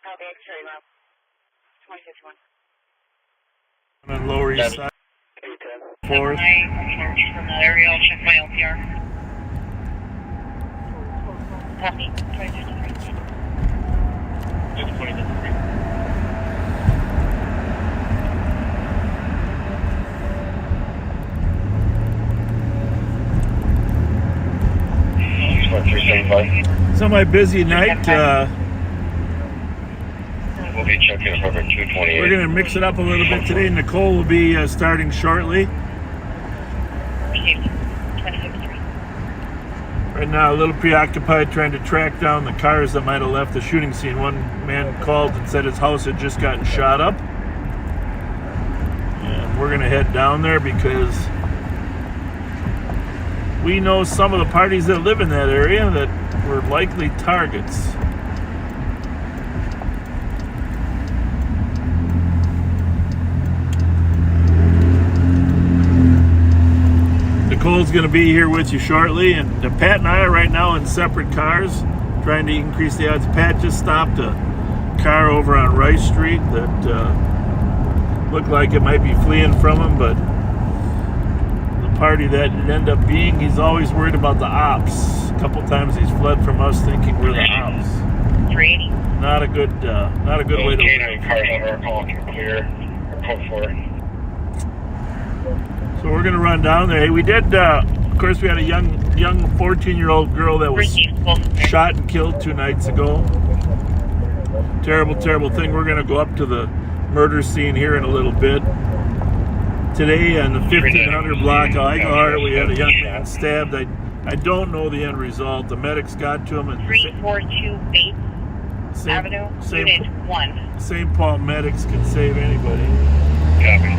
Copy, X-ray lab. 2051. On Lower East Side. 4th. From that area, I'll check my LPR. Copy. 2053. It's 2053. Semi-busy night. We'll be checking over 228. We're going to mix it up a little bit today. Nicole will be starting shortly. Received. 2053. Right now, a little preoccupied trying to track down the cars that might have left the shooting scene. One man called and said his house had just gotten shot up. And we're going to head down there because we know some of the parties that live in that area that were likely targets. Nicole's going to be here with you shortly, and Pat and I are right now in separate cars trying to increase the odds. Pat just stopped a car over on Rice Street that looked like it might be fleeing from him, but the party that it ended up being, he's always worried about the ops. A couple times he's fled from us thinking we're the ops. 380. Not a good way to live. Cars over, calling you clear, or code 4. So we're gonna run down there. Hey, we did. Of course, we had a young 14-year-old girl that was shot and killed 2 nights ago. Terrible, terrible thing. We're gonna go up to the murder scene here in a little bit. Today on the 1500 block of Eichelhart, we had a young man stabbed. I don't know the end result. The medics got to him. And 342 Bates Avenue, Unit 1. St. Paul medics can save anybody. Copy.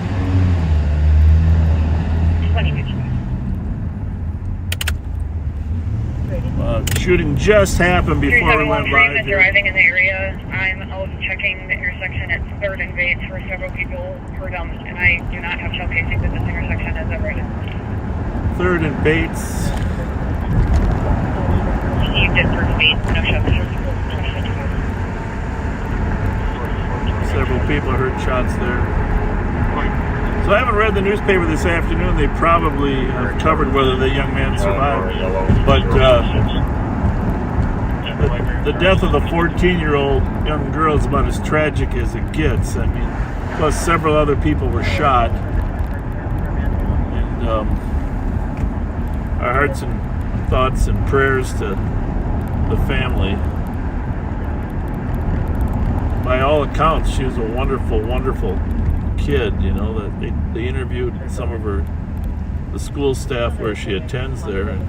2053. Shooting just happened before we went live is here. arriving in the area. I'm out checking the intersection at 3rd and Bates for several people hurt and I do not have shell casings at this intersection as of right now. 3rd and Bates. Received at 3rd and Bates, no shell casings. Several people heard shots there. So I haven't read the newspaper this afternoon. They probably have covered whether the young man survived. But the death of the 14-year-old young girl is about as tragic as it gets. I mean, plus several other people were shot. And our hearts and thoughts and prayers to the family. By all accounts, she was a wonderful, wonderful kid. You know, that they interviewed some of the school staff where she attends there, and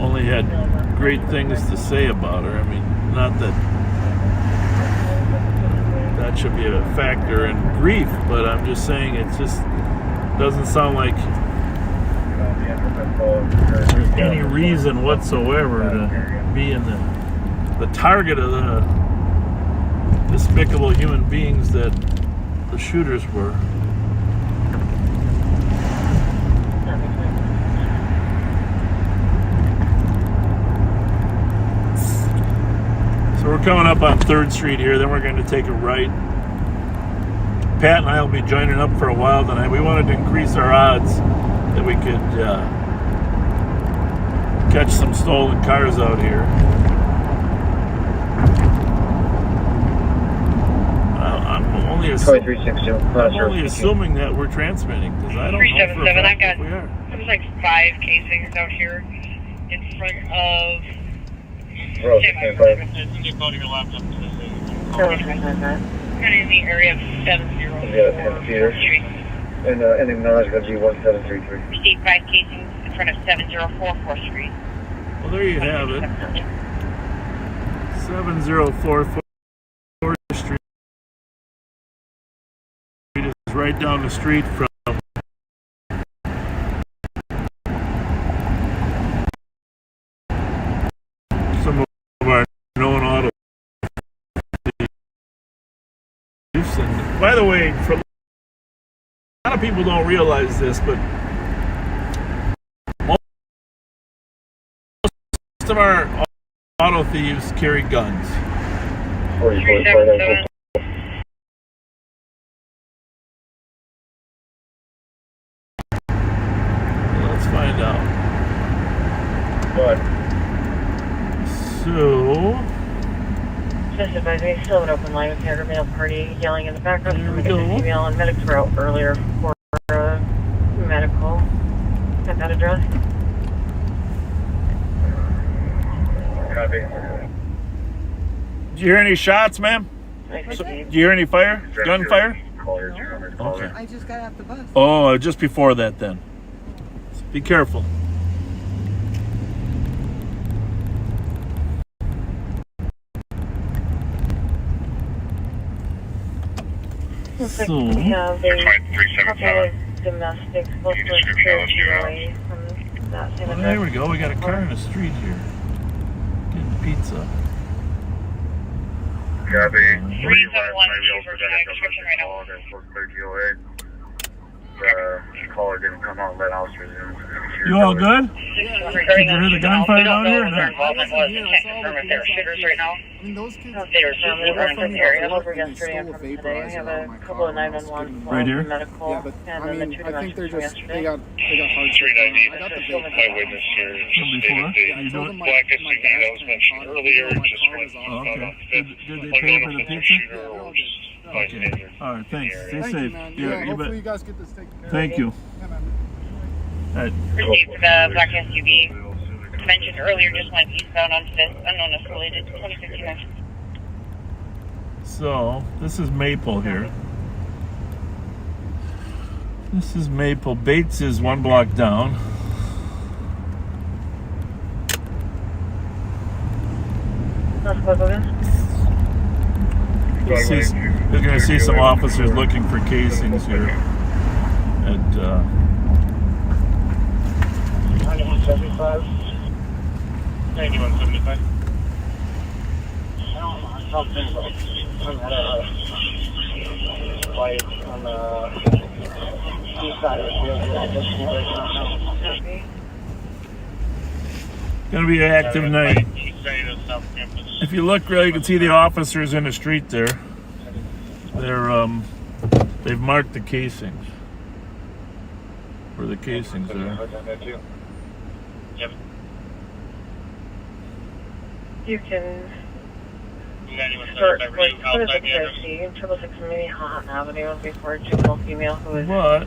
only had great things to say about her. I mean, not that that should be a factor in grief, but I'm just saying it just doesn't sound like there's any reason whatsoever to be in the target of the despicable human beings that the shooters were. So we're coming up on 3rd Street here, then we're going to take a right. Pat and I will be joining up for a while tonight. We wanted to increase our odds that we could catch some stolen cars out here. I'm only assuming that we're transmitting because I don't know for a fact if we are. There's like 5 casings out here in front of. You go to your laptop. Kind of in the area of 704 Street. And ending now is going to be 1733. Received 5 casings in front of 7044 Street. Well, there you have it. 7044 Street is right down the street from some of our known auto thieves. And by the way, a lot of people don't realize this, but of our auto thieves carry guns. 377. Let's find out. What? So, Just advise me, still an open line with the male party yelling in the background. There we Somebody go. female and medics were out earlier for medical at that address. Copy. did you hear any shots, ma'am? Nice to meet you. Did you hear any fire? Gunfire? Caller, 200 caller. Okay. I just got off the bus. Oh, just before that then. Be careful. Looks like So- we have a couple 377. of domestics, both You were description clear of you to have. away from that same Well, address. there we go. We got a car in the street here. Getting pizza. Copy. 371, My she's wheels working on description right now. for clear GOA. The caller didn't come out and let officers in. You all good? Regarding Did you hear the gunfire down here or what their not? involvement was. We can't confirm if they're shooters right now. I mean, those kids. They were from the Orange area over They yesterday and stole a from today. I vaporizer have out a of my couple of car when I was 911 getting- Right here? medical, Yeah, but and I then the mean, two I think domestics they're from just yesterday. they got hard Street shit. ID. I got the Still vape. Eyewitness here. From before? stated You I told doing? them Black my insignia that was gas mentioned tank earlier my just car went was Oh, on. okay. on Did they pay for the pizza? shooter Yeah, or they're all good. Okay. bystander. All right, thanks. Stay Thank you, safe. man. Yeah, Yeah, you hopefully bet. you guys get this taken care of. Thank you. Yeah, man. All right. Received the black SUV mentioned earlier just went eastbound on 5th, unknown escalated 2059. So, this is Maple here. This is Maple. Bates is one block down. That's what it is. You're going to see some officers looking for casings here. And, 9175. 9175. Something on the light on the east side of the field. going to be an active night. If you look, you can see the officers in the street there. They've marked the casings. Where the casings are. You can start with what is the PIC, 666 Minnehaha Avenue before a juvenile female who is What?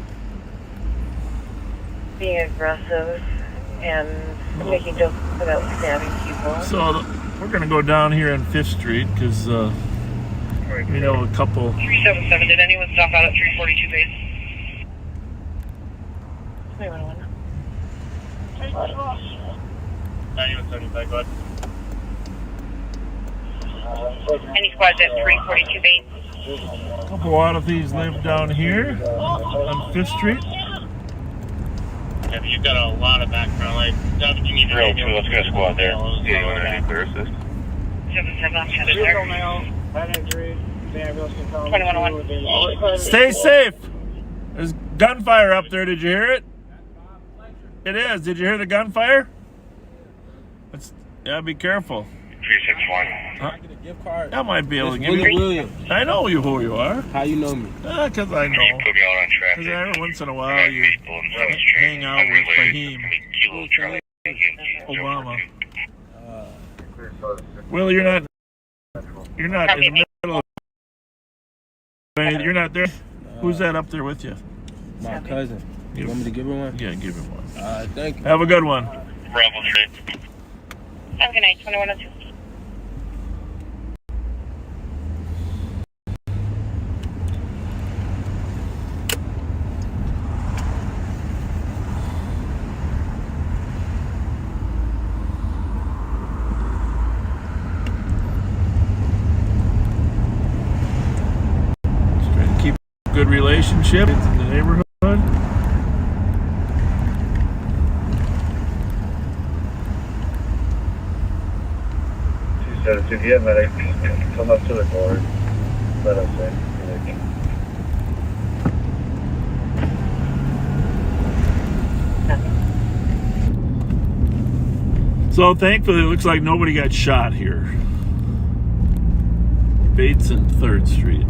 being aggressive and making jokes about stabbing people. So we're going to go down here on 5th Street because we know a couple. 377, did anyone stop out at 342 base? 311. 9175, go ahead. Any squads at 342 base? A couple auto thieves live down here on 5th Street. Yeah, but you've got a lot of background. Like, you need to go. Let's get a squad there. Yeah, you want to clear assist? 77, I'm headed there. 2101. Stay safe. There's gunfire up there. Did you hear it? It is. Did you hear the gunfire? Yeah, be careful. 361. Huh? Get a gift card. I might be able to It's give Willie you. Williams. I know who you are. How you know me? Because I You know. put me out on traffic. Because every once in a while you People in South Street. hang out with Fahim Kilo Charlie. Obama. Well, you're not in the middle of. You're not there. Who's that up there with you? My cousin. You want me to give her one? Yeah, give him one. Thank you. Have a good one. Bravo 3. Have a good night, 2102. Just trying to keep a good relationship in the neighborhood. To the medic, come up to the door. Let us in. So thankfully, it looks like nobody got shot here. Bates and 3rd Street.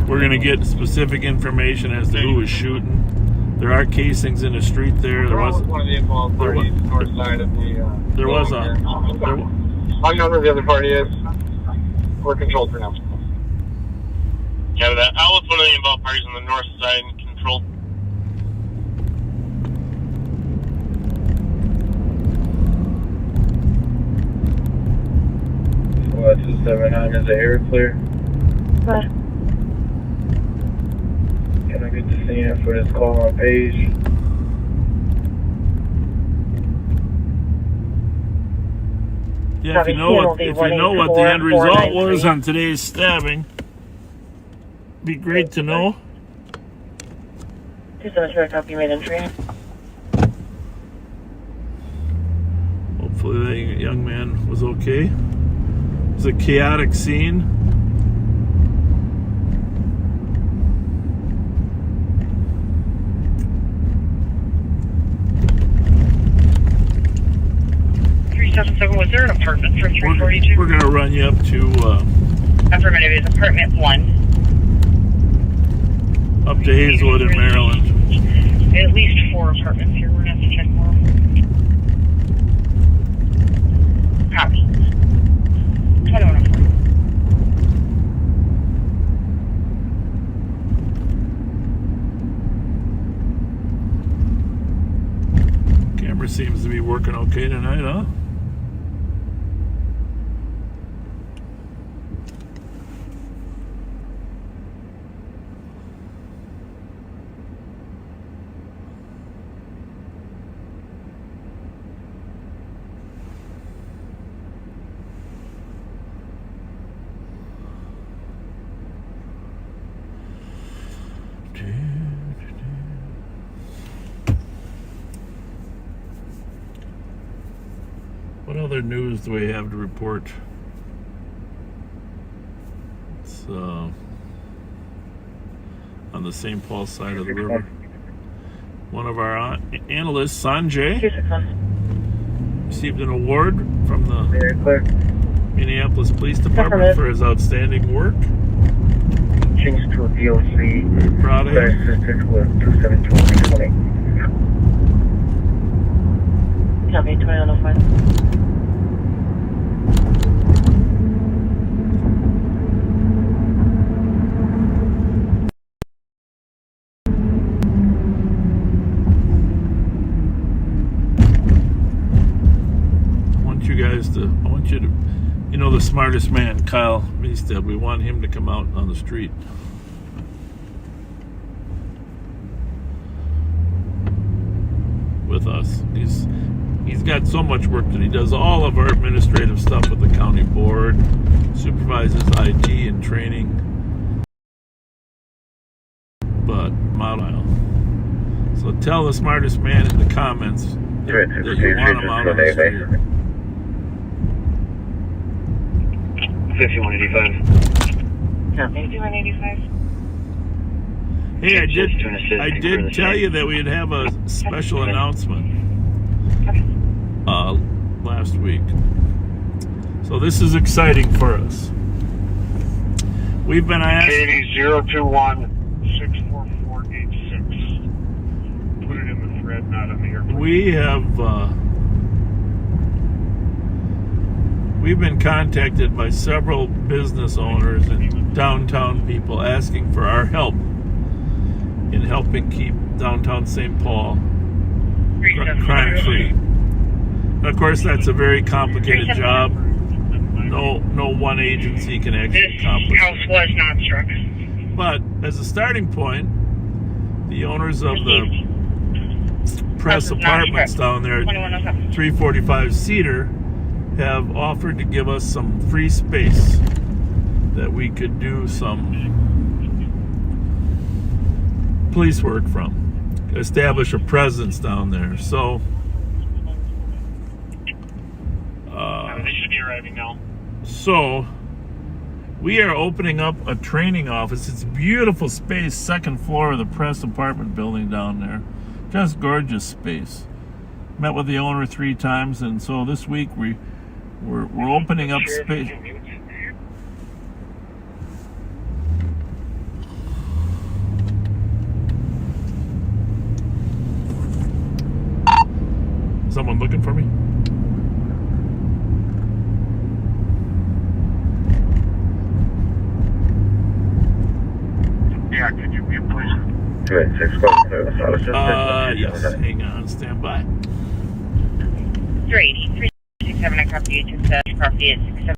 We're going to get specific information as to who was shooting. There are casings in the street there. There was one of the involved parties, north side of the. there was a. I don't know who the other party is. We're controlled for now. Yeah, that was one of the involved parties on the north side and controlled. Well, 279 is the air clear. What? Can I get the scene for this call on page? Yeah, if you know what the end result was on today's stabbing, be great to know. 273, copy, made entry. Hopefully that young man was okay. It was a chaotic scene. Was there an apartment for 342? We're going to run you up to Affirmative is apartment 1. up to Hazelwood in Maryland. At least 4 apartments here. We're going to have to check more. Copy. 2104. Camera seems to be working okay tonight, huh? What other news do we have to report? It's on the St. Paul side of the river. One of our analysts, Sanjay, received an award from the Minneapolis Police Department for his outstanding work. Change to a DOC. Very proud of him. Assistance with 27220. Copy, 2105. I want you to, you know, the smartest man, Kyle Meestead, we want him to come out on the street. With us. He's got so much work that he does all of our administrative stuff with the county board, supervises IT and training, but model. So tell the smartest man in the comments that you want him out on the street. 5185. Copy, 5185. Hey, I did tell you that we'd have a special announcement last week. So this is exciting for us. We've been asked. 021-64486. Put it in the thread, not in the airplane. We've been contacted by several business owners and downtown people asking for our help in helping keep downtown St. Paul crime-free. And of course, that's a very complicated job. No one agency can actually accomplish This house was not struck. But as a starting point, the owners of the press apartments down there, 345 Cedar, have offered to give us some free space that we could do some police work from, establish a presence down there. So They should be arriving now. So we are opening up a training office. It's a beautiful space, second floor of the press apartment building down there. Just gorgeous space. met with the owner 3 times, and so this week we're opening up space. Someone looking for me? Yeah, could you be please? 286, Yes. Hang on, stand by. 380, 367, I copy you. Just property at 67.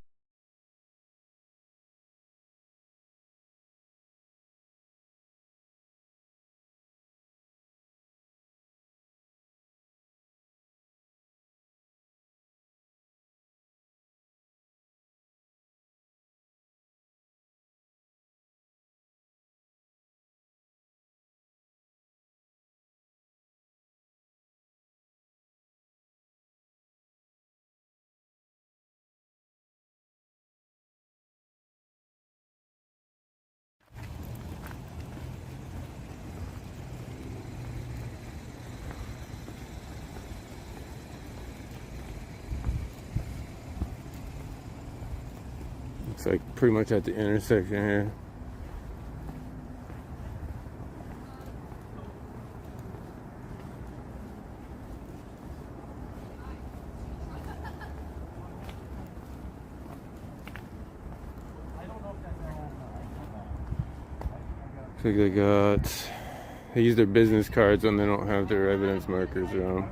It's like pretty much at the intersection here. Looks like they use their business cards when they don't have their evidence markers around.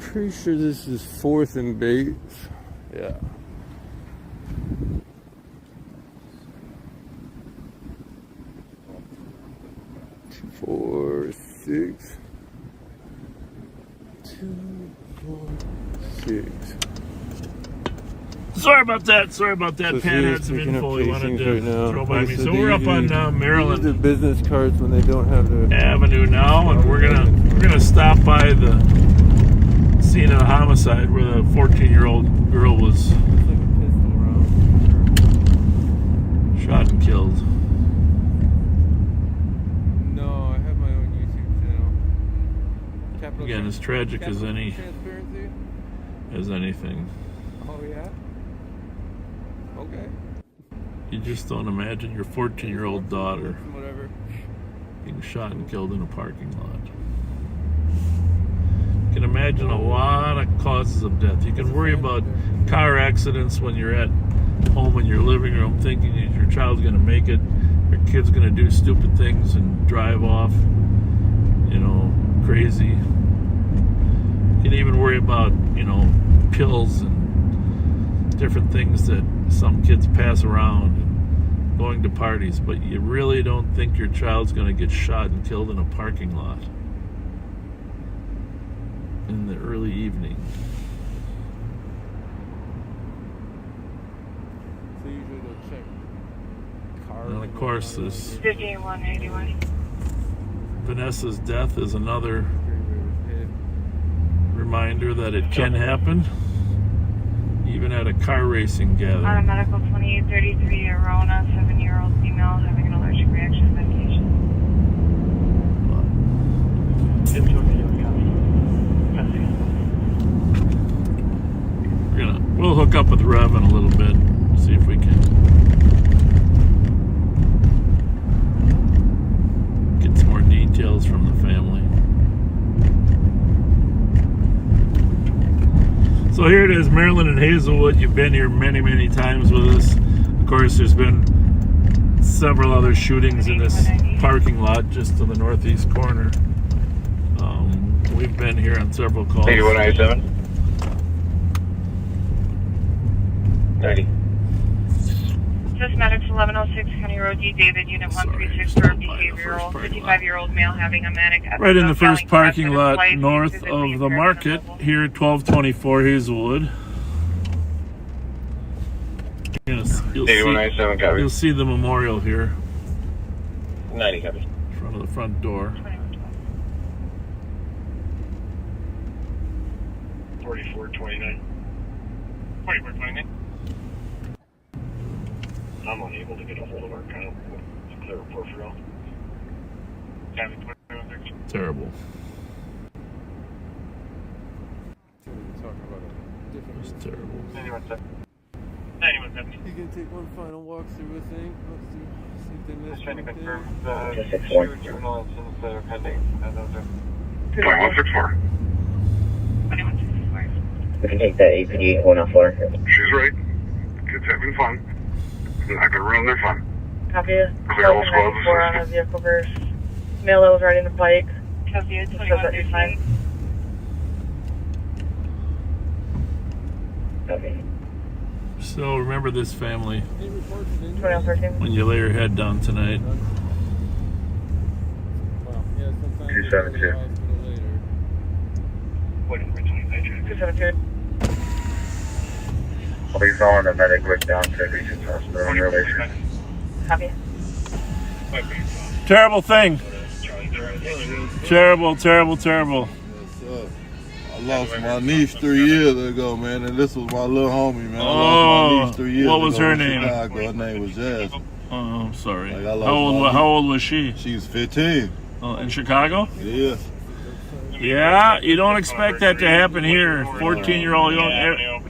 Pretty sure this is 4th and Bates. Yeah. 4, 6. 2, 4, 6. Sorry about that. So Pat had some info he wanted to right now. throw by me. So we're up on Maryland Use their business cards when they don't have their Avenue now, and we're gonna stop by the scene of the homicide where the 14-year-old girl was shot and killed. No, I have my own YouTube channel. Again, as tragic as anything. Oh yeah. Okay. You just don't imagine your 14-year-old daughter Whatever. being shot and killed in a parking lot. You can imagine a lot of causes of death. You can worry about car accidents when you're at home in your living room thinking that your child's going to make it, your kid's going to do stupid things and drive off, crazy. You can even worry about, pills and different things that some kids pass around and going to parties, but you really don't think your child's going to get shot and killed in a parking lot in the early evening. So usually they'll check cars. And of course, this 5181. Vanessa's death is another reminder that it can happen, even at a car racing gathering. On a medical 2833, Arona, 7-year-old female having an allergic reaction to medication. We'll hook up with Rev in a little bit, see if we can get some more details from the family. So here it is, Maryland and Hazelwood. You've been here many, many times with us. Of course, there's been several other shootings in this parking lot just to the northeast corner. We've been here on several calls. 8197. 90. Just Medics 1106 County Road D. David, Unit 136 for behavioral. 55-year-old male having a manic episode. Right in the first yelling parking threats at his lot wife, north physically of the impaired market and here at 1224 Hazelwood. Yes, you'll see the memorial here. 90 copy. In front of the front door. 4429. 4429. I'm unable to get a hold of our account. Clear report for all. Terrible. It's terrible. 9170. You can take one final walk through a thing. Let's see if they missed Trying to anything. confirm the 261. two juvenile incidents that are pending. And those are 2164. We can take that APD 104. She's right. Kids having fun. They're not gonna ruin their fun. Copy. Clear all squads 94 on a assisted. vehicle verse. Male that was riding the bike. Copy. Says that he's fine. Okay. So remember this, family, 2113. when you lay your head down tonight. Well, yeah, sometimes 272. they go to the hospital later. 272. I'll be following the medic right down to Regent's Hospital in relation. Copy. Terrible thing. Terrible, terrible, terrible. I lost my niece 3 years ago, man, and this was my little homie, man. I lost my niece 3 years ago. What was her in name? Chicago. Her name was Jazz. Oh, I'm sorry. Like, I lost my How old was she? She was 15. In Chicago? Yeah. Yeah, you don't expect that to happen here. 14-year-old, you don't,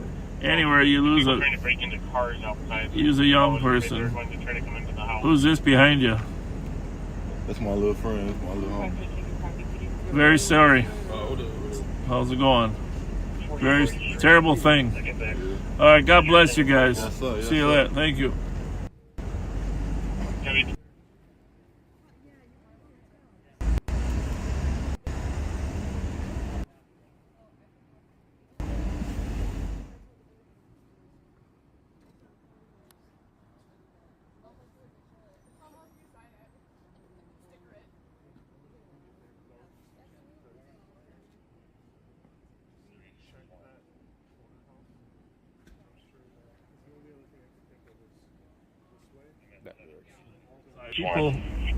anywhere you lose a young person. Who's this behind you? That's my little friend. That's my little homie. Very sorry. How's it going? Very terrible thing. All right, God bless you guys. Yes, sir. Yes, See you sir. later. Thank you.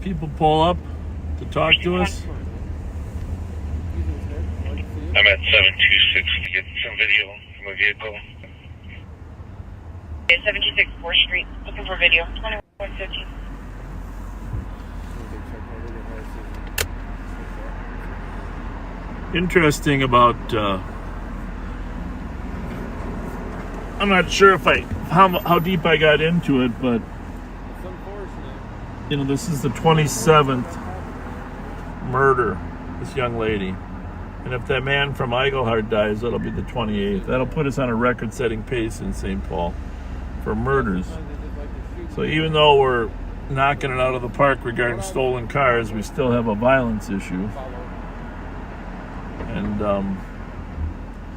People pull up to talk to us. I'm at 726 to get some video from a vehicle. 726 4th Street. Looking for video. 2115. Interesting about I'm not sure if how deep I got into it, but It's unfortunate. you know, this is the 27th murder, this young lady. And if that man from Eichelhart dies, that'll be the 28th. That'll put us on a record-setting pace in St. Paul for murders. So even though we're knocking it out of the park regarding stolen cars, we still have a violence issue. And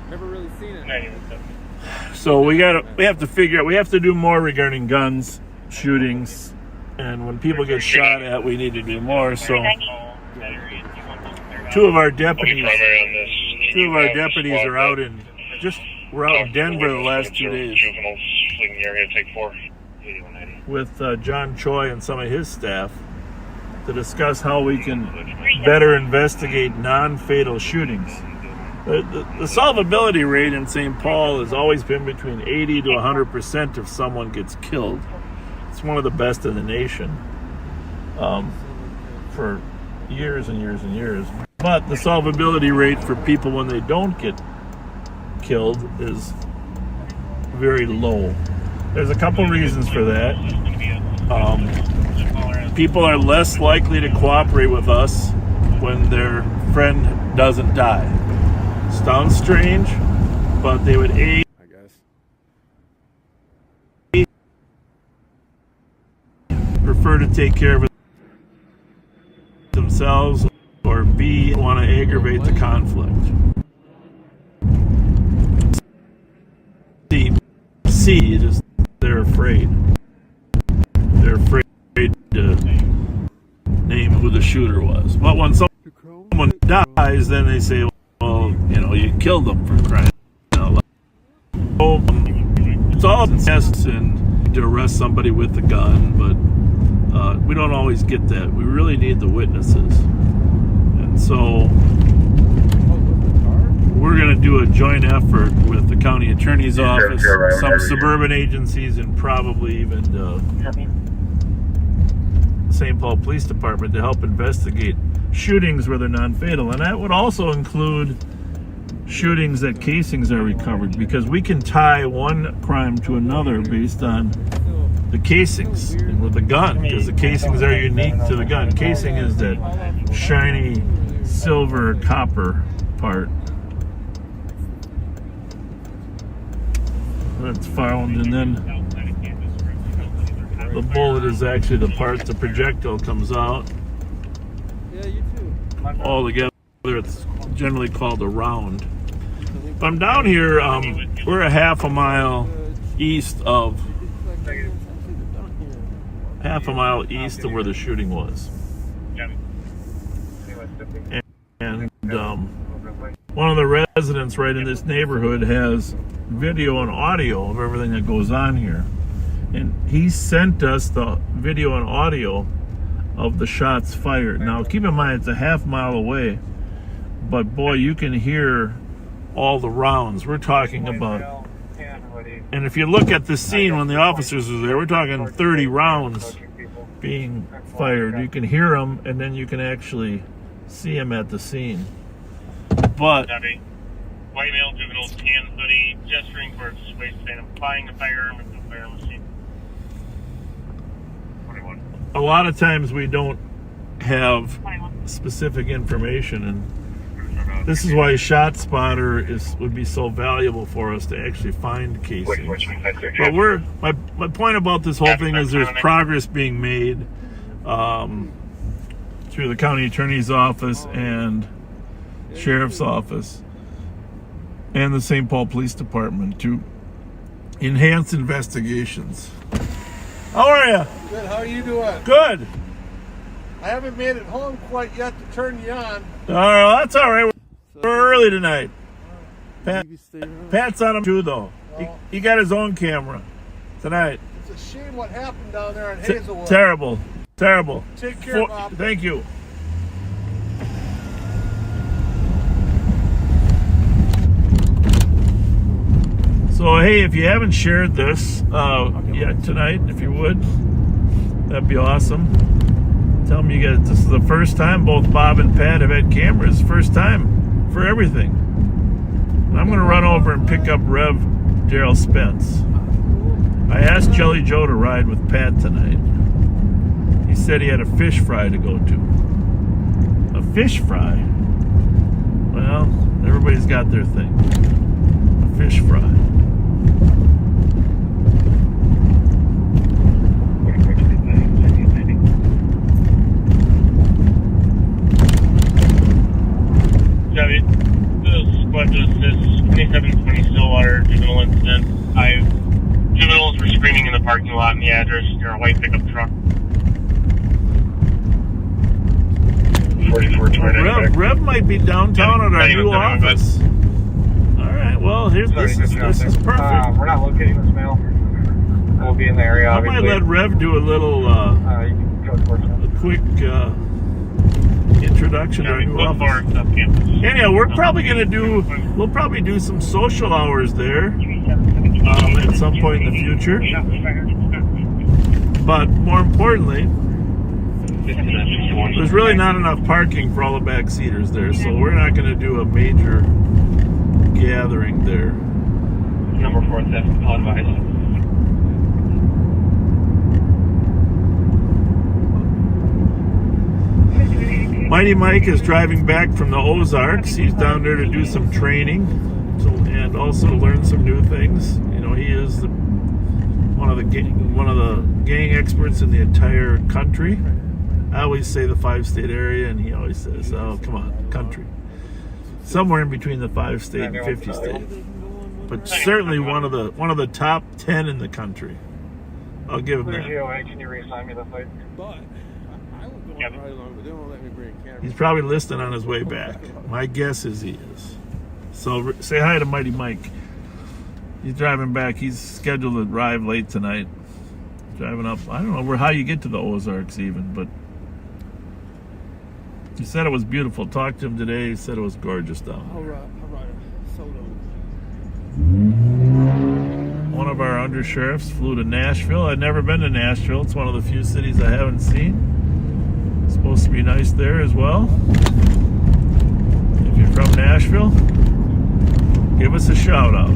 Never really seen it. so we have to figure out, we have to do more regarding guns, shootings, and when people get shot at, we need to do more. So two of our deputies are out in we're out in Denver the last 2 days Juveniles fleeing the area, take 4. with John Choi and some of his staff to discuss how we can better investigate non-fatal shootings. The solvability rate in St. Paul has always been between 80 to 100% if someone gets killed. It's one of the best in the nation for years and years and years. But the solvability rate for people when they don't get killed is very low. There's a couple reasons for that. People are less likely to cooperate with us when their friend doesn't die. Sounds strange, but they would A, I guess. prefer to take care of it themselves, or B, want to aggravate the conflict. C, just they're afraid. They're afraid to name who the shooter was. But when someone dies, then they say, well, you know, you killed them for crying out loud. So, it's all tests and to arrest somebody with a gun, but we don't always get that. We really need the witnesses. And so we're going to do a joint effort with the county attorney's office, sure, right, some whenever suburban agencies, and probably even the St. Paul Police Department to help investigate shootings where they're non-fatal. And that would also include shootings that casings are recovered, because we can tie one crime to another based on the casings and with the gun, because the casings are unique to the gun. Casing is that shiny silver copper part that's found, and then the bullet is actually the part the projectile comes out. All together, it's generally called a round. But I'm down here, we're a half a mile east of where the shooting was. And one of the residents right in this neighborhood has video and audio of everything that goes on here. And he sent us the video and audio of the shots fired. Now, keep in mind, it's a half mile away, but boy, you can hear all the rounds. We're talking about, and if you look at the scene when the officers were there, we're talking 30 rounds being fired. You can hear them, and then you can actually see them at the scene. But white male, juvenile, tan hoodie, gesturing towards waist, saying, "I'm buying a firearm at the firearm machine." 21. A lot of times we don't have specific information, and this is why ShotSpotter would be so valuable for us to actually find casings. But my point about this whole thing is there's progress being made through the county attorney's office and sheriff's office and the St. Paul Police Department to enhance investigations. How are you? Good, how are you doing? Good. I haven't made it home quite yet to turn you on. All right, well, that's all right. We're early tonight. Pat's on him too, though. He got his own camera tonight. It's a shame what happened down there in Hazelwood. Terrible. Take care, Bob. Thank you. So, hey, if you haven't shared this yet tonight, if you would, that'd be awesome. Tell them this is the first time both Bob and Pat have had cameras. First time for everything. And I'm going to run over and pick up Rev Daryl Spence. I asked Jelly Joe to ride with Pat tonight. He said he had a fish fry to go to. A fish fry? Well, everybody's got their thing. A fish fry. This 2720 Stillwater juvenile incident. Juveniles were screaming in the parking lot, and the address near a white pickup truck. 4429. Rev might be downtown at our new office. All right, well, this is perfect. We're not locating this male. We'll be in the area. I might let Rev do a little, you can go towards him. a quick introduction to our new office. Anyhow, we'll probably do some social hours there at some point in the future. But more importantly, there's really not enough parking for all the backseaters there, so we're not going to do a major gathering there. Number 4 theft, call advised. Mighty Mike is driving back from the Ozarks. He's down there to do some training and also to learn some new things. You know, he is one of the gang experts in the entire country. I always say the 5-state area, and he always says, "Oh, come on, country." Somewhere in between the 5-state and 50-state, but certainly one of the top 10 in the country. I'll give him that. Can you reassign me the fight? He's probably listening on his way back. My guess is he is. So say hi to Mighty Mike. He's driving back. He's scheduled to arrive late tonight. Driving up. I don't know how you get to the Ozarks even, but He said it was beautiful. Talked to him today. He said it was gorgeous down there. All right, solo. One of our undersheriffs flew to Nashville. I'd never been to Nashville. It's one of the few cities I haven't seen. It's supposed to be nice there as well. If you're from Nashville, give us a shout out.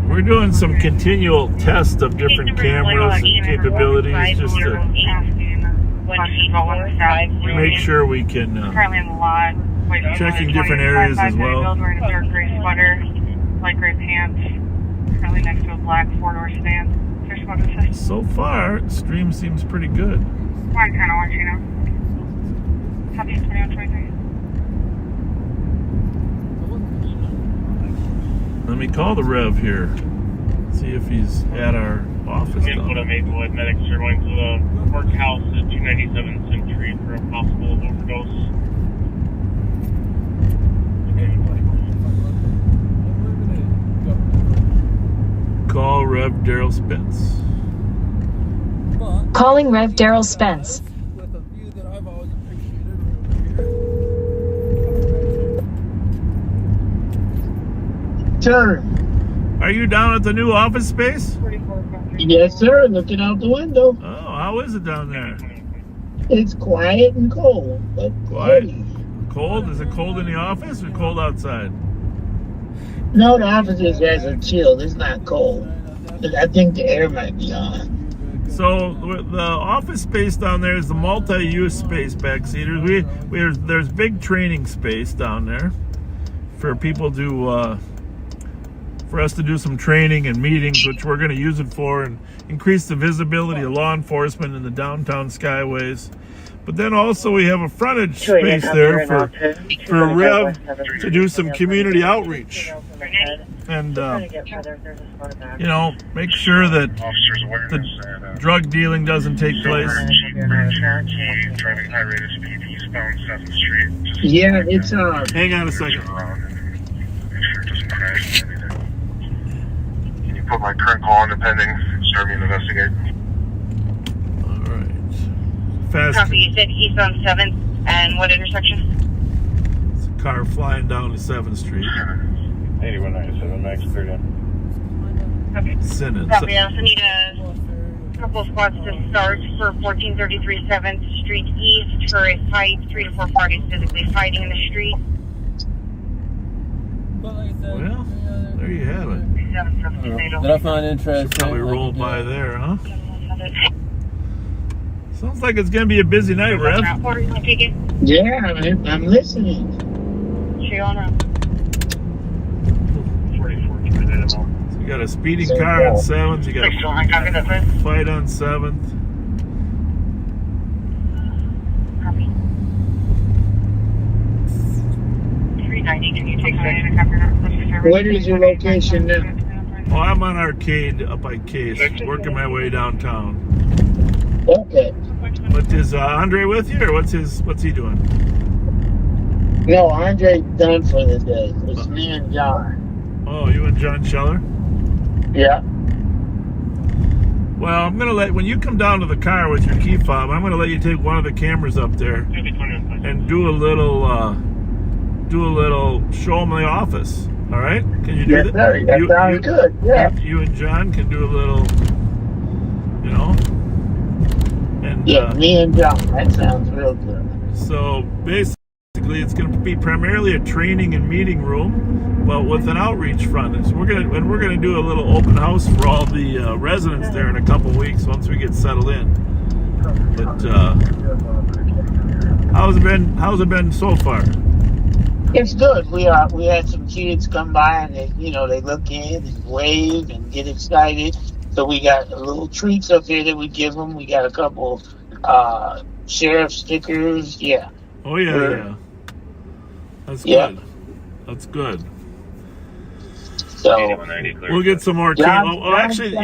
We're doing some continual tests of different cameras and capabilities just to make sure we can checking different areas as well. Wearing a dark gray sweater, light gray pants, currently next to a black four-door sedan. So far, stream seems pretty good. I'm kind of watching now. Copy 2123. Let me call the Rev here. See if he's at our office. Input on Maplewood. Medics are going to the courthouse at 297 Century for a possible overdose. Call Rev Daryl Spence. Calling Rev Daryl Spence. With a view that I've always appreciated. Sir. Are you down at the new office space? Yes, sir. Looking out the window. Oh, how is it down there? It's quiet and cold, but Quiet? heavy. Cold? Is it cold in the office or cold outside? No, the office is as a chilled. It's not cold. But I think the air might be on. So the office space down there is the multi-use space backseaters. There's big training space down there for people to for us to do some training and meetings, which we're going to use it for, and increase the visibility of law enforcement in the downtown skyways. But then also we have a frontage space there for Rev to do some community outreach and you know, make sure that the drug dealing doesn't take place. Driving high rate of speed eastbound 7th Street. Yeah, it's Hang on a second. Make sure it doesn't crash or anything. Can you put my current call on the pending? Start me an investigate. All right. Fast. Copy, you said eastbound 7th and what intersection? It's a car flying down to 7th Street. 8197, max 30. Copy. Sinning. Copy, I also need a couple of spots to start for 1433 7th Street East for a fight, 3 to 4 parties physically fighting in the street. Well, there you have it. That I find interesting. Probably roll by there, huh? Sounds like it's gonna be a busy night, Rev. yeah, I'm listening. She on route. 44 So you got a speeding car on 7th. You got a fight on 7th. Copy. 390, can you take section? What is your location now? Oh, I'm on Arcade up by Case, working my way downtown. Okay. But is Andre with you, or what's he doing? No, Andre done for the day. It's me and John. Oh, you and John Scheller? Yeah. Well, I'm gonna when you come down to the car with your key fob, I'm gonna let you take one of the cameras up there and do a little show them the office. All right? Can you do that? Sir, that sounds good. Yeah. You and John can do a little, you know. And yeah, me and John. That sounds real good. So basically, it's going to be primarily a training and meeting room, but with an outreach front. So we're gonna do a little open house for all the residents there in a couple weeks once we get settled in. But how's it been so far? It's good. We had some kids come by and they look in and wave and get excited. So we got little treats up here that we give them. We got a couple sheriff stickers. Yeah. Oh yeah. That's good. That's good. So we'll get some more. Actually,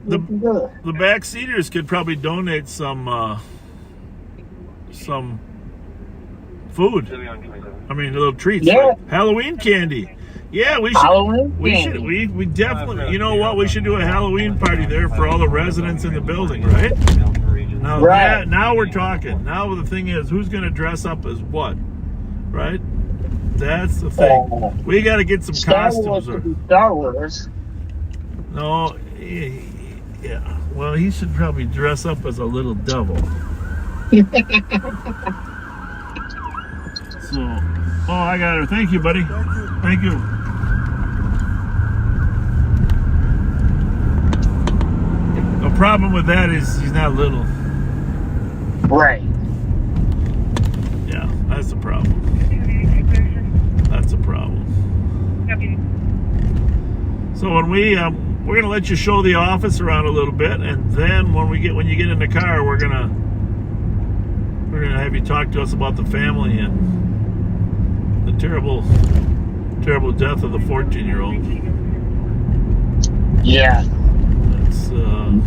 the back seaters could probably donate some food. I mean, little treats, Yeah. like Halloween candy. Yeah, we should. Halloween We candy. should. We definitely. You know what? We should do a Halloween party there for all the residents in the building, right? Now Right. now we're talking. Now the thing is, who's going to dress up as what, right? That's the thing. We got to get some Star Wars costumes. could be Star Wars. No, yeah. Well, he should probably dress up as a little devil. So, I got her. Thank you, buddy. Thank you. The problem with that is he's not little. Right. Yeah, that's the problem. That's a problem. So when we're gonna let you show the office around a little bit, and then when you get in the car, we're gonna have you talk to us about the family and the terrible death of the 14-year-old. Yeah. It's about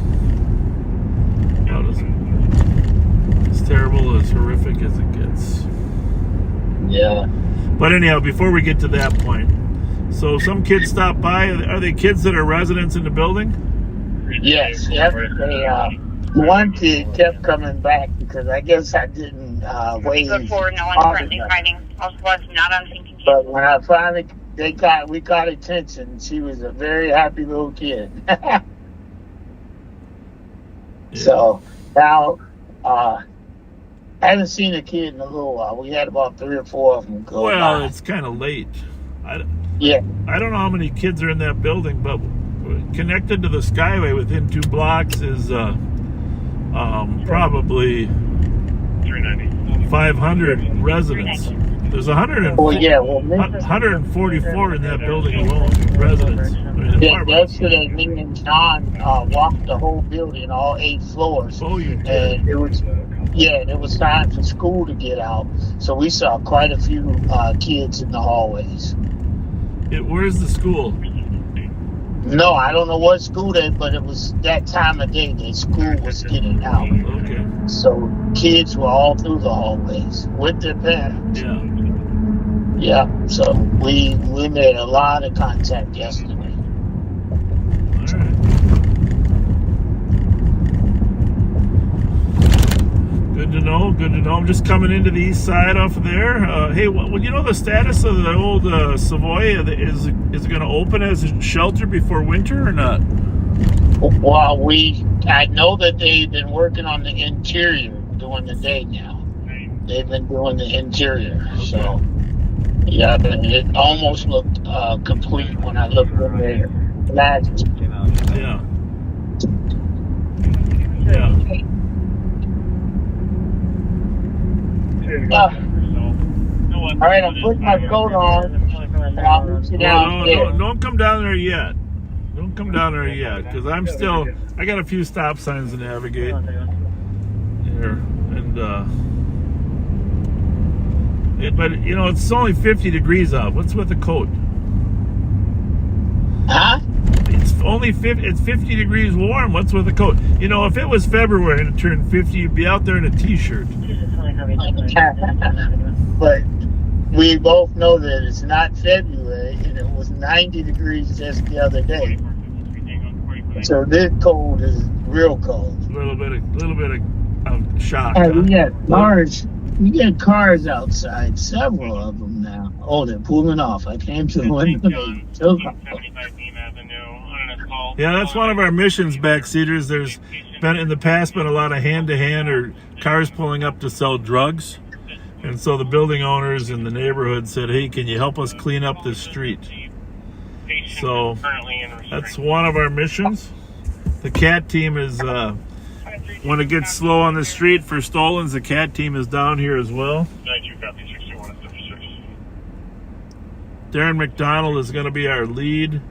as terrible, as horrific as it gets. Yeah. But anyhow, before we get to that point, so some kids stop by. Are they kids that are residents in the building? Yes. Yep. One kid kept coming back because I guess I didn't wave. Before, no one's currently fighting. Also, was not on thinking. But when I finally we got attention, she was a very happy little kid. Yeah. So now, I haven't seen a kid in a little while. We had about 3 or 4 of them go Well, by. it's kind of late. Yeah. I don't know how many kids are in that building, but connected to the Skyway within 2 blocks is probably 500 residents. There's 144 in that building alone, residents. I mean, Yeah, apartments. yesterday, me and John walked the whole building, all 8 floors. Oh, you did. And it was time for school to get out. So we saw quite a few kids in the hallways. Where's the school? No, I don't know what school but it was that time of day that school was getting out. Okay. So kids were all through the hallways with their parents. Yeah. Yeah, so we made a lot of contact yesterday. All right. Good to know. Good to know. I'm just coming into the east side off of there. Hey, well, you know the status of the old Savoy? Is it going to open as a shelter before winter or not? Well, I know that they've been working on the interior during the day now. They've been doing the interior, so yeah, but it almost looked complete when I looked in there last. Yeah. Yeah. All right, I'm putting my coat on, and I'll meet you downstairs. No, don't come down there yet. Don't come down there yet, because I got a few stop signs to navigate here, and but you know it's only 50 degrees out. What's with the coat? Huh? It's only 50. It's 50 degrees warm. What's with the coat? You know, if it was February and it turned 50, you'd be out there in a t-shirt. But we both know that it's not February, and it was 90 degrees just the other day. So this cold is real cold. A little bit of shock. Hey, Huh? we got cars outside, several of them now. Oh, they're pulling off. I came to the window. Yeah, that's one of our missions, backseaters. There's been in the past a lot of hand-to-hand or cars pulling up to sell drugs. And so the building owners in the neighborhood said, hey, can you help us clean up this street? So that's one of our missions. The CAT team is, when it gets slow on the street for stolens, the CAT team is down here as well. Darren McDonald is going to be our lead.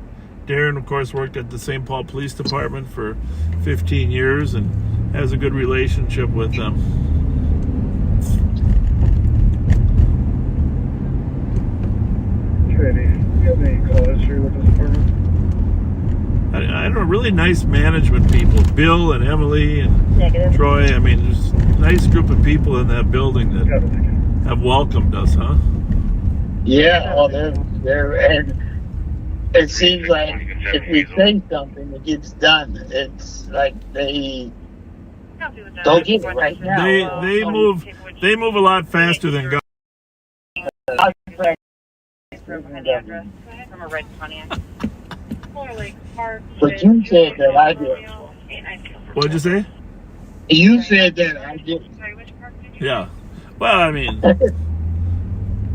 Darren, of course, worked at the St. Paul Police Department for 15 years and has a good relationship with them. Do you have any call history with this department? I don't know, really nice management people. Bill and Emily and Troy. I mean, there's a nice group of people in that building that have welcomed us, huh? Yeah, well, and it seems like if we say something, it gets done. It's like they go get it right now. They move a lot faster than government. From a red Pontiac. But you said that I did. What'd you say? You said that I did. Yeah. Well, I mean,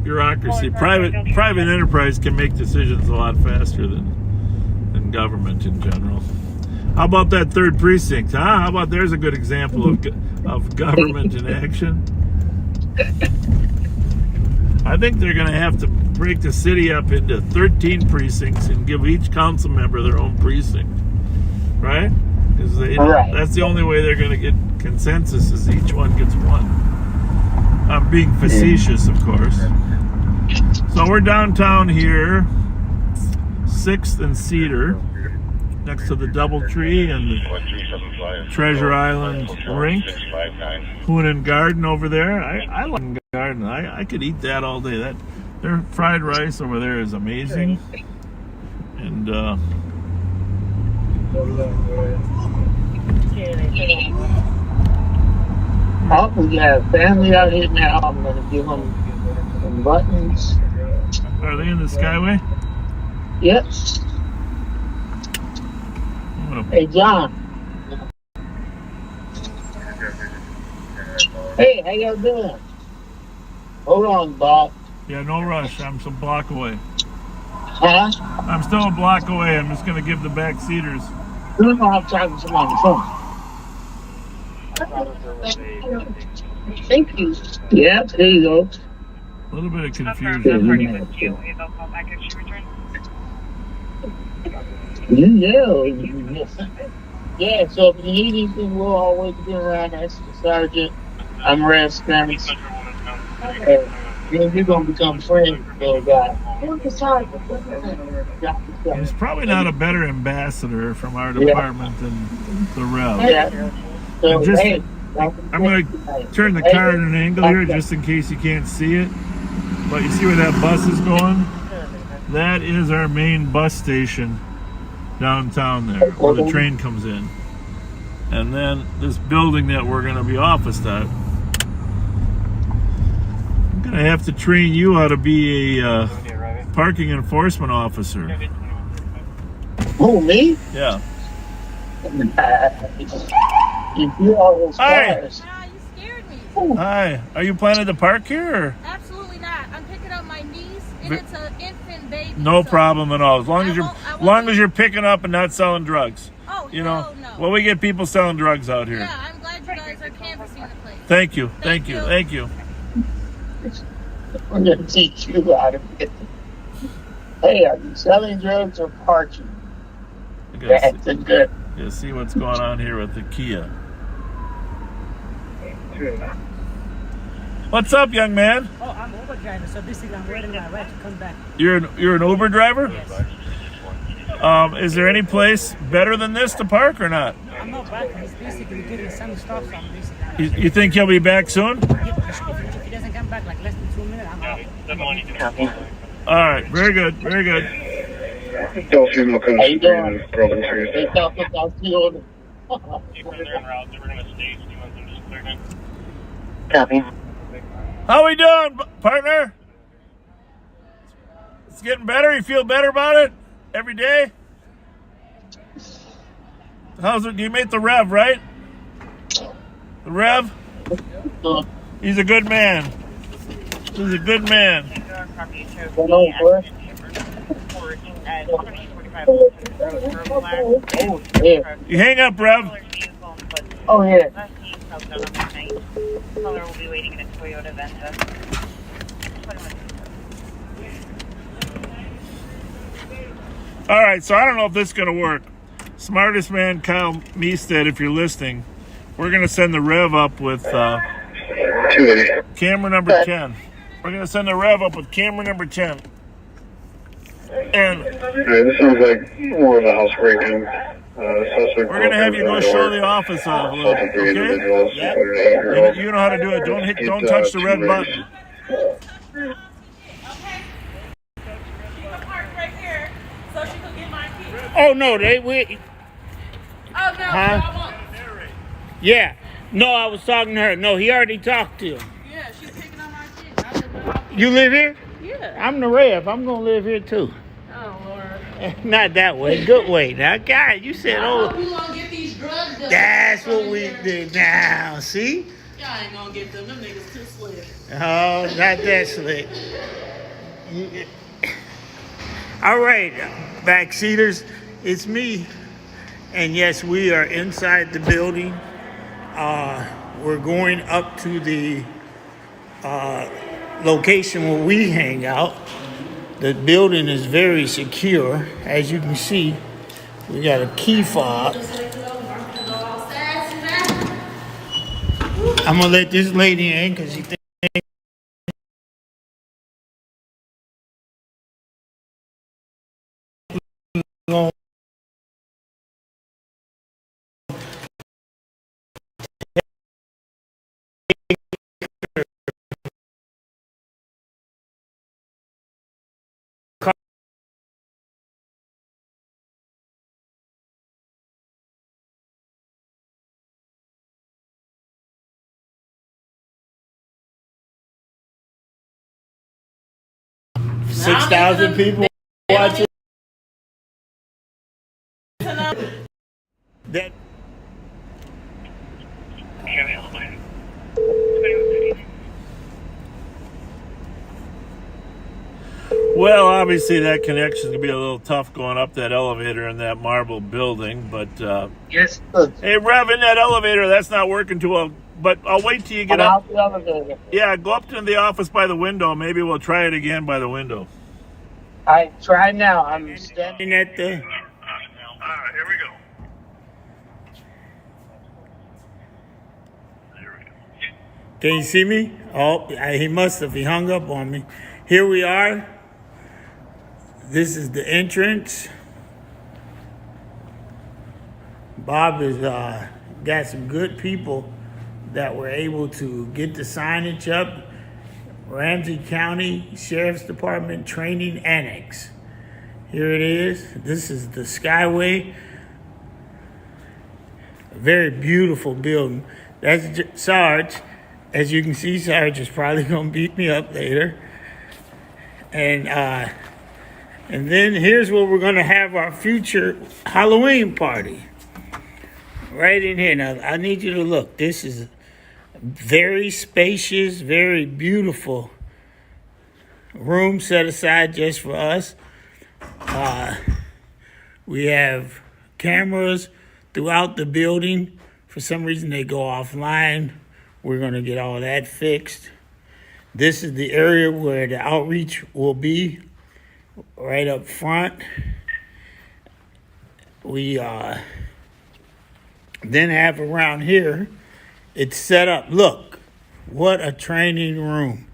bureaucracy. Private enterprise can make decisions a lot faster than government in general. How about that 3rd precinct, huh? How about there's a good example of government in action? I think they're going to have to break the city up into 13 precincts and give each council member their own precinct, right? Because that's the only way they're going to get consensus is each one gets one. I'm being facetious, of course. So we're downtown here, 6th and Cedar, next to the DoubleTree and the Treasure Island Rink. Hoon and Garden over there. I like Garden. I could eat that all day. Their fried rice over there is amazing. And we got a family out here now. I'm going to give them some buttons. Are they in the Skyway? Yep. Hey, John. Hey, how y'all doing? Hold on, Bob. Yeah, no rush. I'm some block away. Huh? I'm still a block away. I'm just going to give the back seaters. You know I'm talking to someone on the phone. Thank you. Yeah, there you go. A little bit of confusion. Yeah, so if you need anything, we'll always be around. That's the sergeant. I'm Red Spanish. You're going to become friends with the guy. He's probably not a better ambassador from our department than the Rev. Yeah. So, I'm going to turn the car at an angle here just in case you can't see it. But you see where that bus is going? That is our main bus station downtown there, where the train comes in. And then this building that we're going to be officed at. I'm going to have to train you how to be a parking enforcement officer. Who, me? Yeah. You feel all those cars. Nah, you scared me. Hi. Are you planning to park here? Or? Absolutely not. I'm picking up my niece, and it's an infant baby. No problem at all. As long as you're picking up and not selling drugs. Oh, no. No. Well, we get people selling drugs out here. Yeah, I'm glad you guys are canvassing the place. Thank you. I'm going to teach you how to get. Hey, are you selling drugs or parking? That's a good. You see what's going on here with the Kia. What's up, young man? Oh, I'm an Uber driver, so basically I'm waiting my ride to come back. You're an Uber driver? Yes. Is there any place better than this to park or not? I'm not back. He's basically getting some stuff, so I'm basically... You think he'll be back soon? If he doesn't come back like less than 2 minutes, I'm out. All right, very good. How you doing? They talk about you. Copy. How we doing, partner? It's getting better. You feel better about it every day? How's it? You made the Rev, right? The Rev? He's a good man. He's a good man. You hang up, Rev. Oh, yeah. Color will be waiting in a Toyota Venza. All right, so I don't know if this is going to work. Smartest man, Kyle Meestead, if you're listening, we're going to send the Rev up with camera number 10. We're going to send the Rev up with camera number 10. And this sounds like more of a house break-in. We're going to have you go show the office off a little, okay? You know how to do it. Don't touch the red button. Okay. She can park right here, so she can get my key. Oh no, they we. Oh no, Huh? I won't. Yeah. No, I was talking to her. No, he already talked to him. Yeah, she's taking on my key. I live right off. You live here? Yeah. I'm the Rev. I'm gonna live here too. Oh Lord. Not that way. Good way. Now, God, you said, I oh, hope you gonna get these drugs done. that's what we did now. See? Y'all ain't gonna get them. Them niggas too slick. Oh, not that slick. All right, backseaters, it's me. And yes, we are inside the building. We're going up to the location where we hang out. The building is very secure. As you can see, we got a key fob. I'm gonna let this lady in because she thinks 6,000 people watching. That Well, obviously that connection is gonna be a little tough going up that elevator in that marble building. But yes, look. hey, Rev, in that elevator, that's not working too well. But I'll wait till you get up. The elevator. Yeah, go up to the office by the window. Maybe we'll try it again by the window. I try now. I'm standing at the. All right, here we go. Can you see me? Oh, he must have. He hung up on me. Here we are. This is the entrance. Bob has got some good people that were able to get the signage up. Ramsey County Sheriff's Department Training Annex. Here it is. This is the Skyway. A very beautiful building. That's Sarge. As you can see, Sarge is probably going to beat me up later. And then here's where we're going to have our future Halloween party. Right in here. Now, I need you to look. This is very spacious, very beautiful room set aside just for us. We have cameras throughout the building. For some reason, they go offline. We're going to get all that fixed. This is the area where the outreach will be, right up front. We then have around here, it's set up. Look, what a training room.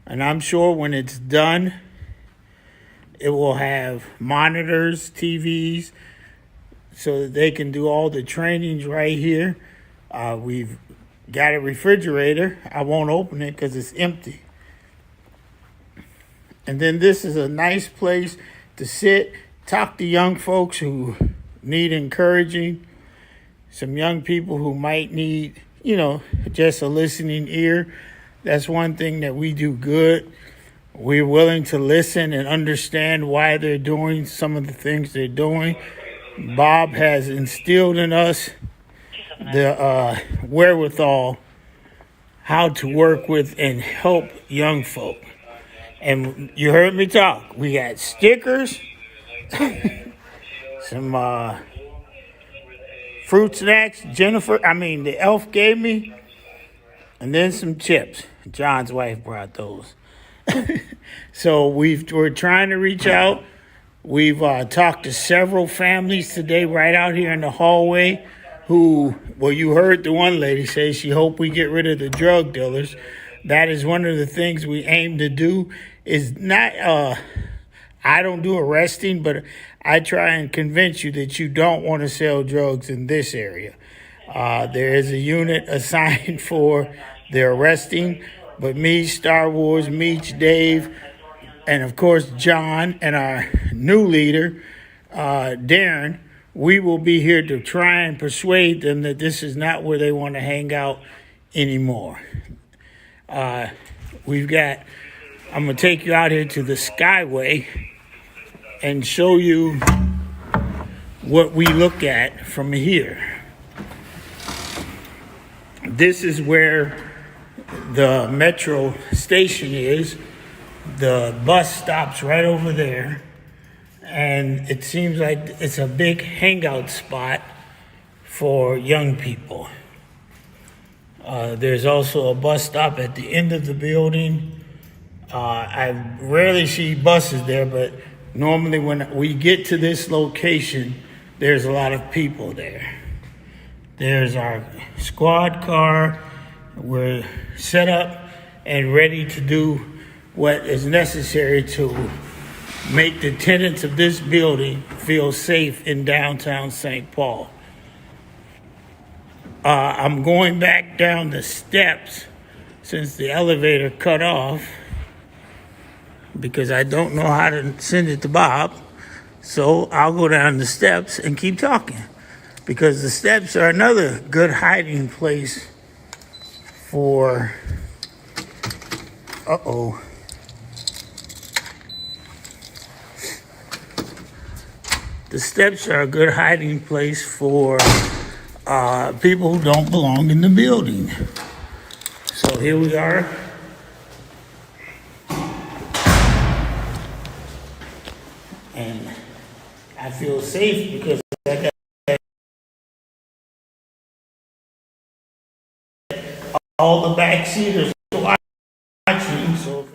And I'm sure when it's done, it will have monitors, TVs, so that they can do all the trainings right here. We've got a refrigerator. I won't open it because it's empty. And then this is a nice place to sit, talk to young folks who need encouraging, some young people who might need, just a listening ear. That's one thing that we do good. We're willing to listen and understand why they're doing some of the things they're doing. Bob has instilled in us the wherewithal how to work with and help young folk. And you heard me talk. We got stickers, some fruit snacks. The elf gave me, and then some chips. John's wife brought those. So we're trying to reach out. We've talked to several families today right out here in the hallway you heard the one lady say she hoped we get rid of the drug dealers. That is one of the things we aim to do. Is not, I don't do arresting, but I try and convince you that you don't want to sell drugs in this area. There is a unit assigned for the arresting. But me, Star Wars, Meech, Dave, and of course John, and our new leader, Darren, we will be here to try and persuade them that this is not where they want to hang out anymore. I'm going to take you out here to the Skyway and show you what we look at from here. This is where the metro station is. The bus stops right over there. And it seems like it's a big hangout spot for young people. There's also a bus stop at the end of the building. I rarely see buses there, but normally when we get to this location, there's a lot of people there. There's our squad car. We're set up and ready to do what is necessary to make the tenants of this building feel safe in downtown St. Paul. I'm going back down the steps since the elevator cut off because I don't know how to send it to Bob. So I'll go down the steps and keep talking because the steps are another good hiding place for... The steps are a good hiding place for people who don't belong in the building. So here we are. And I feel safe because I got all the backseaters watching. So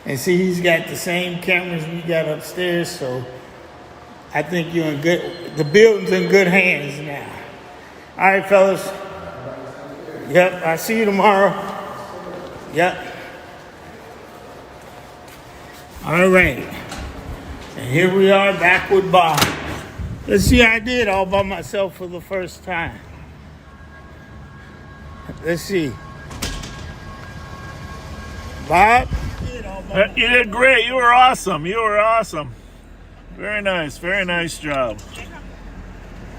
and see, he's got the same cameras we got upstairs, so I think you're in the building's in good hands now. All right, fellas. Yep, I'll see you tomorrow. Yep. All right. And here we are back with Bob. Let's see how I did all by myself for the first time. Let's see. Bob? You did great. You were awesome. You were awesome. Very nice. Very nice job.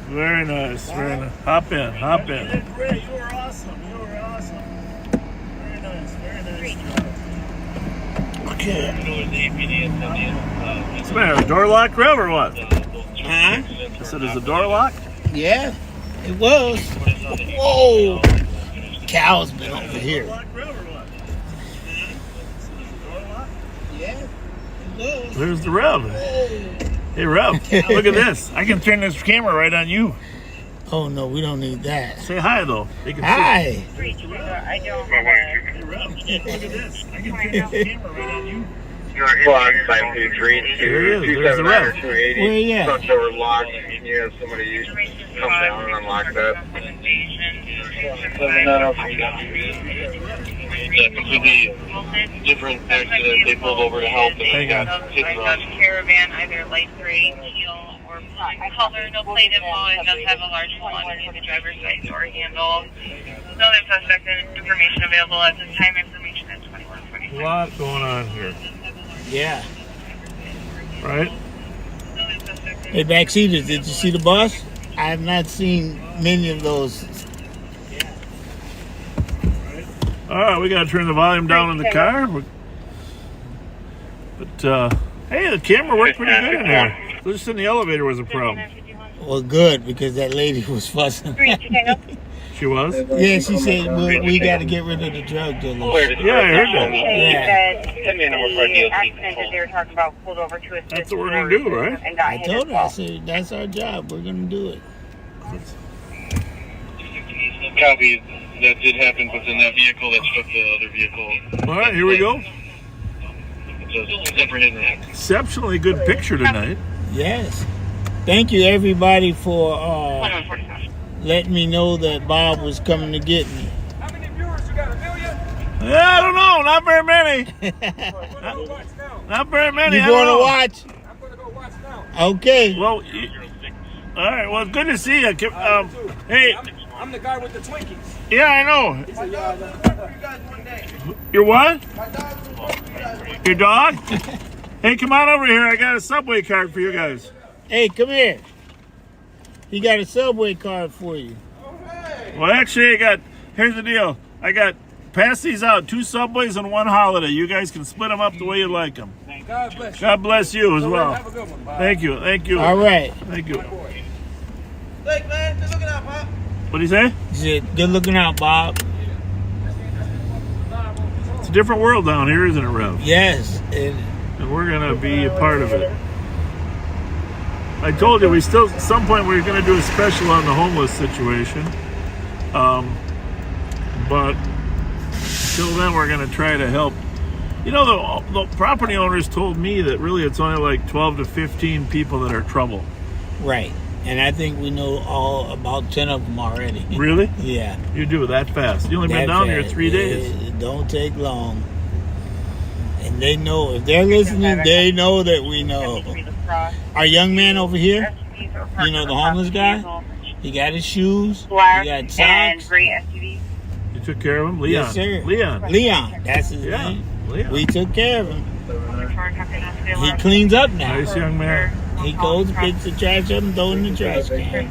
Very nice. Very nice. Hop in. Hop in. You did great. You were awesome. You were awesome. Very nice. Very nice job. Okay. What's the matter? Door locked, Rev, or what? Huh? I said, is the door locked? Yeah, it was. Whoa. Cow's been over here. There's the Rev. Hey, Rev, look at this. I can turn this camera right on you. Oh, no, we don't need that. Say hi, though. They can hi. See. Hey, Rev, look at this. I can turn this camera right on you. Clock 523 There's the Rev. 280. Where you at? Front door locked. Can you have somebody come down and unlock that? It's a completely different accident. They pulled over to help and they got hit and run. Caravan, either light gray, teal, or color. No plate info. It does have a large hole underneath the driver's side door handle. No other suspect and information available at this time. Information at 21:20. A lot going on here. Yeah. Right? Hey, backseaters, did you see the bus? I have not seen many of those. All right, we got to turn the volume down in the car. But, hey, the camera worked pretty good in there. Just in the elevator was a problem. Well, good, because that lady was fussing. She was? Yeah, she said, we got to get rid of the drug dealers. Yeah, I heard that. Yeah. Accident that they were talking about pulled over to assist. That's what we're going to do, right? I told her, I said, that's our job. We're going to do it. Copy. That did happen within that vehicle that struck the other vehicle. All right, here we go. It's a separate hit and run. Exceptionally good picture tonight. Yes. Thank you, everybody, for let me know that Bob was coming to get me. How many viewers you got? 1 million? Yeah, I don't know. Not very many. Not very many. You I don't going to know. watch? I'm going to go watch now. Okay. Well, all right. Well, good to see you. Hey. I'm the guy with the Twinkies. Yeah, I know. My dog was born for you guys one day. Your what? My dog was born for you guys. Your dog? Hey, come on over here. I got a Subway card for you guys. Hey, come here. He got a Subway card for you. Well, actually, here's the deal. Pass these out. 2 Subways and 1 Holiday. You guys can split them up the way you like them. God bless you. God bless you as well. Have a good one, Bob. Thank you. Thank you. All right. Thank you. Thanks, man. Good looking out, Bob. What do you say? He said, good looking out, Bob. It's a different world down here, isn't it, Rev? Yes. And we're going to be a part of it. I told you, at some point we're going to do a special on the homeless situation. But till then, we're going to try to help. You know, the property owners told me that really it's only like 12 to 15 people that are trouble. Right. And I think we know about 10 of them already. Really? Yeah. You do that fast. You only been down here 3 days. It don't take long. And they know, if they're listening, they know that we know. Our young man over here, you know, the homeless guy, he got his shoes, he got socks. SUV. You took care of him? Leon. Yes, sir. Leon, that's his name. Leon. We took care of him. He cleans up now. Nice young man. He goes, picks the trash up and throws it in the trash can.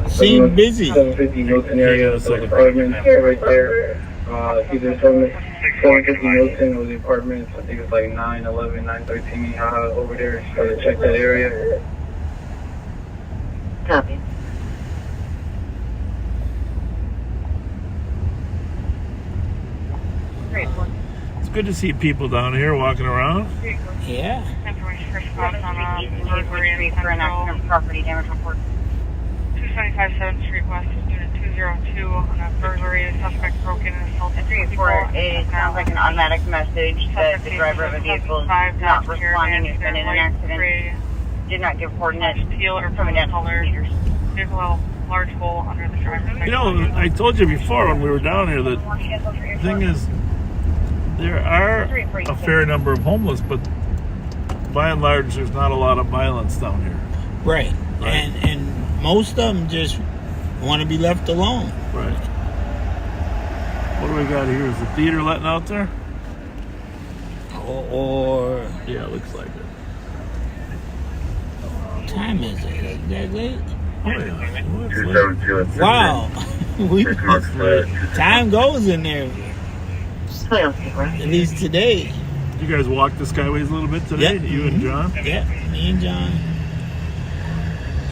Seem busy. 750 Milton area apartments right there. Either 750 Milton or the apartments. I think it's like 911, 913 over there. So check that area. Copy. It's good to see people down here walking around. Yeah. Information for spots on burglary and central property damage report. 275 7th Street West, Unit 202 on a burglary. Suspect broke in and assaulted people. It sounds like an automatic message that the driver of a vehicle is not responding if been in an accident. Did not give coordinates from an color. Vehicle had a large hole under the driver's side. You know, I told you before when we were down here that the thing is, there are a fair number of homeless, but by and large, there's not a lot of violence down here. Right. And most of them just want to be left alone. Right. What do we got here? Is the theater letting out there? Or yeah, it looks like it. What time is it? Is that late? Oh, yeah. Wow. Time goes in there. At least today. You guys walked the Skyways a little bit today? Yep. You and John? Yeah, me and John.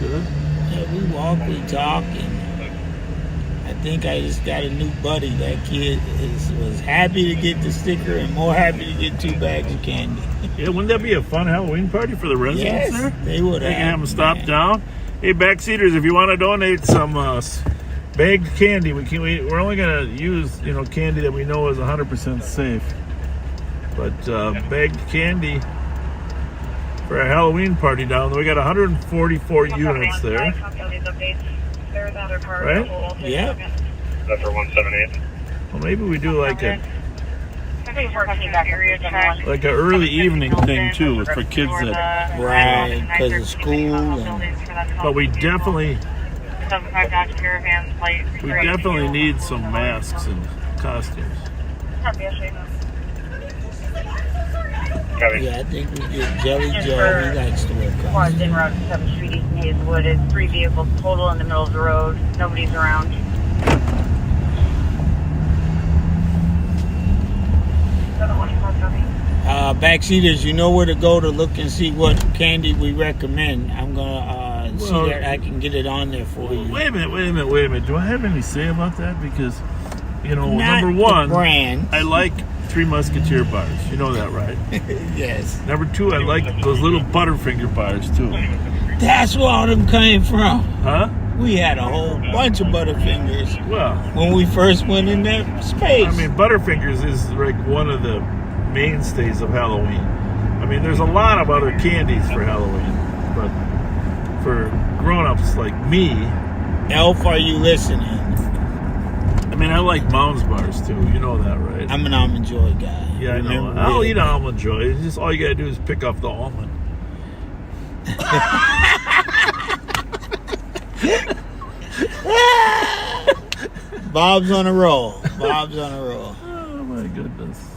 Good. Yeah, we walk, we talk, and I think I just got a new buddy. That kid was happy to get the sticker and more happy to get 2 bags of candy. Yeah, wouldn't that be a fun Halloween party for the residents there? They would They can have them stop down. Hey, backseaters, if you want to donate some bagged candy, we're only going to use candy that we know is 100% safe. But bagged candy for a Halloween party down there. We got 144 units there. Right? Yeah. That's for 178. Well, maybe we do like an early evening thing too, for kids that because of school. But we definitely need some masks and costumes. Yeah, I think we get Jelly Joe. He likes to wear costumes. En route to 7th Street East in Hazelwood is 3 vehicles total in the middle of the road. Nobody's around. Backseaters, you know where to go to look and see what candy we recommend. I'm gonna see that I can get it on there for you. Wait a minute. Do I have any say about that? Because, Not number one, the brand. I like Three Musketeer bars. You know that, right? Yes. Number 2, I like those little Butterfinger bars too. That's where all them came from. Huh? We had a whole bunch of Butterfingers. Well, when we first went in that space. I mean, Butterfingers is like one of the mainstays of Halloween. I mean, there's a lot of other candies for Halloween, but for grown-ups like me, Elf, are you listening? I mean, I like Mounds bars too. You know that, right? I'm an Almond Joy guy. Yeah, I know. I'll eat Almond Joy. It's just all you gotta do is pick up the almond. Bob's on a roll. Bob's on a roll. Oh my goodness.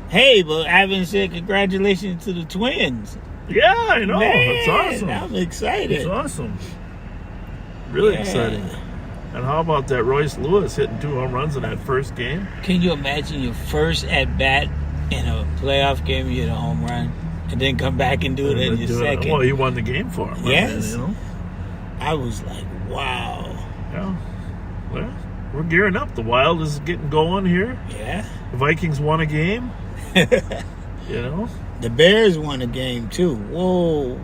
Hey, but I haven't said congratulations to the twins. Yeah, I know. Man, it's awesome. I'm excited. It's awesome. Really exciting. And how about that Royce Lewis hitting 2 home runs in that first game? Can you imagine your first at bat in a playoff game? You hit a home run, and then come back and do it in your second. Well, he won the game for him. Yes. I mean, you know? I was like, wow. Yeah. Well, we're gearing up. The Wild is getting going here. Yeah. The Vikings won a game. You know. The Bears won a game too. Whoa.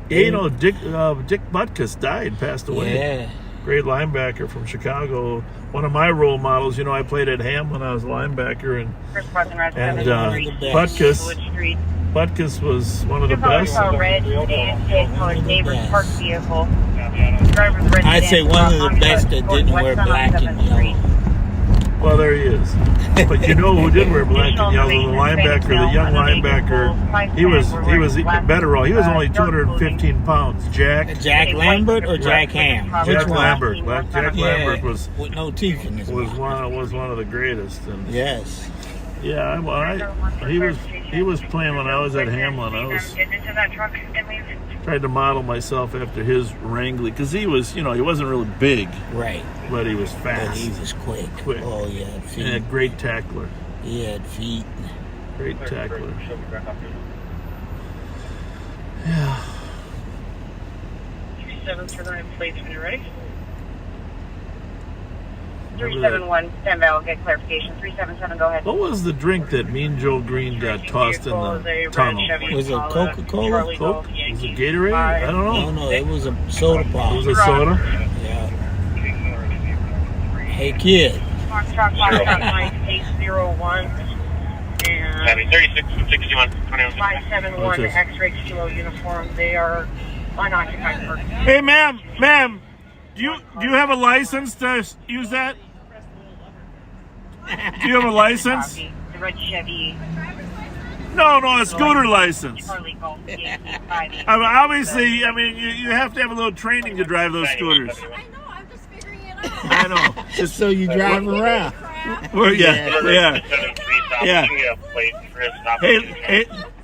Yeah, you know, Dick Butkus died, passed away. Yeah. Great linebacker from Chicago. One of my role models. You know, I played at Hamlin. I was a linebacker, and Butkus was one of the best. I'd say one of the best that didn't wear black and yellow. Well, there he is. But you know who did wear black and yellow? The linebacker, the young linebacker. He was better. He was only 215 pounds. Jack Lambert or Jack Ham? Jack Lambert. Jack Lambert was with no teeth in his mouth. Was one of the greatest. And yes. Yeah, he was playing when I was at Hamlin. I was tried to model myself after his wrangling, because he was, you know, he wasn't really big, right? But he was fast. But he was quick. Oh yeah, feet. And a great tackler. He had feet. Great tackler. Yeah. 37 for the rim, please, when you're ready. 371, stand by, I'll get clarification. 377, go ahead. What was the drink that Mean Joe Green got tossed in the tunnel? Was it Coca-Cola? Coke? Was it Gatorade? I don't know. No, it was a soda pop. It was a soda? Yeah. Hey, kid. 801 and 3661, 571 X-ray kilo uniform. They are unoccupied for. Hey, ma'am, do you have a license to use that? Do you have a license? The red Chevy. No, a scooter license. Obviously, you have to have a little training to drive those scooters. I know, I'm just figuring it out. I know. Just so you drive around. Well, yeah.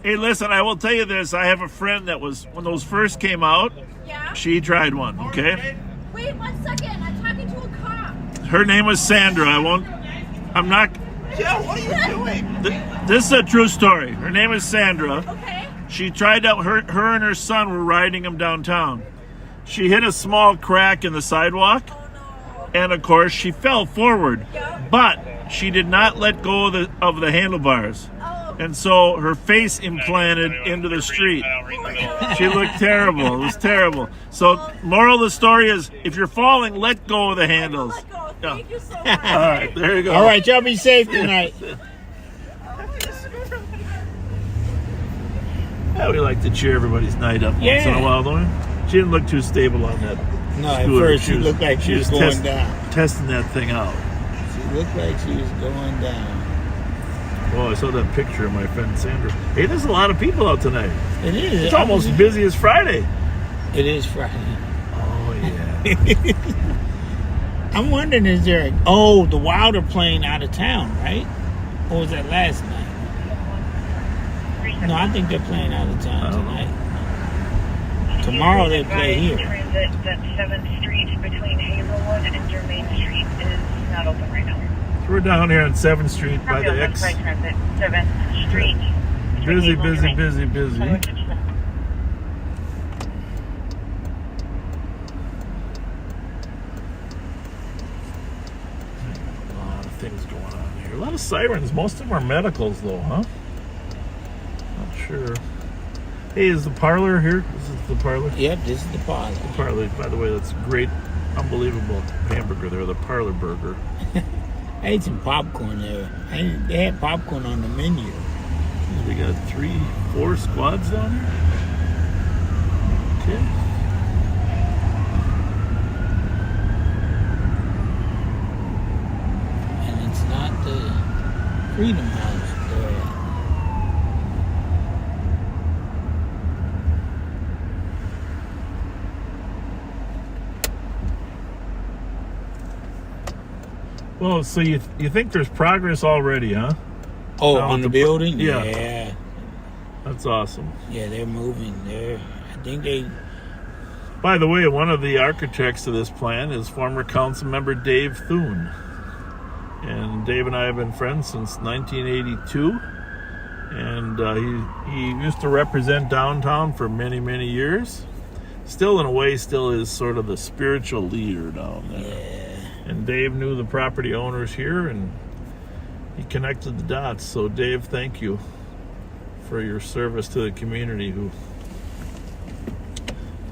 Hey, listen, I will tell you this. I have a friend that was, when those first came out, she tried one, okay? Wait 1 second, I'm talking to a cop. Her name was Sandra. I'm not. Yeah, what are you doing? This is a true story. Her name is Sandra. Okay. She tried out, her and her son were riding him downtown. She hit a small crack in the sidewalk. Oh, no. And of course, she fell forward. Yeah. But she did not let go of the handlebars. Oh. And so her face implanted into the street. She looked terrible. It was terrible. So, moral of the story is, if you're falling, let go of the handles. Let go. Thank you so much. All right, there you go. All right, y'all be safe tonight. Yeah, we like to cheer everybody's night up once in a while, don't we? She didn't look too stable on that. No, at first she looked like she was going down. Testing that thing out. She looked like she was going down. Oh, I saw that picture of my friend Sandra. Hey, there's a lot of people out tonight. It is. It's almost as busy as Friday. It is Friday. Oh, yeah. I'm wondering, is there the Wild are playing out of town, right? Or was that last night? No, I think they're playing out of town tonight. Tomorrow they play here. Transit that 7th Street between Hazelwood and Germain Street is not open right now. We're down here on 7th Street by the X. Transit, 7th Street. Busy. A lot of things going on here. A lot of sirens. Most of them are medicals, though, huh? Not sure. Hey, is the parlor here? Is this the parlor? Yep, this is the parlor. The parlor. By the way, that's great, unbelievable hamburger there, the parlor burger. I ate some popcorn there. They had popcorn on the menu. We got 4 squads down here. Okay. And it's not the Freedom House there. Well, so you think there's progress already, huh? Oh, Now on the with building? Yeah. Yeah. That's awesome. Yeah, they're moving there. I think they... By the way, one of the architects of this plan is former council member Dave Thune. And Dave and I have been friends since 1982. And he used to represent downtown for many, many years. Still, in a way, still is sort of the spiritual leader down there. Yeah. And Dave knew the property owners here, and he connected the dots. So, Dave, thank you for your service to the community, who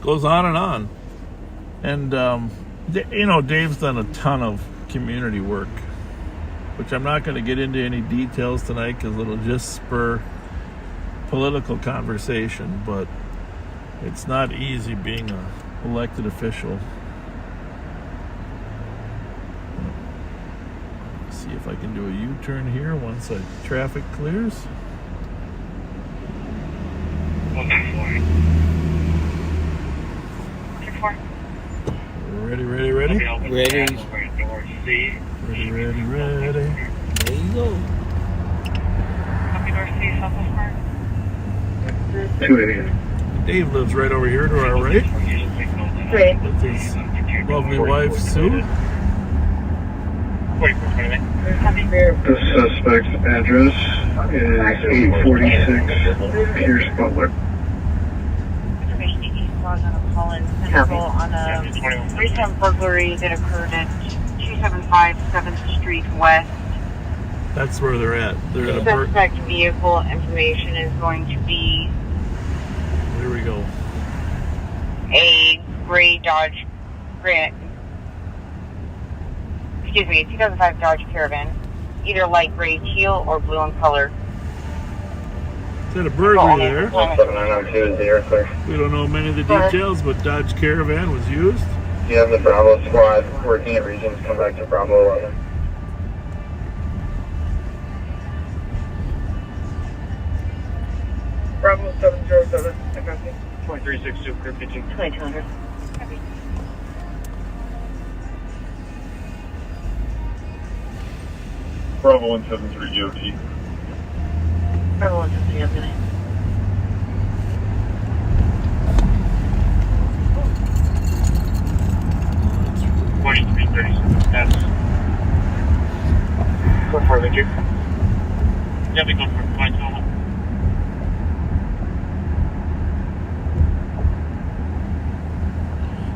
goes on and on. And, you know, Dave's done a ton of community work, which I'm not going to get into any details tonight because it'll just spur political conversation, but it's not easy being an elected official. Let's see if I can do a U-turn here once the traffic clears. Ready, ready, ready? Ready. Ready, ready, ready. There you go. Copy North C, Southwest Park. 280. Dave lives right over here to our right with his lovely wife, Sue. The suspect's address is 846 Pierce Butler. On a recent burglary that occurred at 275 7th Street West. That's where they're at. They're at a Suspect vehicle information is going to be Here we go. a gray Dodge Grant. Excuse me, a 2005 Dodge Caravan, either light gray, teal, or blue in color. Is that a burglary there? 7902 is the air clear. We don't know many of the details, but Dodge Caravan was used. You have the Bravo squad working at Regions come back to Bravo 11. Bravo 707. I copy. 2362, clear pitching. 2200. Bravo 173 GOT. Bravo 173, I'm gonna. That's. Go for it, Victor. Yeah, we go for it. 2201.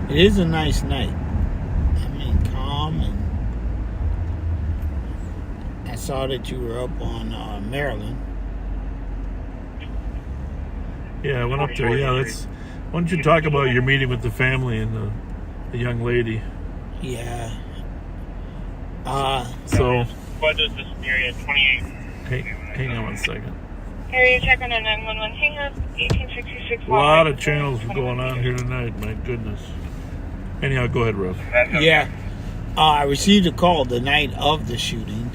It is a nice night. I mean, calm, and I saw that you were up on Maryland. Yeah, I went up there. Yeah, that's. Why don't you talk about your meeting with the family and the young lady? Yeah. So. What is this area? 28. Hang on one second. Area check on a 911 hang up, 1866. A lot of channels going on here tonight. My goodness. Anyhow, go ahead, Russ. Yeah. I received a call the night of the shooting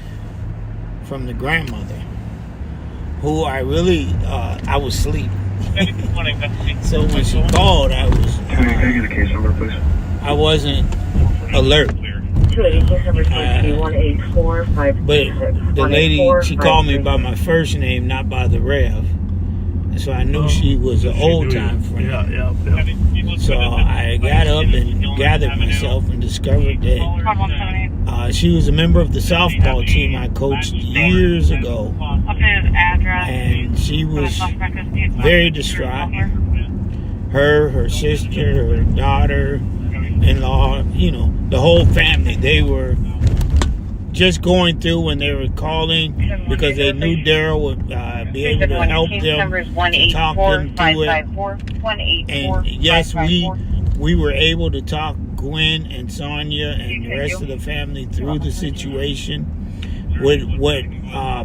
from the grandmother, who I really, I was asleep. So when she called, I was, Can I get a case number, please? I wasn't alert. 286 number 184 But the lady, she called me by my first name, not by the rev. So I knew she was an old-time friend. Yeah. So I got up and gathered myself and discovered that she was a member of the softball team I coached years ago. Updated address. And she was very distraught. Her sister, her daughter-in-law, you know, the whole family, they were just going through when they were calling because they knew Daryl would be able to help them, to talk them through it. And yes, we were able to talk Gwen and Sonia and the rest of the family through the situation. What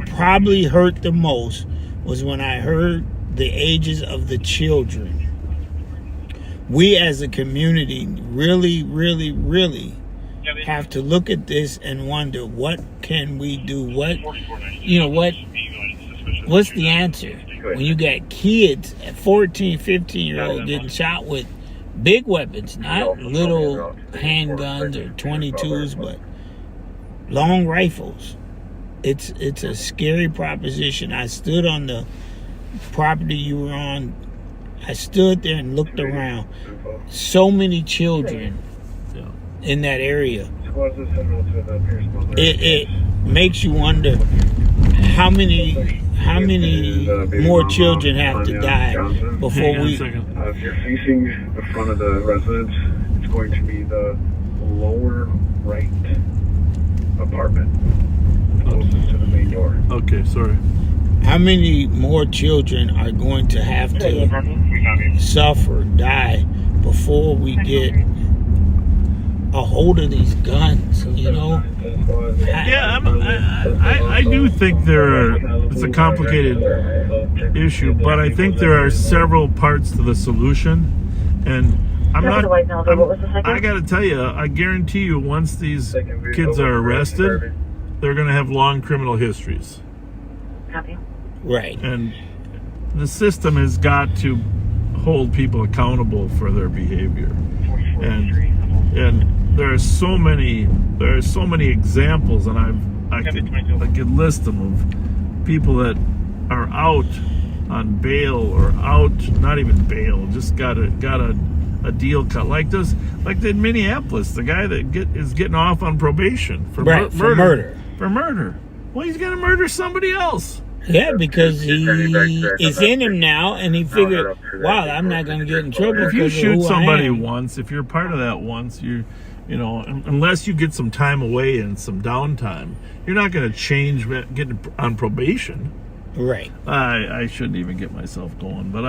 probably hurt the most was when I heard the ages of the children. We as a community really, really, really have to look at this and wonder, what can we do? What's the answer? When you got kids at 14, 15-year-olds getting shot with big weapons, not little handguns or 22s, but long rifles. It's a scary proposition. I stood on the property you were on. I stood there and looked around. So many children in that area. It makes you wonder how many more children have to die before we. If you're facing the front of the residence, it's going to be the lower right apartment, closest to the main door. Okay, sorry. How many more children are going to have to suffer, die, before we get a hold of these guns? Yeah, I do think it's a complicated issue, but I think there are several parts to the solution, and I got to tell you, I guarantee you, once these kids are arrested, they're going to have long criminal histories. Right. And the system has got to hold people accountable for their behavior. And there are so many examples, and I could list them, of people that are out on bail or out, not even bail, just got a deal cut, like in Minneapolis, the guy that is getting off on probation for murder. Well, he's gonna murder somebody else. Yeah, because it's in him now, and he figured, wow, I'm not going to get in trouble. If you shoot somebody once, if you're part of that once, unless you get some time away and some downtime, you're not going to change getting on probation. Right. I shouldn't even get myself going, but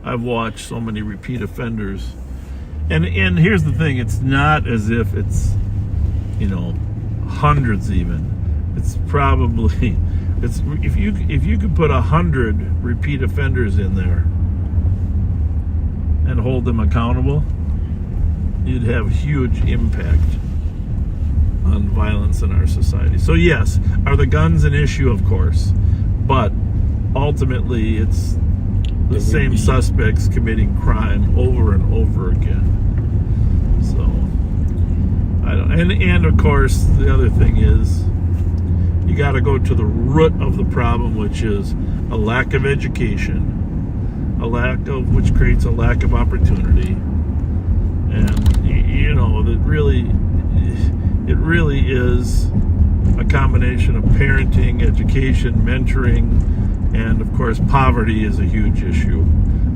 I've watched so many repeat offenders, and here's the thing: it's not as if it's hundreds even. It's probably. If you could put 100 repeat offenders in there and hold them accountable, you'd have huge impact on violence in our society. So yes, are the guns an issue? Of course, but ultimately it's the same suspects committing crime over and over again. So I don't. And of course, the other thing is, you got to go to the root of the problem, which is a lack of education, which creates a lack of opportunity, and it really is a combination of parenting, education, mentoring, and of course poverty is a huge issue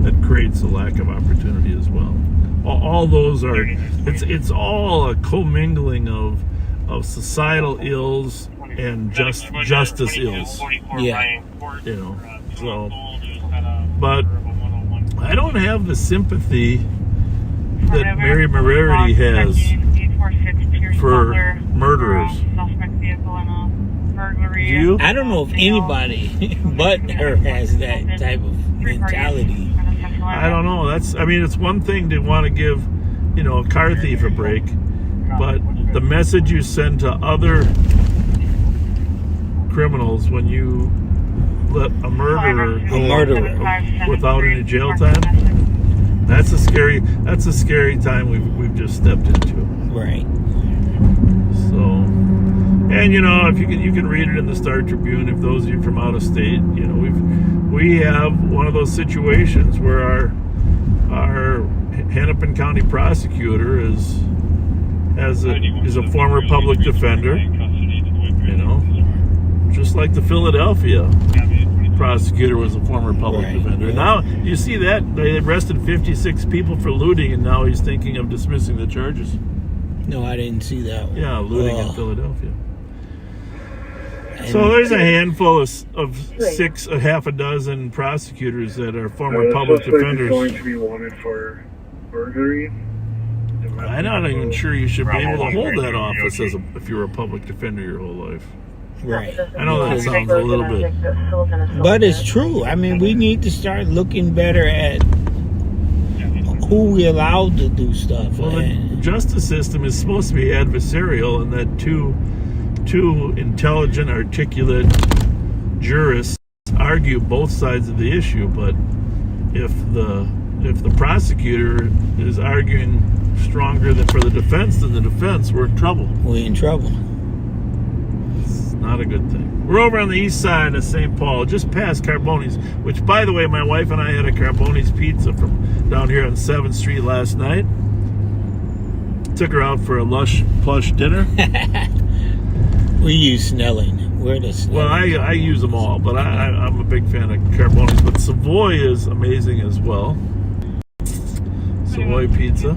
that creates a lack of opportunity as well. All those are, it's all a commingling of societal ills and justice ills. Yeah. So, but I don't have the sympathy that Mary Morarity has for murderers. Do you? I don't know if anybody but her has that type of mentality. I don't know. It's one thing to want to give, a car thief a break, but the message you send to other criminals when you let a murderer go without any jail time, that's a scary time we've just stepped into. Right. So, and if you can read it in the Star Tribune, if those of you from out of state, we have one of those situations where our Hennepin County prosecutor is a former public defender, just like the Philadelphia prosecutor was a former public defender. Now, you see that they arrested 56 people for looting, and now he's thinking of dismissing the charges. No, I didn't see that one. Yeah, looting in Philadelphia. So there's a handful of half a dozen prosecutors that are former public defenders. Going to be wanted for burglary. I'm not even sure you should be able to hold that office if you were a public defender your whole life. Right. I know that sounds a little bit. But it's true. I mean, we need to start looking better at who we allowed to do stuff. Well, the justice system is supposed to be adversarial, and that two intelligent, articulate jurists argue both sides of the issue. But if the prosecutor is arguing stronger than for the defense than the defense, we're in trouble. We're in trouble. It's not a good thing. We're over on the east side of St. Paul, just past Carboni's, which, by the way, my wife and I had a Carboni's pizza from down here on 7th Street last night. Took her out for a lush, plush dinner. We use Snelling. We're the Snelling. Well, I use them all, but I'm a big fan of Carboni's. But Savoy is amazing as well. Savoy pizza.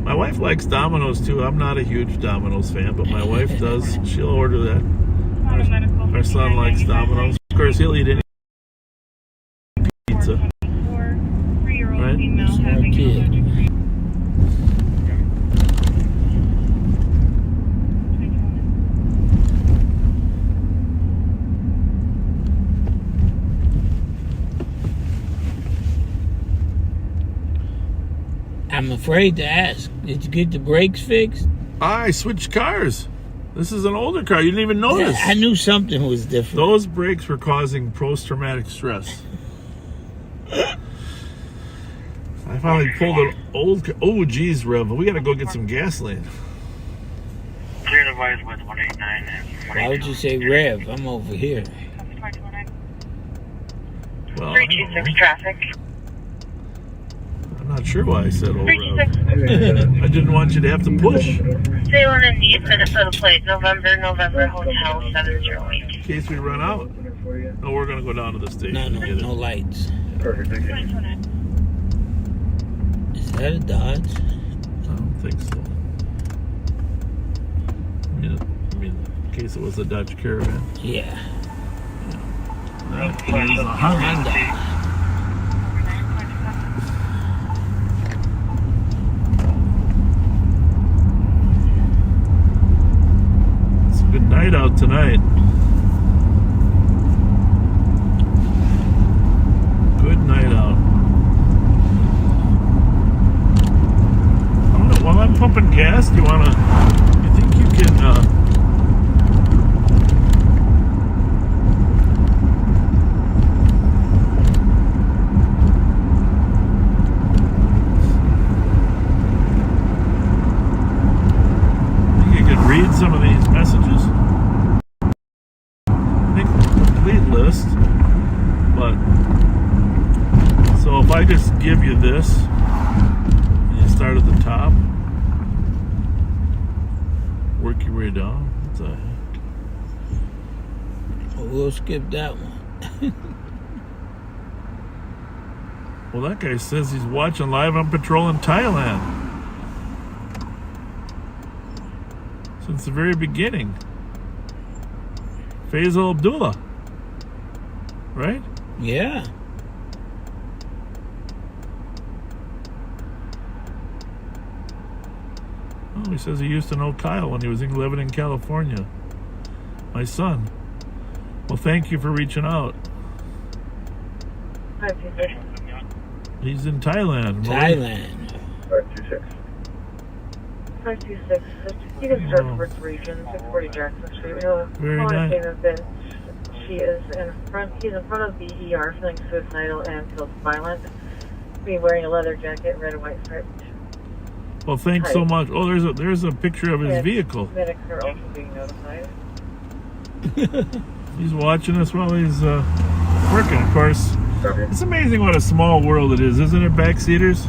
My wife likes Domino's too. I'm not a huge Domino's fan, but my wife does. She'll order that. Our son likes Domino's. Of course, he'll eat any pizza. Right? Smart kid. I'm afraid to ask. Did you get the brakes fixed? I switched cars. This is an older car. You didn't even notice. Yeah, I knew something was different. Those brakes were causing post-traumatic stress. I finally pulled an old... Oh, geez, Rev. We got to go get some gasoline. Clear device with 189 and 189. Why would you say Rev? I'm over here. Well, 326 traffic. I'm not sure why I said old Rev. I didn't want you to have to push. Salem and Need for the plate. November Hotel 708. In case we run out. No, we're going to go down to the station. No lights. Perfect, thank you. Is that a Dodge? I don't think so. I mean, in case it was a Dodge Caravan. Yeah. That is a Honda. It's a good night out tonight. Good night out. While I'm pumping gas, do you think you can, read some of these messages? I think the complete list, but so if I just give you this, and you start at the top, work your way down. What's that? We'll skip that one. Well, that guy says he's watching live on patrol in Thailand. Since the very beginning. Faisal Abdullah. Right? Yeah. Oh, he says he used to know Kyle when he was living in California. My son. Well, thank you for reaching out. He's in Thailand. Thailand. 526. 526. You can search for its region, 640 Jackson Street. Very nice. He's in front of the ER feeling suicidal and feels violent. Be wearing a leather jacket, red and white striped. Well, thanks so much. Oh, there's a picture of his vehicle. Medics are also being notified. He's watching us while he's working, of course. It's amazing what a small world it is, isn't it, backseaters?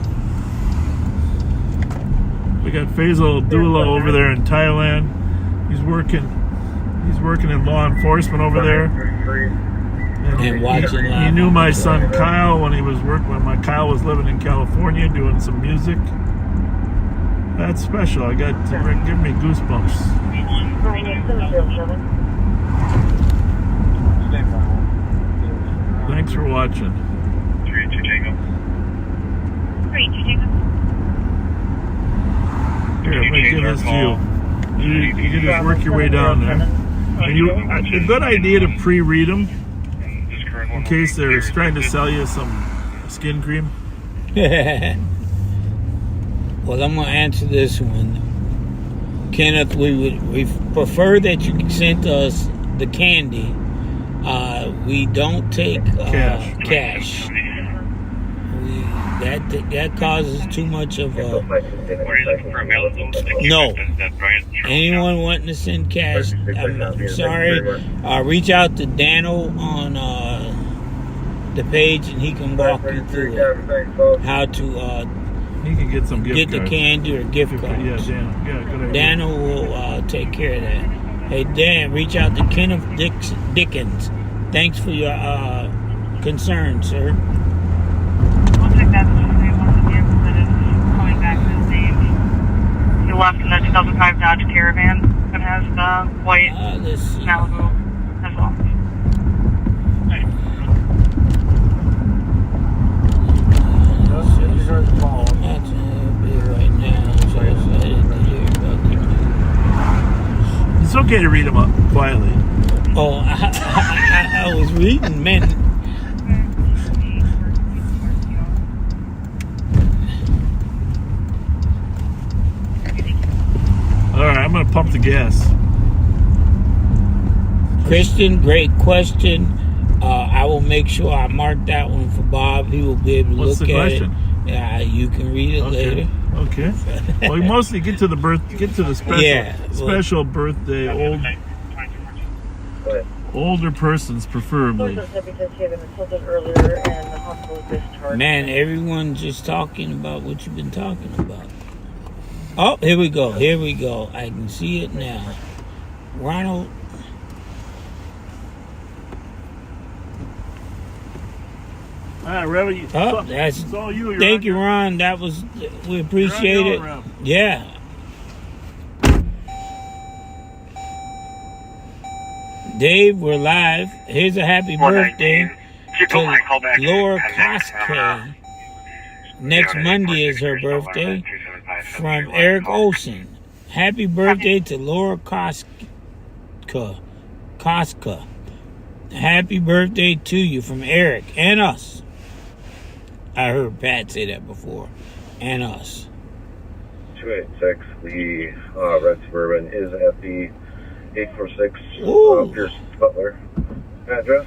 We got Faisal Abdullah over there in Thailand. He's working in law enforcement over there. And watching he knew my son Kyle when my Kyle was living in California doing some music. That's special. I got to give me goosebumps. Thanks for watching. 32 Tango. 32 Tango. Here, let me give this to you. You can just work your way down there. A good idea to pre-read them in case they're trying to sell you some skin cream. Well, I'm gonna answer this one, Kenneth. We prefer that you sent us the candy. We don't take cash. That causes too much of a. No. Anyone wanting to send cash, I'm sorry. Reach out to Dano on the page, and he can walk you through it. How to he can get some gift get cards. The candy or gift cards. Yeah, Dano. Yeah, good idea. Dano will take care of that. Hey, Dan, reach out to Kenneth Dickens. Thanks for your concern, sir. We'll take that to the one of the vehicles that is coming back to the stage. You left in the 2005 Dodge Caravan that has the white Malibu as well. It's okay to read them up quietly. Oh, I was reading, man. All right, I'm going to pump the gas. Christian, great question. I will make sure I mark that one for Bob. He will be able to What's look the at question? it. Yeah, you can read it later. Okay. Well, we mostly get to the special birthday older persons, preferably. Man, everyone's just talking about what you've been talking about. Oh, here we go. Here we go. I can see it now. Ronald. All right, Reverend. It's all you. Thank you, Ron. That was, we appreciate it. Yeah. Dave, we're live. Here's a happy birthday to Laura Koske. Next Monday is her birthday. From Eric Olson. Happy birthday to Laura Koske. Happy birthday to you from Eric and us. I heard Pat say that before. And us. 286, the red Suburban is at the 846 Pierce Butler address.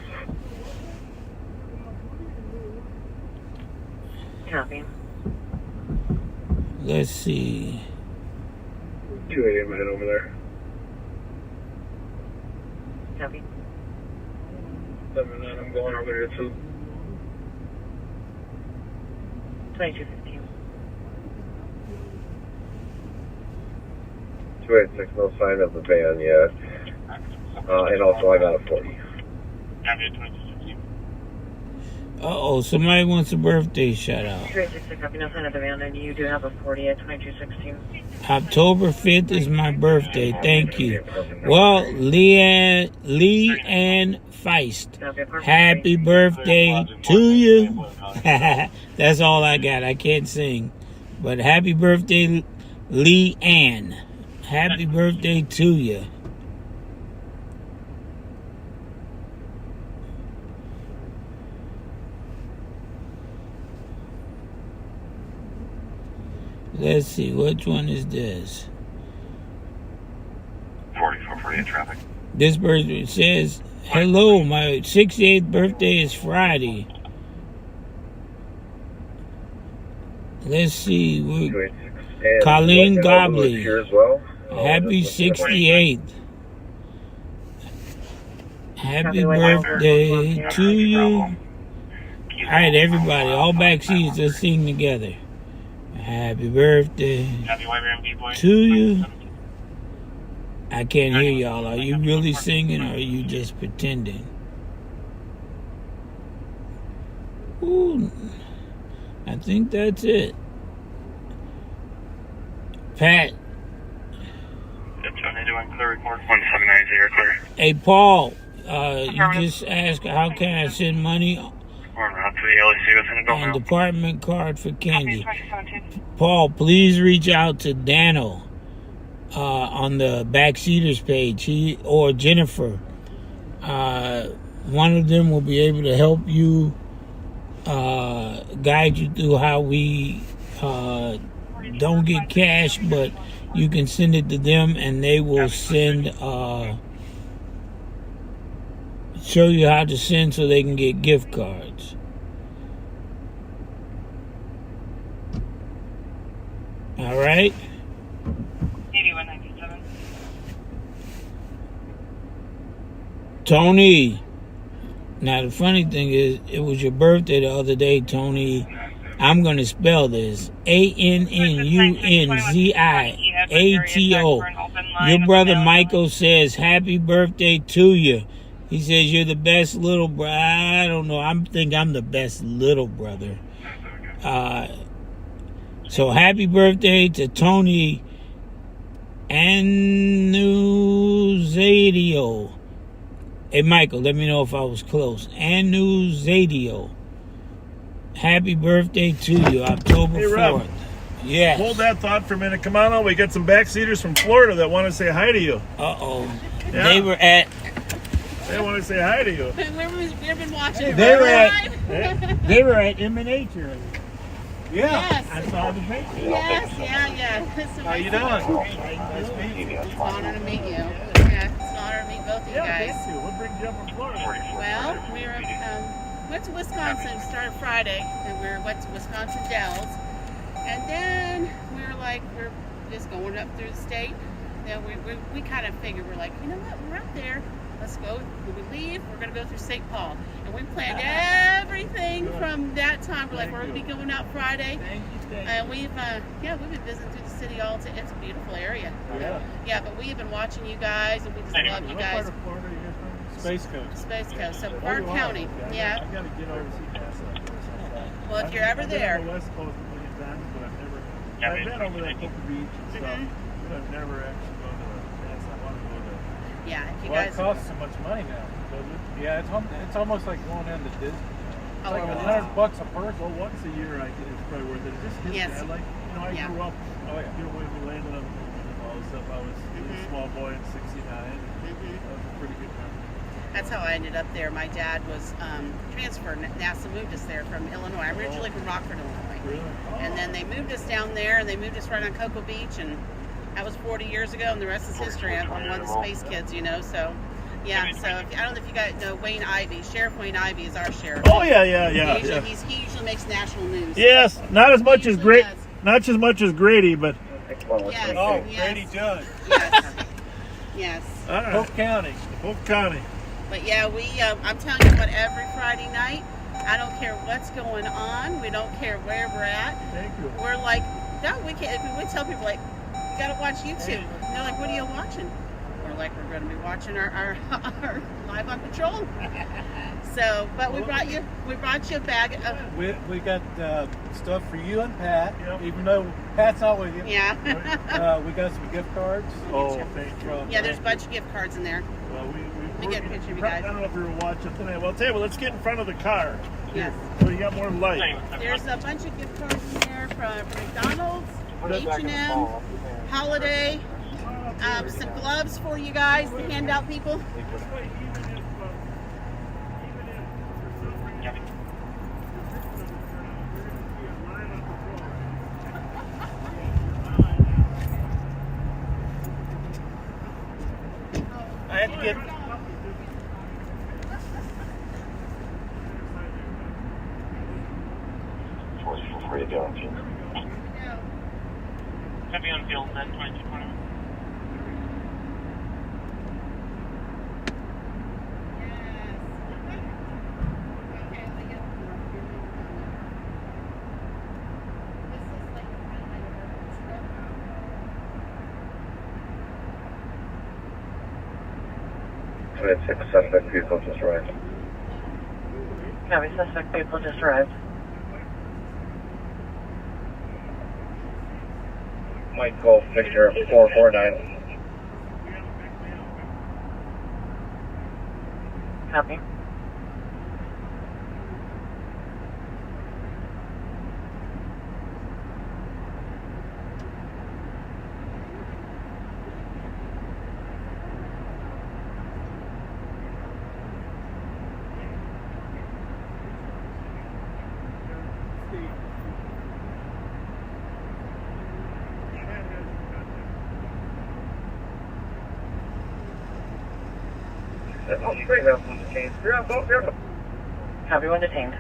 Copy. Let's see. 280 man over there. Copy. 79, I'm going over there too. 2215. 286, no sign of the van yet. And also I got a 40. Uh-oh, somebody wants a birthday shout out. 286, copy, no sign of the van, and you do have a 40 at 2216. October 5th is my birthday. Thank you. Well, Leanne Feist, happy birthday to you. That's all I got. I can't sing. But happy birthday, Leanne. Happy birthday to you. Let's see, which one is this? 4448 traffic. This birthday says, hello, my 68th birthday is Friday. Let's see. Colleen Gobley. Well. Happy 68th. Happy birthday to you. All right, everybody, all back seats, let's sing together. Happy birthday to you. I can't hear y'all. Are you really singing or are you just pretending? Ooh, I think that's it. Pat. Hey, Paul, you just asked how can I send money on department card for candy. Paul, please reach out to Dano on the Backseaters page. He or Jennifer. One of them will be able to help you, guide you through how we don't get cash, but you can send it to them and they will send, show you how to send so they can get gift cards. All right. 8197. Tony. Now the funny thing is, it was your birthday the other day, Tony. I'm gonna spell this: ANNUNZIATO. Your brother Michael says happy birthday to you. He says you're the best little brother. I don't know. I'm the best little brother. So happy birthday to Tony Anuzadio. Hey, Michael, let me know if I was close. Anuzadio. Happy birthday to you, October 4th. Yeah. Hold that thought for a minute. Come on, we got some backseaters from Florida that want to say hi to you. Uh-oh. Yeah. They want to say hi to you. We've been watching. They were at M&H earlier. Yeah, yes. I saw the picture. Yes, yeah. How you doing? Nice to meet you. It's an honor to meet you. Yeah, it's an honor to meet both of you guys. Thank you. What brings you up from Florida? Well, we went to Wisconsin, started Friday, and we went to Wisconsin Dells. And then we were like, we're just going up through the state. Then we kind of figured, we're like, you know what, we're up there. Let's go. When we leave, we're going to go through St. Paul. And we planned everything from that time. We're like, we're going to be going out Friday. And we've been visiting through the city all day. It's a beautiful area. Yeah, but we've been watching you guys, and we just love you guys. What part of Florida are you from? Space Coast. So Broward County. Yeah. I've got to get over to see Pasadena. Well, if you're ever there. I've been on the West Coast a million times, but I've been over there at Cocoa Beach and stuff, but I've never actually gone to Pasadena. I want to go there. Yeah, if you well, guys. It costs so much money now, doesn't it? Yeah, it's almost like going into Disney. It's like $100 a person. Well, once a year, it's probably worth it. It's just history. Yes. I grew up. When we landed on all this stuff, I was a small boy in '69. That was a pretty good time. That's how I ended up there. My dad was transferred. NASA moved us there from Illinois. I'm originally from Rockford, Illinois. Really? And then they moved us down there, and they moved us right on Cocoa Beach, and that was 40 years ago, and the rest is history. I'm one of the space kids, so yeah. So I don't know if you guys know Wayne Ivey. Sheriff Wayne Ivey is our sheriff. Oh yeah. He usually makes national news. Yes, not as much as Grady, but. Yes. Oh, Grady Judge. Yes. All right. Polk County. But yeah, I'm telling you what, every Friday night, I don't care what's going on. We don't care where we're at. Thank you. We're like, no, we can't. We tell people, like, you got to watch YouTube. And they're like, what are you watching? We're like, we're going to be watching our Live on Patrol. So, but we brought you a bag of... We got stuff for you and Pat, even though Pat's not with you. Yeah. We got some gift cards. Oh, thank you. Yeah, there's a bunch of gift cards in there. Well, Let me get a picture of you guys. I don't know if you were watching tonight. Well, tell you what, let's get in front of the car. Yes. So you got more light. There's a bunch of gift cards in there from McDonald's, H&M, Holiday, some gloves for you guys to hand out people. I had to get... Where you going to? Heavy on field, then 2220. Suspect vehicle just arrived. Copy, suspect vehicle just arrived. Mike Golf, Victor 449. Copy. Copy, one detained.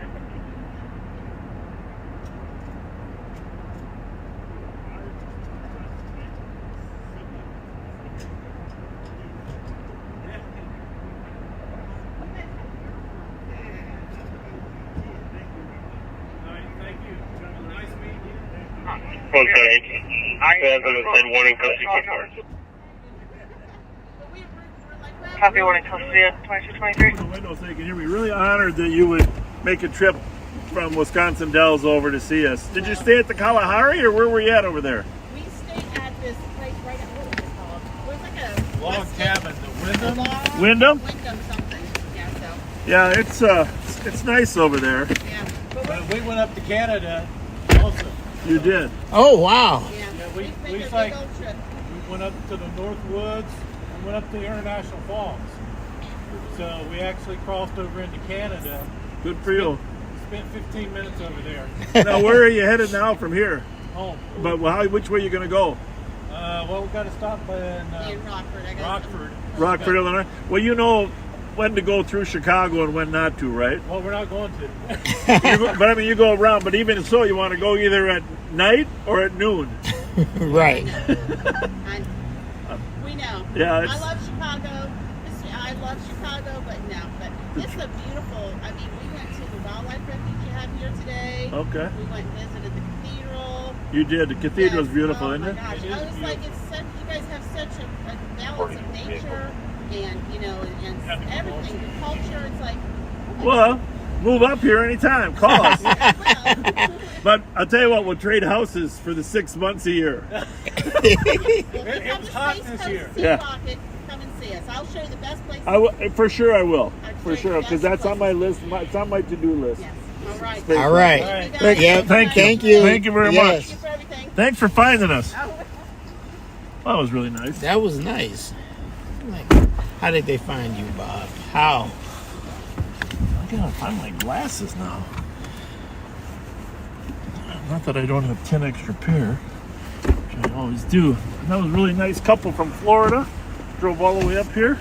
One second. Said warning code 244. Copy, warning code 2223. The window so you can hear me. Really honored that you would make a trip from Wisconsin Dells over to see us. Did you stay at the Kalahari or where were you at over there? We stayed at this place right at what was it called? It was like a Log cabin, the Wyndham. Wyndham? Wyndham something. Yeah, so. Yeah, it's nice over there. Yeah. But we went up to Canada also. You did. Oh, wow. Yeah, we made a big like- old trip. We went up to the North Woods and went up to the International Falls. So we actually crossed over into Canada. Good for you. Spent 15 minutes over there. Now, where are you headed now from here? Home. But which way are you going to go? Well, we got to stop in Rockford, I guess. Rockford, Illinois. Well, you know when to go through Chicago and when not to, right? Well, we're not going to. But I mean, you go around. But even so, you want to go either at night or at noon. Right. We know. Yeah, I love Chicago. I love Chicago, but it's a beautiful. I mean, we went to the wildlife refuge you have here today. Okay. We went and visited the cathedral. You did. The cathedral's beautiful, oh isn't my it? gosh. I was like, you guys have such a balance of nature and and everything. The culture. It's like. Well, move up here anytime. Call us. But I'll tell you what, we'll trade houses for the 6 months a year. It was hot this year. Yeah. Come and see us. I'll show you the best place. For sure I will. For show you sure, the because best that's on my list. It's on my to-do list. Yes. All right. All right. Yeah, thank you. Thank you very much. Yes. Thanks for finding us. That was really nice. That was nice. How did they find you, Bob? How? I gotta find my glasses now. Not that I don't have 10 extra pair, which I always do. That was a really nice couple from Florida. Drove all the way up here.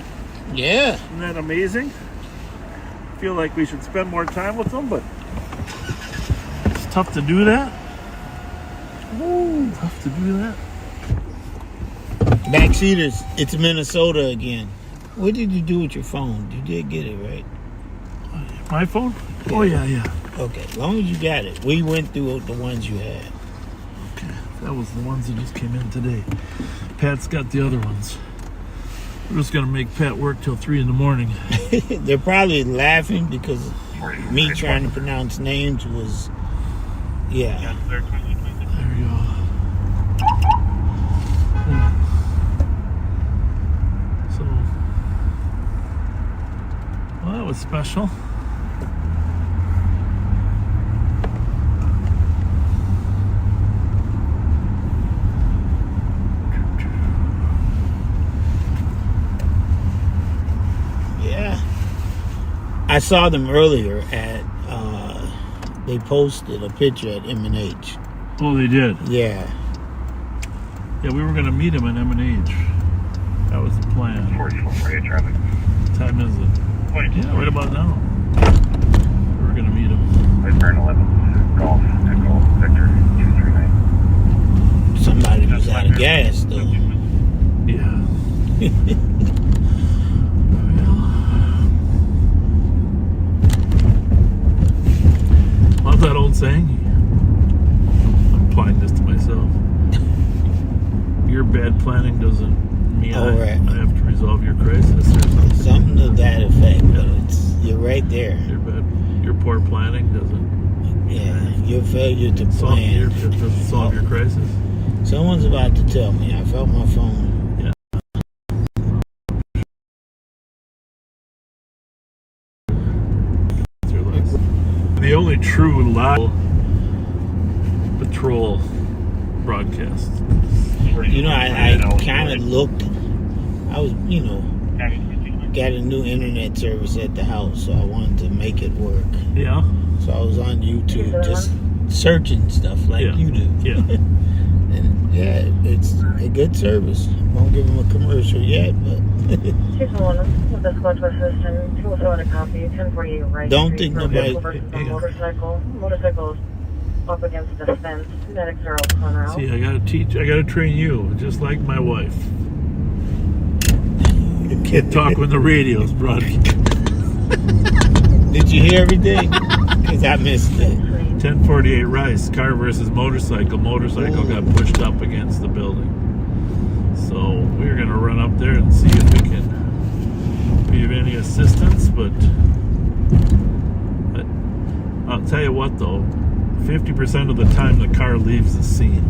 Yeah. Isn't that amazing? Feel like we should spend more time with them, but it's tough to do that. Ooh, tough to do that. Backseaters, it's Minnesota again. What did you do with your phone? You did get it, right? My phone? Yeah. Oh, yeah. Okay, as long as you got it. We went through the ones you had. Okay, that was the ones that just came in today. Pat's got the other ones. We're just going to make Pat work till 3 in the morning. They're probably laughing because me trying to pronounce names was, yeah. There we go. So, well, that was special. Yeah. I saw them earlier at, they posted a picture at M&H. Oh, they did? Yeah. Yeah, we were going to meet him at M&H. That was the plan. 44 traffic. What time is it? Yeah, right about now. We were going to meet him. Right turn 11. Golf, Echo, Victor, 239. Somebody was out of gas, though. Yeah. Love that old saying. I'm applying this to myself. Your bad planning doesn't mean I have to resolve your crisis or something. Something to that effect, but you're right there. Your poor planning doesn't. Yeah, your failure to plan. It doesn't solve your crisis. Someone's about to tell me. I felt my phone. Yeah. The only true live patrol broadcast. You know, I kind of looked. I was, got a new internet service at the house, so I wanted to make it work. Yeah. So I was on YouTube just searching stuff like you do. Yeah. And yeah, it's a good service. Won't give them a commercial yet, but. The squad to assist and 207 a copy, 1048 right. Don't think nobody. Motorcycle. Motorcycle is up against the fence. Medics are out on route. See, I gotta train you, just like my wife. You can't talk when the radio's broadcast. Did you hear everything? Because I missed it. 1048 Rice, car versus motorcycle. Motorcycle got pushed up against the building. So we're going to run up there and see if we can be of any assistance. But I'll tell you what, though, 50% of the time the car leaves the scene.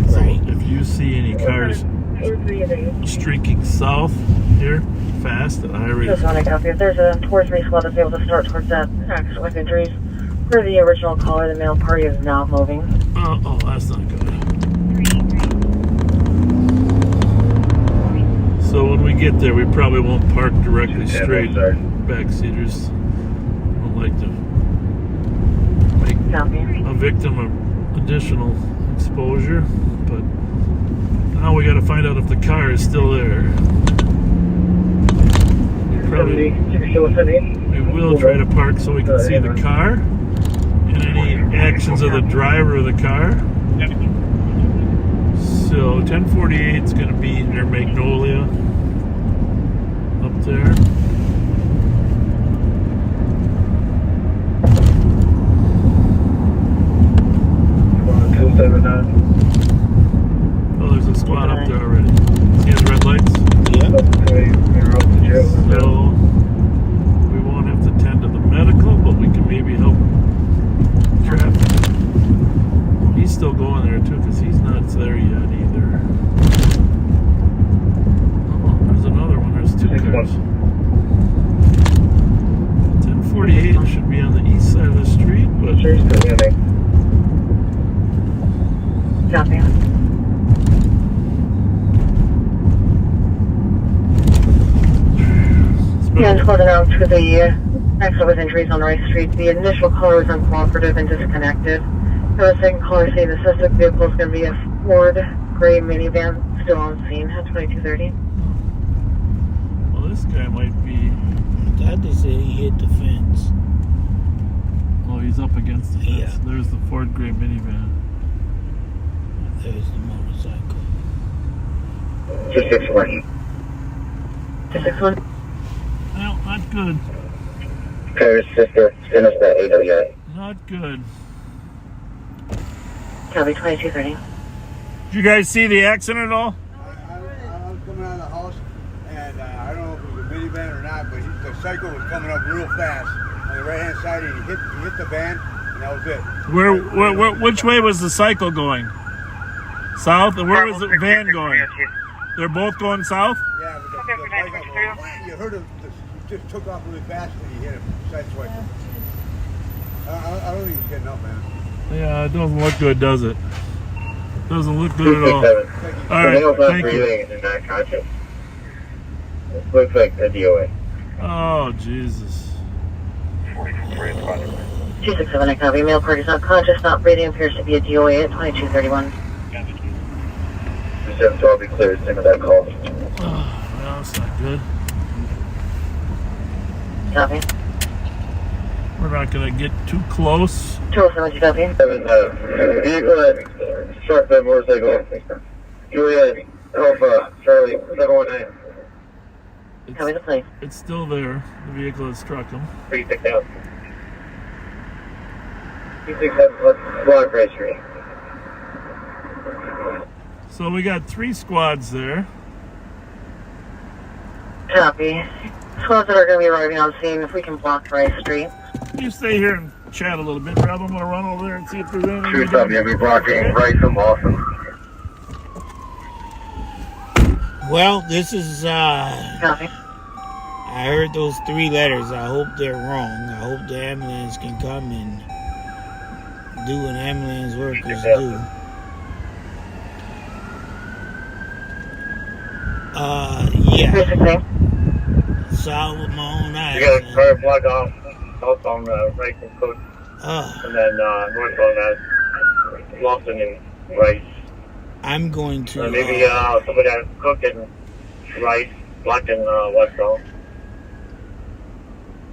So if you see any cars streaking south here, fast at high rate. Just want to copy. If there's a towards me squad that's able to start towards that accident with injuries, per the original caller, the male party is not moving. Oh, that's not good. So when we get there, we probably won't park directly straight. Backseaters don't like to make a victim of additional exposure, but now we got to find out if the car is still there. We will try to park so we can see the car and any actions of the driver of the car. So 1048 is going to be near Magnolia up there. Oh, there's a squad up there already. See the red lights? Yeah. So we won't have to tend to the medical, but we can maybe help traffic. He's still going there too, because he's not there yet either. Oh, there's another one. There's two cars. 1048 should be on the east side of the street, but Copy. Yeah, just holding out to the accident with injuries on Rice Street. The initial caller was uncooperative and disconnected. The second caller saying the suspect vehicle is going to be a Ford gray minivan, still on scene at 2230. Well, this guy might be. I thought they said he hit the fence. Oh, he's up against the fence. Yeah. There's the Ford gray minivan. There's the motorcycle. 261. 261. Well, not good. Paris sister, send us that 808. Not good. Copy 2230. Did you guys see the accident at all? I was coming out of the house, and I don't know if it was a minivan or not, but the cycle was coming up real fast on the right-hand side, and he hit the van, and that was it. Where which way was the cycle going? South? And where was the van going? They're both going south? Yeah, but the cycle, you heard it just took off really fast when he hit him, sideswiped. I don't think he's getting up, man. Yeah, it doesn't look good, does it? Doesn't look good at all. All right, thank you. Looks like a DOA. Oh, Jesus. 267, I copy. Male party is not conscious, not breathing, appears to be a DOA at 2231. 712, be clear, send that call. Oh, well, that's not good. Copy. We're not going to get too close. 207, copy. Vehicle at struck by motorcycle. Juliet, Alpha, Charlie, 719. Copy the plate. It's still there. The vehicle that struck him. 36 down. 267, let's block Rice Street. So we got 3 squads there. Copy. Squads that are going to be arriving on scene, if we can block Rice Street. You stay here and chat a little bit, Rob. I'm going to run over there and see if there's anything. True stuff, you'll be blocking Rice from Boston. Well, this is, Copy. I heard those 3 letters. I hope they're wrong. I hope the ambulance can come and do what ambulance workers do. Yeah. Saw with my own eyes. You got a car block off on Rice and Cook. And then northbound at Lawson and Rice. I'm going to. Maybe somebody at Cook and Rice blocked in westbound.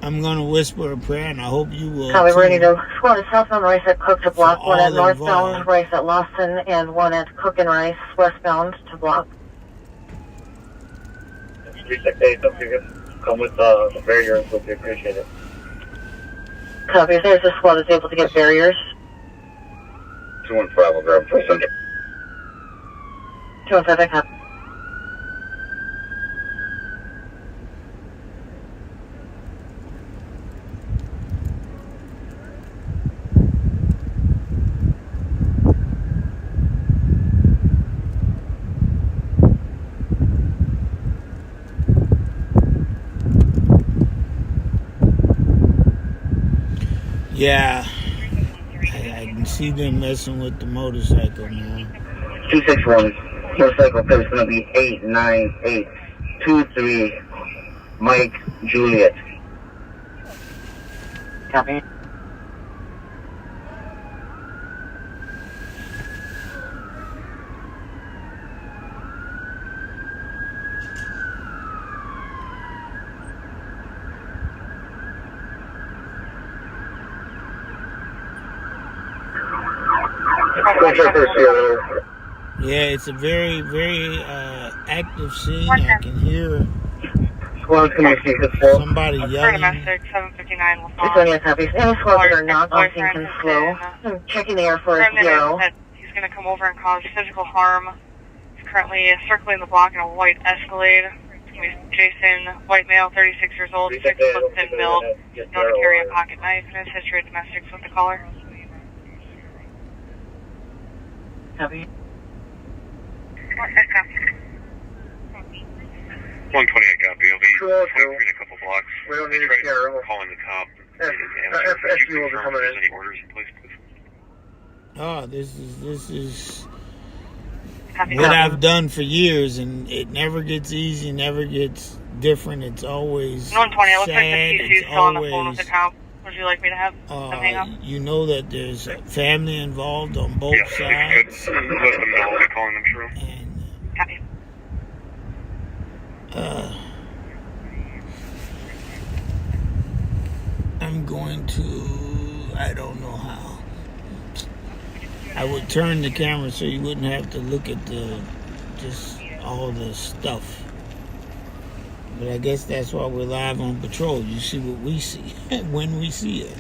I'm going to whisper a prayer, and I hope you will. Copy, too. ready to squad southbound Rice at Cook to block, one at all northbound involved. Rice at Lawson, and one at Cook and Rice westbound to block. 368, if you could come with the barriers, would be appreciated. Copy, as soon as the squad is able to get barriers. 215 will grab for center. 215, copy. Yeah, I can see them messing with the motorcycle now. 261, motorcycle code is going to be 89823 Mike Juliet. Copy. Yeah, it's a very, very active scene. I can hear somebody yelling. Domestic 759 will This one, yeah, copies. Any squads that are not on scene can slow. I'm checking the air for a zero. He's going to come over and cause physical harm. He's currently circling the block in a white Escalade. It's going to be Jason, white male, 36 years old, 6 foot thin build, known to carry a pocket knife, and his history of domestics with the caller. Copy. 120, I copy. I'll be in a couple blocks. We don't need to scare him. Calling the top. FSU will be coming in. Any orders in place, please? Oh, this is what I've done for years, and it never gets easy, never gets different. It's always 120, it looks like the sad. TC is It's still on the phone with always the cop. Would you like me to have them hang up? you know that there's a family involved on both sides. Let them know I'll be calling them through. Copy. I'm going to, I don't know how. I would turn the camera so you wouldn't have to look at just all the stuff. But I guess that's why we're live on patrol. You see what we see when we see it.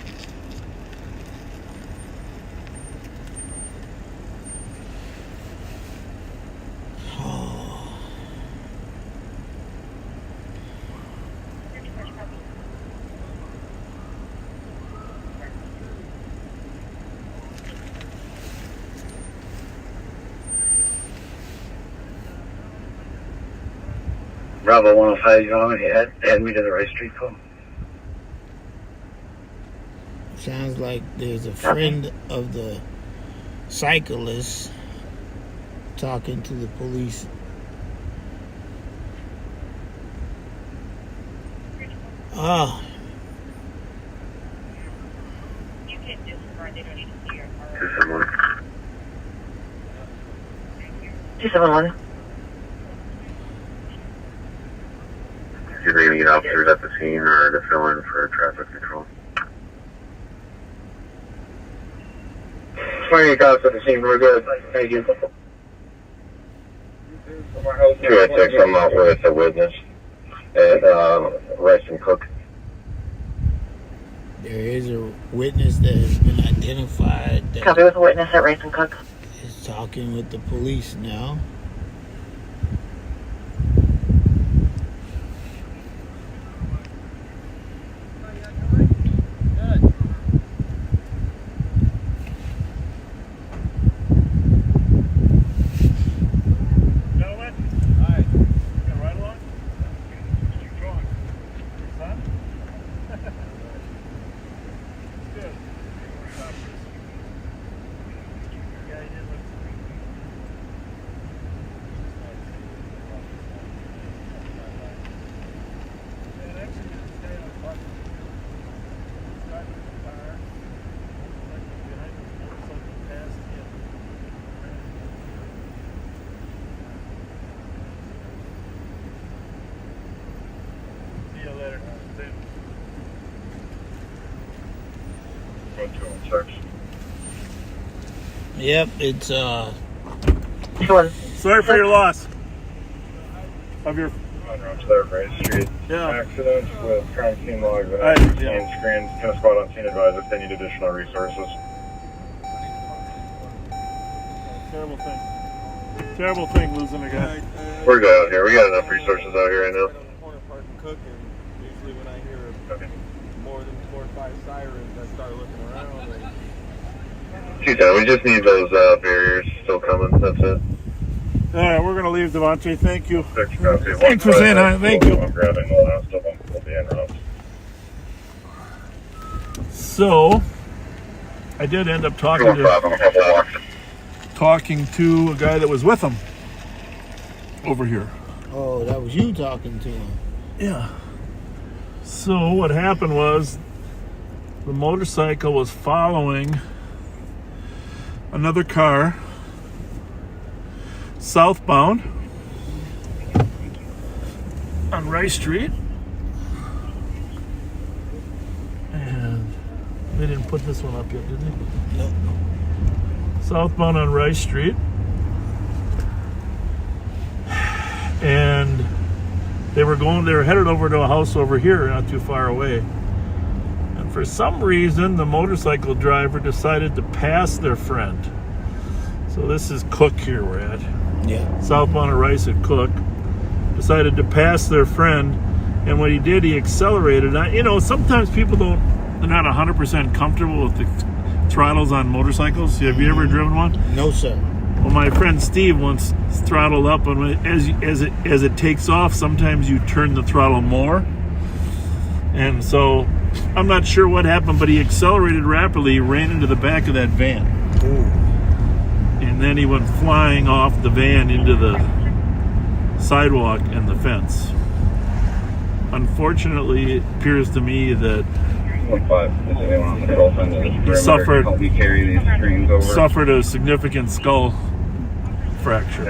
Bravo 105, you want me to add me to the right street call? Sounds like there's a friend of the cyclist talking to the police. Oh. You can disregard, they don't need to see your car. 271. Do they need officers at the scene or to fill in for traffic control? Plenty of cops at the scene, we're good. Thank you. 286, I'm out with a witness at Rice and Cook. There is a witness that has been identified that Copy with a witness at Rice and Cook. is talking with the police now. Yep, it's Sorry for your loss of your. On Race Street. Yeah. Accidents with crime scene logs and scans. 10 squad on scene advised if they need additional resources. Terrible thing. Terrible thing losing a guy. We're good out here. We got enough resources out here right now. Usually when I hear more than 4 or 5 sirens, I start looking around. Two-10, we just need those barriers still coming. That's it. All right, we're going to leave, Devontae. Thank you. Thanks for saying hi. Thank you. I'm grabbing the last of them. We'll be en route. So, I did end up talking to a guy that was with him over here. Oh, that was you talking to him. Yeah. So what happened was the motorcycle was following another car southbound on Rice Street, and they didn't put this one up yet, did they? No. Southbound on Rice Street, and they were headed over to a house over here, not too far away. And for some reason, the motorcycle driver decided to pass their friend. So this is Cook here we're at. Yeah. Southbound of Rice at Cook. Decided to pass their friend, and what he did, he accelerated. You know, sometimes people they're not 100% comfortable with the throttles on motorcycles. Have you ever driven one? No, sir. Well, my friend Steve once throttled up, and as it takes off, sometimes you turn the throttle more. And so, I'm not sure what happened, but he accelerated rapidly. He ran into the back of that van. Ooh. And then he went flying off the van into the sidewalk and the fence. Unfortunately, it appears to me that he suffered a significant skull fracture.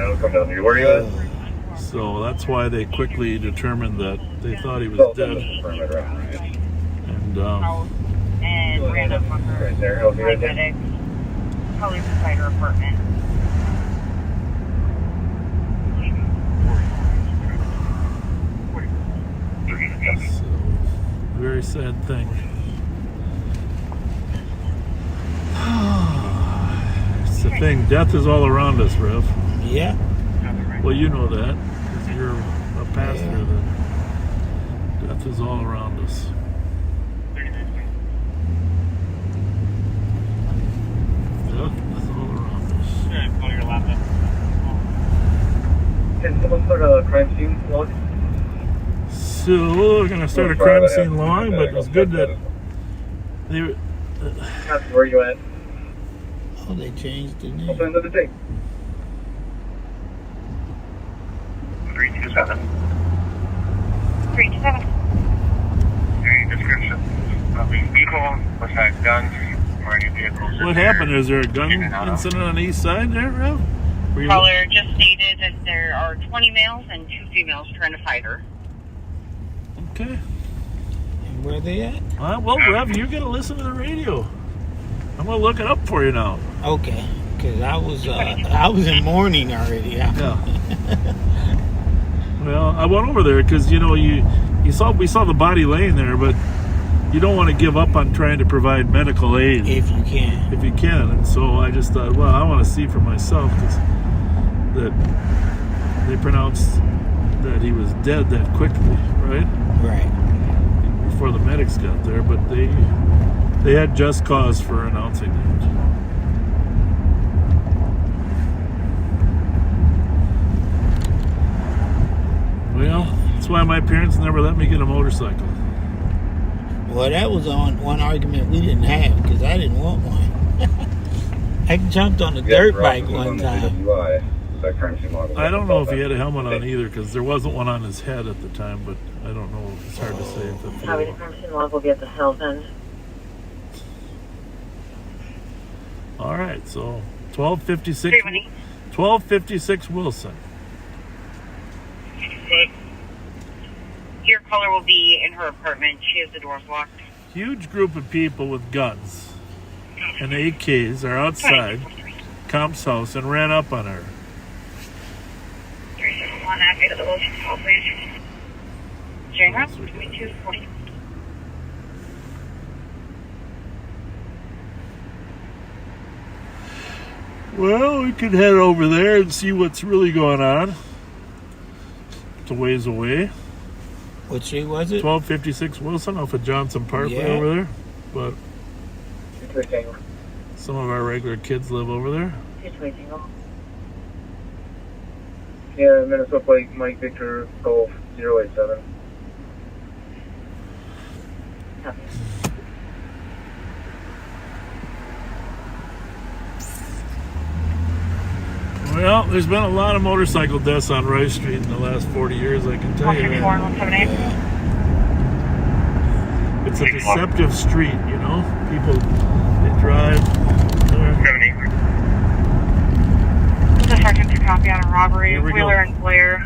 So that's why they quickly determined that they thought he was dead. And random marker right there. Probably beside her apartment. So, very sad thing. It's the thing. Death is all around us, Rev. Yeah. Well, you know that because you're a pastor. That death is all around us. Death is all around us. Can someone start a crime scene log? So we're gonna start a crime scene log, but it was good that they. Where are you at? Oh, they changed the name. Open another thing. 327. 327. Any description of these people besides guns or any vehicles? What happened? Is there a gun incident on the east side there, Rev? Caller just stated that there are 20 males and 2 females trying to fight her. Okay. And where are they at? Well, Rev, you gotta listen to the radio. I'm gonna look it up for you now. Okay, because I was in mourning already. Yeah. Well, I went over there because we saw the body laying there, but you don't want to give up on trying to provide medical aid if you can. And so I just thought, well, I want to see for myself because that they pronounced that he was dead that quickly, right? Right. Before the medics got there, but they had just cause for announcing that. Well, that's why my parents never let me get a motorcycle. Well, that was on one argument we didn't have because I didn't want one. I jumped on a dirt bike one time. I don't know if he had a helmet on either because there wasn't one on his head at the time, but I don't know. It's hard to say if the Probably the crime scene log will be at the south end. All right, so 1256 Wilson. Your caller will be in her apartment. She has the doors locked. Huge group of people with guns. and AKs are outside Comp's house and ran up on her. 371 active to the location call, please. Jane 2240. Well, we could head over there and see what's really going on. It's a ways away. What street was it? 1256 Wilson off of Johnson Parkway over there. But some of our regular kids live over there. Yeah, Minnesota plate Mike Victor Golf 087. Well, there's been a lot of motorcycle deaths on Rice Street in the last 40 years, I can tell you that. 178. It's a deceptive street, you know? People, they drive. This is Sergeant to copy on a robbery. Wheeler and Blair.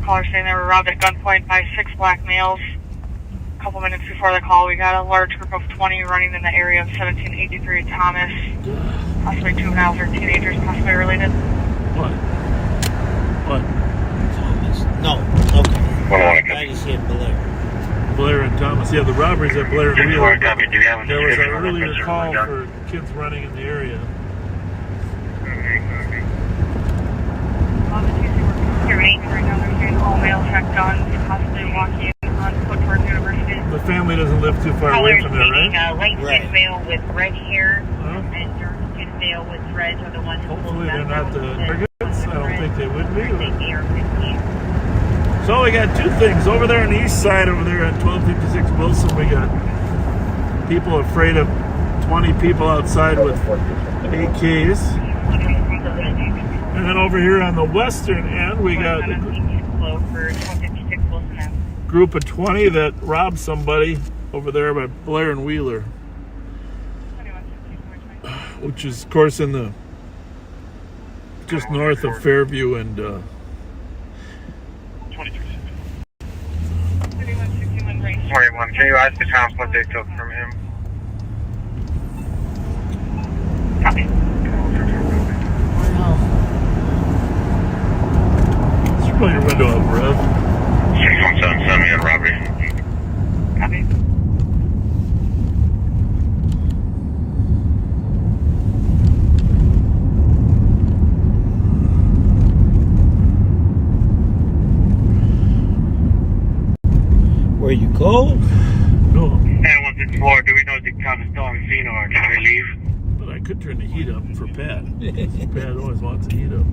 Caller saying they were robbed at gunpoint by 6 black males. A couple minutes before the call, we got a large group of 20 running in the area of 1783 Thomas. Possibly juveniles or teenagers, possibly related. What? Thomas. No. Okay. I just said Blair. Blair and Thomas. Yeah, the robberies at Blair and Wheeler. There was an earlier call for kids running in the area. Right now they're doing all male check guns, possibly walking on foot towards University. The family doesn't live too far away from there, right? Langston Vale with red hair and Durham Vale with red are the ones who hopefully they're not the targets. I don't think they would be. So we got two things. Over there on the east side, over there at 1256 Wilson, we got people afraid of 20 people outside with AKs. And then over here on the western end, we got a group of 20 that robbed somebody over there by Blair and Wheeler, which is, of course, in the just north of Fairview and 21. Can you ask the cops what they took from him? Copy. Put your window up, Rev. 6177, we got a robbery. Copy. Where you go? No. And 164, do we know the cop is still on the scene or can we leave? But I could turn the heat up for Pat. Pat always wants the heat up.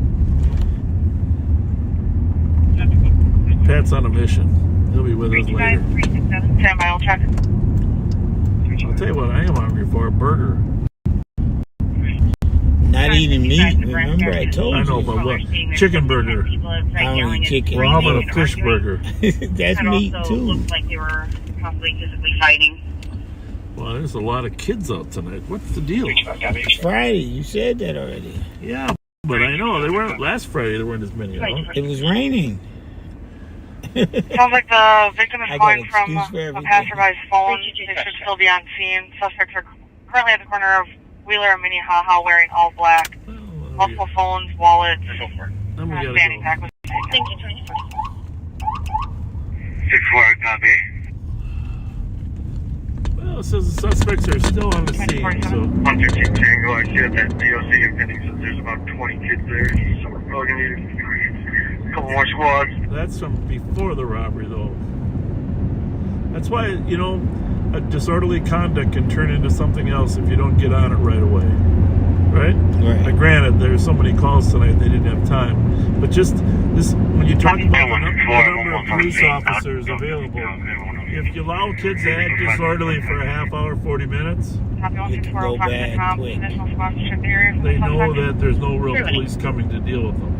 Pat's on a mission. He'll be with us later. 367, 10 mile check. I'll tell you what I am hungry for, a burger. Not eating meat, remember I told you. I know, but what? Chicken burger. I don't eat chicken. Well, how about a fish burger? That's meat too. Looks like they were possibly physically fighting. Well, there's a lot of kids out tonight. What's the deal? It's Friday, you said that already. Yeah, but I know, they weren't, last Friday there weren't as many out. It was raining. Sounds like the victim is calling from a passerby's phone. They should still be on scene. Suspects are currently at the corner of Wheeler and Minnehaha wearing all black. Multiple phones, wallets, standing pack. Thank you, 64, copy. Well, it says the suspects are still on the scene, so. 115 Tango, I see that DOC impending, so there's about 20 kids there. So we're probably going to need a couple more squads. That's from before the robbery, though. That's why, you know, a disorderly conduct can turn into something else if you don't get on it right away. Right? Right. Now, granted, there's so many calls tonight they didn't have time. But just this, when you talk about the number of police officers available, if you allow kids to act disorderly for a half hour, 40 minutes, it can go bad quick. they know that there's no real police coming to deal with them.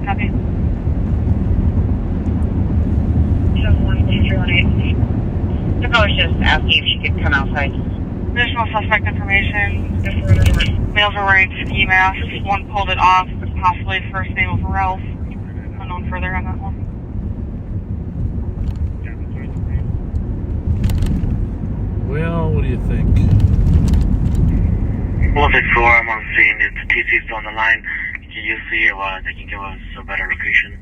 Copy. The caller was just asking if she could come outside. Additional suspect information. Males are wearing ski masks. One pulled it off. Possibly first name of Ralph. Unknown further on that one. Well, What do you think? 164, I'm on scene. If the TC is still on the line, can you see if they can give us a better location?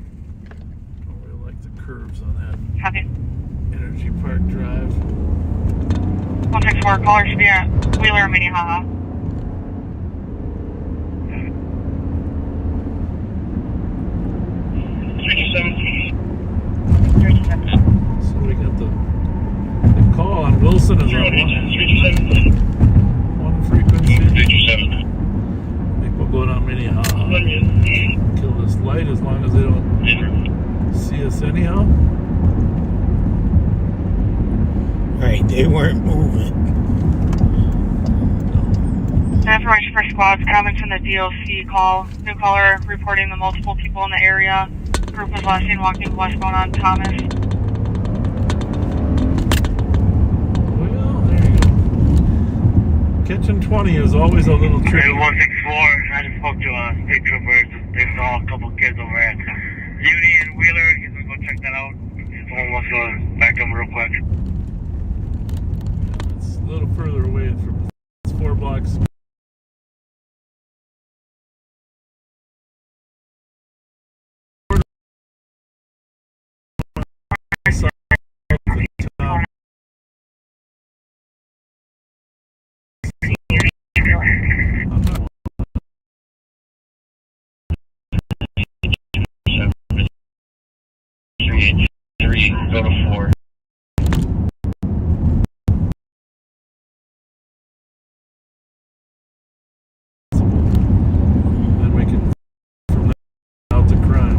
I really like the curves on that. Copy. Energy Park Drive. 164, caller should be at Wheeler, Minnehaha. So we got the call on Wilson is on one frequency. I think we'll go down Minnehaha. Kill this light as long as they don't see us anyhow. Right, they weren't moving. Information for squads coming from the DLC call. New caller reporting the multiple people in the area. Group was last seen walking westbound on Thomas. Well, there you go. Catching 20 is always a little tricky. 164, I just spoke to state troopers. They saw a couple kids over at Uni and Wheeler. He's gonna go check that out. Someone wants to go back them real quick. It's a little further away from 4 blocks. Go to 4. Then we can from there out to crime.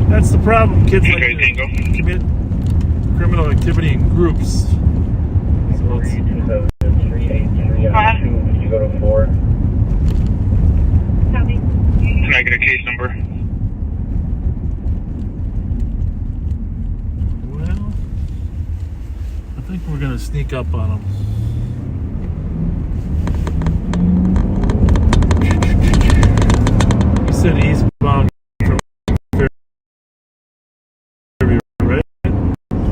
That's the problem. Kids like to commit criminal activity in groups. So it's, Can you go to 4? Can I get a case number? well, I think we're gonna sneak up on them. You said eastbound from Fairview, right?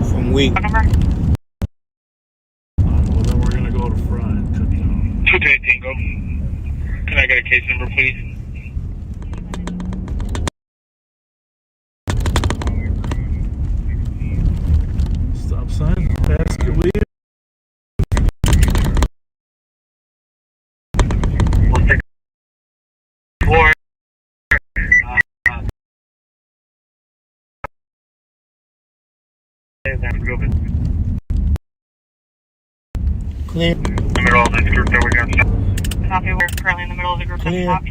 From Wheat. Number? Well, then we're gonna go to Fry and cut down. 2 Tango. Can I get a case number, please? Stop sign, basket weave. Clear. In the middle of this group that we're going to stop. Copy, we're currently in the middle of the group that's Clear. stopped.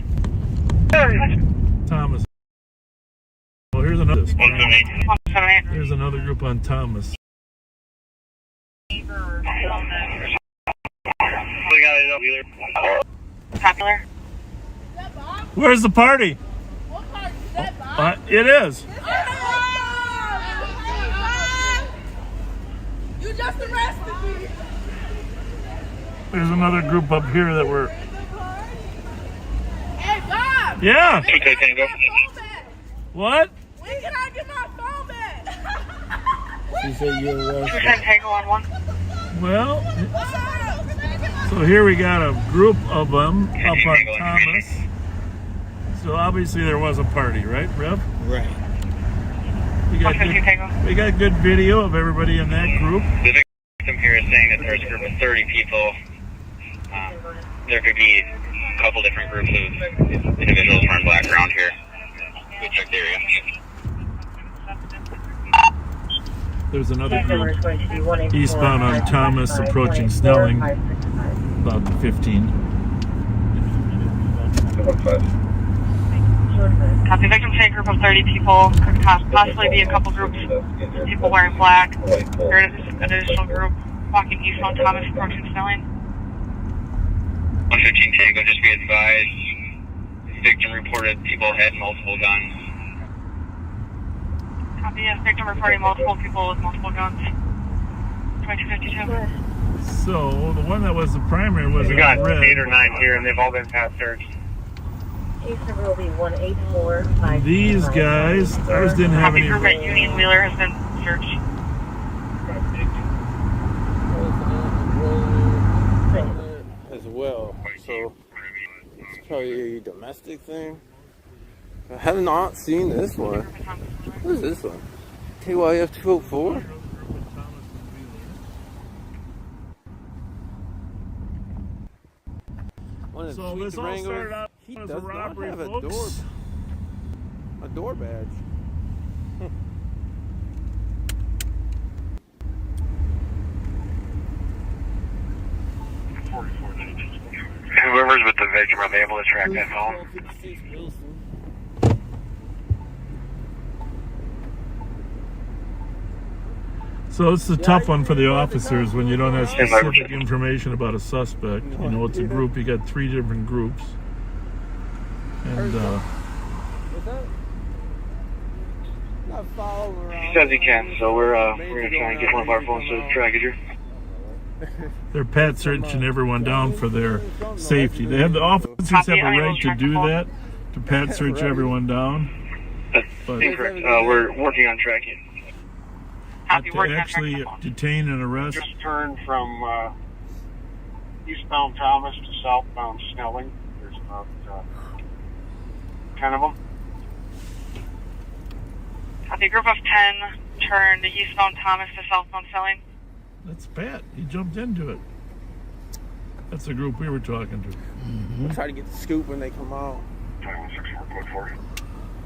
Thomas. Oh, here's another. 178. Here's another group on Thomas. Popular. Where's the party? What part is that, Bob? It is. You just arrested me. There's another group up here that we're. Hey, Bob. Yeah. Okay, Tango. What? When can I get my phone back? She said you're 210 arrested. Tango on 1. Well, so here we got a group of them up on Thomas. So obviously there was a party, right, Rev? Right. We got good video of everybody in that group. The victim here is saying that there's a group of 30 people. There could be a couple different groups of individuals wearing black around here. We check the area. There's another group eastbound on Thomas approaching Snelling, about 15. Copy, victim say a group of 30 people. Could possibly be a couple groups of people wearing black. There is an additional group walking eastbound Thomas approaching Snelling. 115 Tango, just be advised. Victim reported people had multiple guns. Copy, yes, victim reporting multiple people with multiple guns. 2252. So the one that was the primary was We in got red. 8 or 9 here, and they've all been past searched. These guys, ours didn't have Copy, any. group at Union Wheeler has been searched. well. So it's probably a domestic thing. I have not seen this one. What is this one? KYF 204? So this all started out as a robbery, folks. A door badge. Whoever's with the victim, are they able to track that phone? So it's a tough one for the officers when you don't have specific information about a suspect. You know, it's a group. You got 3 different groups, and He says he can, so we're gonna try and get one of our phones to track it here. they're pat searching everyone down for their safety. They have the officers have a right to do that, to pat search everyone down. But incorrect. We're working on tracking. To actually detain and arrest. Just turned from eastbound Thomas to southbound Snelling. There's about 10 of them. Copy. Group of 10 turned eastbound Thomas to southbound Snelling. That's Pat. He jumped into it. That's the group we were talking to. We'll try to get the scoop when they come out. 2164, code 4.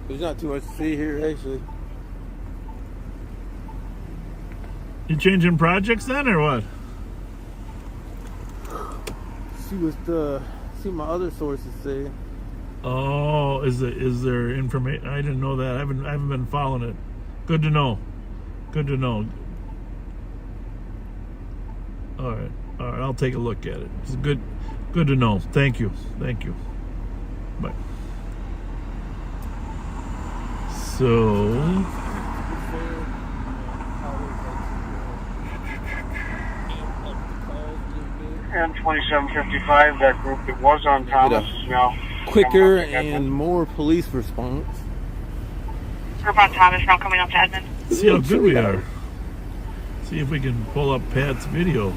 There's not too much to see here, actually. You changing projects then, or what? See what my other sources say. Oh, is there information? I didn't know that. I haven't been following it. Good to know. Good to know. All right. I'll take a look at it. It's good to know. Thank you. Bye. So. And 2755, that group that was on Thomas is now quicker and more police response. Group on Thomas now coming up to Edmond. See how good we are. See if we can pull up Pat's video.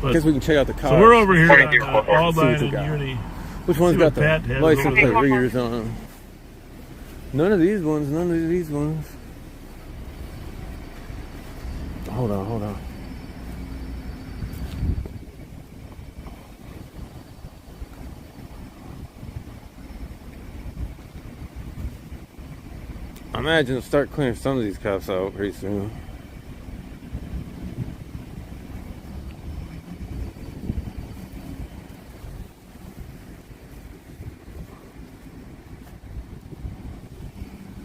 I guess we can check out the car. So we're over here on Aldine and Uni. Which one's got the license plate readers on? None of these ones. Hold on. I imagine they'll start clearing some of these cops out pretty soon.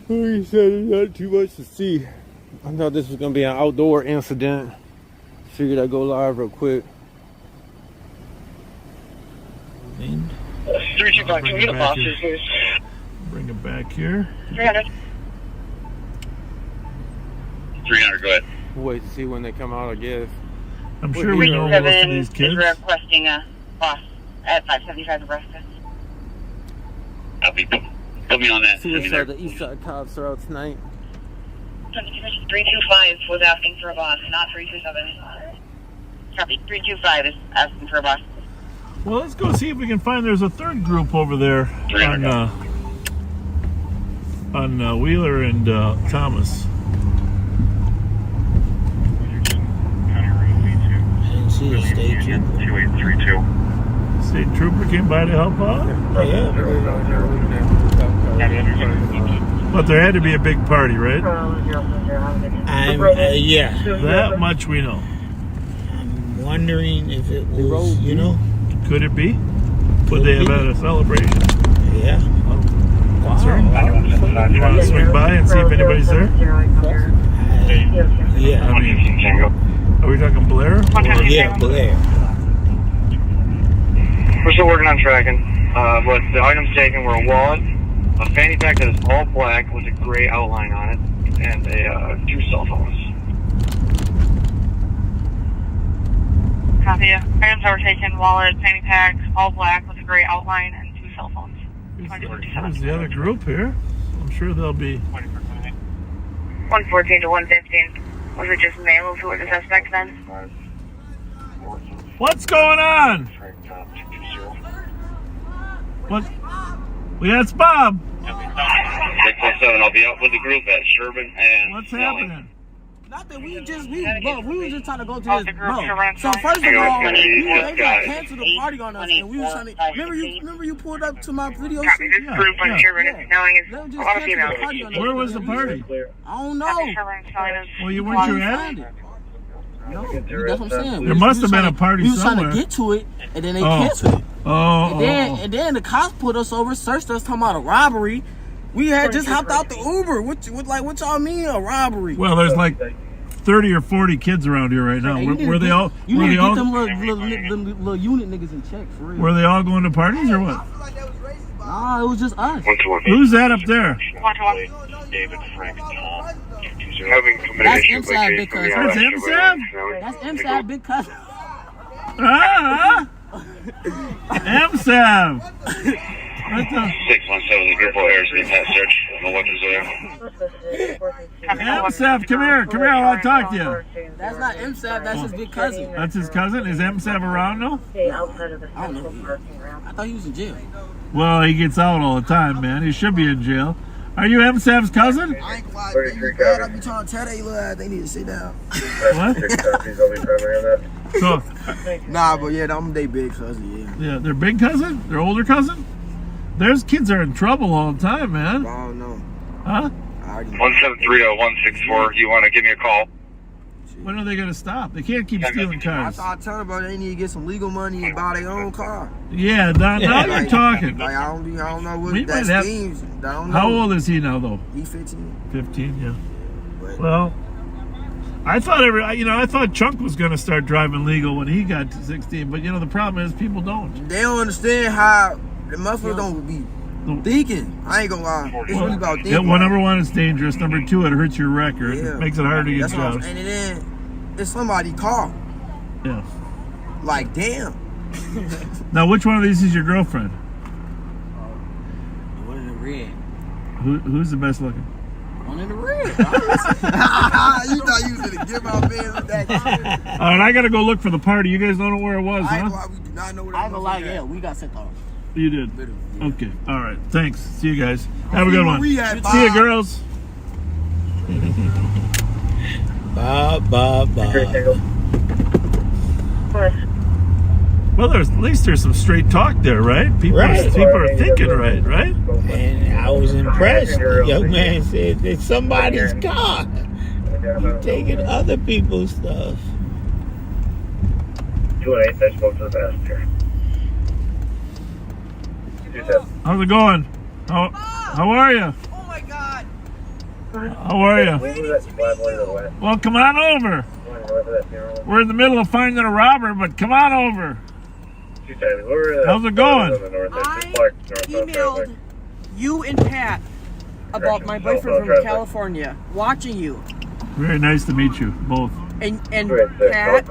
He said there's not too much to see. I thought this was going to be an outdoor incident. Figured I'd go live real quick. 325, can we get a box here, please? Bring it back here. 300. 300, go ahead. We'll wait to see when they come out, I guess. I'm sure we know most of these kids. Is requesting a boss at 575 Nebraska. Put me on that. See if the east side cops are out tonight. 325 was asking for a boss, not 327. Copy. 325 is asking for a boss. Well, let's go see if we can find. There's a third group over there on Wheeler and Thomas. I didn't see a state trooper. 2832. State trooper came by to help out? But there had to be a big party, right? Yeah. That much we know. I'm wondering if it was, Could it be? Would they have had a celebration? Yeah. Wow. You want to swing by and see if anybody's there? Yeah. I mean, are we talking Blair? Yeah, Blair. We're still working on tracking, but the items taken were a wallet, a fanny pack that is all black with a gray outline on it, and 2 cell phones. Copy. Items that were taken: wallet, fanny pack, all black with a gray outline, and 2 cell phones. Where's the other group here? I'm sure they'll be 114 to 115. Was it just males who were the suspects then? What's going on? What? Well, that's Bob. 607, I'll be out with the group at Sherman and... What's happening? Nothing. We were just trying to go to this. Bro. So first of all, they got canceled the party on us, and we were trying to. Remember you pulled up to my video. This group on Sherman is knowing is a lot of females. Where was the party? I don't know. Well, you weren't you at it? No, that's what I'm saying. There must have been a party we was somewhere. trying to get to it, and then they canceled it. And then the cops pulled us over, searched us, talking about a robbery. We had just hopped out the Uber. What y'all mean a robbery? Well, there's like 30 or 40 kids around here right now. Hey, were they all? You were need they to all? get them little unit niggas in check for real. Were they all going to parties or what? Nah, it was just us. Who's that up there? David, Frank, Tom. Having That's MSAB big cousin. That's MSAB? That's MSAB big cousin. MSAB. 617, the group over here is being pat search. No weapons there. MSAB, come here. I want to talk to you. That's not MSAB, that's his big cousin. That's his cousin? Is MSAB around now? I don't know. I thought he was in jail. Well, he gets out all the time, man. He should be in jail. Are you MSAB's cousin? I ain't gonna lie, baby. I be trying to tell they little ass they need to sit down. What? So, nah, but yeah, I'm they big cousin, yeah, they're big cousin? They're older cousin? There's kids are in trouble all the time, man. I don't know. Huh? 1730164. You want to give me a call? When are they going to stop? They can't keep stealing cars. I told them about they need to get some legal money and buy their own car. Yeah, now you're talking. Like, I don't know what that schemes. I don't know. How old is he now, though? He's 15. 15, yeah. Well, I thought Chunk was going to start driving legal when he got to 16, but the problem is people don't. They don't understand how the motherfuckers don't be thinking. I ain't gonna lie. It's really about thinking. Well, number one, it's dangerous. Number two, it hurts your record. Yeah. It makes it harder to get jobs. And then it's somebody's car. Yeah. Like, damn. Now, which one of these is your girlfriend? The one in the red. Who's the best looking? One in the red. You thought you was gonna give out bands with that shit. All right, I gotta go look for the party. You guys don't know where it was, huh? We do not know where it was. Yeah, we got sent off. You did? Yeah. Okay. All right. Thanks. See you guys. Have a good one. See you, girls. Bye. Well, at least there's some straight talk there, right? People are thinking right? And I was impressed. The young man said, it's somebody's car. You taking other people's stuff. 218, I spoke to the passenger. How's it going? How are you? Oh my God. How are you? Well, come on over. We're in the middle of finding a robber, but come on over. How's it going? I emailed you and Pat about my boyfriend from California, watching you. Very nice to meet you, both. And Pat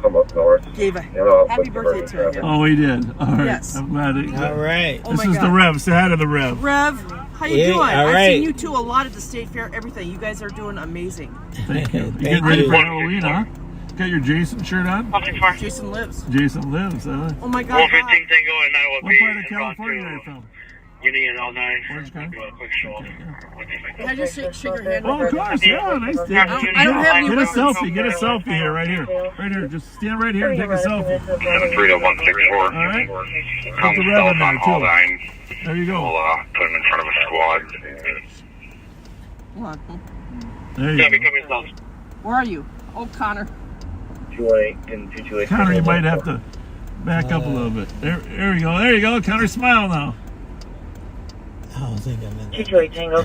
gave a happy birthday to him. Oh, he did. All right. Yes. I'm glad. All right. This is the Rev. Say hi to the Rev. Rev, how you doing? All right. I've seen you two a lot at the State Fair, everything. You guys are doing amazing. Thank you. You getting ready for Halloween, huh? Got your Jason shirt on? Jason lives. Jason lives, huh? Oh my God. Wolf 15 Tango and Iowa. What part of California are you from? Union all night. Where's your car? Quick show. Can I just shake your hand? Oh, of course, yeah. Nice day. I don't have any Get a weapons. selfie. Get a selfie here, right here. Right here. Just stand right here and take a selfie. 730-164. All right. Come Put the Rev in south on there, Hall too. 9. There you go. We'll put him in front of a squad. There you go. Where are you? Oh, Connor. 218 and 228. Connor, you might have to back up a little bit. There you go. There you go. Connor, smile now. I don't think I'm in there. 228 Tango.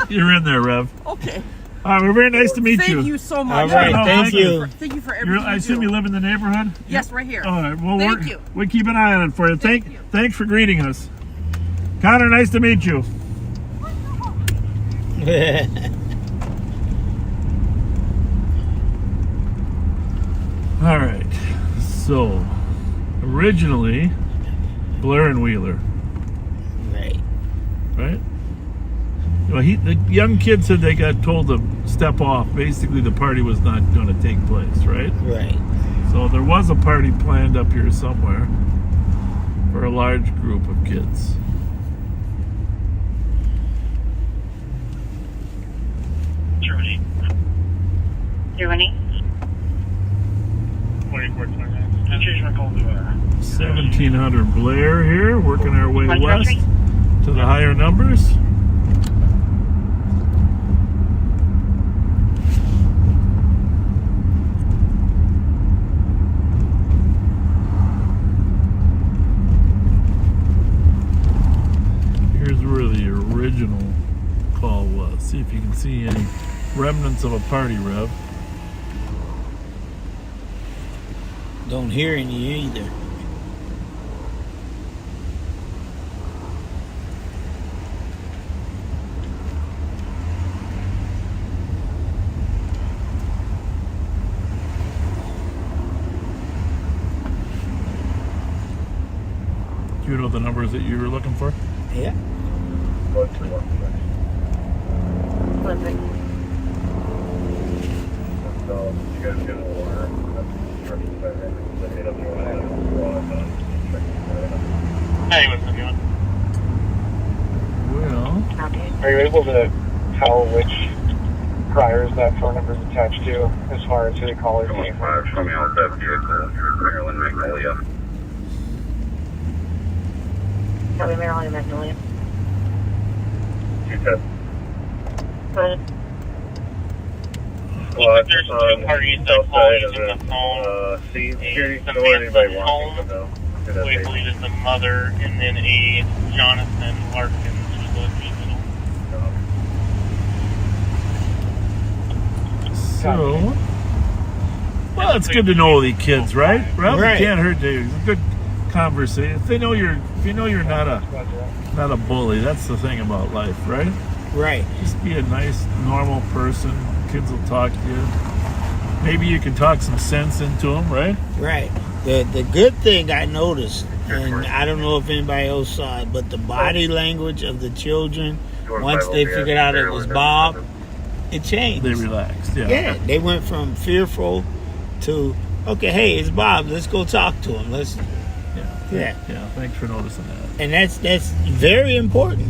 You're in there, Rev. Okay. All right, we're very nice to meet you. Thank you so much. All right, thank you. Thank you for everything. I assume you live in the neighborhood? Yes, right here. All right. Well, Thank you. We keep an eye on it for you. Thanks for greeting us. Connor, nice to meet you. All right. So, originally, Blair and Wheeler. Right? Well, the young kid said they got told to step off. Basically, the party was not going to take place, right? Right. So there was a party planned up here somewhere for a large group of kids. Germany. 1700 Blair here, working our way west to the higher numbers. Here's where the original call was. See if you can see any remnants of a party rev. Don't hear any either. Do you know the numbers that you were looking for? Yeah. So you guys get an order. Hey, what's up, John? Well, Are you able to tell which priors that phone number is attached to as far as who the caller is? 25 coming out of that vehicle, Maryland Magnolia. Probably Maryland Magnolia. 210. But Well, There's on two parties that south call side using of the phone. C security. Some Don't let man anybody from walking home, though. who I believe is the mother, and then a Jonathan Larkins, who's the juvenile. so well, it's good to know the kids, right? Well, Right. it can't hurt to. It's a good conversation. If you know you're not a bully, that's the thing about life, right? Right. Just be a nice, normal person. Kids will talk to you. Maybe you can talk some sense into them, right? Right. The good thing I noticed, and I don't know if anybody else saw it, but the body language of the children, once they figured out it was Bob, it changed. They relaxed, yeah. Yeah, they went from fearful to, okay, hey, it's Bob, let's go talk to him. Let's. Yeah. Thanks for noticing that. And that's very important.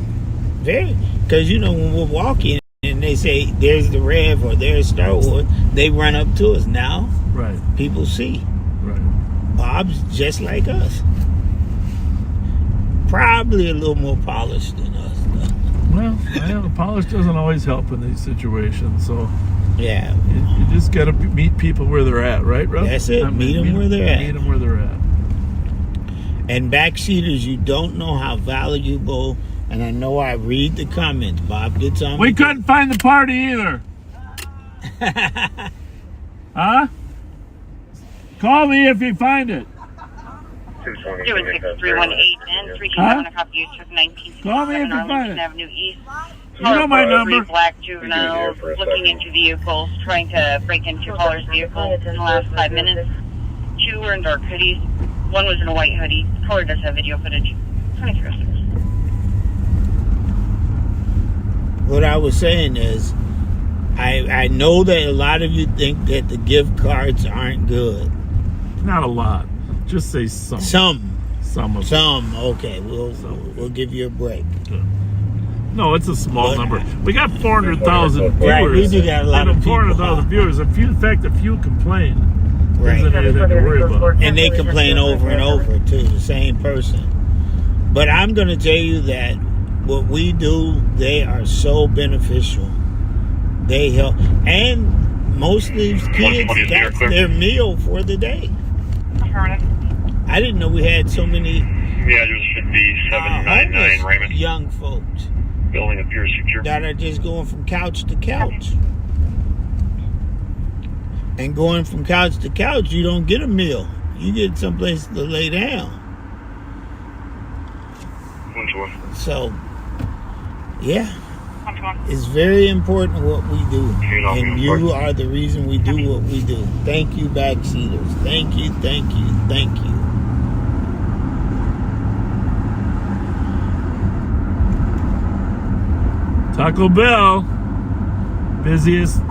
Very. Because, when we're walking and they say, there's the Rev or there's Star Wars, they run up to us. Now, right. People see. Right. Bob's just like us. Probably a little more polished than us, though. Well, the polish doesn't always help in these situations, so yeah, you just got to meet people where they're at, right, Rob? That's it. Meet them where they're at. Meet them where they're at. And backseaters, you don't know how valuable. And I know I read the comments. Bob gets on. We couldn't find the party either. Huh? Call me if you find it. 216-318 and 327 a copy. You took 19. Call me if you find it. Avenue East. You know my number. Black juveniles looking into vehicles, trying to break into callers' vehicles in the last 5 minutes. 2 were in dark hoodies. 1 was in a white hoodie. Caller does have video footage. 2306. What I was saying is, I know that a lot of you think that the gift cards aren't good. Not a lot. Just say some. Some of them. Okay, we'll give you a break. No, it's a small number. We got 400,000 viewers. Right, we do got a lot of people. 400,000 viewers. In fact, a few complain. Right. Anything to worry about. And they complain over and over too, the same person. But I'm going to tell you that what we do, they are so beneficial. They help. And most of these kids, that's their meal for the day. I didn't know we had so many. Yeah, there should be 799 Raymond. Young folks. Building appears secure. That are just going from couch to couch. And going from couch to couch, you don't get a meal. You get someplace to lay down. So, yeah. It's very important what we do. And you are the reason we do what we do. Thank you, backseaters. Thank you, thank you, thank you. Taco Bell, busiest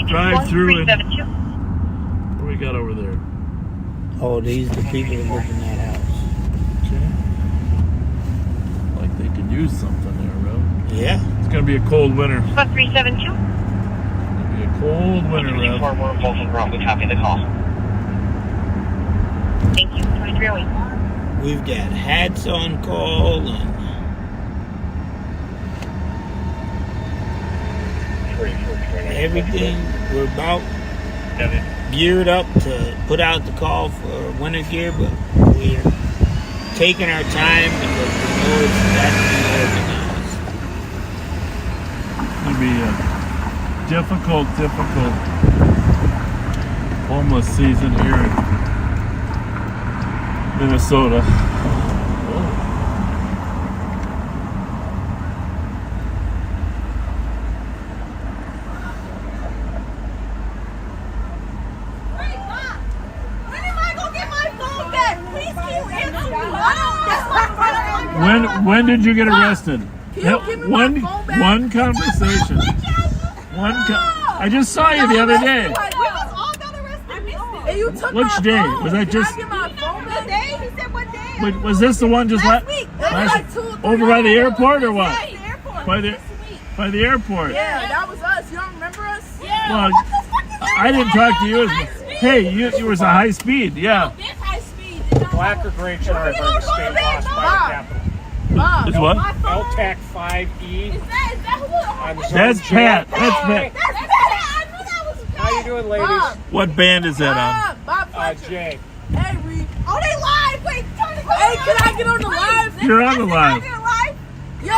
drive-through. What do we got over there? Oh, these the people that live in that house. Okay. Like they could use something there, Rob. Yeah. It's gonna be a cold winter. 372. It'll be a cold winter, Rob. We're both en route. We copy the call. Thank you. 2308. We've got hats on call and everything. We're about geared up to put out the call for winter gear, but we're taking our time because we know it's got to be organized. It'll be a difficult homeless season here in Minnesota. When did you get arrested? One conversation. I just saw you the other day. Which day? Was that just? Was this the one just last week? Over by the airport or what? By the airport. Yeah, that was us. You don't remember us? Yeah. Well, I didn't talk to you. Hey, you was a high speed. Yeah. Black or gray chart for the state lost by the Capitol. It's what? LTAC 5E. That's Pat. That's Pat. How you doing, ladies? What band is that on? Jay. Hey, Reed. Oh, they live. Wait, turn it. Hey, can I get on the live? You're on the live. Yo,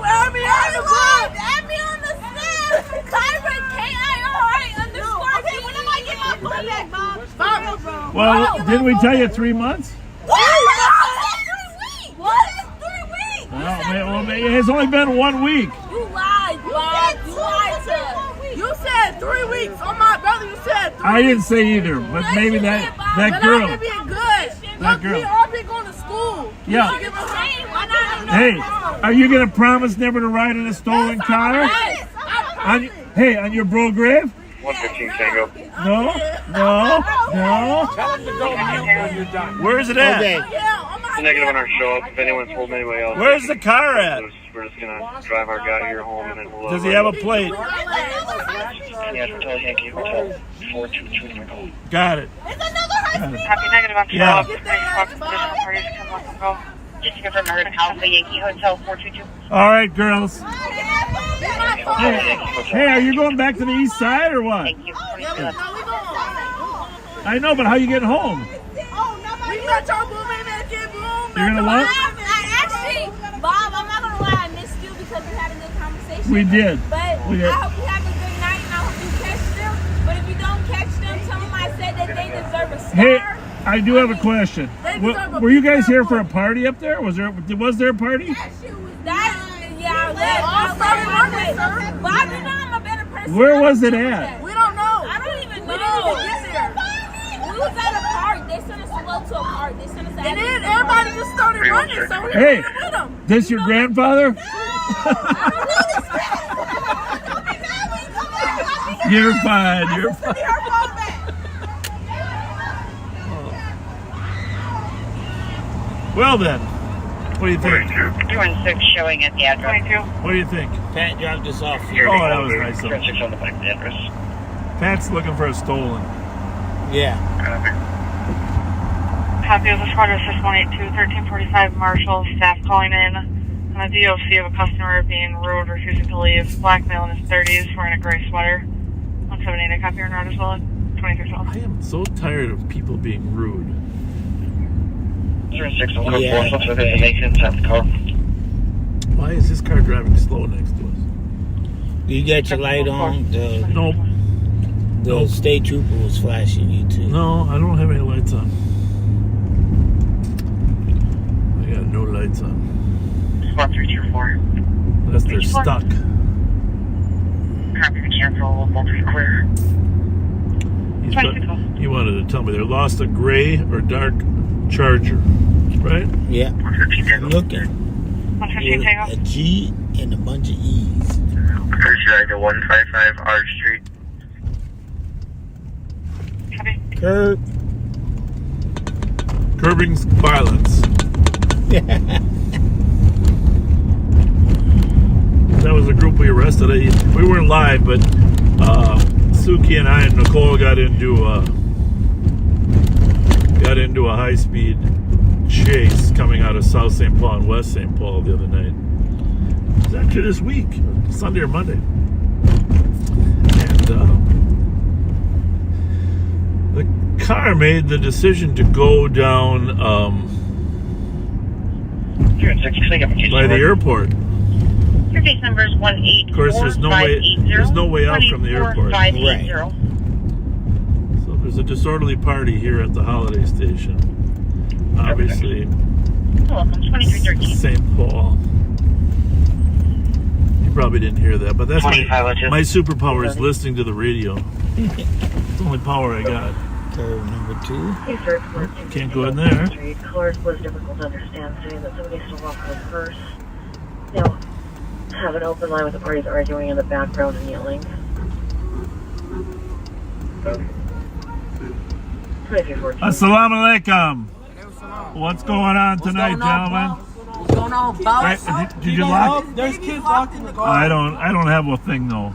add me on the live. Add me on the snap. Kyra, KIRI_. Okay, when am I getting my phone back, Bob? Well, didn't we tell you 3 months? What? 3 weeks. What? 3 weeks. Well, it's only been 1 week. You lied, Bob. You lied to us. You said 3 weeks. Oh, my brother, you said 3 weeks. I didn't say either, but maybe that girl. But I've been good. That girl. We all been going to school. Yeah. Hey, are you going to promise never to ride in a stolen car? On your bro grave? 115 Tango. No. Tell them to go mute when you're done. Where's it at? Okay. Negative on our show up. If anyone's told anybody else. Where's the car at? We're just going to drive our guy here home and then we'll... Does he have a plate? Yeah, Hotel Yankee Hotel 422. Got it. Happy negative on show Yeah. up. Additional parties come up and go. Just to confirm, I heard Alpha Yankee Hotel 422. All right, girls. Hey, are you going back to the east side or what? I know, but how you getting home? You're gonna what? Actually, Bob, I'm not gonna lie, I missed you because we had a good conversation. We did. But I hope you have a good night and I hope you catch them. But if you don't catch them, tell them I said that they deserve a star. Hey, I do have a question. Were you guys here for a party up there? Was there a party? Bob, you know I'm a better person. Where was it at? We don't know. I don't even know. We didn't even get there. We was at a park. They sent us to go to a park. They sent us at and then everybody just started running, so we hey, went with them. This your grandfather? You're fine. You're fine. Well then, what do you think? 216 showing at the address. 22. What do you think? Pat dropped us off Oh, here. that was nice of him. 6 on the back of the address. Pat's looking for a stolen. Yeah. Copy of the squad assist 182, 1345 Marshall, staff calling in on a DOC of a customer being rude, refusing to leave, black male in his 30s, wearing a gray sweater. 178, I copy your note as well, 2312. I am so tired of people being rude. 06 on code 4, so there's a maintenance at the car. Why is this car driving slow next to us? You got your light on? Nope. The state trooper was flashing you too. No, I don't have any lights on. I got no lights on. 1324. Unless they're stuck. Copy the cancel, multi-clear. He wanted to tell me they lost a gray or dark Charger, right? Yeah. 115 Tango. Looking. 115 Tango. A G and a bunch of E's. Thursday to 155 R Street. Copy. Kurt. Curbing violence. That was a group we arrested. We weren't live, but Suki and I and Nicole got into a high-speed chase coming out of South St. Paul and West St. Paul the other night. It was actually this week, Sunday or Monday. And the car made the decision to go down by the airport. Your case number is 184. Of course, there's no way out from the airport. Right. So there's a disorderly party here at the holiday station. Obviously, Welcome, 2313. St. Paul. You probably didn't hear that, but that's my superpower is listening to the radio. It's the only power I got. Curve number 2. Can't go in there. Colors was difficult to understand, saying that somebody has to walk home first. Now, have an open line with the parties arguing in the background and yelling. 2314. Assalamu alaikum. What's going on tonight, gentlemen? What's going on, boss? Did you lock? There's kids locked in the car. I don't have a thing though,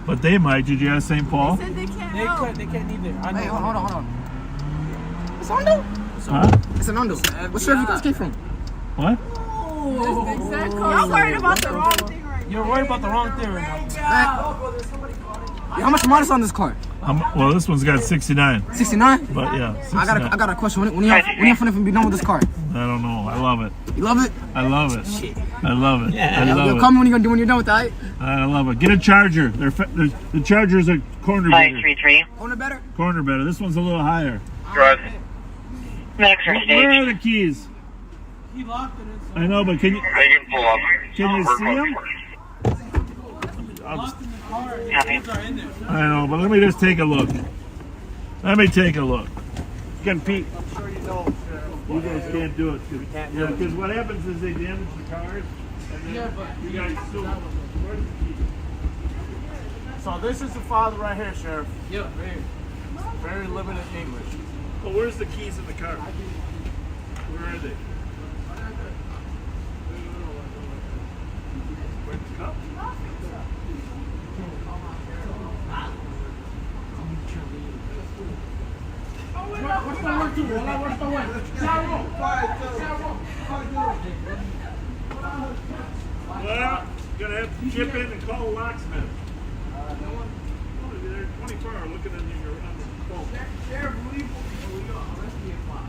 but they might. Did you ask St. Paul? They can't either. Hey, hold on. It's Ondo? Huh? It's an Ondo. What shirt you guys came from? What? Y'all worried about the wrong thing right now. You're worried about the wrong thing right now. How much mileage on this car? Well, this one's got 69. 69? But yeah, 69. I got a question. When you finna be done with this car? I don't know. I love it. You love it? I love it. Shit. I love it. Yeah. I love it. Call me when you're done with that. I love it. Get a charger. The chargers are corner better. 533. Corner better? Corner better. This one's a little higher. Drive. Where are the keys? He locked it in. I know, but can you? They can pull up. Can you see them? I know, but let me just take a look. Can Pete? I'm sure you know. You guys can't do it. Because what happens is they damage the cars, and then you guys sue them. Where's the key? So this is the father right here, Sheriff. Yep, very limited English. Well, where's the keys in the car? Where are they? Where's the cup? Well, you're gonna have to chip in and call a locksmith. They're 24 hours looking at you on the phone.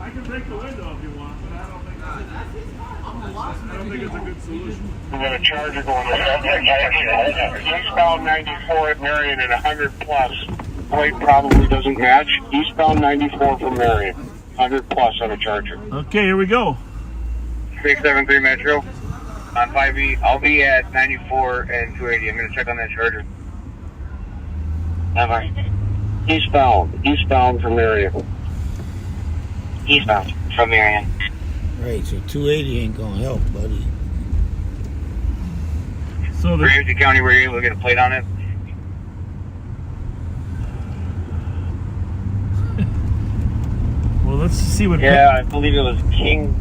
I can break the window if you want, but I don't think it's a good solution. We got a charger going eastbound 94 at Marion at 100 plus. Plate probably doesn't match. Eastbound 94 from Marion. 100 plus on a charger. Okay, here we go. 673 Metro. On 5E. I'll be at 94 and 280. I'm going to check on that charger. Bye-bye. Eastbound from Marion. Eastbound from Marion. Right, so 280 ain't gonna help, buddy. So the Ramsey County, were you able to get a plate on it? well, let's see what. Yeah, I believe it was King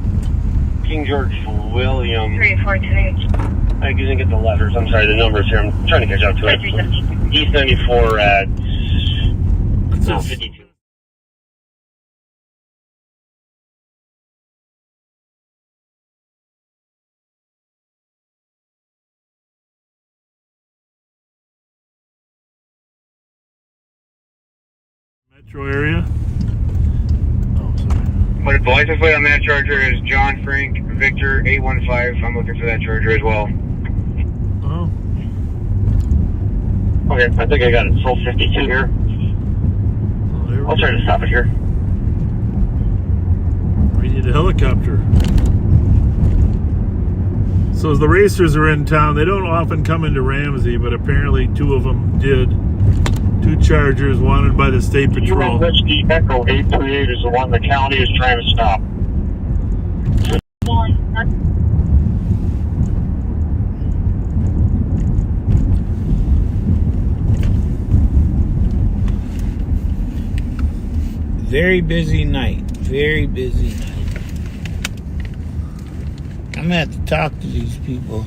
George William. 3428. I didn't get the letters. I'm sorry, the numbers here. I'm trying to catch up to it. East 94 at 52. Metro area. But the license plate on that charger is John Frank Victor 815. I'm looking for that charger as well. Oh. Okay, I think I got it. Full 52 here. I'll try to stop it here. We need a helicopter. So as the racers are in town, they don't often come into Ramsey, but apparently two of them did. 2 chargers wanted by the State Patrol. Whiskey Echo 838 is the one the county is trying to stop. Very busy night. Very busy night. gonna have to talk to these people.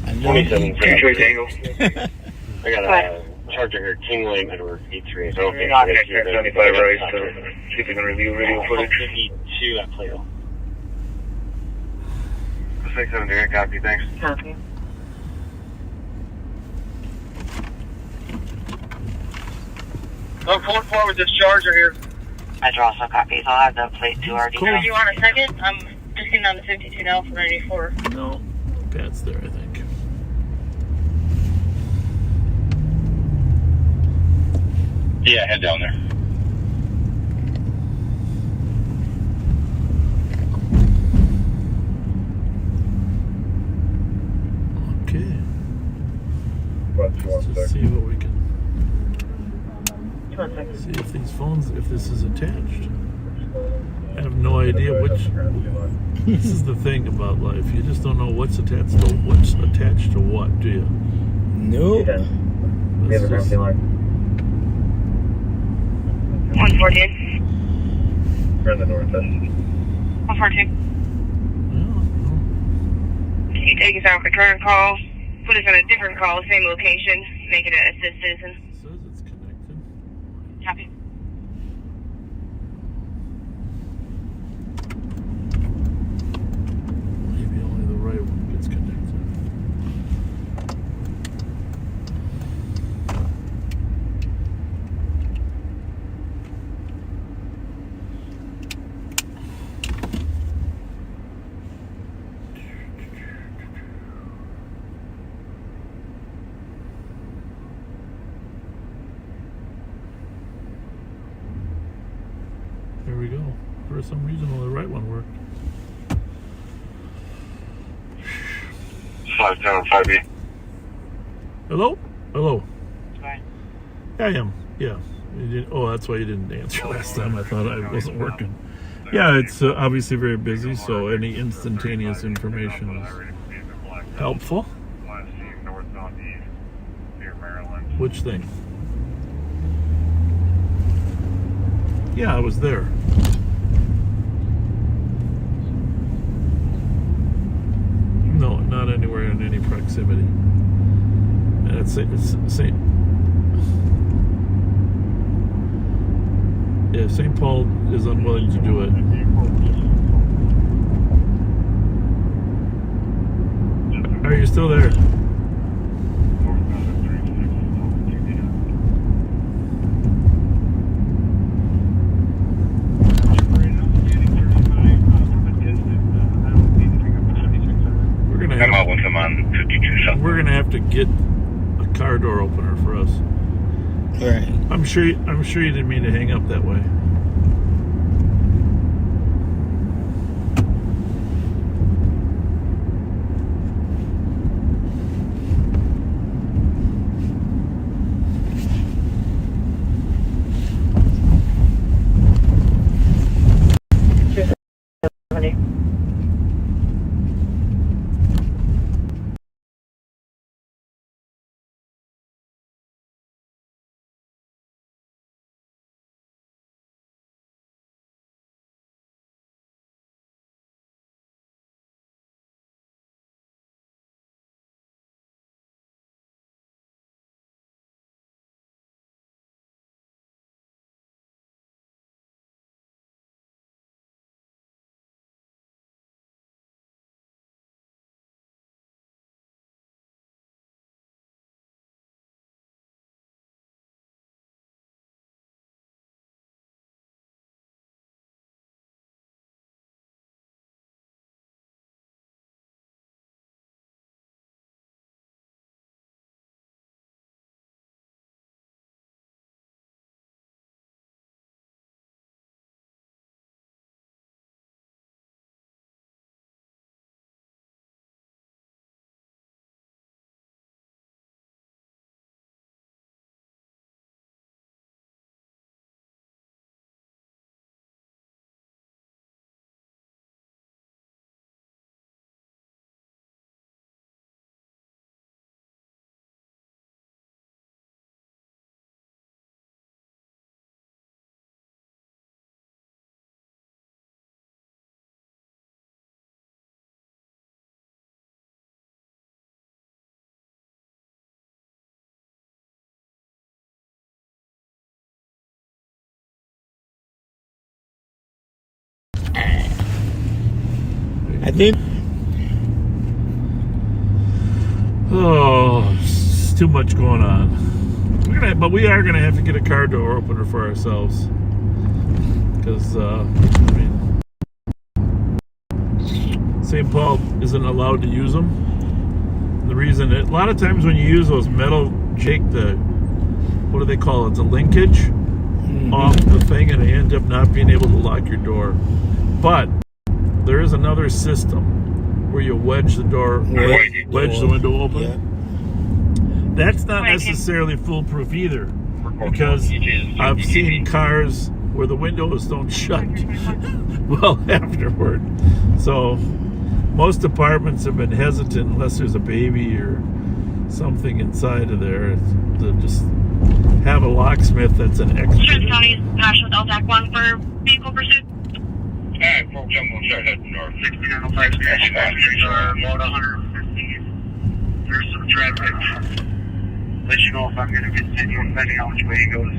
I know 27, Trade Tango. I I got a Charger here, King Lane, Edward E3. So You're not next 75 right, so see if we can review video footage. 52 at Plato. 678, copy, thanks. Copy. I'm pulling forward this Charger here. I draw some copies. I'll have the plate 2RD. Cool. Do you want a second? I'm just getting on the 52 now for 94. No, Pat's there, I think. Yeah, head down there. Okay. Let's just see what we can. See if these phones, if this is attached. I have no idea which. This is the thing about life. You just don't know what's attached to what, do you? Nope. 114. We're in the north end. 114. Can you take us off the current call? Put us on a different call, same location. Make it a assist citizen. It says it's connected. Copy. Maybe only the right one gets connected. There we go. For some reason, only the right one worked. 575B. Hello? Hello. Sorry. Yeah, I am. Yeah. You didn't, oh, that's why you didn't answer last time. I thought I wasn't working. Yeah, it's obviously very busy, so any instantaneous information is helpful. Which thing? Yeah, I was there. No, not anywhere in any proximity. And it's St. Yeah, St. Paul is unwilling to do it. Are you still there? We're gonna have to get a car door opener for us. Right. I'm sure you didn't mean to hang up that way. think. Oh, it's too much going on. But we are gonna have to get a car door opener for ourselves, because I mean, St. Paul isn't allowed to use them. The reason a lot of times when you use those metal, Jake, what do they call it? The linkage off the thing, and you end up not being able to lock your door. But there is another system where you wedge the door, wedge the window open. Yeah. That's not necessarily foolproof either, because I've seen cars where the windows don't shut well afterward. So most apartments have been hesitant, unless there's a baby or something inside of there, to just have a locksmith that's an expert. Insurance County, National Delta 1 for vehicle pursuit. Alright, full jumbo, start heading north. 1605 station, about 150. There's some traffic. Let you know if I'm going to continue, depending on which way he goes.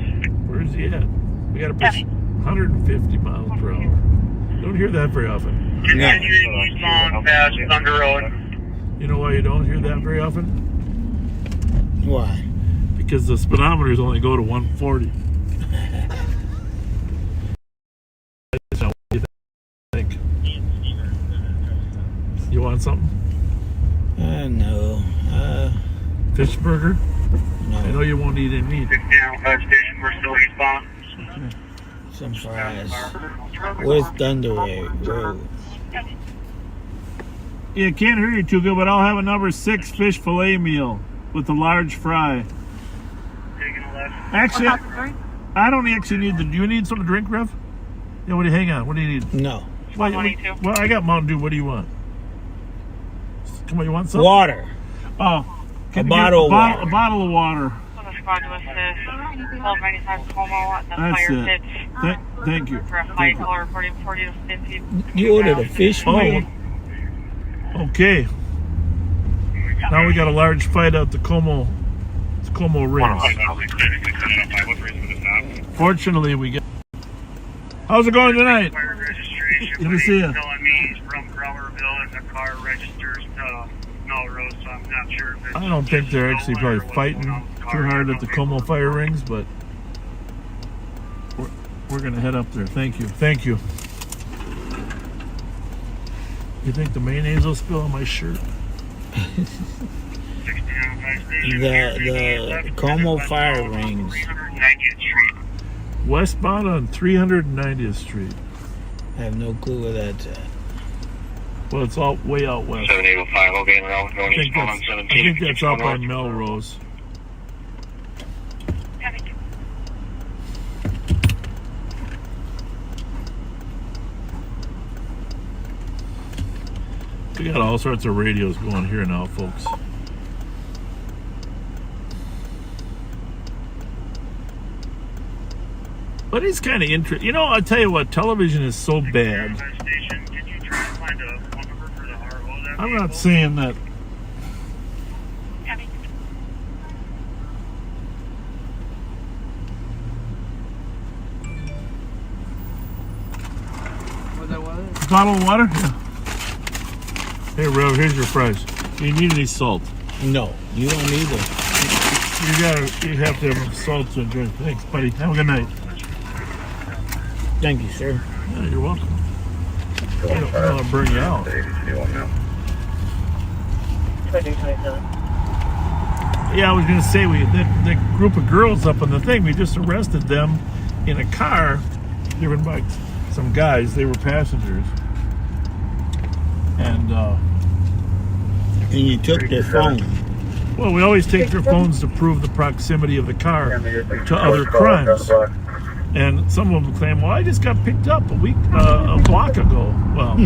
Where's he at? We got to push 150 miles per hour. You don't hear that very often. Continuing eastbound past Thunder Road. You know why you don't hear that very often? Why? Because the speedometers only go to 140. What do you think? You want something? No. Fish burger? No. I know you won't eat any meat. 1605 station, we're still eastbound. Some fries. Where's Thunder Road? Yeah, can't hear you too good, but I'll have a number 6 fish fillet meal with a large fry. Actually, I don't actually need do you need something to drink, Rev? Yeah, hang on. What do you need? No. Well, I got Mountain Dew. What do you want? Come on, you want something? Water. Oh. A bottle of water. A bottle of water. That's it. Thank you. You ordered a fish meal? Okay. Now we got a large fight out the Como Rings. Fortunately, we get. How's it going tonight? Good to see you. I don't think they're actually probably fighting too hard at the Como fire rings, but we're gonna head up there. Thank you. You think the mayonnaise will spill on my shirt? The Como fire rings. Westbound on 390th Street. I have no clue where that's at. Well, it's all way out west. 7805, I'll be in around going eastbound on 17. I think that's out by Melrose. We got all sorts of radios going here now, folks. But it's kind of interesting. You know, I'll tell you what, television is so bad. I'm not saying that. Bottle of water? Yeah. Hey, Rev, here's your fries. Do you need any salt? No, you don't need it. You have to have salt to enjoy. Thanks, buddy. Have a good night. Thank you, sir. Yeah, you're welcome. I don't want to burn you out. Yeah, I was going to say, that group of girls up on the thing, we just arrested them in a car driven by some guys. They were passengers. And you took their phone. Well, we always take their phones to prove the proximity of the car to other crimes. And some of them claim, well, I just got picked up a block ago. Well,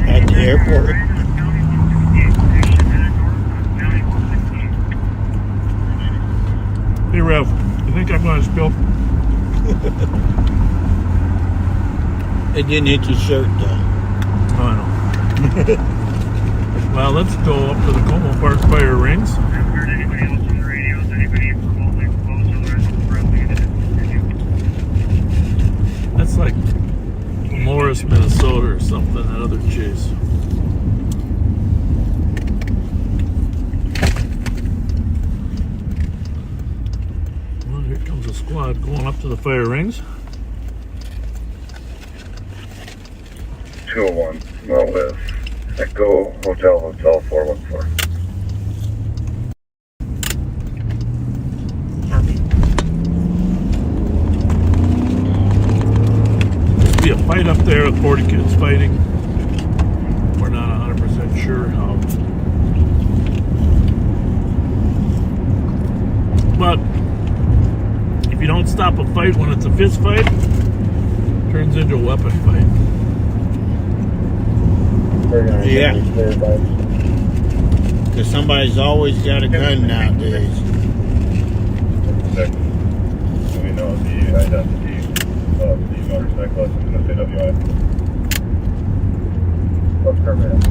at the airport. Hey, Rev, you think I'm going to spill? It didn't hit your shirt, though. Oh, I know. Well, let's go up to the Como Park fire rings. That's like Morris, Minnesota or something, that other chase. There's a squad going up to the fire rings. 201, well with Echo Hotel 414. There's be a fight up there with 40 kids fighting. We're not 100% sure how. But if you don't stop a fight when it's a fist fight, it turns into a weapon fight. Yeah. Because somebody's always got a gun nowadays. We know the identity of the motorcyclist in the CWI. What's permanent?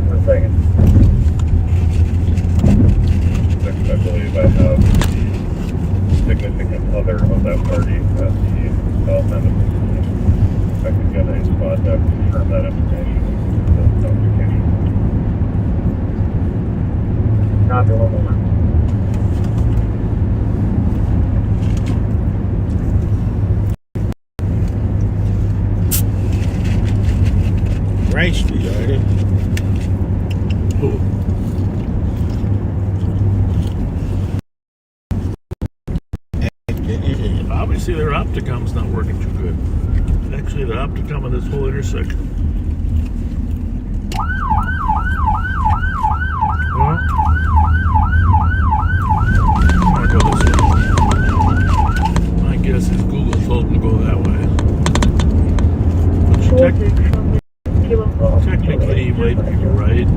1 second. I believe I have the significant other of that party at the south end of the city. I can get a spot to confirm that information. Copy, 1 moment. Right Street, are they? Oh. Obviously their opticom's not working too good. Actually, the opticom of this whole intersection. Well, I'll go this way. My guess is Google told them to go that way. Which technically you might be right.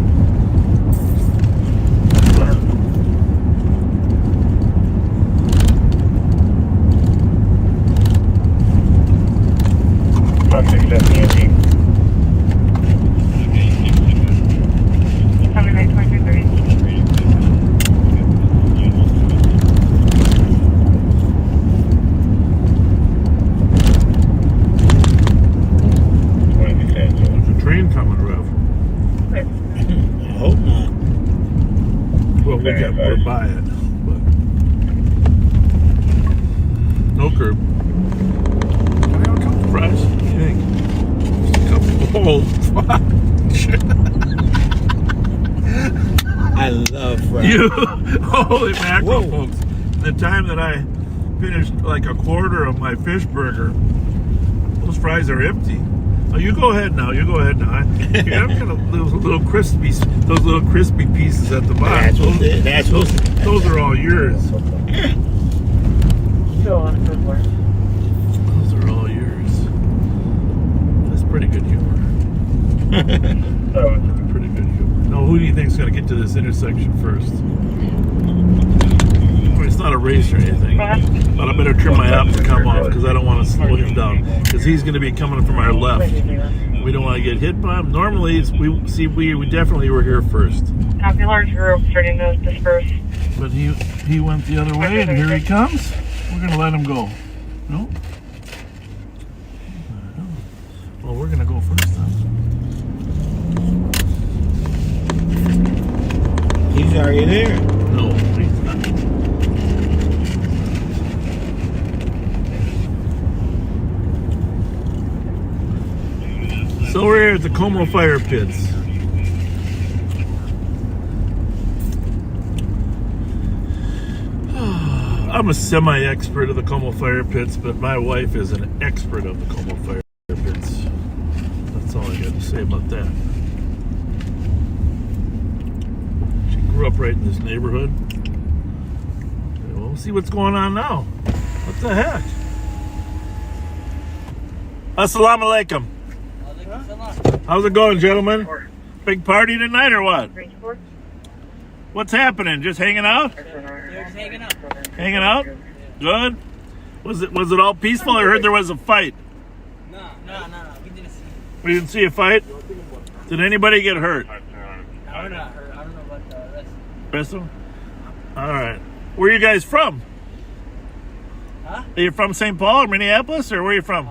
We're by it, but no curb. I got a couple fries. What do you think? Just a couple. Oh, fuck. I love fries. Holy mackerel, folks. The time that I finished like a quarter of my fish burger, those fries are empty. Oh, you go ahead now. I'm gonna those little crispy pieces at the bottom. Those are all yours. Those are all yours. That's pretty good humor. Pretty good humor. Now, who do you think's gonna get to this intersection first? It's not a race or anything, but I better trim my opticom off because I don't want to slow him down because he's going to be coming from our left. We don't want to get hit by him. Normally, we definitely were here first. Copy, large group starting to disperse. But he went the other way, and here he comes. We're going to let him go. No? Well, we're going to go first then. He's already there. No, he's not. So we're here at the Como Fire Pits. I'm a semi-expert of the Como Fire Pits, but my wife is an expert of the Como Fire Pits. That's all I got to say about that. She grew up right in this neighborhood. Well, we'll see what's going on now. What the heck? Assalamu alaikum. How's it going, gentlemen? Big party tonight or what? What's happening? Just hanging out? Just hanging out. Hanging out? Good? Was it all peaceful? I heard there was a fight. No. We didn't see. We didn't see a fight? Did anybody get hurt? No, we're not hurt. I don't know about the rest. Rest of them? Alright. Where are you guys from? Huh? Are you from St. Paul or Minneapolis, or where are you from?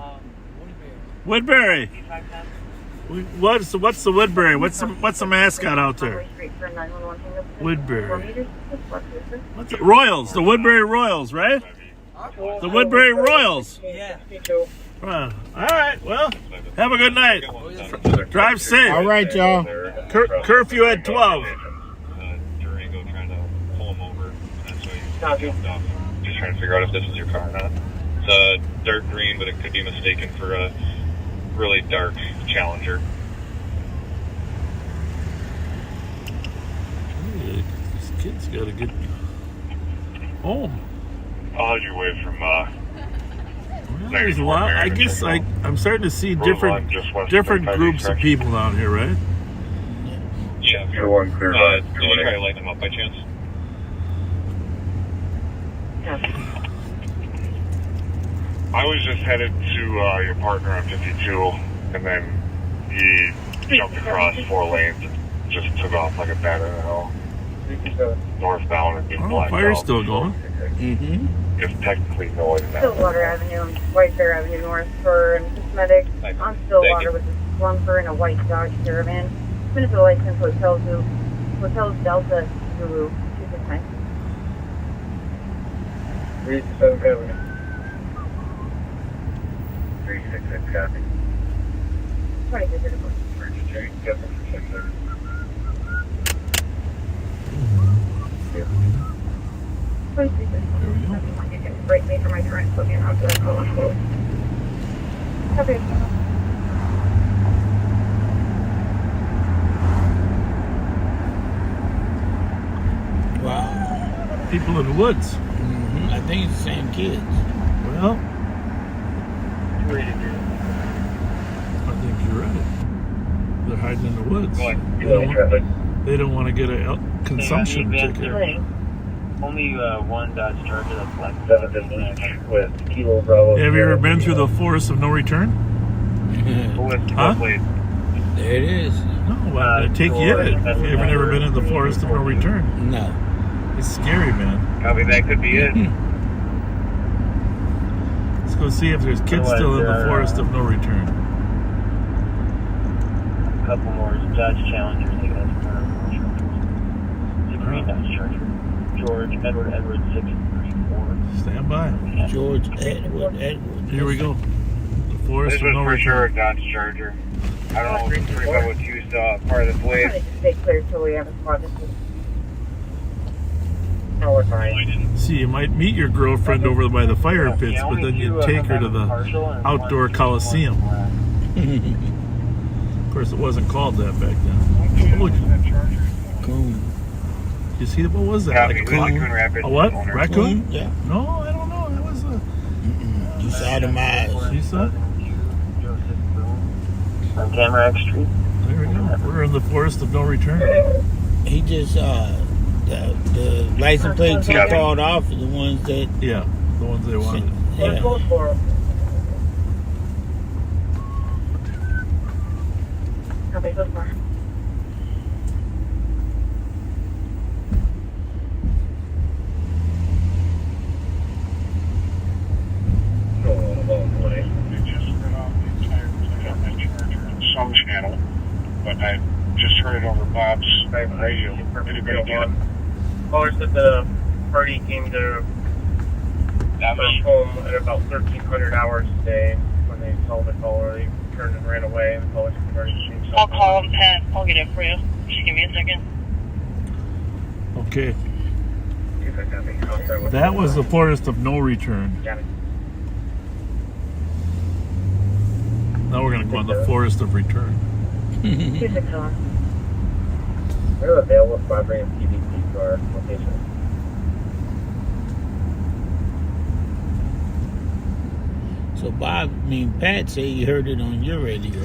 Woodbury. What's the Woodbury? What's the mascot out there? Woodbury. What's it? Royals, the Woodbury Royals, right? The Woodbury Royals. Yeah. All right. Well, have a good night. Drive safe. All right, y'all. Curfew at 12. Durango trying to pull him over. That's why he jumped off. Just trying to figure out if this is your car or not. It's a dark green, but it could be mistaken for a really dark Challenger. Hey, this kid's got a good home. I'll have you away from Well, there's a lot. I guess I'm starting to see different groups of people down here, right? Yeah. You're one clear. Did you try to light them up by chance? I was just headed to your partner on 52, and then he jumped across 4 lanes and just took off like a bat in the hill. Northbound and being blacked Fire's out. still going. Mm-hmm. There's technically no way to know. Stillwater Avenue and White Bear Avenue North for an medic on Stillwater with a slumper and a white Dodge Caravan. Minnesota license Hotels Delta Zulu 269. 367 Avenue. 366 copy. 22 Bridget J, Kevin for 630. Break me for my current booking out to that call on close. Okay. Wow. People in the woods. Mm-hmm. I think it's the same kids. Well, I think you're right. They're hiding in the woods. They don't want to get a consumption ticket. Only one Dodge Charger that's black. 7 with Kilo Bravo. Have you ever been through the forest of no return? Huh? There it is. No, well, they take you in it. If you've never been in the forest of no return. No. It's scary, man. Copy, that could be it. Let's go see if there's kids still in the forest of no return. A couple more Dodge Challengers. They got it's a green Dodge Charger. George Edward 634. Stand by. George Edward. Here we go. The forest This of was no for sure a return. Dodge Charger. I don't know if pretty much what you saw part of the blade. Stay clear till we have a spot. No, we're fine. See, you might meet your girlfriend over by the fire pits, but then you take her to the outdoor coliseum. Of course, it wasn't called that back then. Oh, Coon. you see, what was that? Like a Raccoon Rapids A what? owner. Raccoon? Yeah. No, I don't know. That was a... You saw them eyes. You saw? On Tamarack Street. There we go. We're in the forest of no return. He just, the license plates he called off are the ones that... Yeah, the ones they wanted. Yeah. Okay, so far. Some channel, but I just heard it over Bob's radio. Anybody get it? Caller said the party came to their home at about 1300 hours today when they saw the caller. They turned and ran away. The caller said the same I'll call him, Pat. I'll get it for you. Just give me a second. Okay. That was the forest of no return. Now we're going to go on the forest of return. We're available for bringing PVC to our location. So Pat said you heard it on your radio.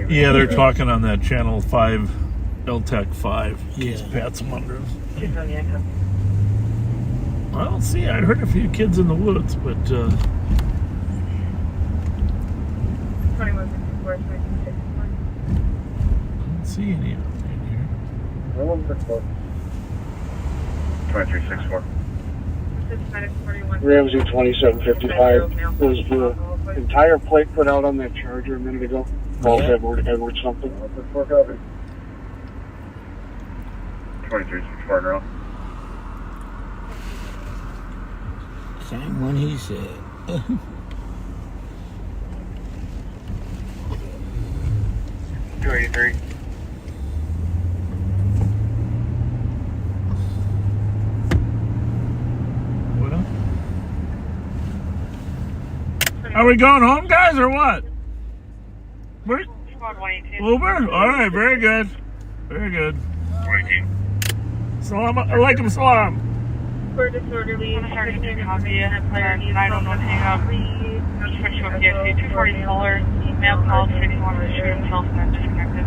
Yeah, they're talking on that channel 5, LTEC 5. Yeah. Pat's wondering. I don't see. I heard a few kids in the woods, but 2154, I don't see any in here. 2364. Ramsey 2755. Was the entire plate put out on that Charger a minute ago? Paul Edward something. 2364 girl. So Same one he said. 283. Well, are we going home, guys, or what? We're Uber? All right, very good. Very good. Salam alaikum salam. For disorderly, Sergeant to copy it. I don't know, hang up. Switch to a PSC 240 caller. Male call 61 to shoot himself and then disconnected.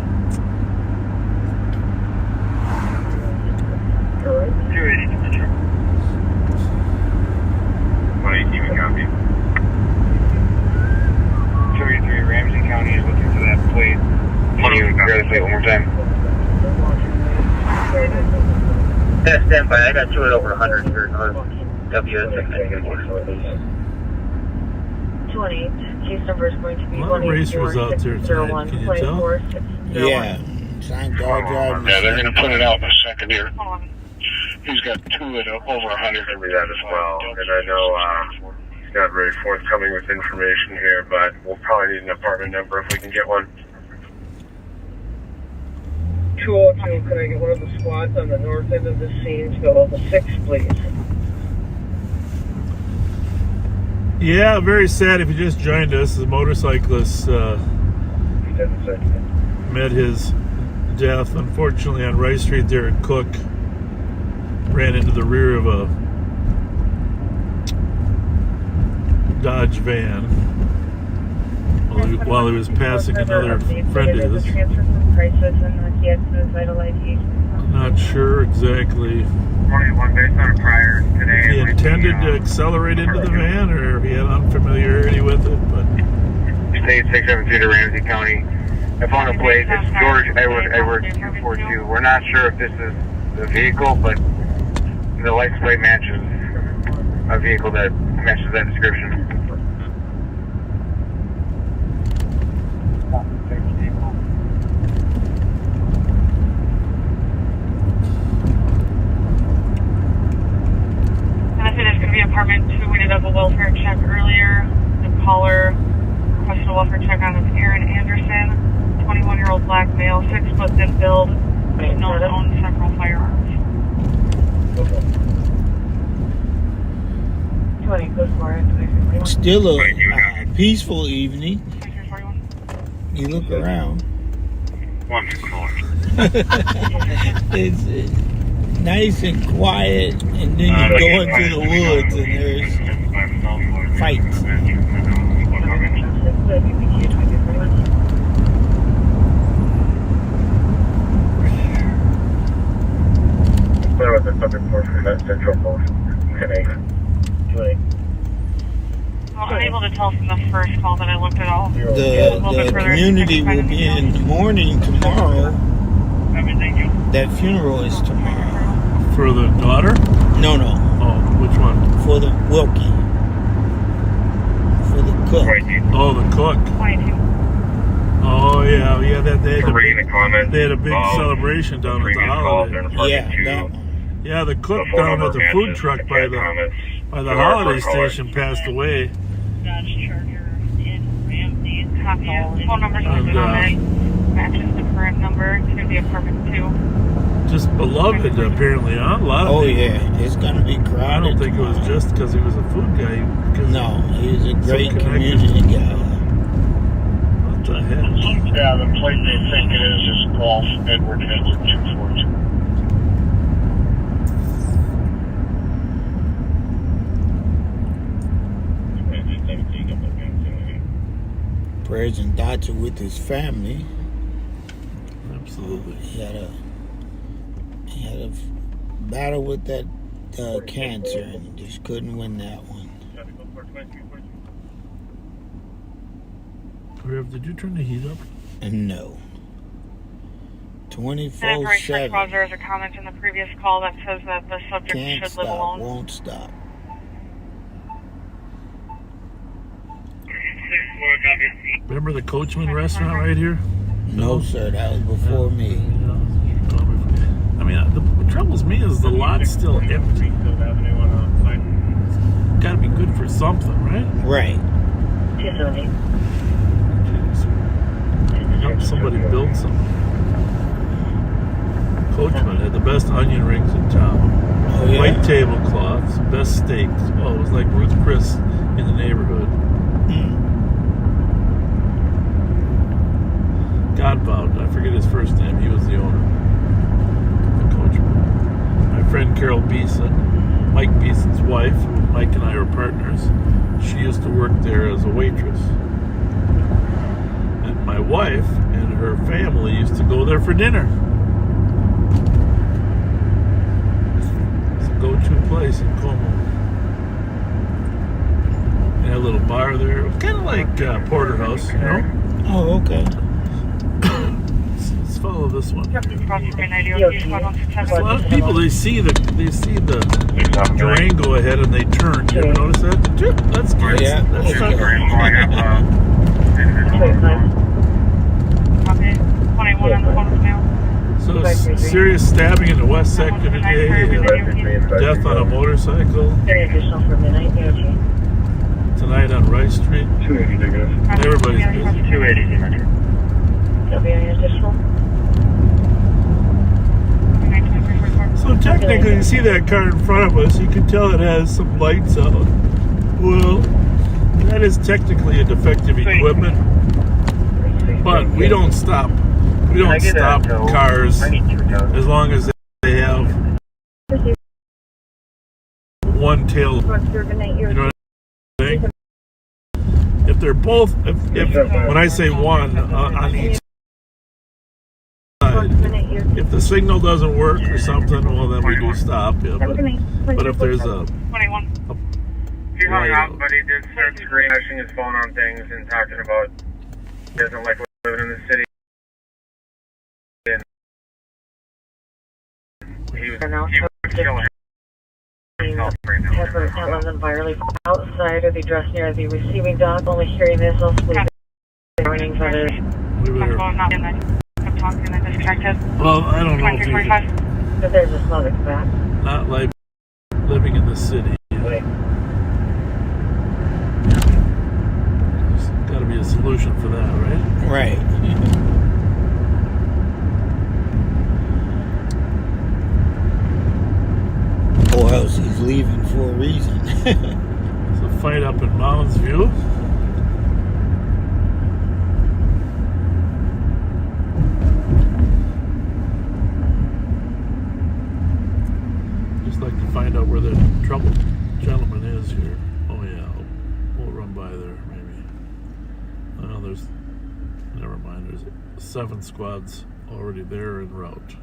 280 to Metro. 180, we copy. 283, Ramsey County is looking for that plate. Can you grab the plate one more time? Yeah, stand by. I got two at over 100 here. WS6. 28. Case number is going to be A lot of racers out there tonight, can you tell? Yeah. Signed guard driving. Yeah, they're going to put it out in a second here. He's got two at over 100. Remember that as well. And I know he's not very forthcoming with information here, but we'll probably need an apartment number if we can get one. 202, can I get one of the squads on the north end of the scene to go to 6, please? Yeah, very sad if you just joined us. The motorcyclist met his death, unfortunately, on Rice Street there at Cook. Ran into the rear of a Dodge van while he was passing another friend of his. Not sure exactly if he intended to accelerate into the van or if he had unfamiliarity with it, but State 672 to Ramsey County. I found a plate. It's George Edward 242. We're not sure if this is the vehicle, but the license plate matches a vehicle that matches that description. Apartment 2, we did have a welfare check earlier. The caller requested a welfare check on an Aaron Anderson, 21-year-old black male, 6 foot thin build, known to own several firearms. 20, go for it. Still a peaceful evening. You look around. It's nice and quiet, and then you go into the woods and there's fights. Where was the subject force from that central post? I'm unable to tell from the first call that I looked at all. The community will be in the morning tomorrow. That funeral is tomorrow. for the daughter? No. Oh, which one? For the Wilkie. For the cook. Oh, the cook. Oh yeah, they had a big celebration down at the holiday. Yeah, yeah, the cook down at the food truck by the holiday station passed away. Phone number's listed on it. Matches the current number. It's going to be apartment 2. Just beloved, apparently, huh? A lot of people. Yeah, it's going to be crowded. I don't think it was just because he was a food guy. No, he's a great community guy. What the heck? Yeah, the plate they think it is Golf Edward 242. Prayers and thoughts are with his family. Absolutely. He had a battle with that cancer and just couldn't win that one. Rev, did you turn the heat up? No. 24/7. There is a comment in the previous call that says that the subject Can't should stop, live alone. Won't stop. Remember the Coachman restaurant right here? No, sir, that was before me. I mean, what troubles me is the lot's still empty. got to be good for something, right? Right. 270. Help somebody build something. Coachman had the best onion rings in town. Oh, yeah? White tablecloths, best steaks. Oh, it was like Ruth Chris in the neighborhood. Godbout, I forget his first name. He was the owner. The Coachman. My friend Carol Beeson, Mike Beeson's wife, who Mike and I were partners, she used to work there as a waitress. And my wife and her family used to go there for dinner. It's a go-to place in Como. They had a little bar there. It was kind of like Porterhouse, you know? Oh, okay. Let's follow this one. A lot of people, they see the Durango ahead and they turn. You ever notice that? That's good. Yeah. That's not So serious stabbing in the west sector today. Death on a motorcycle. Tonight on Rice Street. Everybody's busy. 280. So technically, you see that car in front of us, you can tell it has some lights out. Well, that is technically a defective equipment, but we don't stop. We don't stop cars as long as they have one tail. You know what I'm saying? If they're both, if when I say one on each side, if the signal doesn't work or something, well then we do stop. Yeah, but if there's a He hung up, but he did start screening his phone on things and talking about he doesn't like living in the city. And he would kill himself right now. Pepper lives entirely outside of the dress near the receiving dock. Only hearing this, I'll sleep. Warnings on it. Well, I don't know if But there's a smell that's back. not like living in the city. There's got to be a solution for that, right? Right. Or else he's leaving for a reason. It's a fight up in Mounds View. Just like to find out where the troubled gentleman is here. Oh yeah, we'll run by there maybe. Oh, never mind. There's 7 squads already there en route.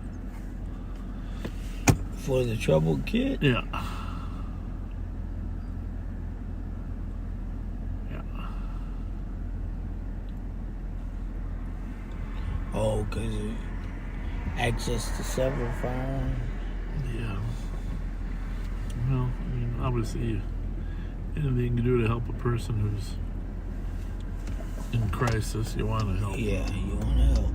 For the troubled kid? Yeah. Yeah. Oh, because access to several phones. Yeah. Well, I mean, obviously, anything you can do to help a person who's in crisis, you want to help. Yeah, you want to help.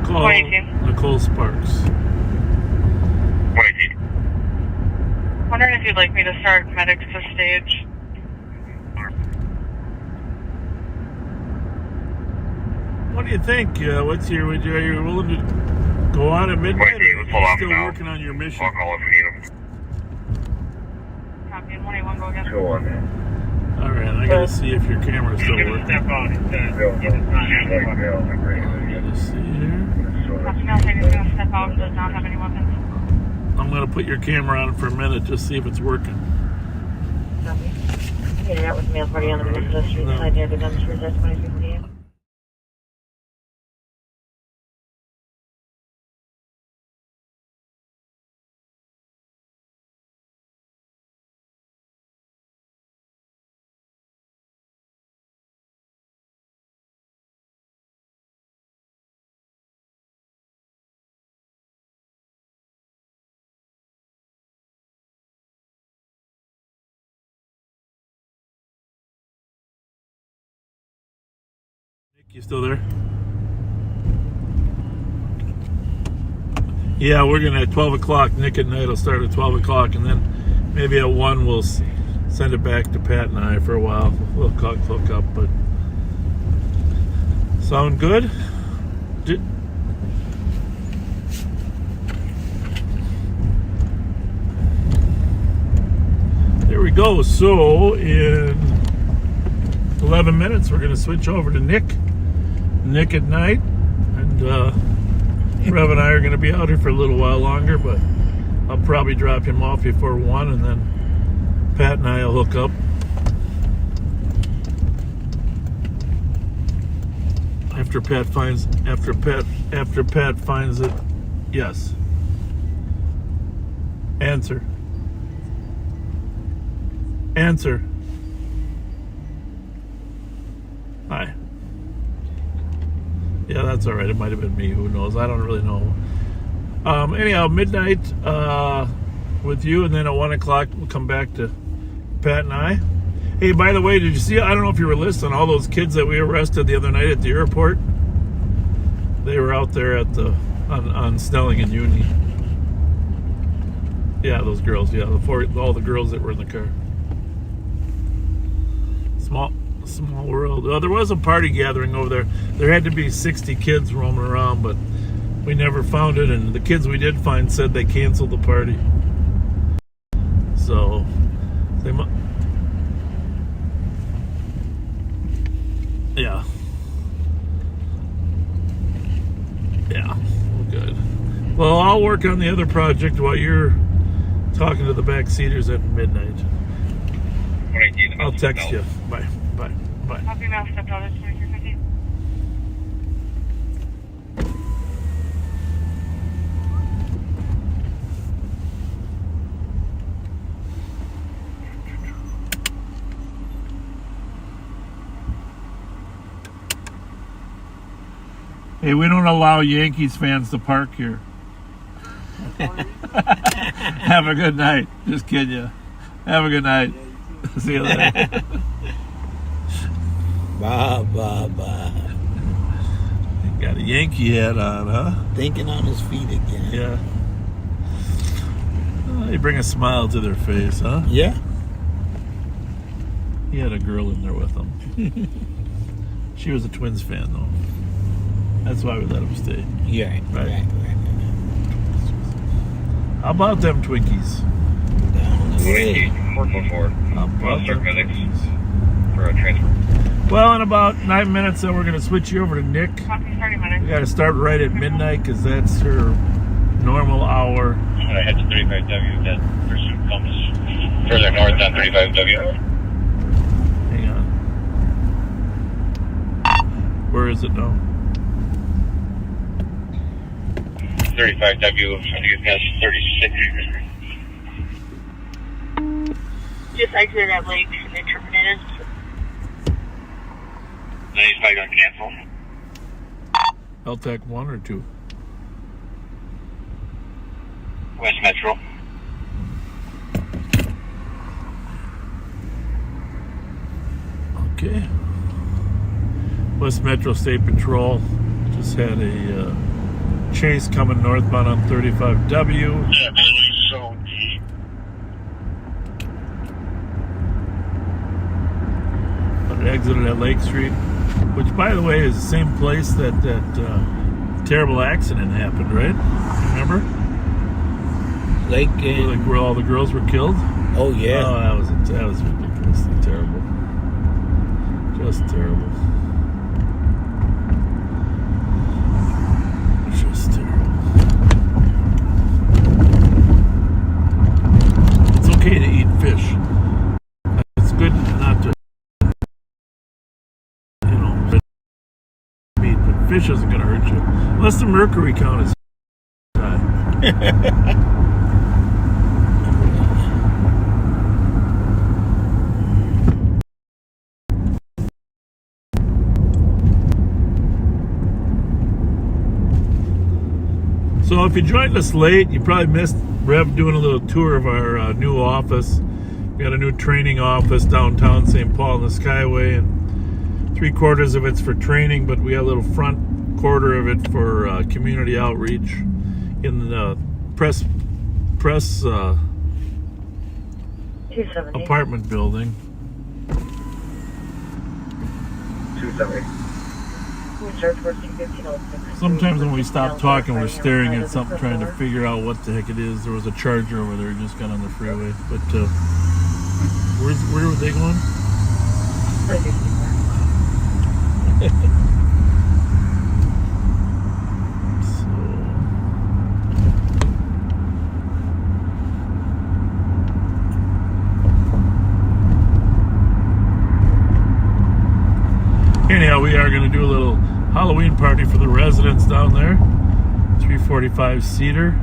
Call Nicole Sparks. 118. Wondering if you'd like me to start medics to stage. What do you think? Are you willing to go on at midnight? Or Let's pull off still now. working on your mission? I'll call if we need him. Copy, 181, go again. All right, I gotta see if your camera's still working. Step out. Let's see here. Copy, now saying he's going to step out and does not have any weapons. I'm gonna put your camera on for a minute, just see if it's working. Copy. Getting out with mail party on the Minnesota Street side near the dumpsters at 2348. You still there? Yeah, we're gonna at 12 o'clock. Nick and Night will start at 12 o'clock, and then maybe at 1 we'll send it back to Pat and I for a while. We'll hook up, but sound good? There we go. So in 11 minutes, we're gonna switch over to Nick at Night, and Rev and I are gonna be out here for a little while longer, but I'll probably drop him off before 1, and then Pat and I will hook up. After Pat finds it. Yes. Answer. Hi. Yeah, that's all right. It might have been me. Who knows? I don't really know. Anyhow, midnight with you, and then at 1 o'clock we'll come back to Pat and I. Hey, by the way, did you see? I don't know if you were listening. All those kids that we arrested the other night at the airport. They were out there at on Snelling and Uni. Yeah, those girls. Yeah, all the girls that were in the car. Small world. There was a party gathering over there. There had to be 60 kids roaming around, but we never found it. And the kids we did find said they canceled the party. So they yeah. Good. Well, I'll work on the other project while you're talking to the backseaters at midnight. I'll text you. Bye. Copy, mouse, step out at 2350. Hey, we don't allow Yankees fans to park here. Have a good night. Just kidding you. Have a good night. See you later. Bye. Got a Yankee hat on, huh? Thinking on his feet again. Yeah. Oh, they bring a smile to their face, huh? Yeah. He had a girl in there with him. She was a Twins fan, though. That's why we let him stay. Yeah, right. How about them Twinkies? Twinkies, work before. We'll start medics for a transfer. Well, in about 9 minutes, then we're going to switch you over to Nick. We got to start right at midnight because that's her normal hour. I head to 35W. That pursuit comes further north on 35W. Hang on. Where is it now? 35W. I think it's past 36. Just exited at Lake and then terminated. Then he's probably going to cancel. LTAC 1 or 2? West Metro. Okay. West Metro State Patrol just had a chase coming northbound on 35W. Yeah, really so deep. But it exited at Lake Street, which, by the way, is the same place that terrible accident happened, right? Remember? Lake like where all the girls were killed? Oh, yeah. Oh, that was ridiculously terrible. Just terrible. Just terrible. It's okay to eat fish. It's good not to, meat, but fish isn't going to hurt you. Unless the mercury count is high. So if you joined us late, you probably missed Rev doing a little tour of our new office. We got a new training office downtown St. Paul in the Skyway, and 3/4 of it's for training, but we got a little front quarter of it for community outreach in the press apartment building. 270. Sometimes when we stop talking, we're staring at something, trying to figure out what the heck it is. There was a Charger over there, just got on the freeway. But where were they going? Anyhow, we are going to do a little Halloween party for the residents down there. 345 Cedar.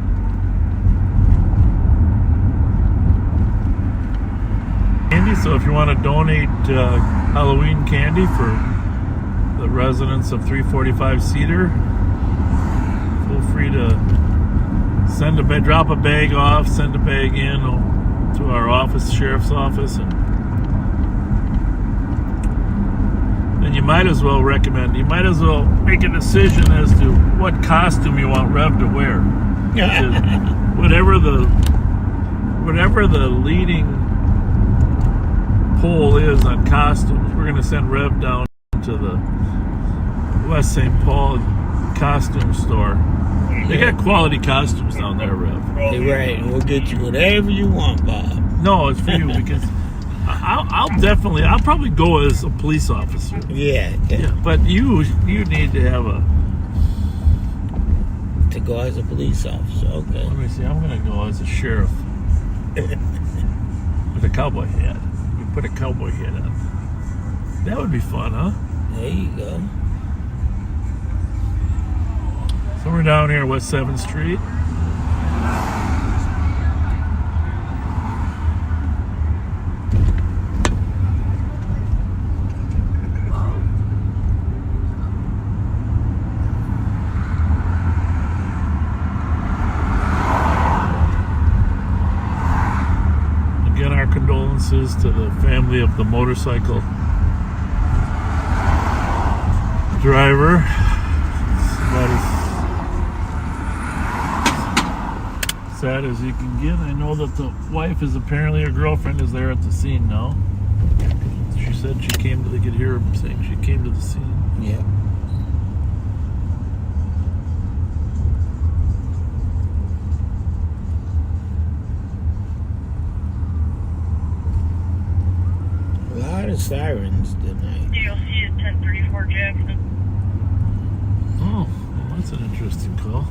Candy, so if you want to donate Halloween candy for the residents of 345 Cedar, feel free to drop a bag off, send a bag in to our office, sheriff's office, and you might as well make a decision as to what costume you want Rev to wear. whatever the leading poll is on costumes, we're going to send Rev down to the West St. Paul costume store. They got quality costumes down there, Rev. Right, we'll get you whatever you want, Bob. No, it's for you because I'll probably go as a police officer. Yeah. But you need to have to go as a police officer. Okay. Let me see. I'm gonna go as a sheriff with a cowboy hat. You put a cowboy hat on. That would be fun, huh? There you go. So we're down here, West 7th Street. Condolences to the family of the motorcycle driver. About as sad as you can get. I know that the wife is apparently, her girlfriend is there at the scene now. She said they could hear her saying she came to the scene. Yeah. A lot of sirens tonight. DLC at 1034 Jackson. Oh, well, that's an interesting call.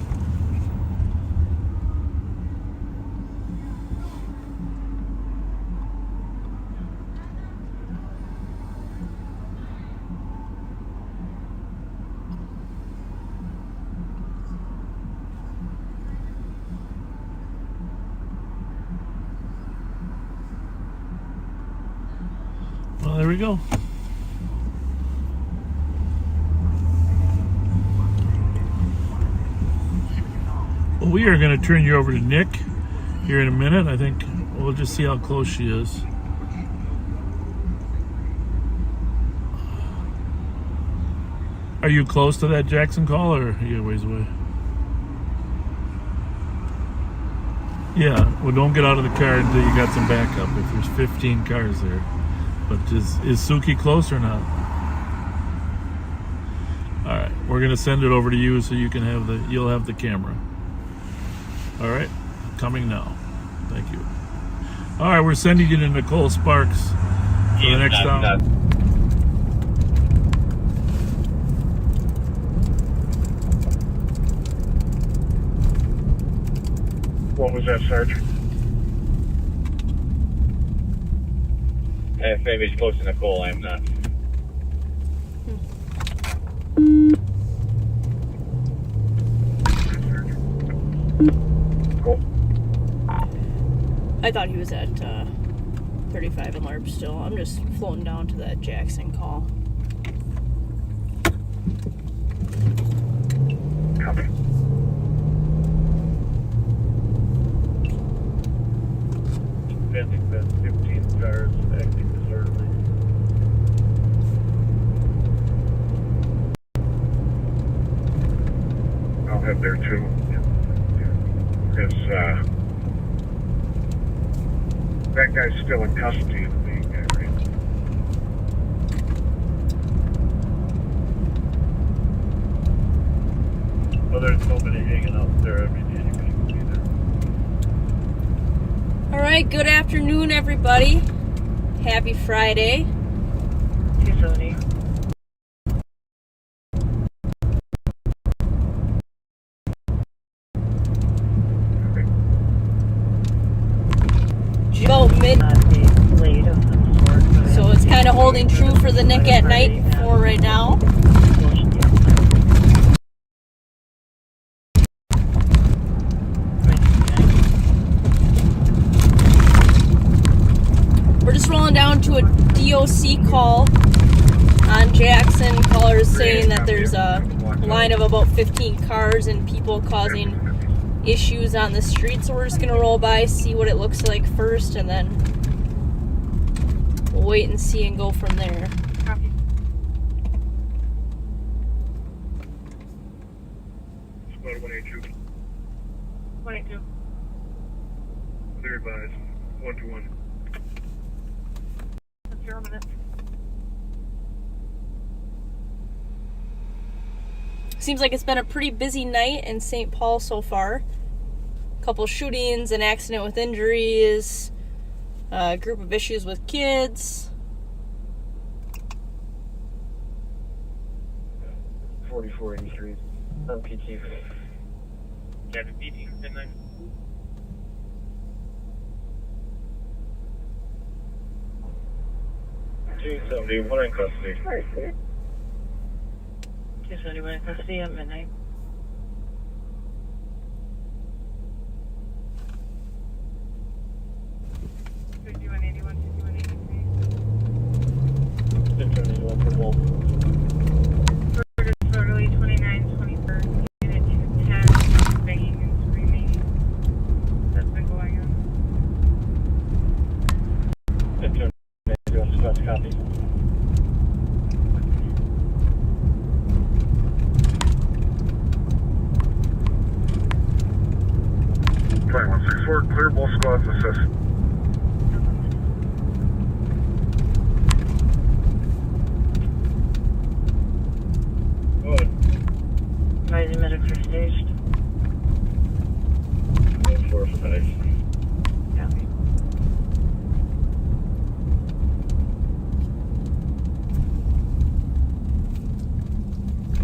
Well, there we go. Well, we are going to turn you over to Nick here in a minute. I think we'll just see how close she is. Are you close to that Jackson call, or are you a ways away? Yeah, well, don't get out of the car until you got some backup. If there's 15 cars there. But is Suki close or not? All right, we're gonna send it over to you so you can have you'll have the camera. All right, coming now. Thank you. All right, we're sending you to Nicole Sparks for the next stop. What was that, Sergeant? If anybody's close to Nicole, I'm not. Cool. I thought he was at 35 and LARP still. I'm just floating down to that Jackson call. Copy. Pending that 15 cars acting disorderly. head there too. Because that guy's still in custody of the guy, right? Well, there's nobody hanging out there every day. Anybody can be there. All right, good afternoon, everybody. Happy Friday. 270. About mid. So it's kind of holding true for the Nick at Night for right now. We're just rolling down to a DOC call on Jackson. Caller is saying that there's a line of about 15 cars and people causing issues on the street. So we're just going to roll by, see what it looks like first, and then we'll wait and see and go from there. Squad 182. 182. Clear advise. 121. 0 minutes. Seems like it's been a pretty busy night in St. Paul so far. A couple shootings, an accident with injuries, a group of issues with kids. 4483. On PT. Cabin PT, midnight. Somebody, one in custody. 271 in custody at midnight. Totally 29, 21st, unit 210, begging and screaming. That's been going on. Copy. Clear both squads assist. Go ahead. Rising medics are staged. 4 medics. Copy.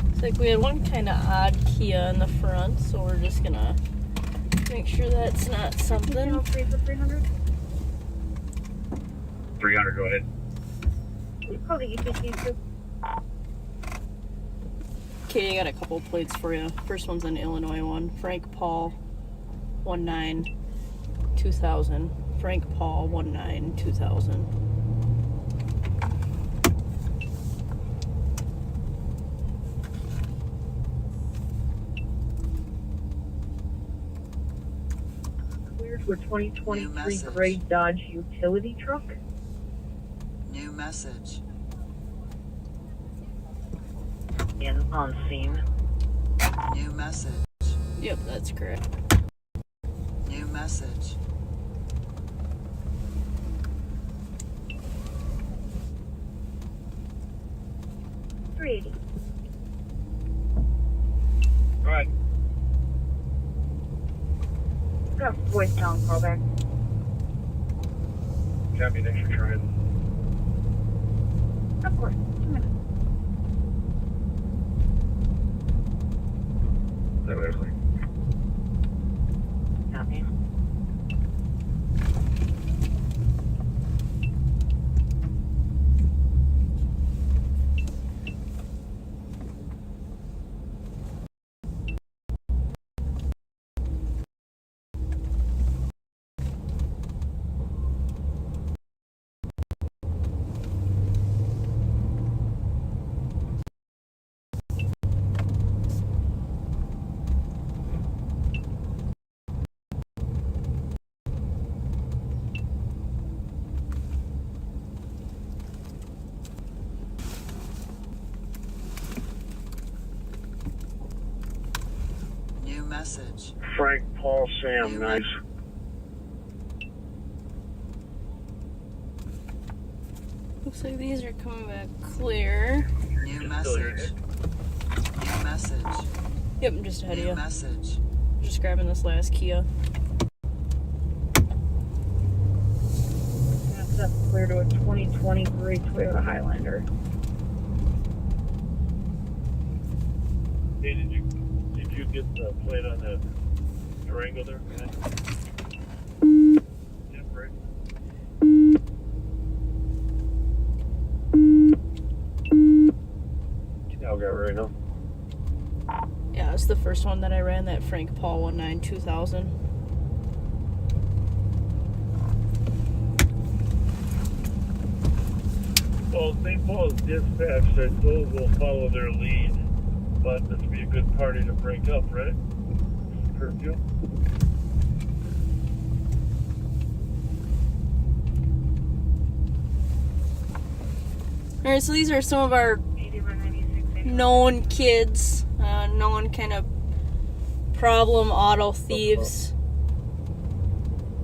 Looks like we had one kind of odd Kia in the front, so we're just gonna make sure that's not something. 300. 300, go ahead. Call the EPT. Okay, I got a couple plates for you. First one's an Illinois one. Frank Paul, 19 2000. Frank Paul, 19 2000. To a 2023 gray Dodge utility truck. New message. And on scene. New message. Yep, that's correct. New message. $380. All right. Got voicemail and call back. Copy, thanks for trying. Of course. 2 minutes. That was like. Copy. message. Frank, Paul, Sam, nice. Looks like these are coming back clear. New message. New message. Yep, I'm just ahead of you. New message. Just grabbing this last Kia. That's up clear to a 2023 Toyota Highlander. Hey, did you get the plate on that Durango there? Yeah, right. Yeah, I'll get right now. Yeah, it's the first one that I ran, that Frank Paul 19 2000. Well, St. Paul's dispatch, I suppose we'll follow their lead, but this would be a good party to break up, right? Curfew. Alright, so these are some of our known kids, known kind of problem auto thieves.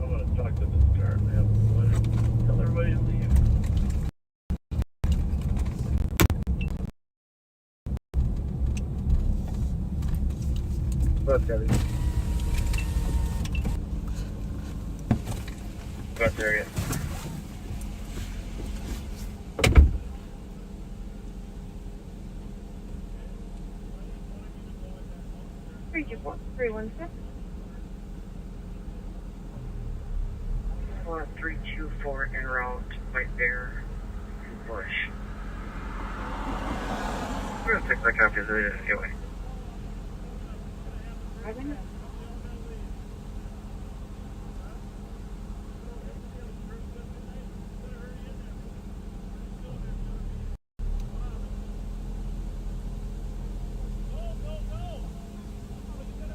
I want to talk to this car, man. Tell everybody to leave. Bus area. Bus area. 316. 324 en route right there to Bush. We're gonna take that copy of it anyway.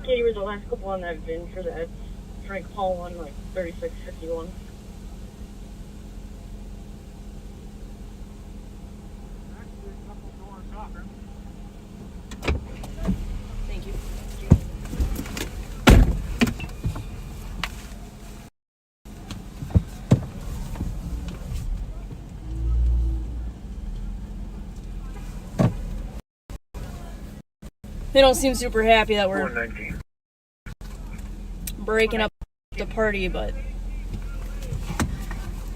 Katie was the last couple on that VIN for that Frank Paul one, like 3651. Thank you. They don't seem super happy that we're 419. breaking up the party, but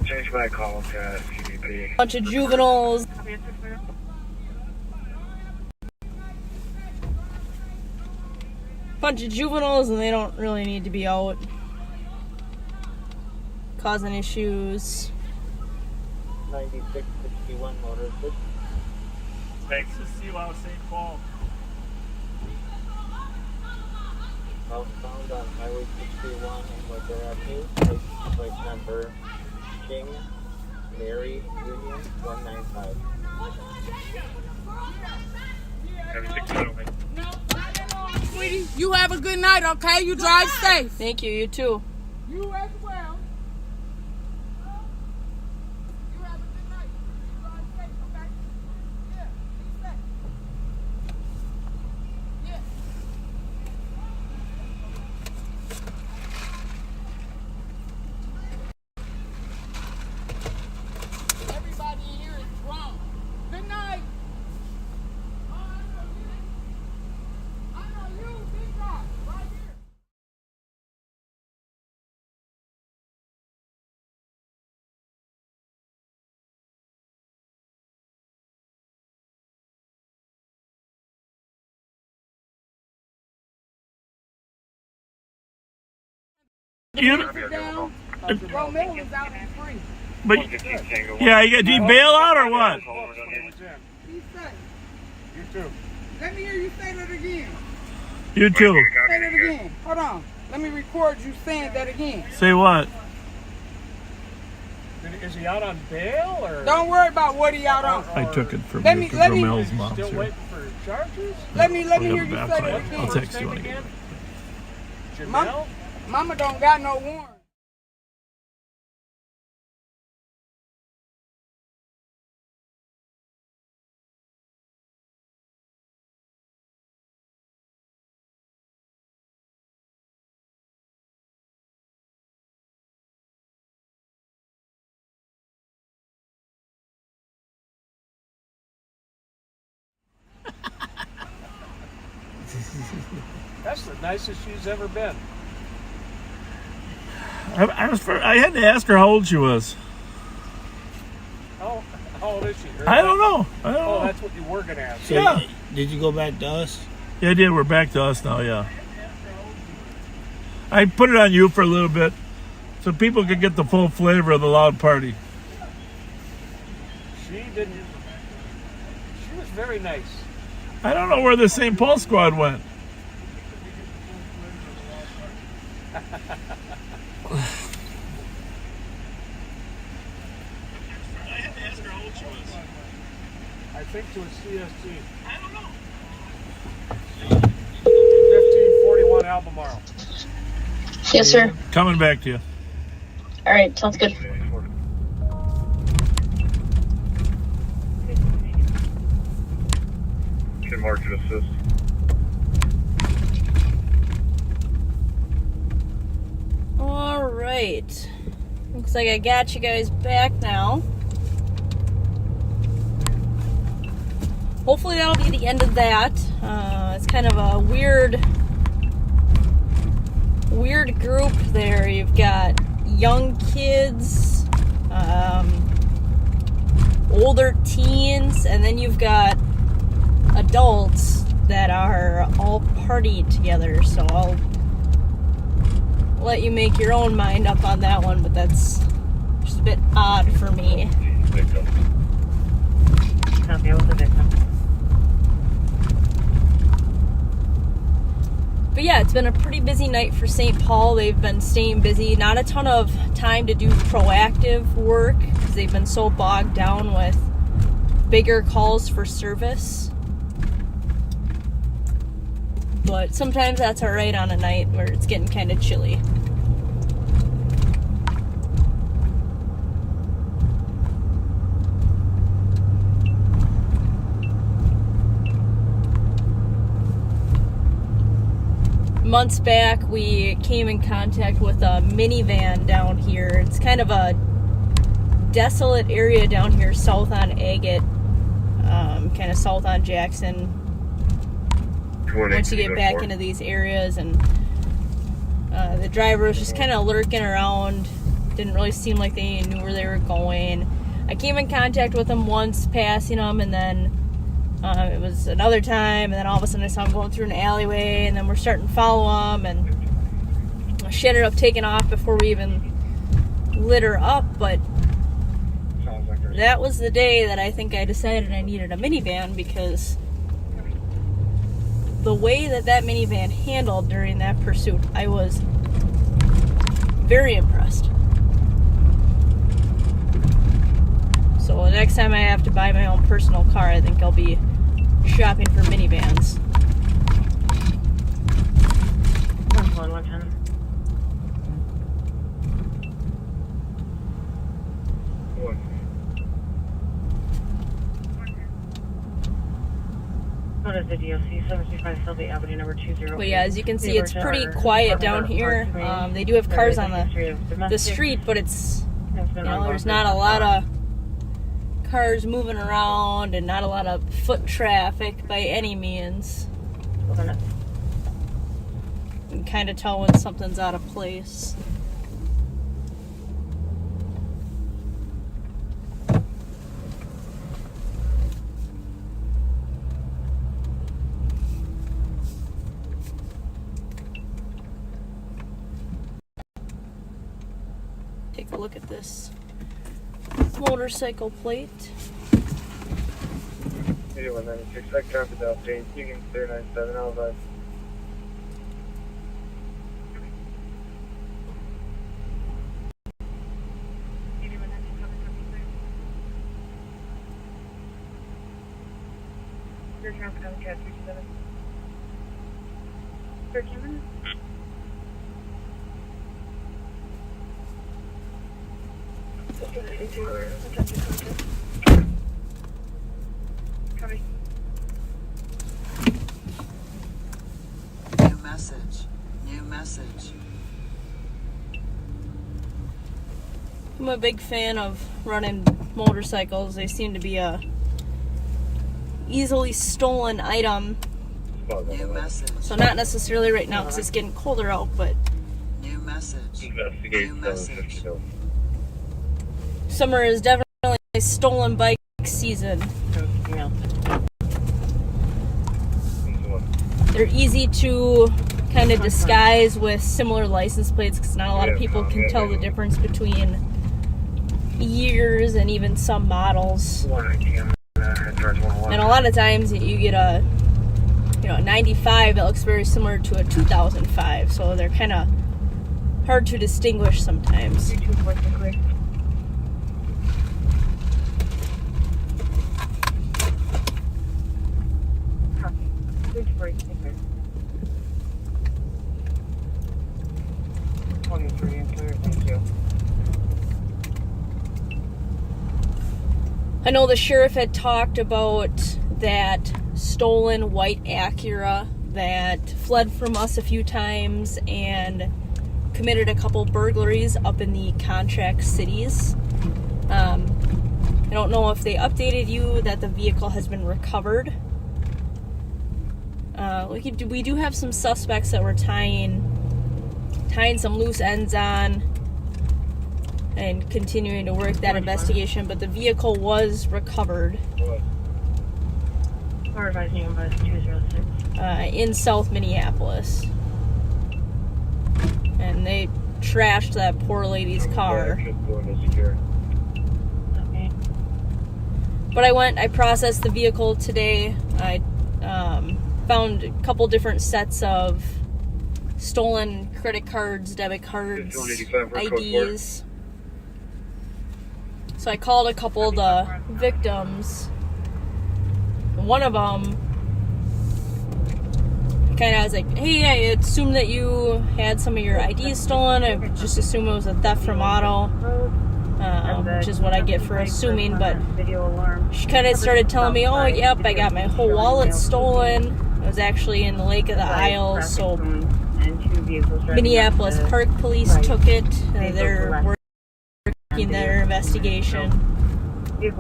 Change my call to CDP. bunch of juveniles. Bunch of juveniles, and they don't really need to be out causing issues. 9661 motor. Thanks to Seawall St. Paul. Southbound on Highway 61 and what they're up to. Plate number King Mary Union 195. Sweetie, you have a good night, okay? You drive safe. Thank you, you too. You as well. Everybody in here is drunk. Good night. I know you, big guy, right here. Romeo was out in free. But yeah, you got. Do you bail out or what? He said. You too. Let me hear you say that again. You too. Say that again. Hold on. Let me record you saying that again. Say what? Is he out on bail or? Don't worry about what he out on. I took it from Romel's mom's still here. waiting for charges? Let me hear you say that again. I'll text you when I get it. Mama don't got no warrant. That's the nicest she's ever been. I had to ask her how old she was. How old is she? I don't know. Oh, that's what you were going to ask. So Yeah. Did you go back to us? Yeah, I did. We're back to us now, yeah. I put it on you for a little bit so people could get the full flavor of the loud party. She was very nice. I don't know where the St. Paul squad went. I think to a CST. I don't know. 1541 Albemarle. Yes, sir. Coming back to you. All right, sounds good. Can market assist. All right. Looks like I got you guys back now. Hopefully that'll be the end of that. It's kind of a weird group there. You've got young kids, older teens, and then you've got adults that are all partying together. So I'll let you make your own mind up on that one, but that's just a bit odd for me. But yeah, it's been a pretty busy night for St. Paul. They've been staying busy. Not a ton of time to do proactive work because they've been so bogged down with bigger calls for service. But sometimes that's alright on a night where it's getting kind of chilly. Months back, we came in contact with a minivan down here. It's kind of a desolate area down here south on Agate, kind of south on Jackson. Once you get back into these areas, and the driver was just kind of lurking around, didn't really seem like they knew where they were going. I came in contact with them once, passing them, and then it was another time, and then all of a sudden I saw him going through an alleyway, and then we're starting to follow him, and she ended up taking off before we even lit her up. But that was the day that I think I decided I needed a minivan, because the way that minivan handled during that pursuit, I was very impressed. So the next time I have to buy my own personal car, I think I'll be shopping for minivans. 110. What is the DOC? 735 Sylvia Avenue, number 20. But yeah, as you can see, it's pretty quiet down here. They do have cars on the street, but it's, you know, there's not a lot of cars moving around and not a lot of foot traffic by any means. You can kind of tell when something's out of place. Take a look at this motorcycle plate. 8196, I copied that, James. You can 097, I'll advise. Your traffic on Cat 37. 13 minutes. New message. New message. I'm a big fan of running motorcycles. They seem to be a easily stolen item New message. So not necessarily right now because it's getting colder out, but New message. Investigate New message. summer is definitely stolen bike season. They're easy to kind of disguise with similar license plates because not a lot of people can tell the difference between years and even some models. And a lot of times you get a 95 that looks very similar to a 2005, so they're kind of hard to distinguish sometimes. I know the sheriff had talked about that stolen white Acura that fled from us a few times and committed a couple burglaries up in the contract cities. I don't know if they updated you that the vehicle has been recovered. We do have some suspects that we're tying some loose ends on and continuing to work that investigation, but the vehicle was recovered in South Minneapolis, and they trashed that poor lady's car. But I processed the vehicle today. I found a couple different sets of stolen credit cards, debit cards, IDs. So I called a couple of the victims. One of them kind of was like, hey, I assumed that you had some of your IDs stolen. I just assumed it was a theft from auto, which is what I get for assuming. But she kind of started telling me, oh, yep, I got my whole wallet stolen. It was actually in the Lake of the Isles, so Minneapolis Park Police took it. They're working their investigation. Me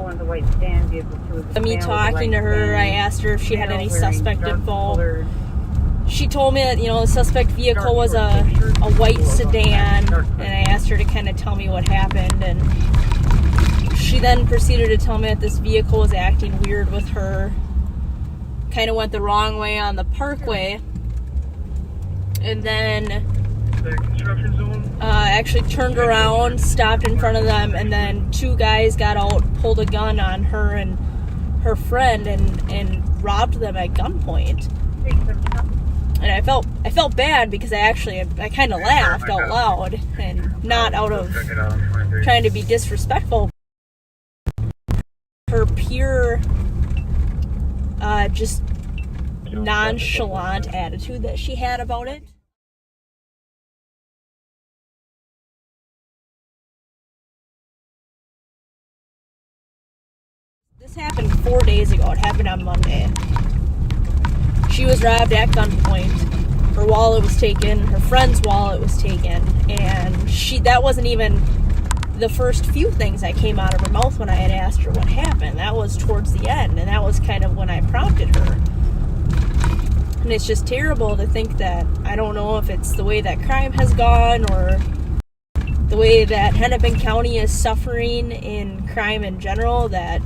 talking to her, I asked her if she had any suspect info. She told me that, the suspect vehicle was a white sedan, and I asked her to kind of tell me what happened, and she then proceeded to tell me that this vehicle was acting weird with her, kind of went the wrong way on the parkway, and then actually turned around, stopped in front of them, and then two guys got out, pulled a gun on her and her friend, and robbed them at gunpoint. And I felt bad because I kind of laughed out loud, and not out of trying to be disrespectful. Her pure, just nonchalant attitude that she had about it. This happened 4 days ago. It happened on Monday. She was robbed at gunpoint. Her wallet was taken. Her friend's wallet was taken. And that wasn't even the first few things that came out of her mouth when I had asked her what happened. That was towards the end. And that was kind of when I prompted her. And it's just terrible to think that, I don't know if it's the way that crime has gone or the way that Hennepin County is suffering in crime in general, that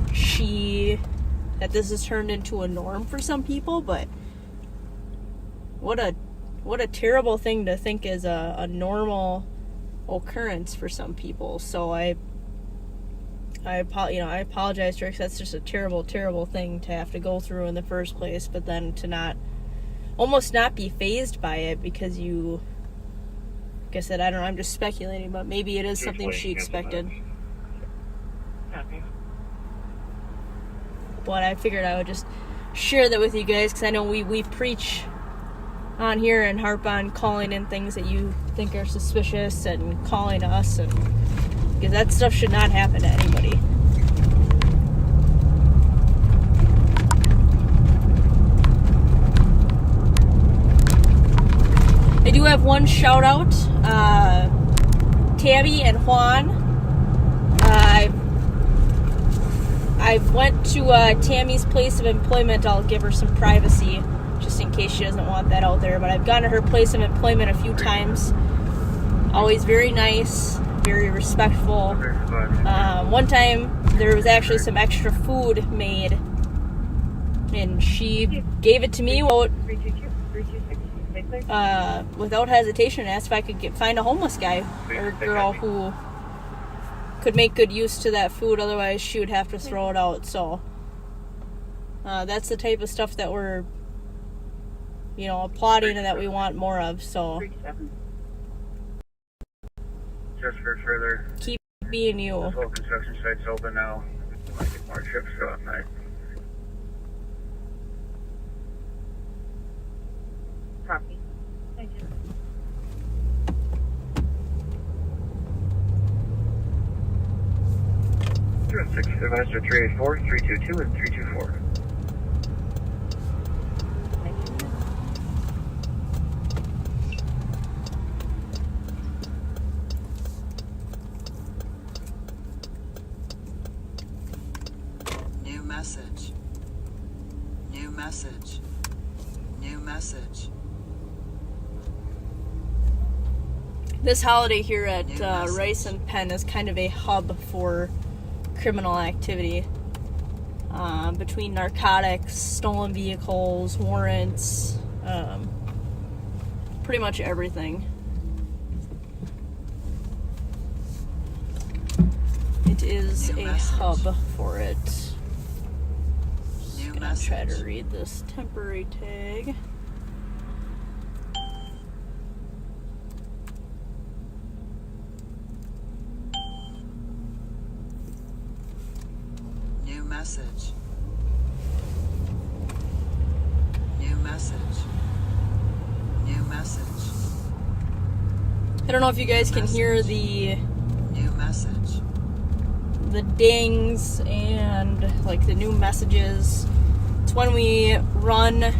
this has turned into a norm for some people, but what a terrible thing to think is a normal occurrence for some people. So I apologize to her, because that's just a terrible, terrible thing to have to go through in the first place, but then to almost not be fazed by it because you, like I said, I don't know, I'm just speculating, but maybe it is something she expected. But I figured I would just share that with you guys, because I know we preach on here and harp on calling in things that you think are suspicious and calling us, and because that stuff should not happen to anybody. I do have one shout out, Tabby and Juan. I went to Tammy's place of employment. I'll give her some privacy. just in case she doesn't want that out there. But I've gone to her place of employment a few times. Always very nice, very respectful. One time there was actually some extra food made, and she gave it to me without hesitation, and asked if I could find a homeless guy or girl who could make good use to that food. Otherwise, she would have to throw it out. So that's the type of stuff that we're, applauding and that we want more of. So just for further, keep being you. This whole construction site's open now. Might get more trips throughout the night. Copy. Thank you. Turn 6, Advisor 384, 322, and 324. New message. New message. New message. This holiday here at Rice and Penn is kind of a hub for criminal activity. Between narcotics, stolen vehicles, warrants, pretty much everything. It is a hub for it. Just gonna try to read this temporary tag. New message. New message. New message. I don't know if you guys can hear the new message. The dings and like the new messages. It's when we run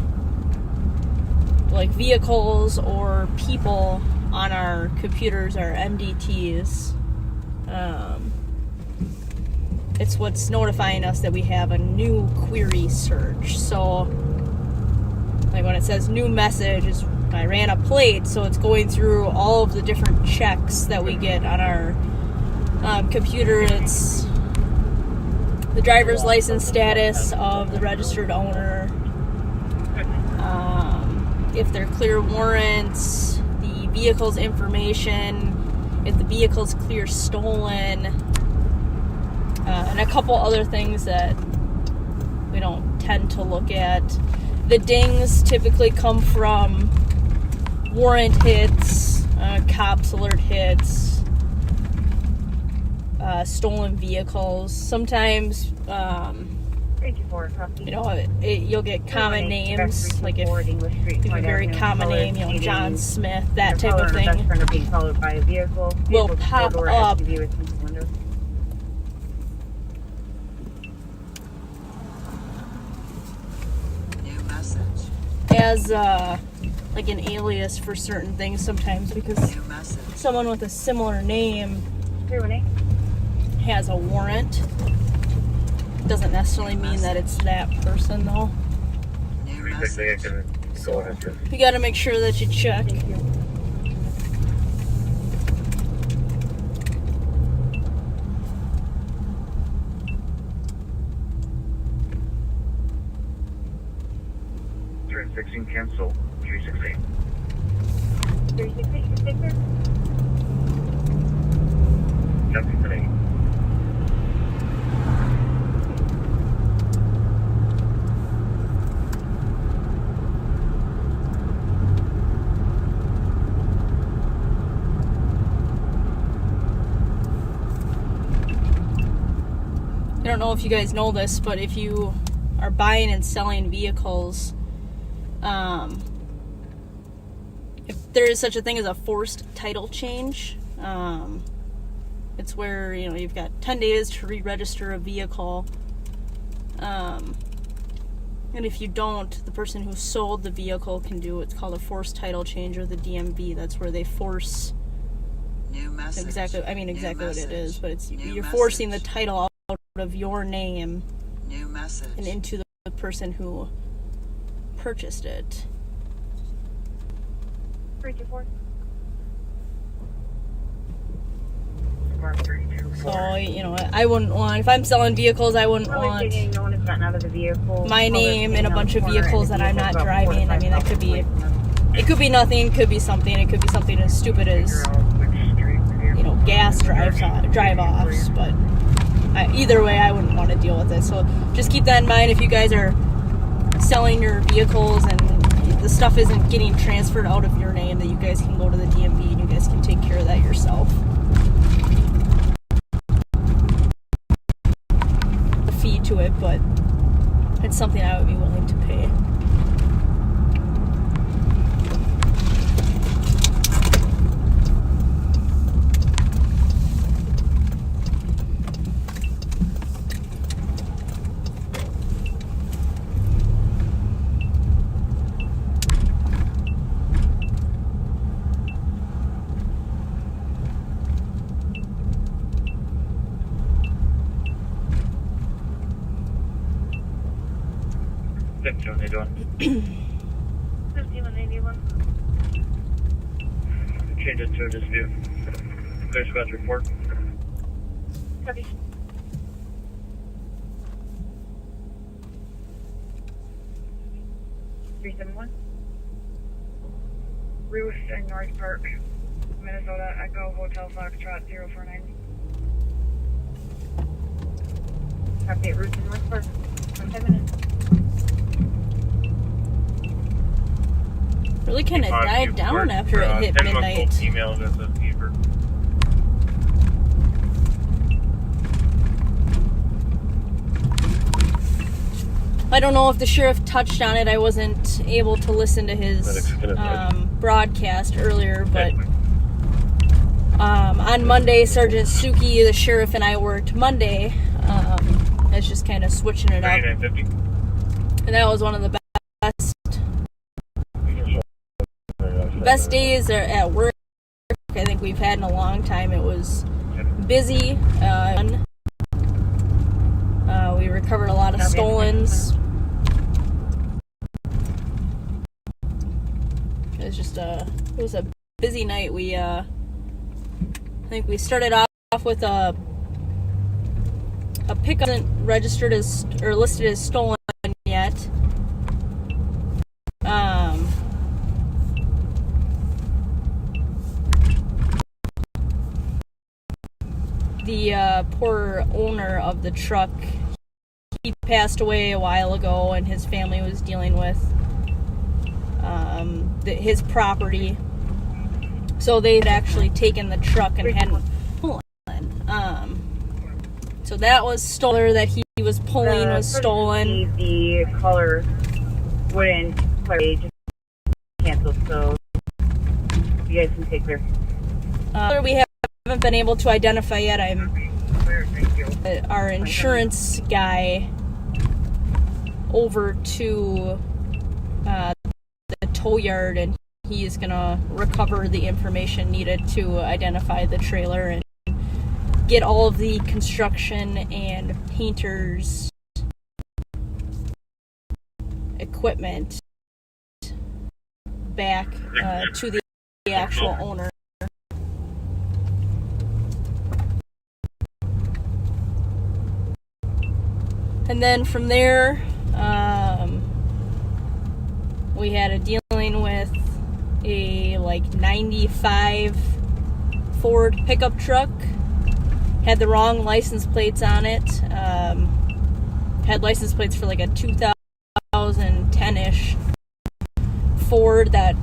like vehicles or people on our computers, our MDTs. It's what's notifying us that we have a new query search. So like when it says new message, I ran a plate, so it's going through all of the different checks that we get on our computer. It's the driver's license status of the registered owner, if they're clear warrants, the vehicle's information, if the vehicle's clear stolen, and a couple other things that we don't tend to look at. The dings typically come from warrant hits, cops alert hits, stolen vehicles. Sometimes, you'll get common names, like if you have a very common name, John Smith, that type of thing, will pop up. As like an alias for certain things sometimes, because someone with a similar name has a warrant. Doesn't necessarily mean that it's that person though. So you gotta make sure that you check. Turn 16, cancel. 368. 368, Victor. Jumping today. I don't know if you guys know this, but if you are buying and selling vehicles, if there is such a thing as a forced title change, it's where you've got 10 days to re-register a vehicle, and if you don't, the person who sold the vehicle can do what's called a forced title change, or the DMV. That's where they force exactly what it is, but it's you're forcing the title out of your name and into the person who purchased it. 324. So, you know, I wouldn't want, if I'm selling vehicles, I wouldn't want my name in a bunch of vehicles that I'm not driving. I mean, that could be, it could be nothing, could be something. It could be something as stupid as, you know, gas drive-offs. But either way, I wouldn't want to deal with it. So just keep that in mind if you guys are selling your vehicles and the stuff isn't getting transferred out of your name, that you guys can go to the DMV and you guys can take care of that yourself. A fee to it, but it's something I would be willing to pay. What are you doing? 5181. Change it to a dispute. Clear squad's report. Copy. 371. Ruth and North Park, Minnesota, Echo Hotel Foxtrot 049. Update Ruth and North Park. 10 minutes. Really kind of died down after it hit midnight. I don't know if the sheriff touched on it. I wasn't able to listen to his broadcast earlier, but on Monday, Sergeant Suki, the sheriff, and I worked Monday. It's just kind of switching it up. And that was one of the best days at work I think we've had in a long time. It was busy. We recovered a lot of stolens. It was a busy night. I think we started off with a pickup isn't registered as or listed as stolen yet. The poor owner of the truck, he passed away a while ago, and his family was dealing with his property. So they had actually taken the truck and hadn't pulled it. So that was stolen. That he was pulling was stolen. The caller wouldn't play, just canceled, so you guys can take clear. We haven't been able to identify yet. Our insurance guy over to the tow yard, and he's gonna recover the information needed to identify the trailer and get all of the construction and painters equipment back to the actual owner. And then from there, we had a dealing with a 95 Ford pickup truck. Had the wrong license plates on it. Had license plates for a 2010-ish Ford that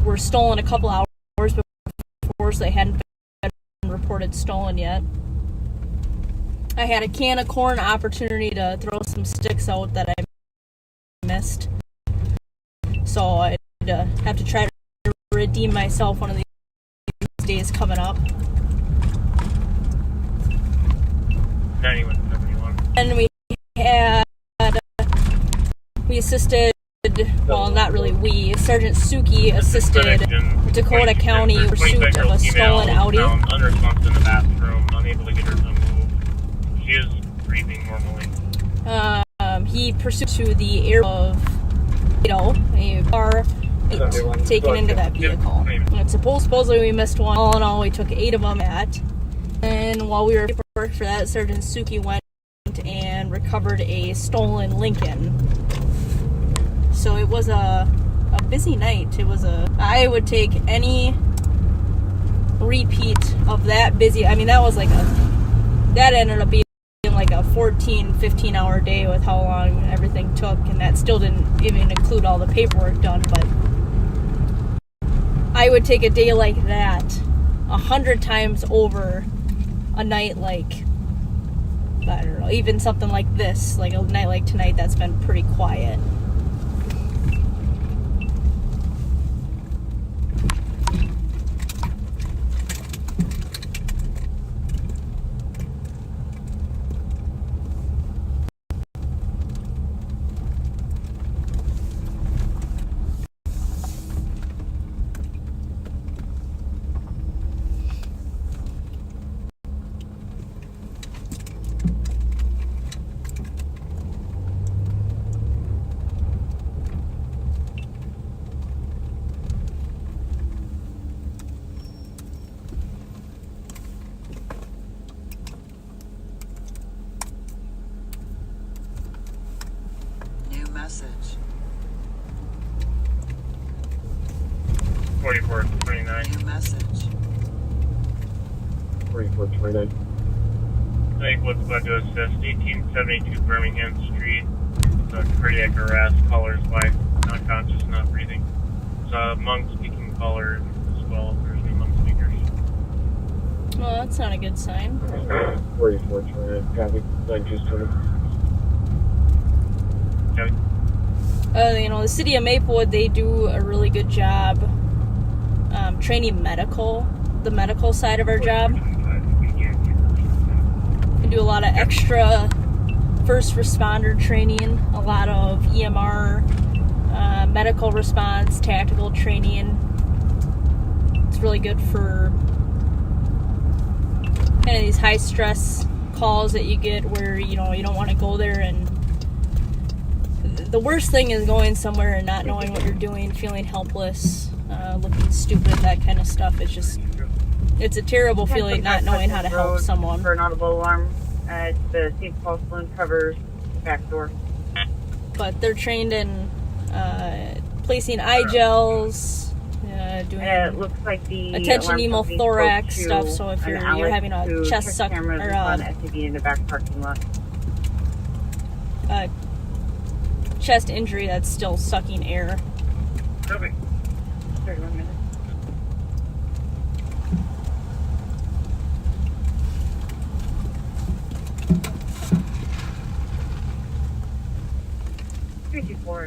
were stolen a couple hours before, so they hadn't been reported stolen yet. I had a can of corn opportunity to throw some sticks out that I missed. So I'd have to try to redeem myself one of these days coming up. 9171. And we assisted, well, not really we, Sergeant Suki assisted Dakota County in pursuit of a stolen Audi. Unresponsive in the bathroom, unable to get her to move. She is breathing normally. He pursued to the area of a car taken into that vehicle. And supposedly we missed one. All in all, we took 8 of them at. And while we were for that, Sergeant Suki went and recovered a stolen Lincoln. So it was a busy night. I would take any repeat of that busy. I mean, that ended up being like a 14-15 hour day with how long everything took, and that still didn't even include all the paperwork done. But I would take a day like that 100 times over a night like, I don't know, even something like this, like a night like tonight that's been pretty quiet. Message. 4429. New message. 4429. Thank what's about to assist 1872 Birmingham Street. Cardiac arrest, callers life, not conscious, not breathing. It's a monk speaking caller as well. If there's any monk speakers. Well, that's not a good sign. 4429. Copy. 9220. Copy. The city of Maplewood, they do a really good job training the medical side of our job. We do a lot of extra first responder training, a lot of EMR, medical response, tactical training. It's really good for kind of these high stress calls that you get where, you don't want to go there, and the worst thing is going somewhere and not knowing what you're doing, feeling helpless, looking stupid, that kind of stuff. It's a terrible feeling not knowing how to help someone. For an audible alarm, the safe call saloon covers the back door. But they're trained in placing eye gels, doing it looks like the attention pneumothorax stuff. So if you're having a chest suck or SUV in the back parking lot. Chest injury that's still sucking air. Perfect. 31 minutes.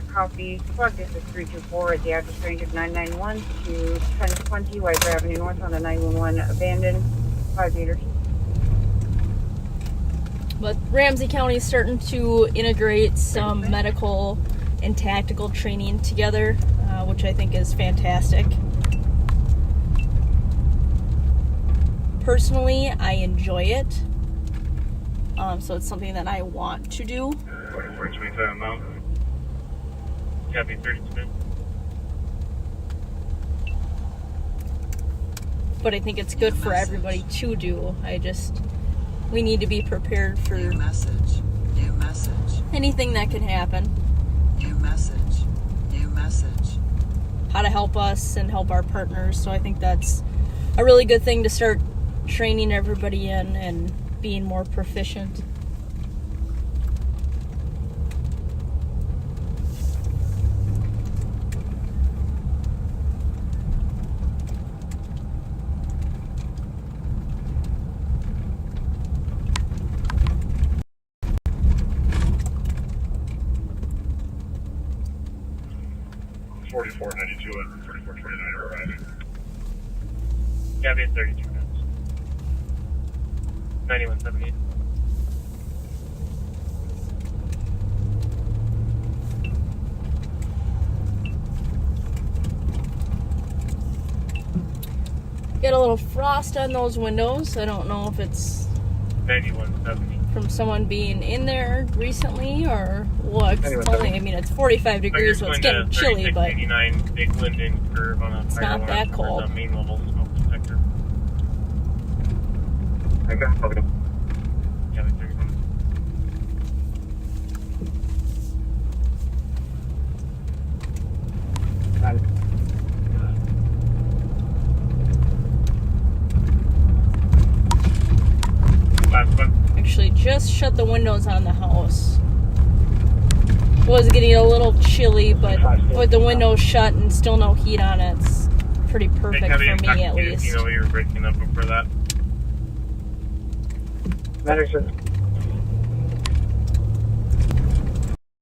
Copy. Squad District 324 at the address range of 991 to 1020 White Avenue North on the 911 abandoned. 5 meters. But Ramsey County is starting to integrate some medical and tactical training together, which I think is fantastic. Personally, I enjoy it. So it's something that I want to do. 4425 Mount. Copy 32. But I think it's good for everybody to do. We need to be prepared for New message. Anything that can happen. New message. How to help us and help our partners. So I think that's a really good thing to start training everybody in and being more proficient. .92 and 4429 are arriving. Copy 32 minutes. 9178. Get a little frost on those windows. I don't know if it's 9170. From someone being in there recently, or what? It's only, I mean, it's 45 degrees, so it's getting chilly, but Big Linden curve on a it's not that cold. Main level smoke detector. Okay. Yeah, they took it from Actually, just shut the windows on the house. Was getting a little chilly, but with the windows shut and still no heat on it, it's pretty perfect for me at least. You know, you were breaking up for that. Medicine.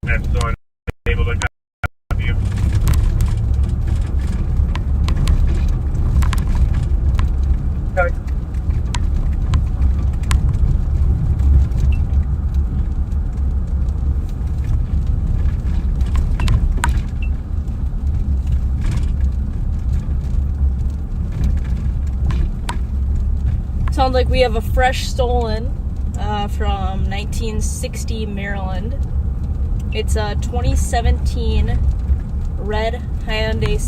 I'm still able to copy you. Okay. Sounds like we have a fresh stolen from 1960 Maryland. It's a 2017 red Hyundai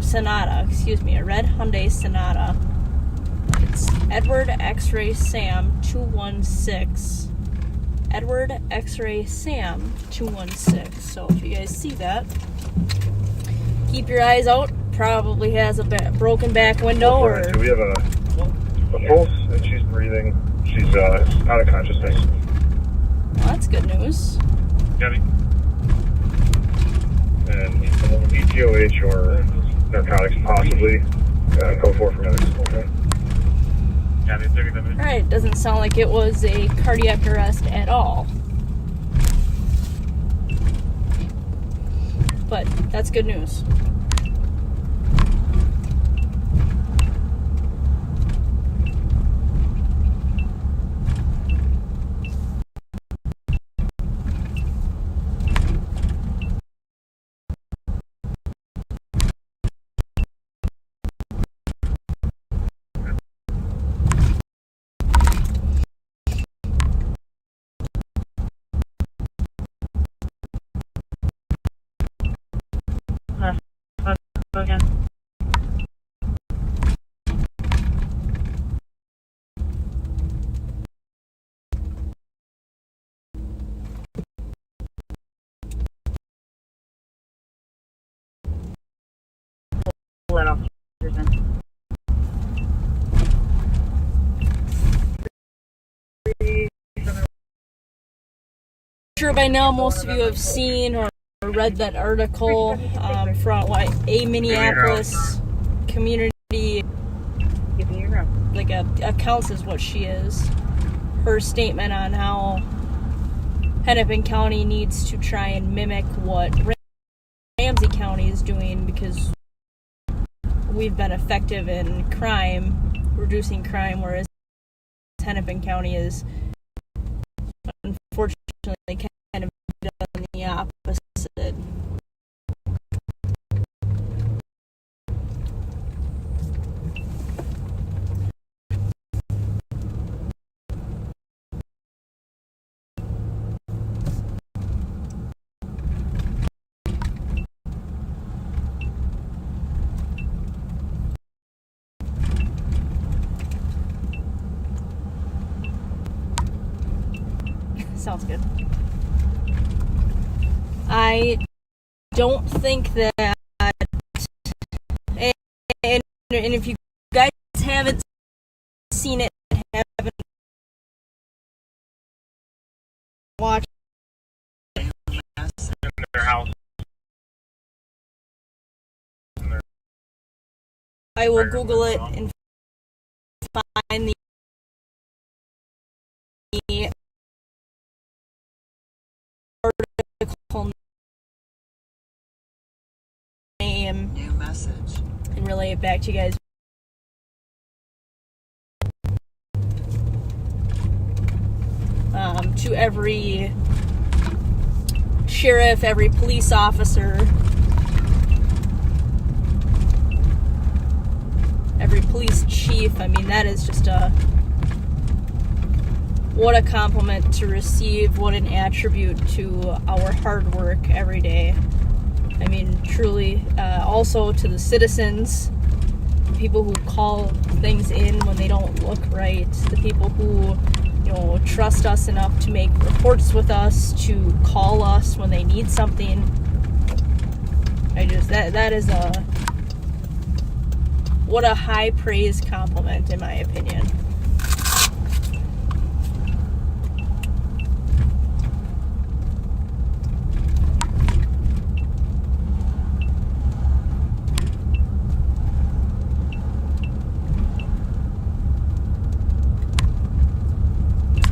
Sonata. Excuse me, a red Hyundai Sonata. It's Edward X-Ray Sam 216. Edward X-Ray Sam 216. So if you guys see that, keep your eyes out. Probably has a broken back window or. We have a pulse, and she's breathing. She's out of consciousness. Well, that's good news. Got it. And ETOH or narcotics possibly. Code 4 for medics. Okay. Got it. 30 minutes. Alright, doesn't sound like it was a cardiac arrest at all. But that's good news. Again. Let off. Sure, by now most of you have seen or read that article from a Minneapolis community, like accounts is what she is. Her statement on how Hennepin County needs to try and mimic what Ramsey County is doing because we've been effective in crime, reducing crime, whereas Hennepin County is unfortunately kind of done the opposite. Sounds good. I don't think that, and if you guys haven't seen it, haven't watched In their house. I will Google it and find the article name New message. and relay it back to you guys. To every sheriff, every police officer, every police chief. I mean, that is just a what a compliment to receive, what an attribute to our hard work every day. I mean, truly. Also to the citizens, the people who call things in when they don't look right, the people who, you know, trust us enough to make reports with us, to call us when they need something. That is what a high praise compliment, in my opinion.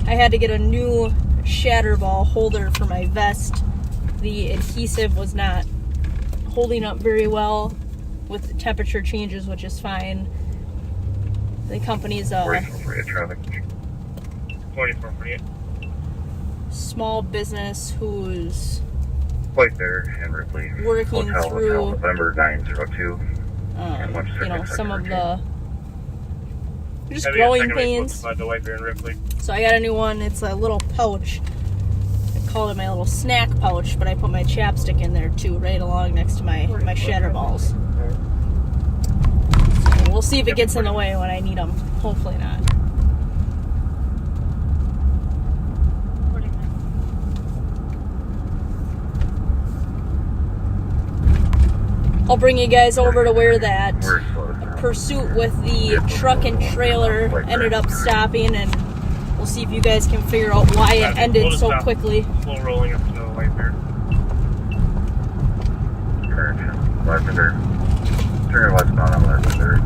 I had to get a new shatter ball holder for my vest. The adhesive was not holding up very well with the temperature changes, which is fine. The company's small business who's Quite there in Ripley. working through November 902. you know, some of the just growing pains. So I got a new one. It's a little pouch. I call it my little snack pouch, but I put my chapstick in there too, right along next to my shatter balls. So we'll see if it gets in the way when I need them. Hopefully not. I'll bring you guys over to where that pursuit with the truck and trailer ended up stopping, and we'll see if you guys can figure out why it ended so quickly. Slow rolling up to the white bear. Lavender. Turn westbound on Lavender.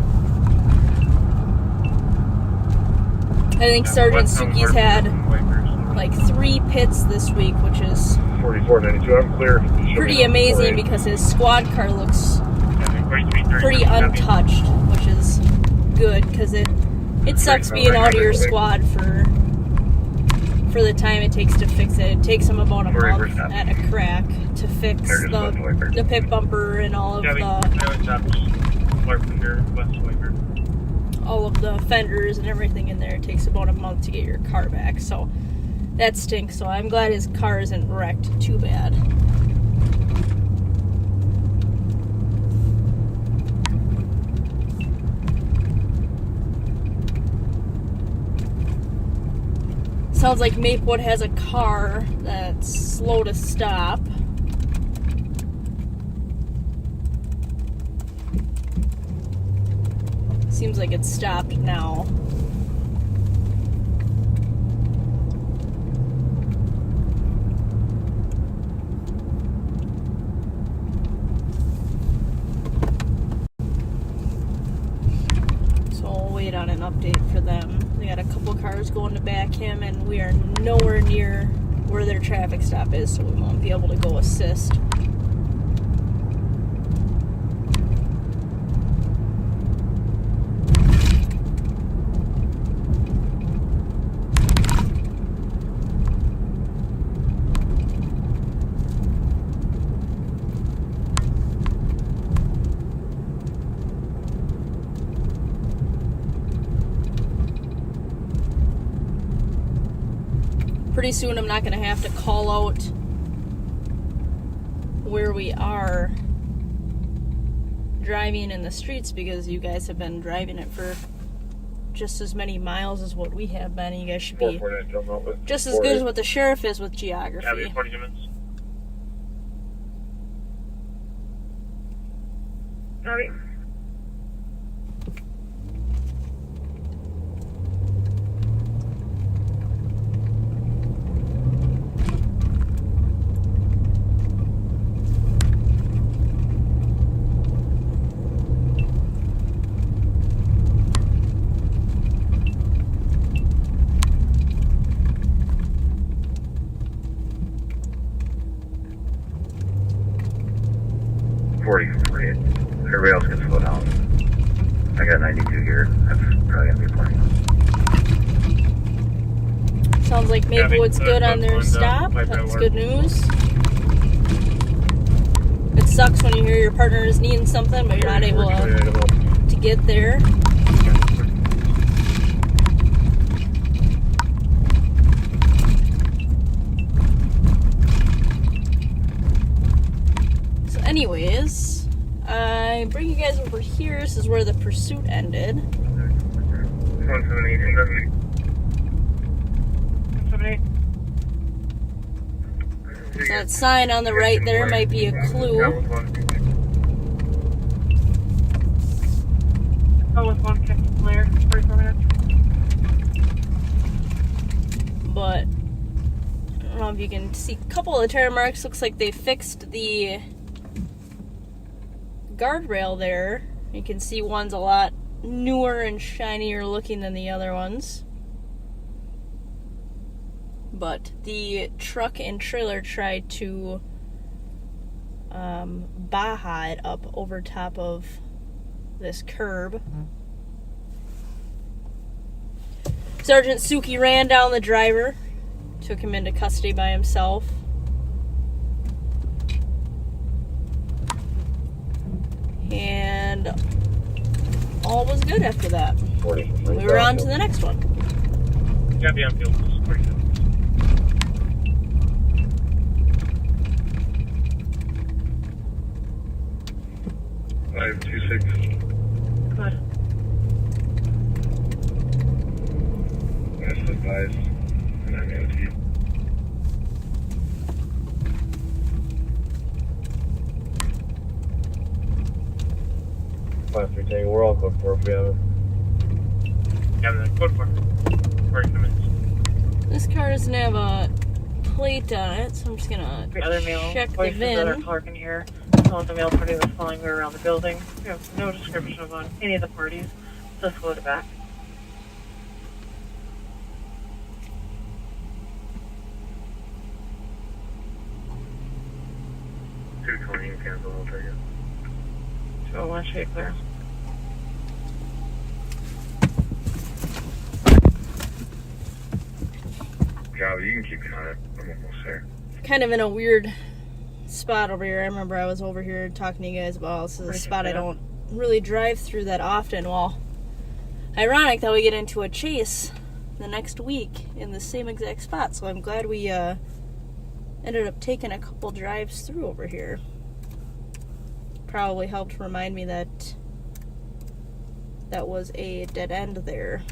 I think Sergeant Suki's had like 3 pits this week, which is 4492, I'm clear. pretty amazing because his squad car looks pretty untouched, which is good because it sucks being out of your squad for the time it takes to fix it. It takes them about a month at a crack to fix the pit bumper and all of the fenders and everything in there. It takes about a month to get your car back, so that stinks. So I'm glad his car isn't wrecked too bad. Sounds like Maplewood has a car that's slow to stop. Seems like it's stopped now. So I'll wait on an update for them. They got a couple cars going to back him, and we are nowhere near where their traffic stop is, so we won't be able to go assist. Pretty soon I'm not going to have to call out where we are driving in the streets because you guys have been driving it for just as many miles as what we have been. You guys should be just as good as what the sheriff is with geography. Alright. Everybody else can slow down. I got 92 here. That's probably gonna be plenty. Sounds like Maplewood's good on their stop. That's good news. It sucks when you hear your partner is needing something, but you're not able to get there. guys over here. This is where the pursuit ended. 178. So that sign on the right there might be a clue. Oh, with one Captain Blair, 44 minutes. But I don't know if you can see a couple of the tire marks. Looks like they fixed the guardrail there. You can see one's a lot newer and shinier looking than the other ones. But the truck and trailer tried to baja it up over top of this curb. Sergeant Suki ran down the driver, took him into custody by himself. And all was good after that. We were on to the next one. Yeah, be on field. 526. Good. That's advised, and I'm AOT. We're all code 4 if we have it. Yeah, then code 4. 40 minutes. This car doesn't have a plate on it, so I'm just gonna Other male check the voices that are VIN. Clark in here. Some of the male party was following her around the building. We have no description of on any of the parties. Let's go to back. Cancel, I'll take it. 201, should be clear. Yeah, you can keep an eye on it. I'm almost there. Kind of in a weird spot over here. I remember I was over here talking to you guys about this is a spot I don't really drive through that often. Well, ironic that we get into a chase the next week in the same exact spot. So I'm glad we ended up taking a couple drives through over here. Probably helped remind me that that was a dead end there.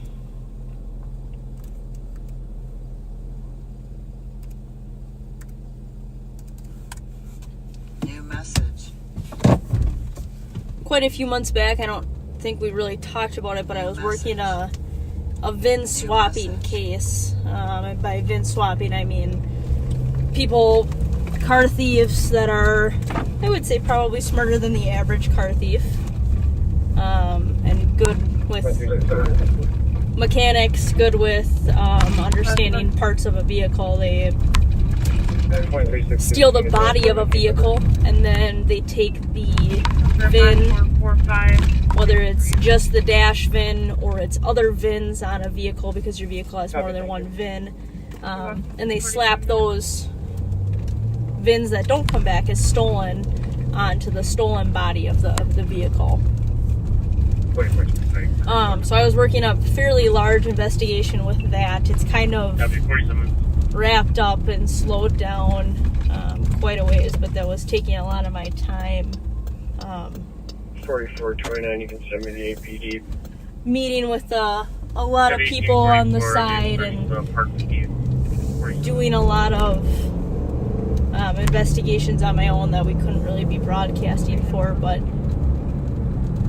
New message. Quite a few months back, I don't think we really talked about it, but I was working a VIN swapping case. And by VIN swapping, I mean people, car thieves that are, I would say, probably smarter than the average car thief, and good with mechanics, good with understanding parts of a vehicle. They steal the body of a vehicle and then they take the VIN, whether it's just the dash VIN or it's other VINs on a vehicle because your vehicle has more than one VIN, and they slap those VINs that don't come back as stolen onto the stolen body of the vehicle. So I was working a fairly large investigation with that. It's kind of wrapped up and slowed down quite a ways, but that was taking a lot of my time. 4429, you can send me the APD. Meeting with a lot of people on the side and doing a lot of investigations on my own that we couldn't really be broadcasting for, but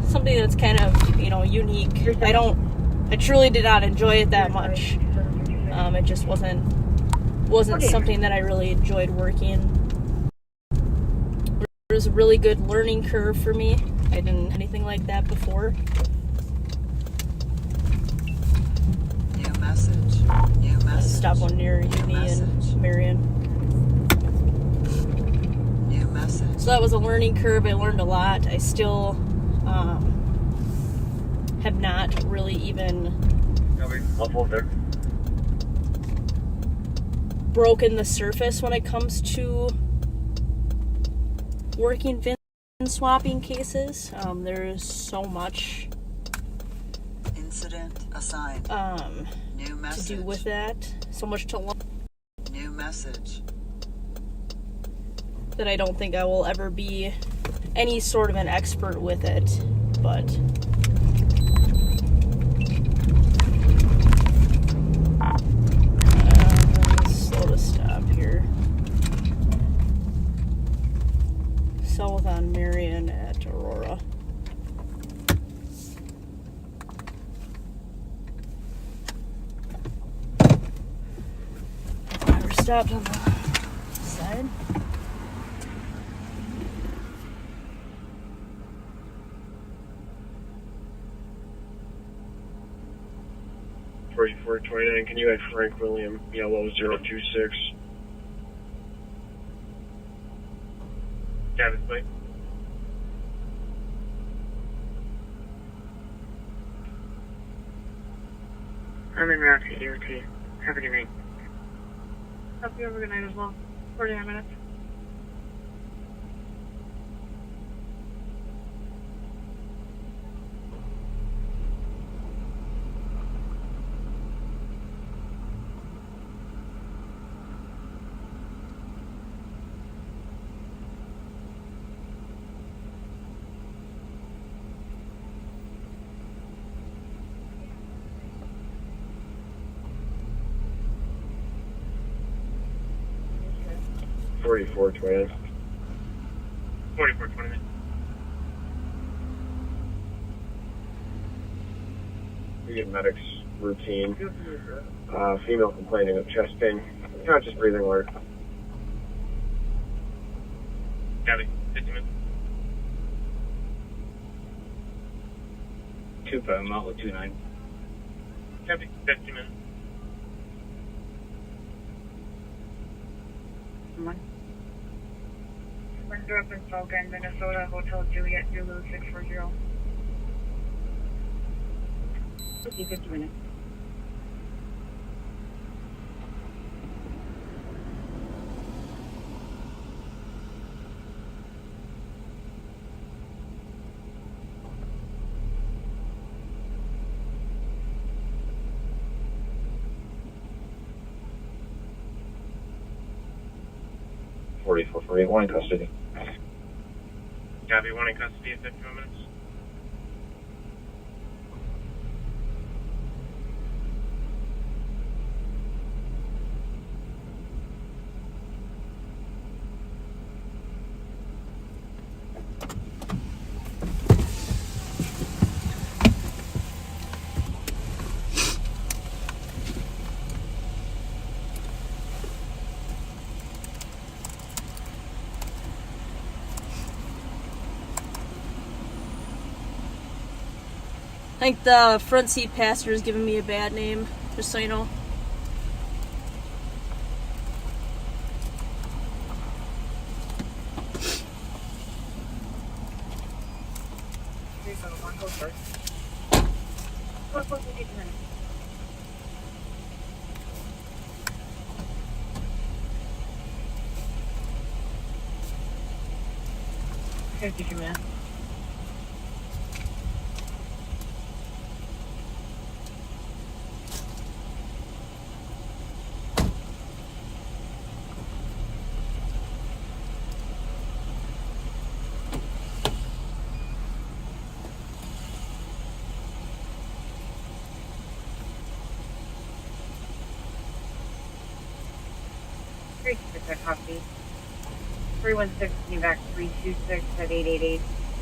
something that's kind of, unique. I truly did not enjoy it that much. It just wasn't something that I really enjoyed working. It was a really good learning curve for me. I didn't do anything like that before. New message. New message. Stop one near Uni and Marion. New message. So that was a learning curve. I learned a lot. I still have not really even broken the surface when it comes to working VIN swapping cases. There is so much Incident assigned. New message. To do with that. So much to learn. New message. That I don't think I will ever be any sort of an expert with it. but slow to stop here. South on Marion at Aurora. We're stopped on the side. .4429, can you add Frank William, yellow 026? Cabin plate. I'm en route to EOT. Have a good night. Hope you have a good night as well. 49 minutes. .4429. 4429. We get medics routine. Female complaining of chest pain. Not just breathing alert. Gabby, 50 minutes. 25, I'm out with 29. Gabby, 50 minutes. We're up in Falcon, Minnesota, Hotel Juliet, Zulu 640. 50 minutes. .4441 in custody. Gabby, 1 in custody at 51 minutes. I think the front seat passenger is giving me a bad name, just so you know. Thank you, man. Copy. 316 back 326 at 888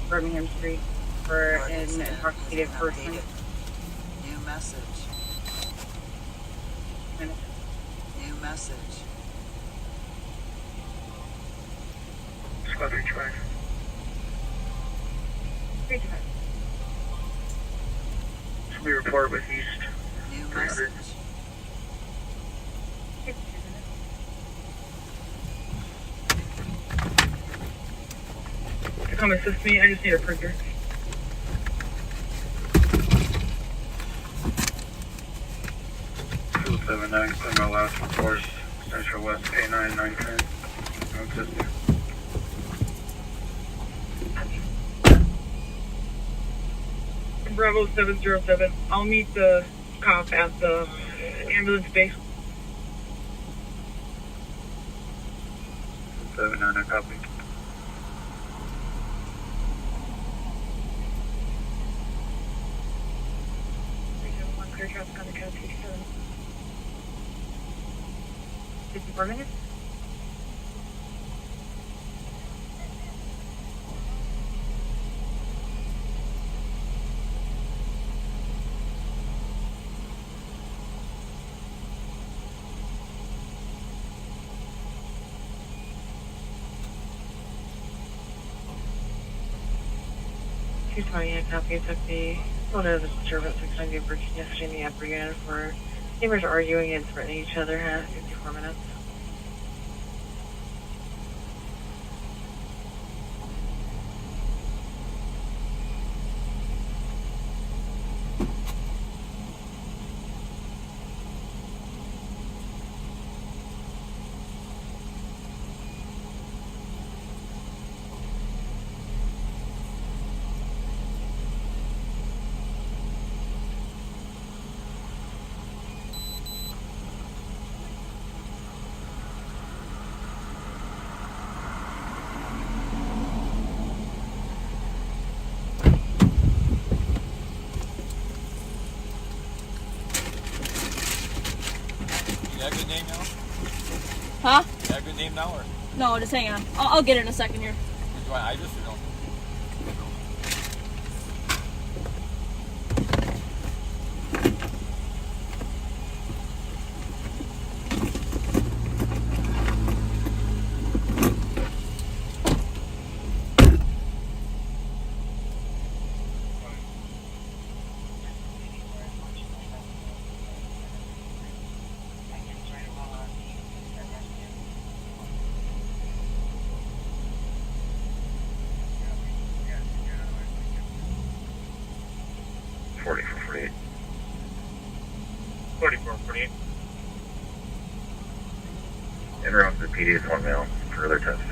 Birmingham Street for an intoxicated person. New message. New message. Squad 325. 325. We report with East. New message. Come assist me, I just need a printer. Two 79, criminal last report, Central West A9910. I'm assisting. Bravo 707. I'll meet the cop at the ambulance base. 79, I copy. 54 minutes. Copy. Took the photo of the disturbance 690 Virginia yesterday in the upper unit for neighbors arguing and threatening each other at 54 minutes. Huh? You got a good name now, or? No, just hang on. I'll get it in a second here. Do you want Idris or no? En route to the PDS 1 mile, further testing.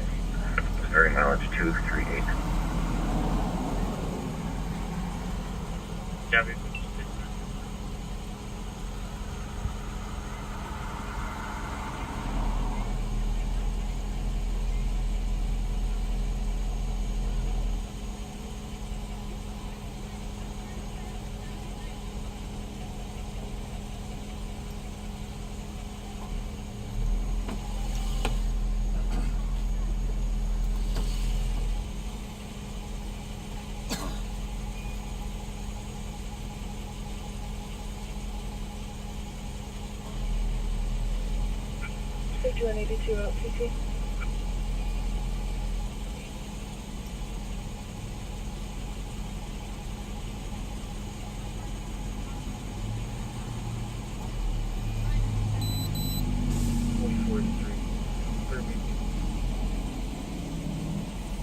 Starting mileage 238. Copy. Safety 182 out, CC.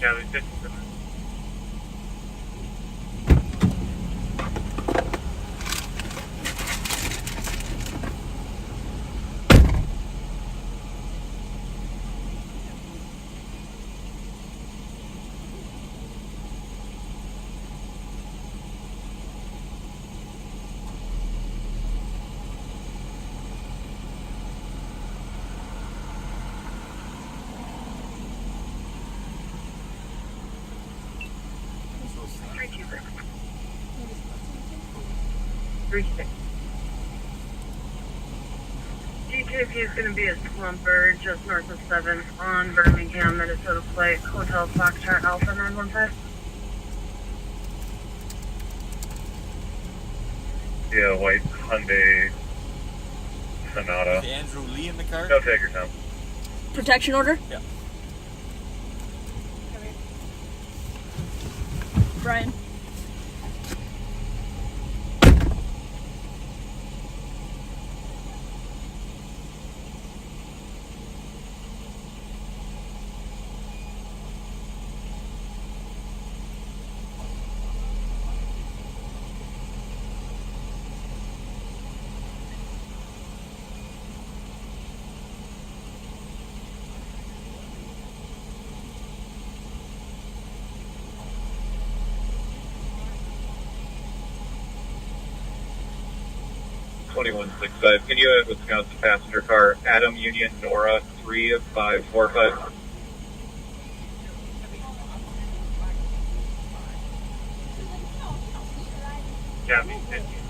Copy. 57. G2P is going to be at Slumber, just north of 7th on Birmingham, Minnesota flight, Hotel Foxtrot Alpha 915. Yeah, white Hyundai Sonata. Is Andrew Lee in the car? No, take your time. Protection order? Yeah. Brian. Can you have Wisconsin passenger car, Adam Union Nora 3545? Copy. 50.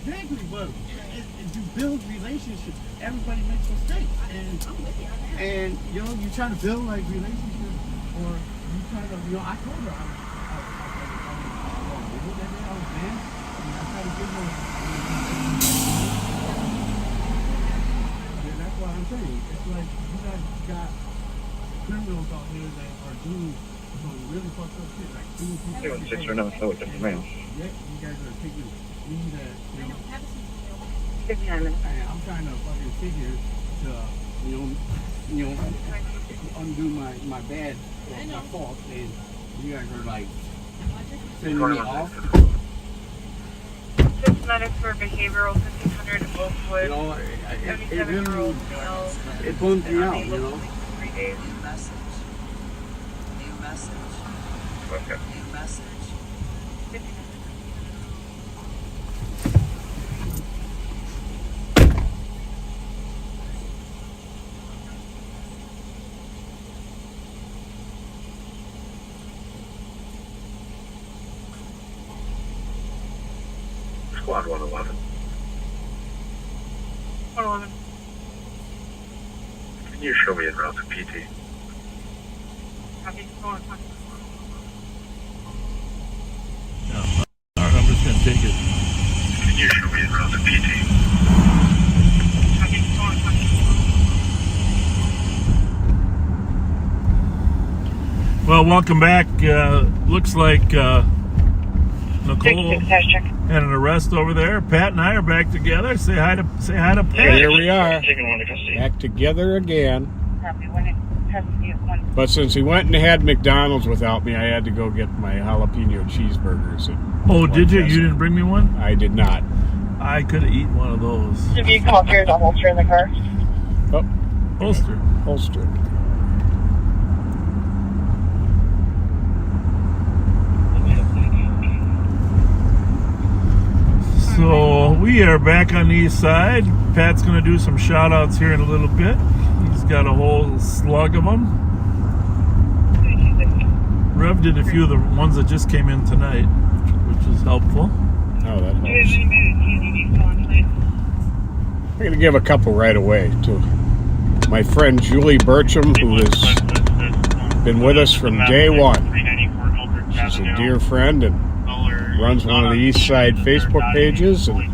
Exactly, but if you build relationships, everybody makes mistakes, and you know, you try to build like relationships, or you try to, you know, I told her I was man, and I try to give her. That's what I'm saying. It's like you guys got criminals out here that are doing some really fucked up shit, like doing people. 6 or no, so it's different mail. Yeah, you guys are taking me that. You know, $59 minutes. I'm trying to fucking sit here to, you know, undo my bad or my fault, and you guys are like sending me off. 6 medics for behavioral 1500 in Oakwood. You know, it 77-year-old male. it bums me out, you know. 3 days. New message. New message. Okay. New message. Squad 111. 111. Can you show me en route to PT? Copy. Go on. Yeah. Alright, I'm just gonna take it. Can you show me en route to PT? Copy. Go on. Well, welcome back. Looks like Nicole had an arrest over there. Pat and I are back together. Say hi to Pat. Here we are, back together again. But since he went and had McDonald's without me, I had to go get my jalapeno cheeseburgers. Oh, did you? You didn't bring me one? I did not. I could have eaten one of those. If you come up here, there's a holster in the car. Oh, Holster. holster. So we are back on the east side. Pat's going to do some shout outs here in a little bit. He's got a whole slug of them. Rev did a few of the ones that just came in tonight, which is helpful. Oh, that helps. I'm going to give a couple right away to my friend Julie Burcham, who has been with us from day one. She's a dear friend and runs one of the East Side Facebook pages, and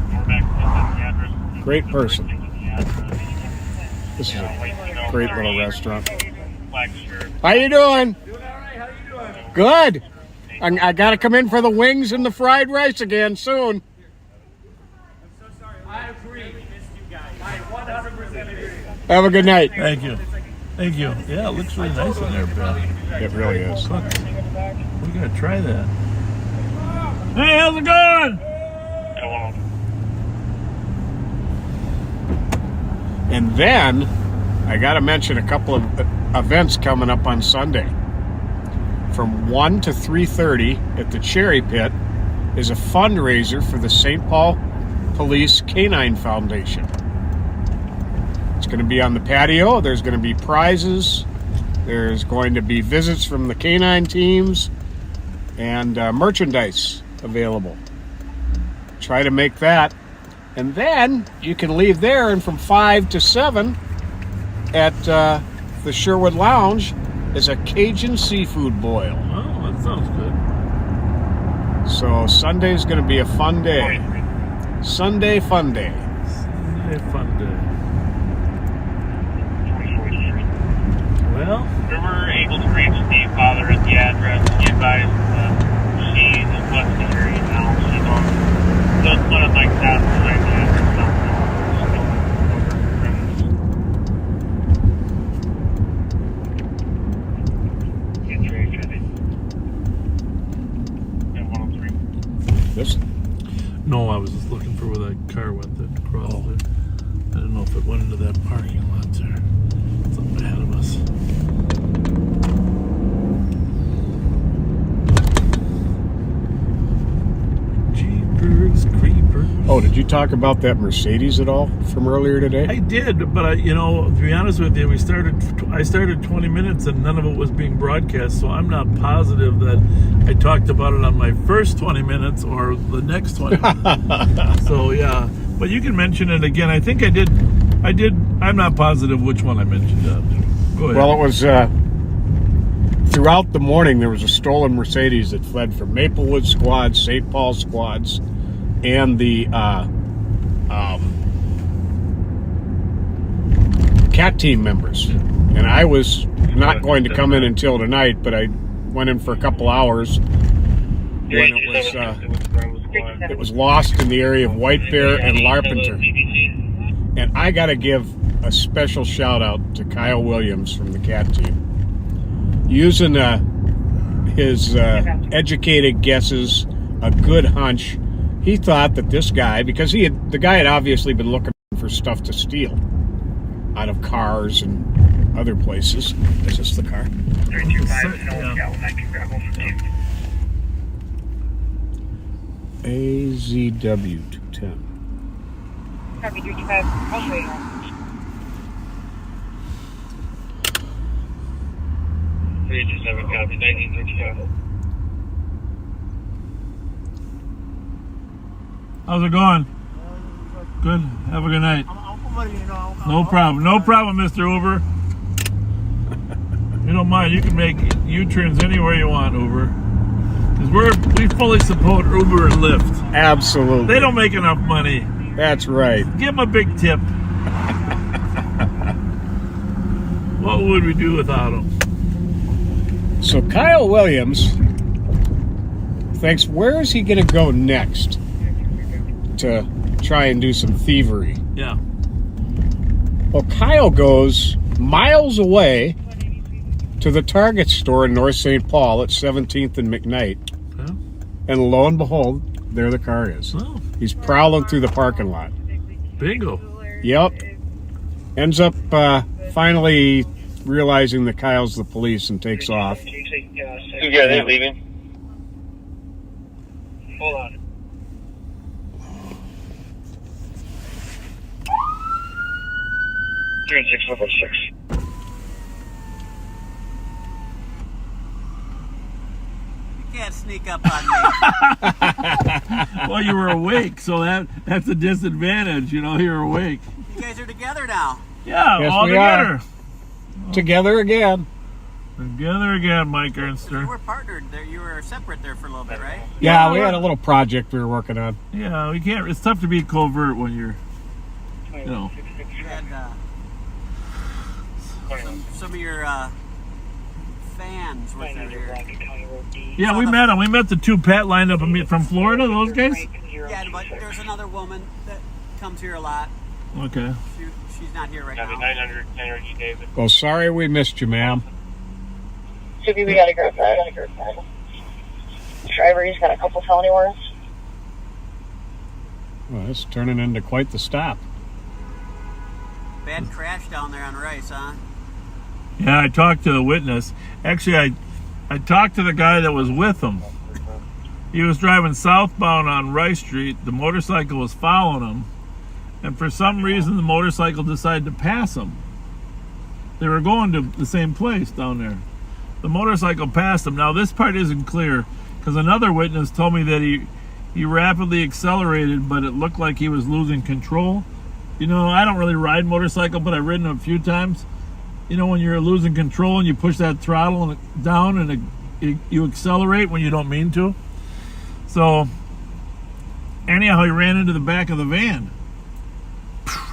great person. This is a great little restaurant. How you doing? Good. I got to come in for the wings and the fried rice again soon. I agree. We missed you guys. I 100% agree. Have a good night. Thank you. Thank you. Yeah, it looks really nice in there, Pat. It really is. Look, we got to try that. Hey, how's it going? And then I got to mention a couple of events coming up on Sunday. From 1 to 3:30 at the Cherry Pit is a fundraiser for the St. Paul Police Canine Foundation. It's going to be on the patio. There's going to be prizes. There's going to be visits from the canine teams and merchandise available. Try to make that. And then you can leave there, and from 5 to 7 at the Sherwood Lounge is a Cajun seafood boil. Oh, that sounds good. So Sunday's going to be a fun day. Sunday fun day. Sunday fun day. Well, We were able to reach the father at the address. He advised she has left the area now. She's on the one of Mike's house behind the address now. This? no, I was just looking for where that car went that crossed there. I didn't know if it went into that parking lot there. It's up ahead of us. Jeepers creepers. talk about that Mercedes at all from earlier today? I did, but to be honest with you, I started 20 minutes and none of it was being broadcast, so I'm not positive that I talked about it on my first 20 minutes or the next 20 minutes. So yeah, but you can mention it again. I think I did. I'm not positive which one I mentioned. Go ahead. Well, it was throughout the morning there was a stolen Mercedes that fled from Maplewood squads, St. Paul squads, and the CAT team members. And I was not going to come in until tonight, but I went in for a couple hours when it was lost in the area of White Bear and Larpenteur. And I got to give a special shout out to Kyle Williams from the CAT team. Using his educated guesses, a good hunch, he thought that this guy, because the guy had obviously been looking for stuff to steal out of cars and other places. Is this the car? 325 I can grab one from you. AZW 210. Copy 325. I'll show you. Copy 1935. How's it going? Good. Have a good night. No problem. No problem, Mr. Uber. You don't mind. You can make U-turns anywhere you want, Uber. Because we fully support Uber and Lyft. Absolutely. They don't make enough money. That's right. Give them a big tip. What would we do without them? So Kyle Williams thinks, where is he going to go next to try and do some thievery? Yeah. Well, Kyle goes miles away to the Target store in North St. Paul at 17th and McKnight. Yeah. And lo and behold, there the car is. Oh. He's prowling through the parking lot. Bingo. Yep. Ends up finally realizing that Kyle's the police and takes off. Yeah, they're leaving. Hold on. You're in 6 You can't sneak up on me. Well, you were awake, so that's a disadvantage. You're awake. You guys are together now. Yeah, yes, all we together. Are. Together again. Together again, Mike Ernster. You were partnered there. You were separate there for a little bit, right? Yeah, we had a little project we were working on. Yeah, we can't. It's tough to be covert when you're, You had some of your fans with you here. Yeah, we met them. We met the two Pat lined up from Florida. Those guys. Yeah, but there's another woman that comes here a lot. Okay. She's not here right now. 900 David. Well, sorry we missed you, ma'am. Chippy, we gotta grab that. Driver, he's got a couple felony warrants. Well, it's turning into quite the stop. Bad crash down there on Rice, huh? Yeah, I talked to the witness. Actually, I talked to the guy that was with him. He was driving southbound on Rice Street. The motorcycle was following him. And for some reason, the motorcycle decided to pass him. They were going to the same place down there. The motorcycle passed him. Now, this part isn't clear because another witness told me that he rapidly accelerated, but it looked like he was losing control. I don't really ride motorcycle, but I've ridden a few times. When you're losing control and you push that throttle down and you accelerate when you don't mean to. So, anyhow, he ran into the back of the van.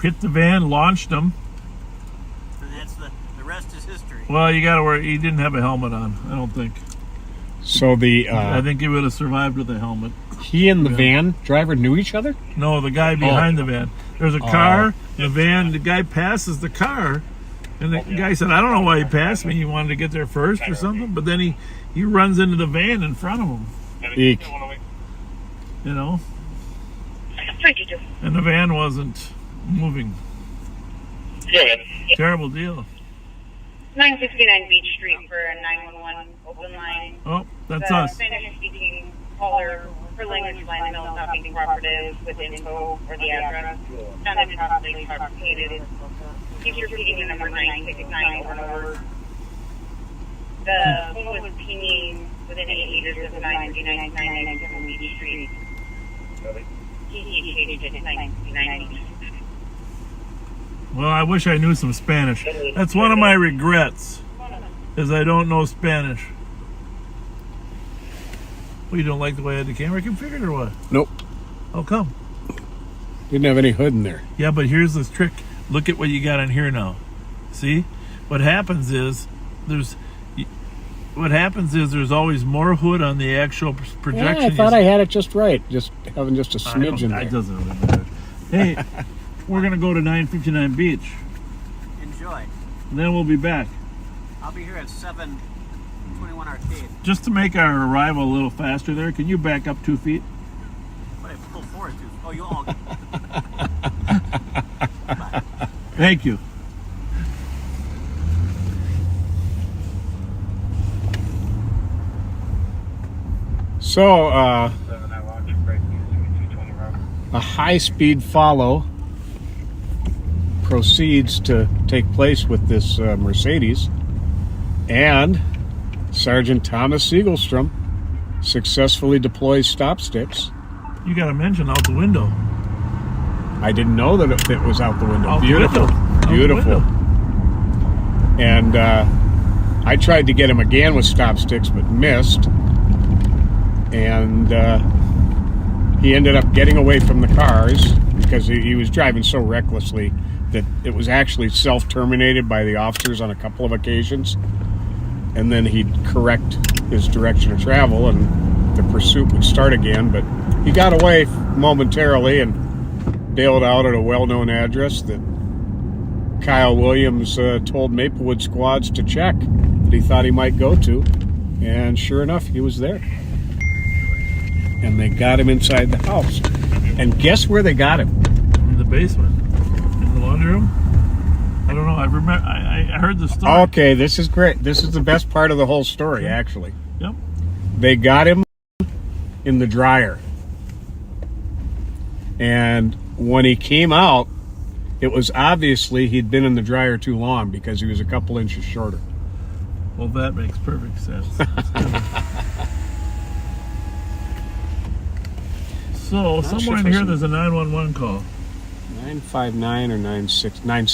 Hit the van, launched him. And that's the rest is history. Well, you got to wear. He didn't have a helmet on, I don't think. So I think he would have survived with a helmet. He and the van driver knew each other? No, the guy behind the van. There's a car, the van. The guy passes the car, and the guy said, "I don't know why he passed me. He wanted to get there first or something." But then he runs into the van in front of him. Eek. And the van wasn't moving. Yeah. Terrible deal. 969 Beach Street for a 911 open line. Oh, that's us. Spanish-speaking caller For language line, I know it's not being cooperative with info or the address. And then it's probably complicated. Keep repeating the number 969 over and over. The phone was pinging within 8 meters of 999 and Beach Street. He changed it to 990. Well, I wish I knew some Spanish. That's one of my regrets, is I don't know Spanish. Well, you don't like the way I had the camera configured or what? Nope. How come? Didn't have any hood in there. Yeah, but here's this trick. Look at what you got on here now. See? What happens is there's always more hood on the actual projection. Yeah, I thought I had it just right. Just having just a smidge in there. It doesn't really matter. Hey, we're going to go to 959 Beach. Enjoy. And then we'll be back. I'll be here at 721 Arcade. Just to make our arrival a little faster there, can you back up 2 feet? What, I pull forward too? Oh, you all. Thank you. So, a high-speed follow proceeds to take place with this Mercedes, and Sergeant Thomas Siegelstrom successfully deploys stop sticks. You got to mention out the window. I didn't know that it was out the window. Out Beautiful. the window. Beautiful. Out the window. And I tried to get him again with stop sticks, but missed. And he ended up getting away from the cars because he was driving so recklessly that it was actually self-terminated by the officers on a couple of occasions. And then he'd correct his direction of travel and the pursuit would start again. But he got away momentarily and bailed out at a well-known address that Kyle Williams told Maplewood squads to check that he thought he might go to. And sure enough, he was there. And they got him inside the house. And guess where they got him? In the basement. In the laundry room? I don't know. I remember. I heard the story. Okay, this is great. This is the best part of the whole story, actually. Yep. They got him in the dryer. And when he came out, it was obviously he'd been in the dryer too long because he was a couple inches shorter. Well, that makes perfect sense. So, somewhere in here there's a 911 call. 959 or 969.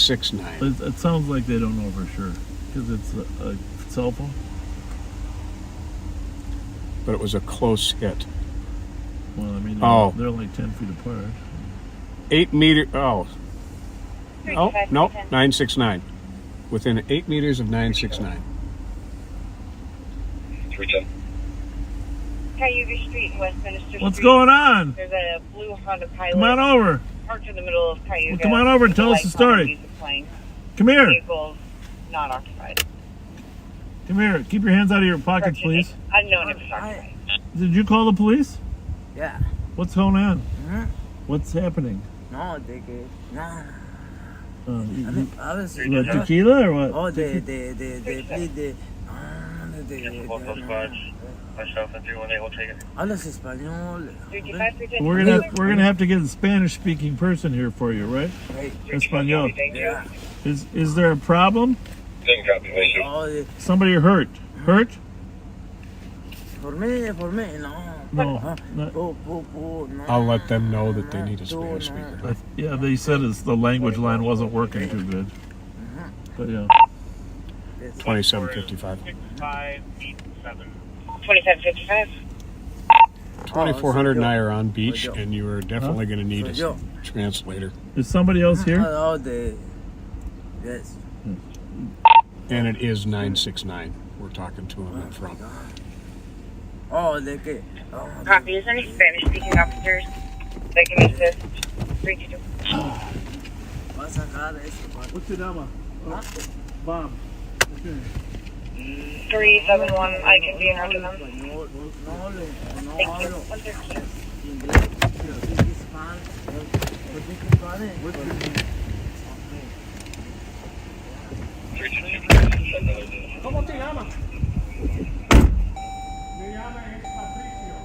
It sounds like they don't know for sure because it's a cell phone. But it was a close hit. Well, I mean, they're only 10 feet apart. 8 meter. Oh, no, 969. Within 8 meters of 969. 310. Cayuga Street, Westminster Street. What's going on? There's a blue Honda Pilot. Come on over. Parked in the middle of Cayuga. Well, come on over and tell us the story. Come here. Vehicles not occupied. Come here. Keep your hands out of your pockets, please. I know it was occupied. Did you call the police? Yeah. What's going on? Hmm? What's happening? No, they nah. What, tequila or what? Oh, they plead the. Myself and 318 will take it. Hablas español. We're gonna have to get a Spanish-speaking person here for you, right? Español. Yeah. Is there a problem? Didn't copy, thank you. Somebody hurt? Hurt? For me, no. No. I'll let them know that they need a Spanish speaker. Yeah, they said the language line wasn't working too good. But yeah. 2755. 2755. 2400 and I are on beach, and you are definitely going to need a translator. Is somebody else here? Yes. And it is 969. We're talking to him in front. Copy. Is there any Spanish-speaking officers that can assist? 322. What's your number? Bob. Okay. 371. I can be in order them. Thank you. 113. ¿Cómo te llamas? Me llamo Patricio.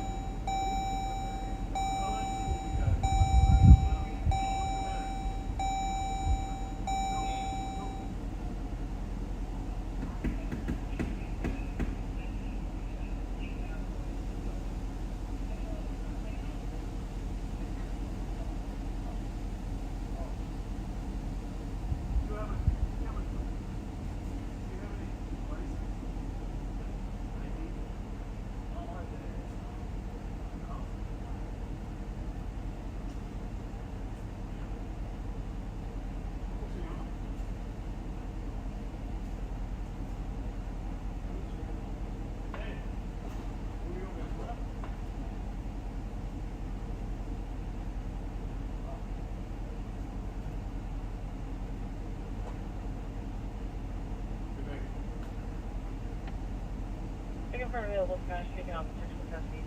current available Spanish speaking officers for custody.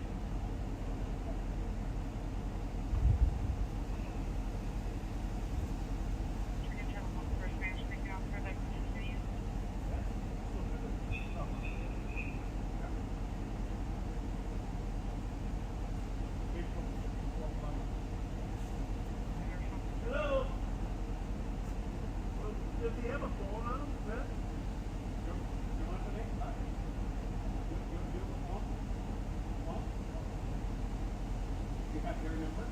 Hello. Does he have a phone on him? You got their number?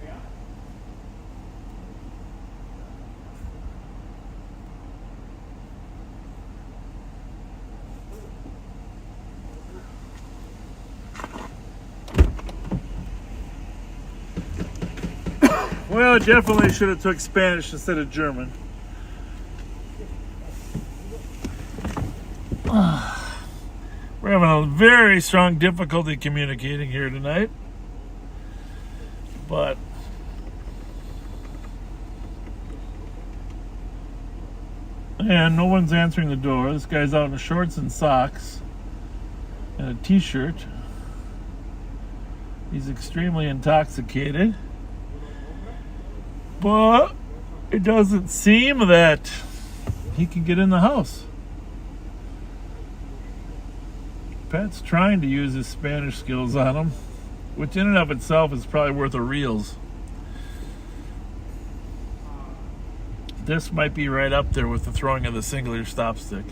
Yeah. Well, definitely should have took Spanish instead of German. We're having a very strong difficulty communicating here tonight. But and no one's answering the door. This guy's out in shorts and socks and a t-shirt. He's extremely intoxicated. But it doesn't seem that he can get in the house. Pat's trying to use his Spanish skills on him, which in and of itself is probably worth a reels. This might be right up there with the throwing of the singular stop stick.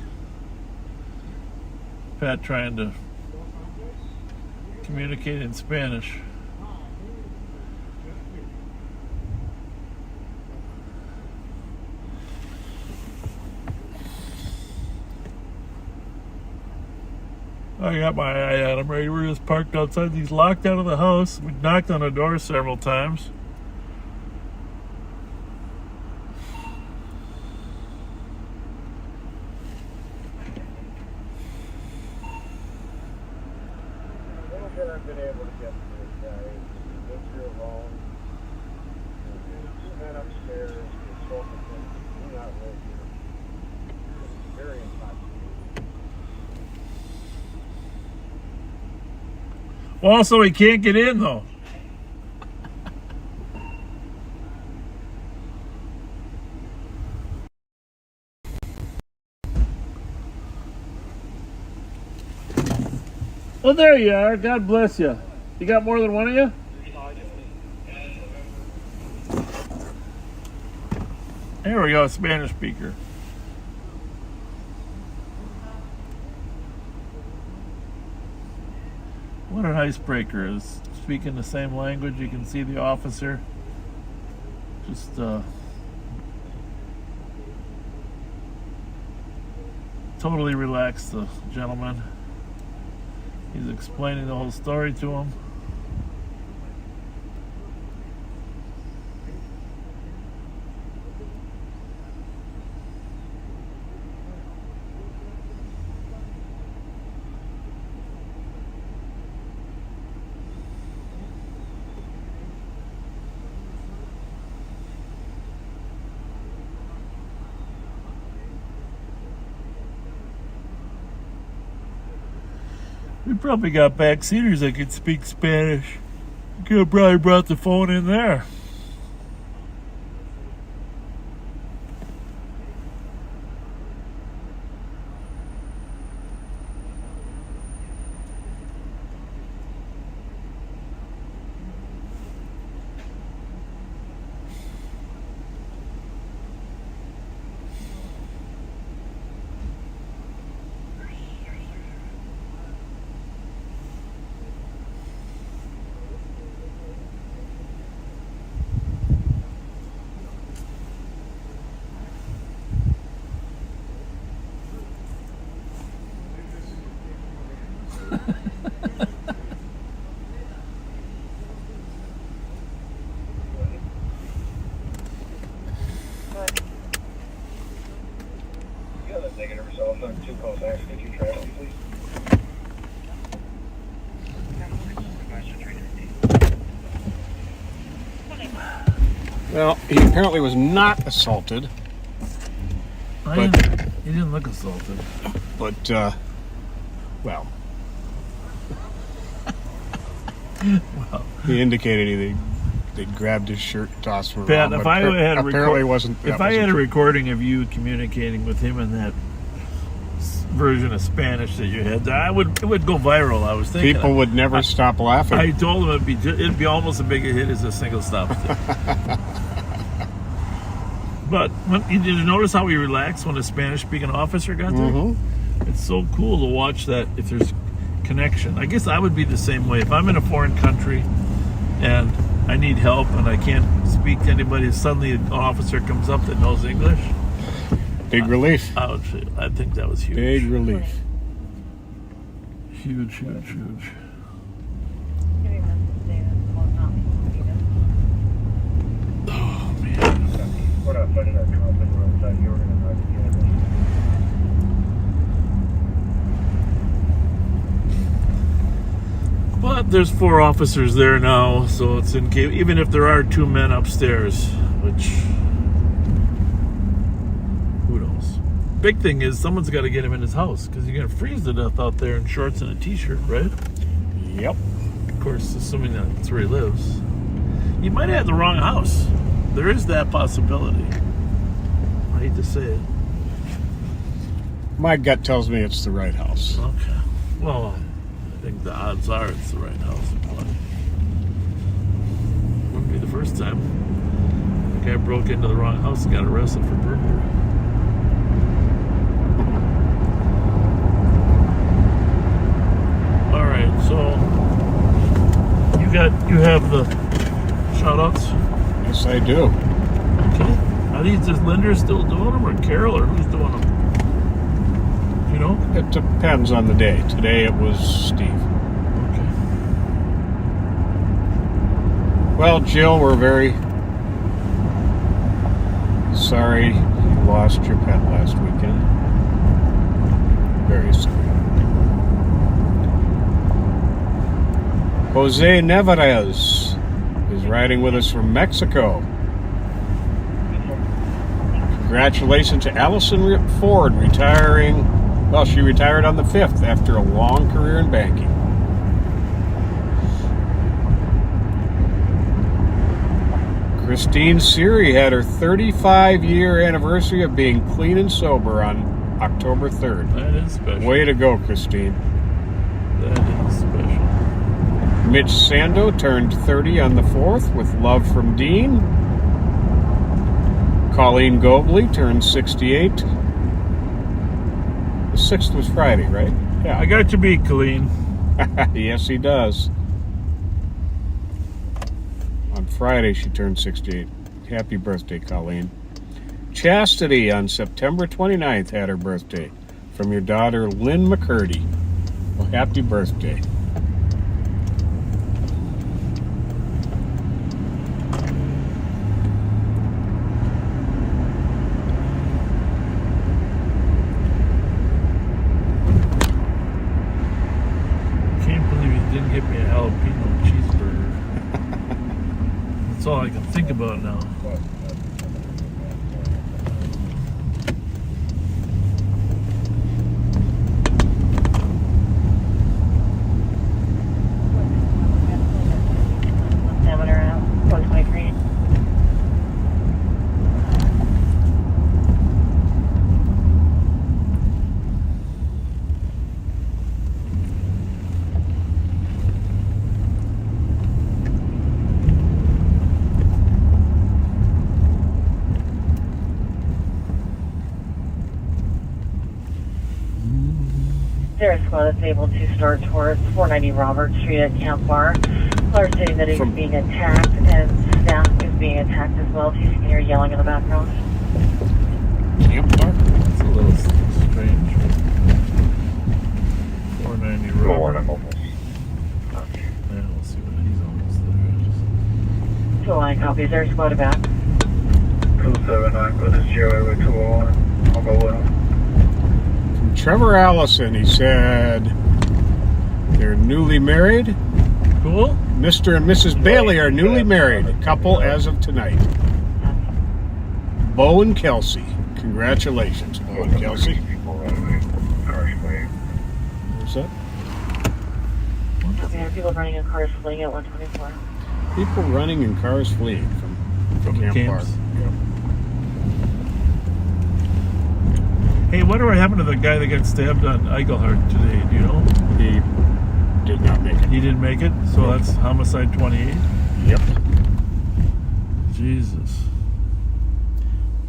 Pat trying to communicate in Spanish. I got my eye on him, right? We're just parked outside. He's locked out of the house. We knocked on the door several times. A little bit I've been able to get to this guy. He lives here alone. There's two men upstairs. He's focusing. Do not live here. It's very intoxicating. Well, also, he can't get in, though. Well, there you are. God bless you. You got more than one of you? There we go, Spanish speaker. What an icebreaker is speaking the same language. You can see the officer just totally relaxed, the gentleman. He's explaining the whole story to him. We probably got backseaters that could speak Spanish. You could have probably brought the phone in there. You got a negative result on 2 calls. Could you try it, please? Well, he apparently was not assaulted. He didn't look assaulted. But, well. Well, he indicated they grabbed his shirt and tossed him Pat, around. if I had a true. recording of you communicating with him in that version of Spanish that you had, it would go viral. I was thinking people would never stop laughing. I told him it'd be almost as big a hit as a single stop. But did you notice how he relaxed when a Spanish-speaking officer got there? Mm-hmm. It's so cool to watch that. If there's connection, I guess I would be the same way. If I'm in a foreign country and I need help and I can't speak to anybody, suddenly an officer comes up that knows English. Big relief. I think that was huge. Big relief. Huge. Oh, man. We're not finding our conflict. We're outside here. We're going to try to get it. But there's 4 officers there now, so it's in case, even if there are 2 men upstairs, which, who knows? Big thing is someone's got to get him in his house, because you're going to freeze to death out there in shorts and a t-shirt, right? Yep. Of course, assuming that's where he lives. You might have the wrong house. There is that possibility. I hate to say it. My gut tells me it's the right house. Okay. Well, I think the odds are it's the right house. But wouldn't be the first time. The guy broke into the wrong house and got arrested for burglary. All right, so you have the shout-outs? Yes, I do. Okay. Are these just Linder still doing them, or Carol, or who's doing them? You know? It depends on the day. Today it was Steve. Okay. Well, Jill, we're very sorry you lost your pet last weekend. Very sorry. Jose Nevarez is riding with us from Mexico. Congratulations to Allison Ford retiring. Well, she retired on the 5th after a long career in banking. Christine Siri had her 35-year anniversary of being clean and sober on October 3rd. That is special. Way to go, Christine. That is special. Mitch Sando turned 30 on the 4th with love from Dean. Colleen Gobley turned 68. The 6th was Friday, right? Yeah. I got you beat, Colleen. Yes, he does. On Friday, she turned 68. Happy birthday, Colleen. Chastity on September 29th had her birthday. From your daughter, Lynn McCurdy. Well, happy birthday. Didn't get me a jalapeno cheeseburger. That's all I can think about now. There is one that's able to start towards 490 Robert Street at Camp Bar. Caller stating that he's being attacked and staff is being attacked as well. If you can hear yelling in the background. Camp Bar? That's a little strange. 490 Robert. Yeah, we'll see what he's almost there. Two line copies. There's squad back. 279 for the Sierra 201. I'll go with him. Trevor Allison, he said they're newly married. Cool. Mr. and Mrs. Bailey are newly married, a couple as of tonight. Bo and Kelsey. Congratulations, Bo and Kelsey. What's that? Okay, people running in cars fleeing at 124. People running in cars fleeing from Camp Park. camps. Hey, whatever happened to the guy that got stabbed on Eichelhart today? Do you know? He did not make it. He didn't make it? So that's homicide 28? Yep. Jesus.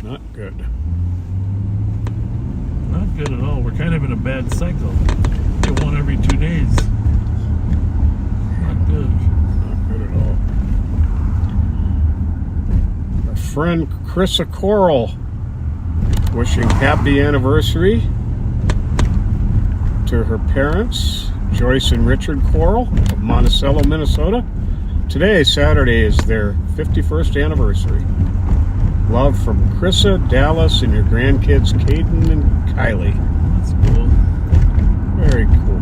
Not good. Not good at all. We're kind of in a bad cycle. Get one every 2 days. Not good. Not good at all. Our friend Chrissa Coral wishing happy anniversary to her parents, Joyce and Richard Coral of Monticello, Minnesota. Today, Saturday, is their 51st anniversary. Love from Chrissa, Dallas, and your grandkids, Caden and Kylie. That's cool. Very cool.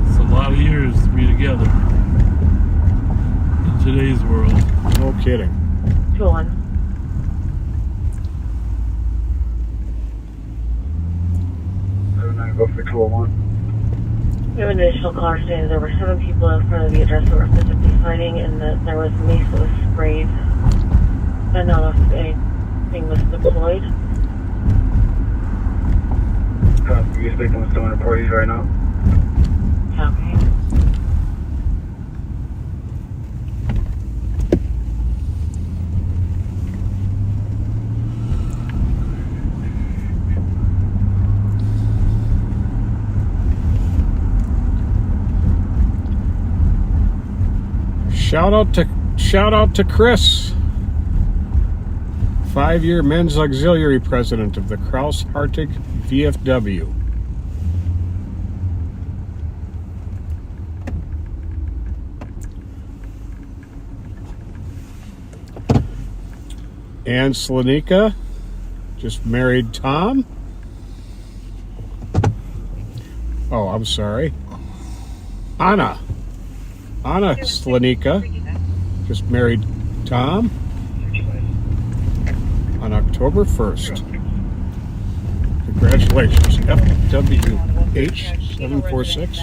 It's a lot of years to be together in today's world. No kidding. 201. Go for 201. We have an additional caller saying that there were 7 people in front of the address that were physically fighting and that there was mace that was sprayed. I don't know if anything was deployed. You're speaking with someone at parties right now? Okay. Shout out to Chris, 5-year men's auxiliary president of the Kraus Hartig VFW. Ann Slanika just married Tom. Oh, I'm sorry. Anna Slanika just married Tom on October 1st. Congratulations, FWH746.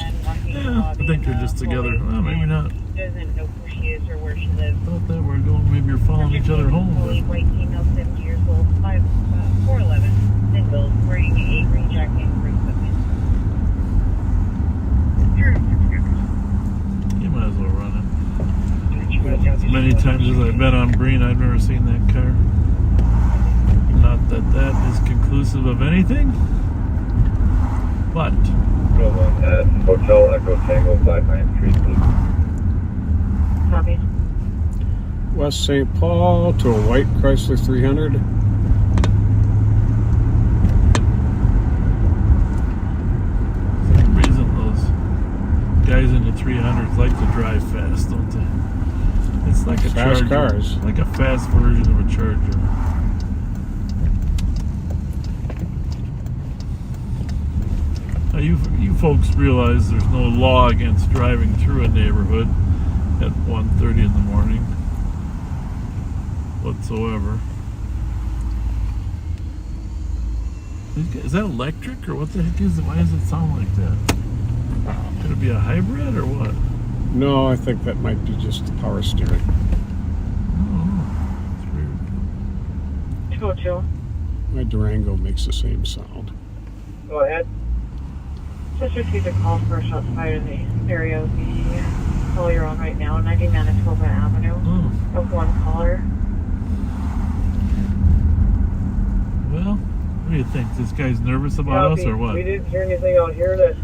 Yeah, I think they're just together. Well, maybe not. Doesn't know who she is or where she lives. Thought that we're going, maybe you're following each other home. But White female, 70 years old, 4'11", single, wearing a green jacket and green equipment. you might as well run it. As many times as I've been on Breen, I've never seen that car. Not that that is conclusive of anything, but. At Hotel Echo Tango 593, please. Copy. West St. Paul to a white Chrysler 300. For some reason, those guys in the 300s like to drive fast, don't they? It's like a fast Charger, cars. like a fast version of a Charger. Now you folks realize there's no law against driving through a neighborhood at 1:30 in the morning whatsoever. Is that electric or what the heck is it? Why does it sound like that? Could it be a hybrid or what? No, I think that might be just the power steering. Oh, that's weird. 202. My Durango makes the same sound. Go ahead. Just received a call for a shots fired in the area of the call you're on right now, 90 Manitoba Avenue, of one caller. Well, what do you think? This guy's nervous about us or what? We didn't hear anything out here that...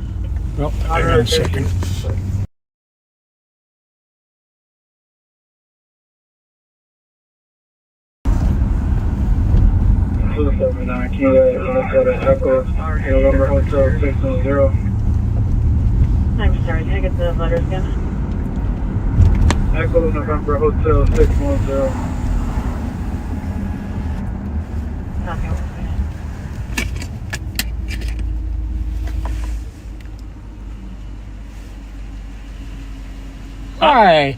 Well, hang on a second. Minnesota Echo, November Hotel 610. I'm sorry, can I get the letters again? Echo November Hotel 610. Copy. Hi.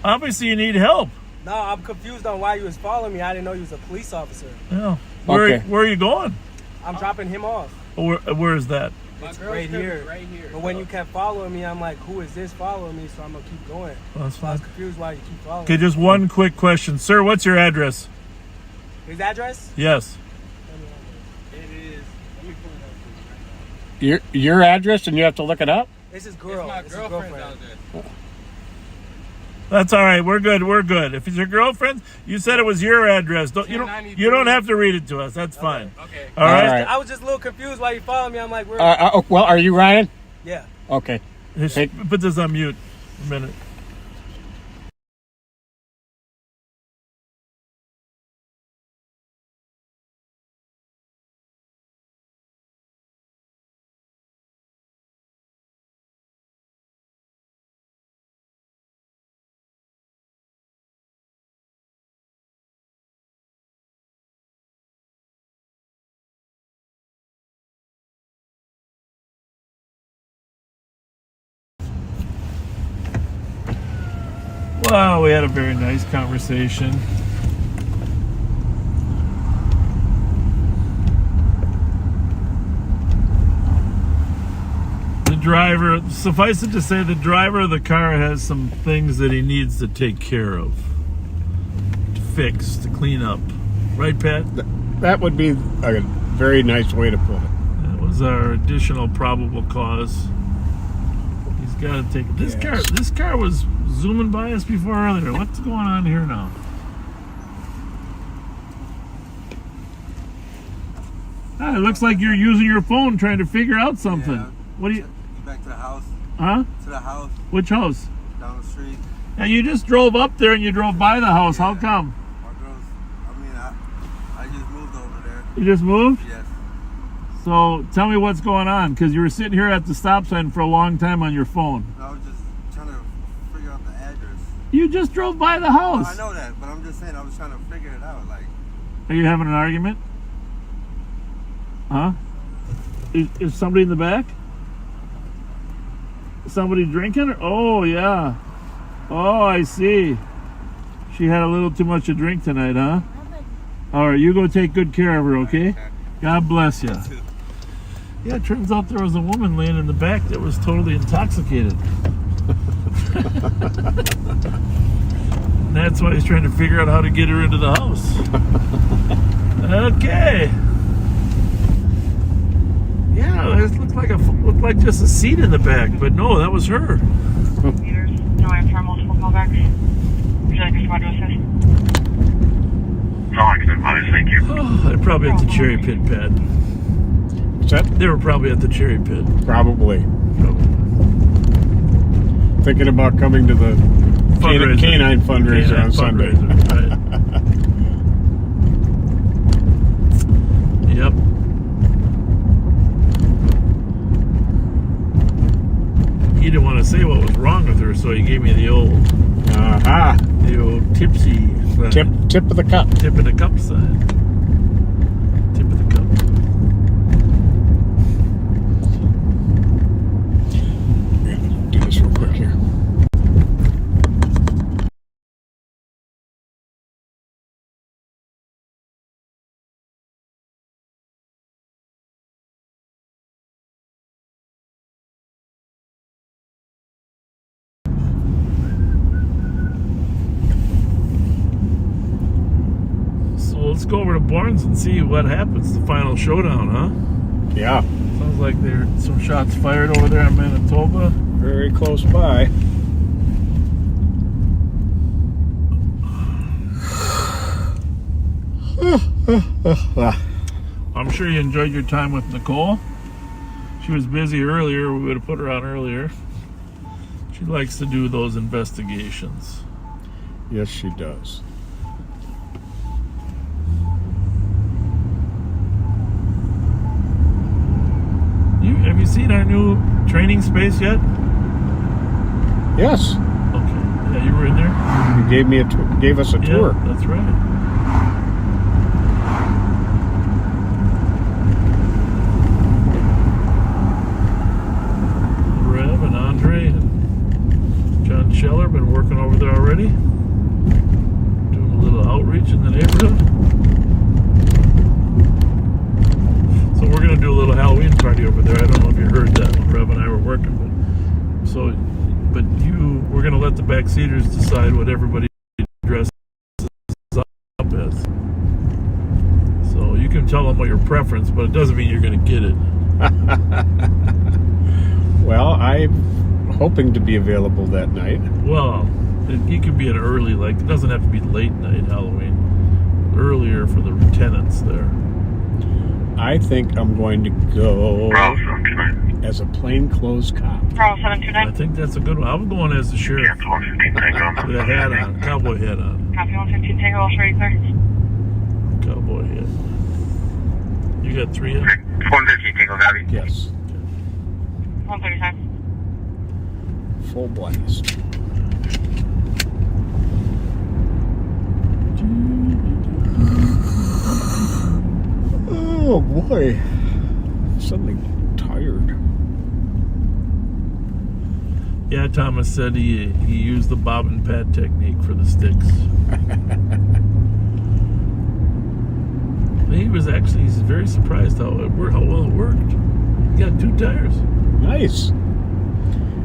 Obviously you need help. No, I'm confused on why you was following me. I didn't know you was a police officer. Yeah. Where are you going? I'm dropping him off. Where is that? It's right here. Right here. But when you kept following me, I'm like, who is this following me? So I'm gonna keep going. Well, that's fine. I was confused why you keep following Okay, me. just one quick question. Sir, what's your address? His address? Yes. It is. Let me pull it up. Your address, and you have to look it up? It's his girl. It's my girlfriend out there. That's all right. We're good. We're good. If it's your girlfriend, you said it was your address. You don't have to read it to us. That's fine. Okay. All right. I was just a little confused why you followed me. I'm like, where? Well, are you Ryan? Yeah. Okay. Put this on mute a minute. Well, we had a very nice conversation. The driver, suffice it to say, the driver of the car has some things that he needs to take care of, to fix, to clean up. Right, Pat? That would be a very nice way to put it. That was our additional probable cause. He's got to take this car. This car was zooming by us before earlier. What's going on here now? It looks like you're using your phone trying to figure out something. Yeah. What do you? Get back to the house. Huh? To the house. Which house? Down the street. And you just drove up there and you drove by the house. Yeah. How come? I just moved over there. You just moved? Yes. So tell me what's going on, because you were sitting here at the stop sign for a long time on your phone. No, I was just trying to figure out the address. You just drove by the house. No, I know that, but I'm just saying I was trying to figure it out. Like, are you having an argument? Huh? Is somebody in the back? Somebody drinking? Oh, yeah. Oh, I see. She had a little too much to drink tonight, huh? All right, you go take good care of her, okay? God bless you. Yeah, it turns out there was a woman laying in the back that was totally intoxicated. And that's why he's trying to figure out how to get her into the house. Okay. Yeah, it looked like just a seat in the back, but no, that was her. No answer on multiple callbacks. Would you like a squad to assist? Thank you. Oh, they're probably at the Cherry Pit, Pat. What's that? They were probably at the Cherry Pit. Probably. Thinking about coming to the canine fundraiser on Sunday. Right. Yep. He didn't want to say what was wrong with her, so he gave me the old tipsy sign. Tip of the cup. Tip of the cup sign. Tip of the cup. Do this real quick here. Let's go over to Barnes and see what happens. The final showdown, huh? Yeah. Sounds like there's some shots fired over there in Manitoba. Very close by. I'm sure you enjoyed your time with Nicole. She was busy earlier. We would have put her on earlier. She likes to do those investigations. Yes, she does. Have you seen our new training space yet? Yes. Okay. Yeah, you were in there. You gave us a tour. Yeah, that's right. Rev and Andre and John Scheller been working over there already. to do a little Halloween party over there. I don't know if you heard that when Rev and I were working, but we're going to let the backseaters decide what everybody dresses up as. So you can tell them what your preference, but it doesn't mean you're going to get it. Well, I'm hoping to be available that night. Well, it could be an early, like, it doesn't have to be late night Halloween. Earlier for the tenants there. I think I'm going to go as a plainclothes cop. I think that's a good one. I'm going as the sheriff with a hat on, cowboy hat on. Copy 115 Tango, I'll show you clear. Cowboy hat. You got 3 in? 115 Tango, copy. Yes. 135. Full blast. Oh boy, suddenly tired. Yeah, Thomas said he used the bob and pat technique for the sticks. He's very surprised how well it worked. He got 2 tires. Nice.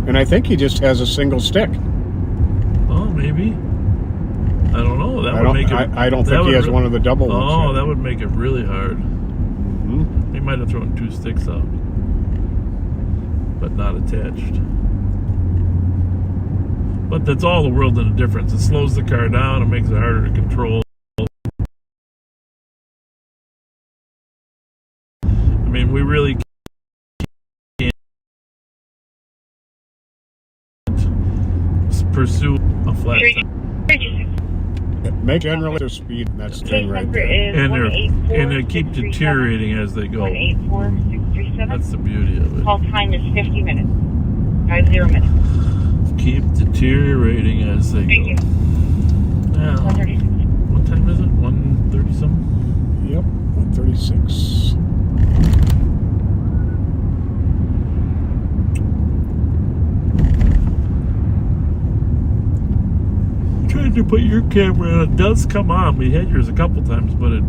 And I think he just has a single stick. Oh, maybe. I don't know. That would make it. I don't think he has one of the double ones. Oh, that would make it really hard. He might have thrown 2 sticks out, but not attached. But that's all the world in a difference. It slows the car down. It makes it harder to control. I mean, we really can't pursue a flat tire. Make generally their speed, and that's the thing right there. And they keep deteriorating as they go. 184637. That's the beauty of it. Call time is 50 minutes. 50 minutes. Keep deteriorating as they go. Thank you. Now, 136. what time is it? 1:30 something? Yep, 1:36. Trying to put your camera on. It does come on. We had yours a couple times, but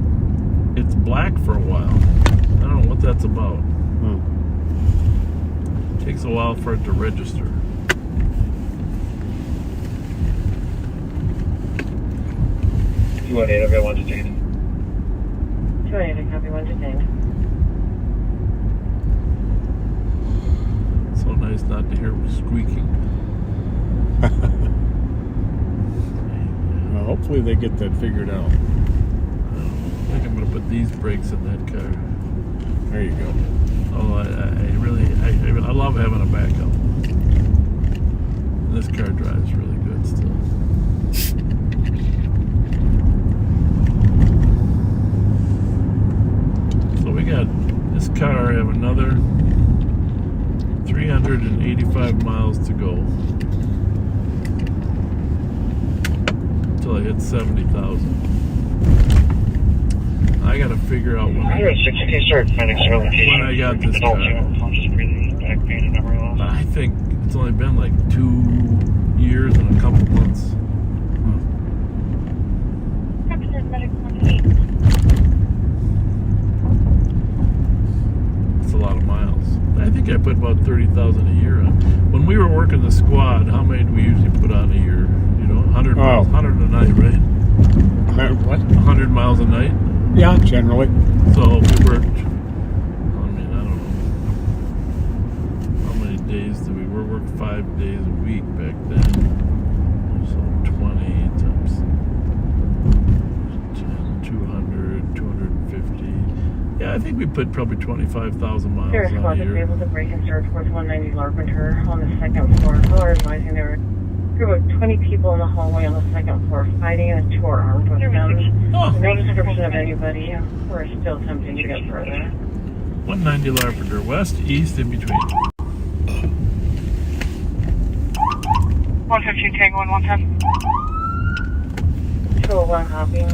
it's black for a while. I don't know what that's about. It takes a while for it to register. 218, I've got 1 detained. 218, copy 1 detained. So nice not to hear it squeaking. Well, hopefully they get that figured out. I think I'm going to put these brakes in that car. There you go. Oh, I love having a backup. This car drives really good still. So we got this car have another 385 miles to go until I hit 70,000. I got to figure out when I got this car. I think it's only been like 2 years and a couple months. It's a lot of miles. I think I put about 30,000 a year on. When we were working the squad, how many do we usually put on a year? You know, 100 miles, 100 a night, right? What? 100 miles a night? Yeah, generally. So we worked, I mean, I don't know. How many days did we work? We worked 5 days a week back then. So 20 times 10, 200, 250. Yeah, I think we put probably 25,000 miles Sheriff's on a Squad is year. able to break and start towards 190 Larpenteur on the second floor. Caller advising there were a group of 20 people in the hallway on the second floor fighting and 2 are armed with guns. Oh. No description of anybody. We're still attempting to get further. 190 Larpenteur, west, east, in between. 115 Tango and 110. 201 copy.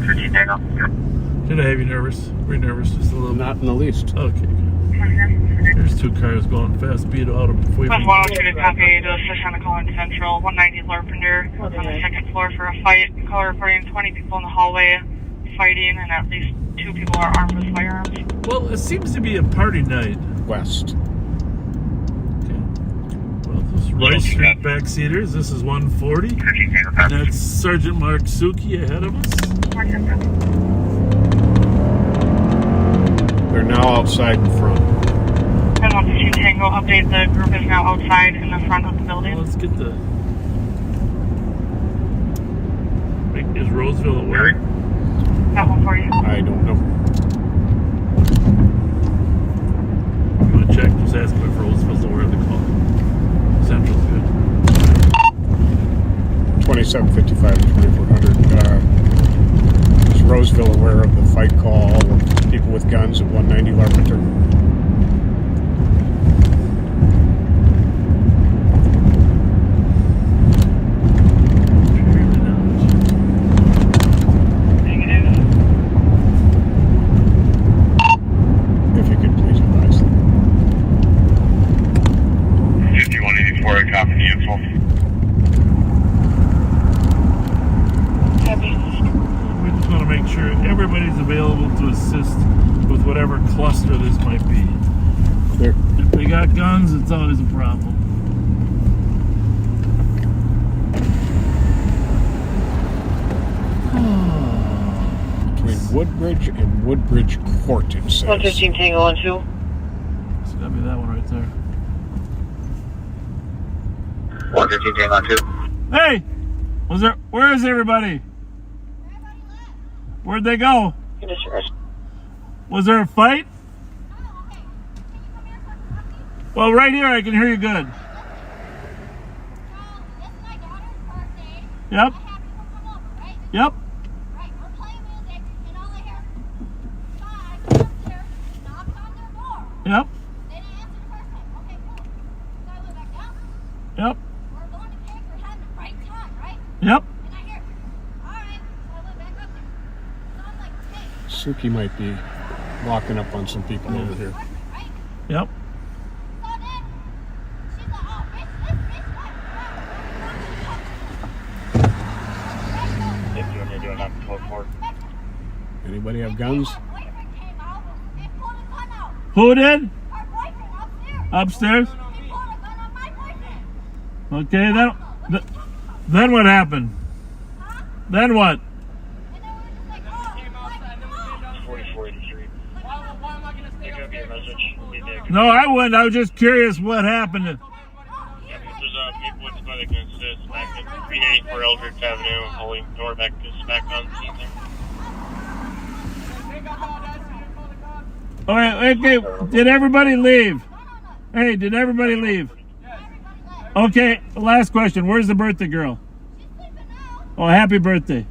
15 Tango. Did I have you nervous? Were you nervous just a little bit? Not in the least. Okay, good. There's 2 cars going fast. Speed out of away from 102 to copy to assist on the call in Central. 190 Larpenter on the second floor for a fight. Caller reporting 20 people in the hallway fighting and at least 2 people are armed with firearms. Well, it seems to be a party night. West. Okay. Well, this is Rice Street backseaters. This is 140. And that's Sergeant Mark Suki ahead of us. They're now outside in front. And 115 Tango update, the group is now outside in the front of the building. Well, let's get the... Is Roseville aware? That one for you. I don't know. I'm going to check. Just ask him if Roseville's aware of the call. Central's good. 2755 to 2400. Is Roseville aware of the fight call of people with guns at 190 Larpenteur? We just want to make sure everybody's available to assist with whatever cluster this might be. Clear. If they got guns, it's always a problem. Between Woodbridge and Woodbridge Court, it says. 115 Tango 12. It's got to be that one right there. 115 Tango 2. Hey! Where is everybody? Where'd they go? Was there a fight? Well, right here I can hear you good. Yep. Yep. Yep. Yep. Yep. Suki might be locking up on some people over here. Yep. Anybody have guns? Who did? Upstairs? Okay, then what happened? Then what? 4483. There could be a message. No, I wouldn't. I was just curious what happened. There's people with somebody that can assist back at 384 Eldridge Avenue, holding door back to smack on the scene there. All right, okay. Did everybody leave? Hey, did everybody leave? Okay, last question. Where's the birthday girl? Oh, happy birthday.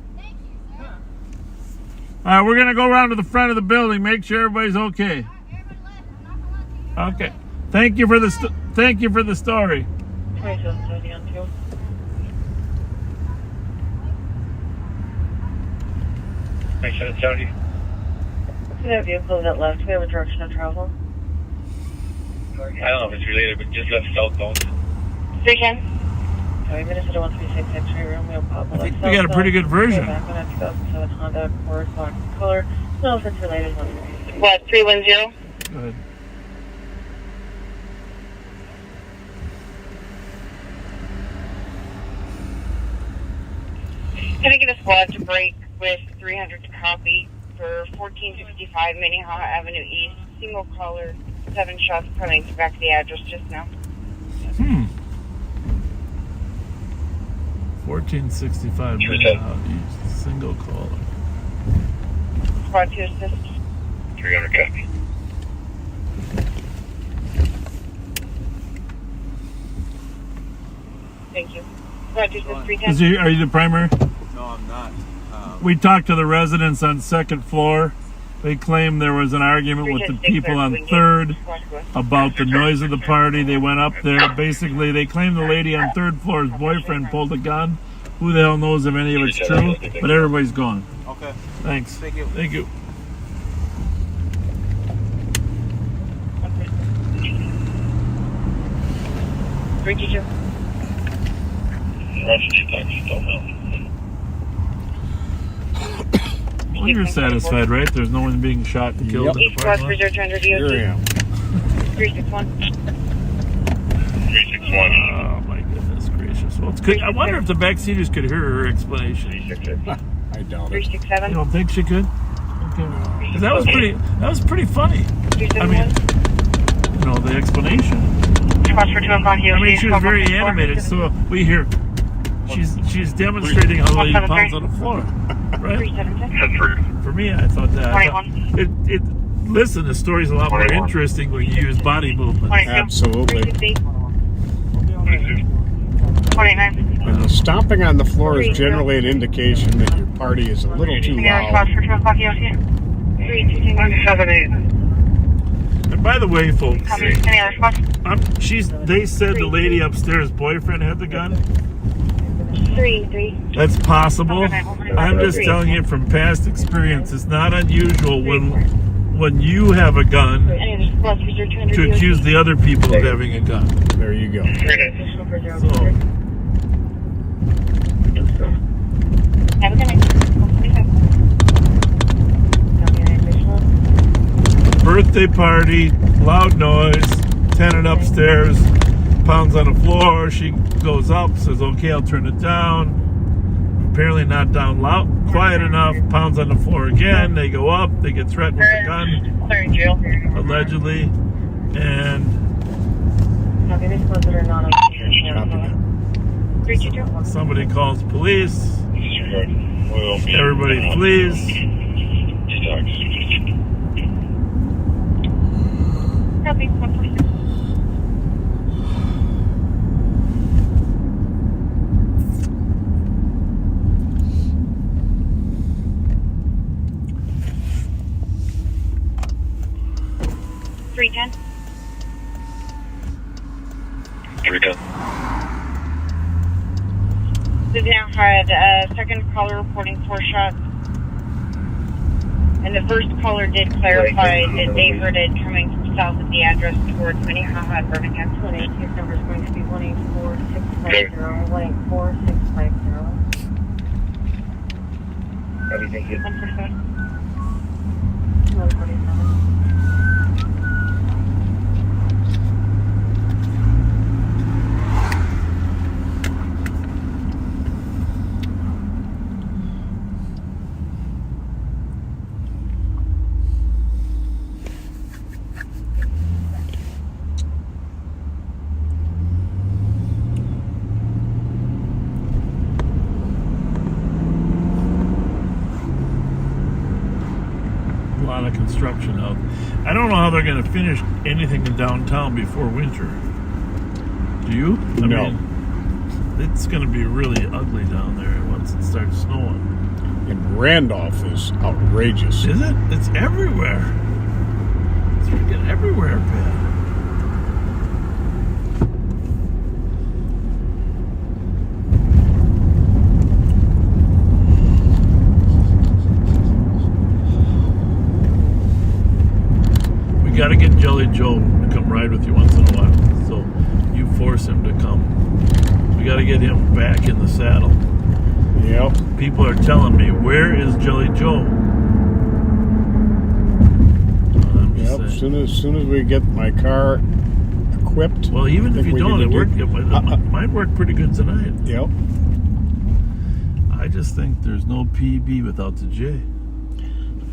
All right, we're going to go around to the front of the building, make sure everybody's okay. Okay. Thank you for the story. 2770 on 2. Thanks, 770. We have vehicles that left. We have a direction of travel. I don't know if it's related, but just left southbound. Speaking. Sorry, Minnesota 136 X-ray room. We'll pop I think we got a pretty good version. Back on a 2007 Honda Accord, black color. No offense related. What, 310? Go ahead. Can I get a squad to break with 300 to copy for 1465 Minnehaha Avenue East, single caller, 7 shots coming back to the address just now. 1465 Minnehaha East, single caller. Squad to assist. 300 copy. Thank you. Squad to assist 310. Are you the primary? No, I'm not. We talked to the residents on second floor. They claimed there was an argument with the people on third about the noise of the party. They went up there. Basically, they claimed the lady on third floor's boyfriend pulled a gun. Who the hell knows if any of it's true? But everybody's gone. Okay. Thanks. Thank you. Thank you. Well, you're satisfied, right? There's no one being shot and killed in the East West parking lot? Reserve 200 Here I DOT. am. 361. 361. Oh my goodness gracious! Well, it's good. I wonder if the backseaters could hear her explanation. I doubt it. 367. You don't think she could? Okay. 'Cause that was pretty funny. I mean, you know, the explanation. Watch for 2 o'clock. I mean, she was very animated. So we hear she's demonstrating how many pounds on the floor, right? 376. For me, I thought that. 21. Listen, the story's a lot more interesting when you use body movement. 22. Absolutely. 29. And the stomping on the floor is generally an indication that your party is a little too Watch loud. for 2 o'clock. DOT. 378. And by the way, folks, Any other spots? they said the lady upstairs' boyfriend had the gun. 3. That's possible. I'm just telling you from past experience, it's not unusual when you have a gun Any other spots? Reserve 200 to accuse the other people of having a gun. There you go. So, Have a good night. birthday party, loud noise, tenant upstairs, pounds on the floor. She goes up, says, okay, I'll turn it down. Apparently not down loud, quiet enough, pounds on the floor again. They go up, they get threatened with a gun, Clearing jail. allegedly, and Okay, these spots that are not on. 322. somebody calls police. Everybody flees. Copy. 146. $310. 310. We've now had a second caller reporting 4 shots. And the first caller did clarify that they heard it coming from south of the address towards Minnehaha and Birmingham. 182 number is going to be 184650. 184650. Thank you. 147. 147. A lot of construction out. I don't know how they're going to finish anything in downtown before winter. Do you? No. It's going to be really ugly down there once it starts snowing. And Randolph is outrageous. Is it? It's everywhere. It's freaking everywhere, Pat. We got to get Jelly Joe to come ride with you once in a while. So you force him to come. We got to get him back in the saddle. Yep. People are telling me, where is Jelly Joe? Yep. As soon as we get my car equipped. Well, even if you don't, it worked. Mine worked pretty good tonight. Yep. I just think there's no PB without the J.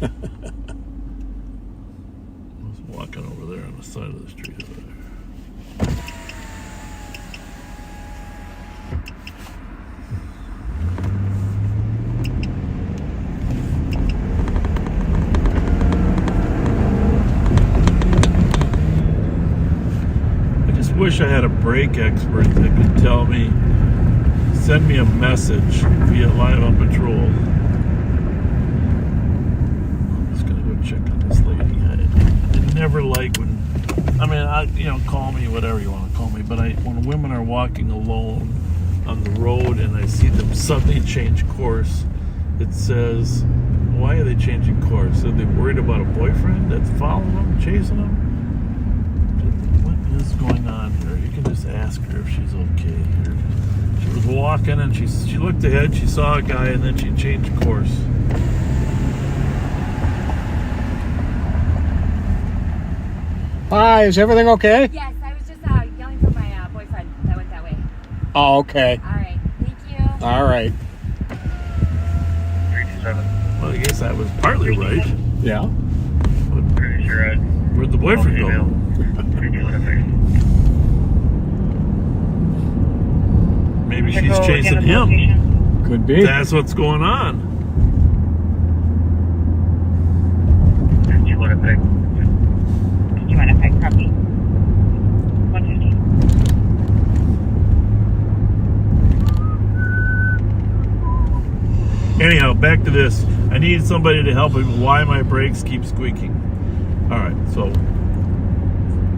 I was walking over there on the side of the street over there. Wish I had a brake expert that could tell me, send me a message via Live on Patrol. I'm just gonna go check on this lady. I never like when, call me whatever you want to call me, but when women are walking alone on the road and I see them suddenly change course, it says, why are they changing course? Are they worried about a boyfriend that's following them, chasing them? What is going on here? You can just ask her if she's okay here. She was walking and she looked ahead, she saw a guy, and then she changed course. Hi, is everything okay? Yes, I was just yelling for my boyfriend that went that way. Oh, okay. All right, thank you. All right. 327. Well, I guess I was partly right. Yeah. Pretty sure I'd. Where'd the boyfriend go? Maybe she's chasing him. Could be. That's what's going on. Did you want to pick? Did you want to pick copy? 150. Anyhow, back to this. I need somebody to help me why my brakes keep squeaking. All right, so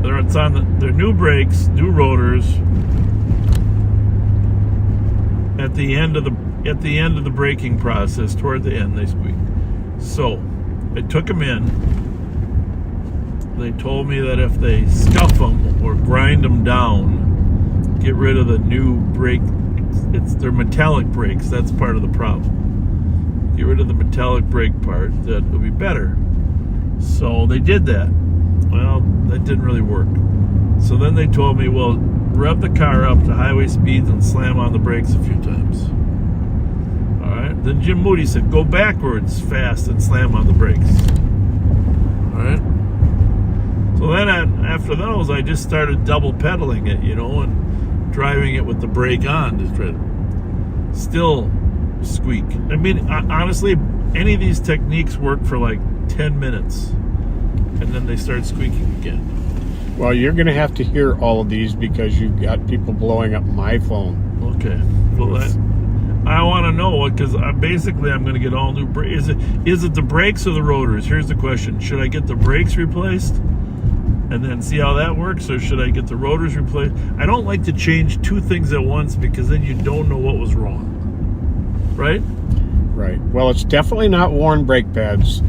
it's on they're new brakes, new rotors. At the end of the braking process, toward the end, they squeak. So I took them in. They told me that if they scuff them or grind them down, get rid of the new brake. They're metallic brakes. That's part of the problem. Get rid of the metallic brake part. That will be better. So they did that. Well, that didn't really work. So then they told me, well, rev the car up to highway speeds and slam on the brakes a few times. All right. Then Jim Moody said, go backwards fast and slam on the brakes. All right. So then after those, I just started double pedaling it, and driving it with the brake on to try to still squeak. I mean, honestly, any of these techniques work for like 10 minutes, and then they start squeaking again. Well, you're going to have to hear all of these because you've got people blowing up my phone. Okay. Well, I want to know, because I'm going to get all new brakes. Is it the brakes or the rotors? Here's the question. Should I get the brakes replaced and then see how that works, or should I get the rotors replaced? I don't like to change two things at once because then you don't know what was wrong. Right? Right. Well, it's definitely not worn brake pads,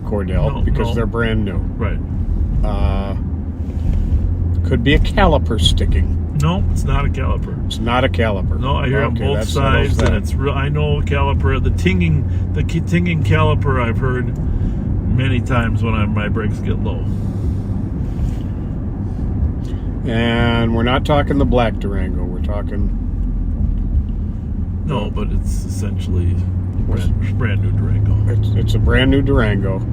Cordell, because they're brand new. Right. Could be a caliper sticking. No, it's not a caliper. It's not a caliper. No, I hear on both sides, and it's real. I know a caliper. The tinging caliper I've heard many times when my brakes get low. And we're not talking the black Durango. We're talking. No, but it's essentially brand new Durango. It's a brand new Durango.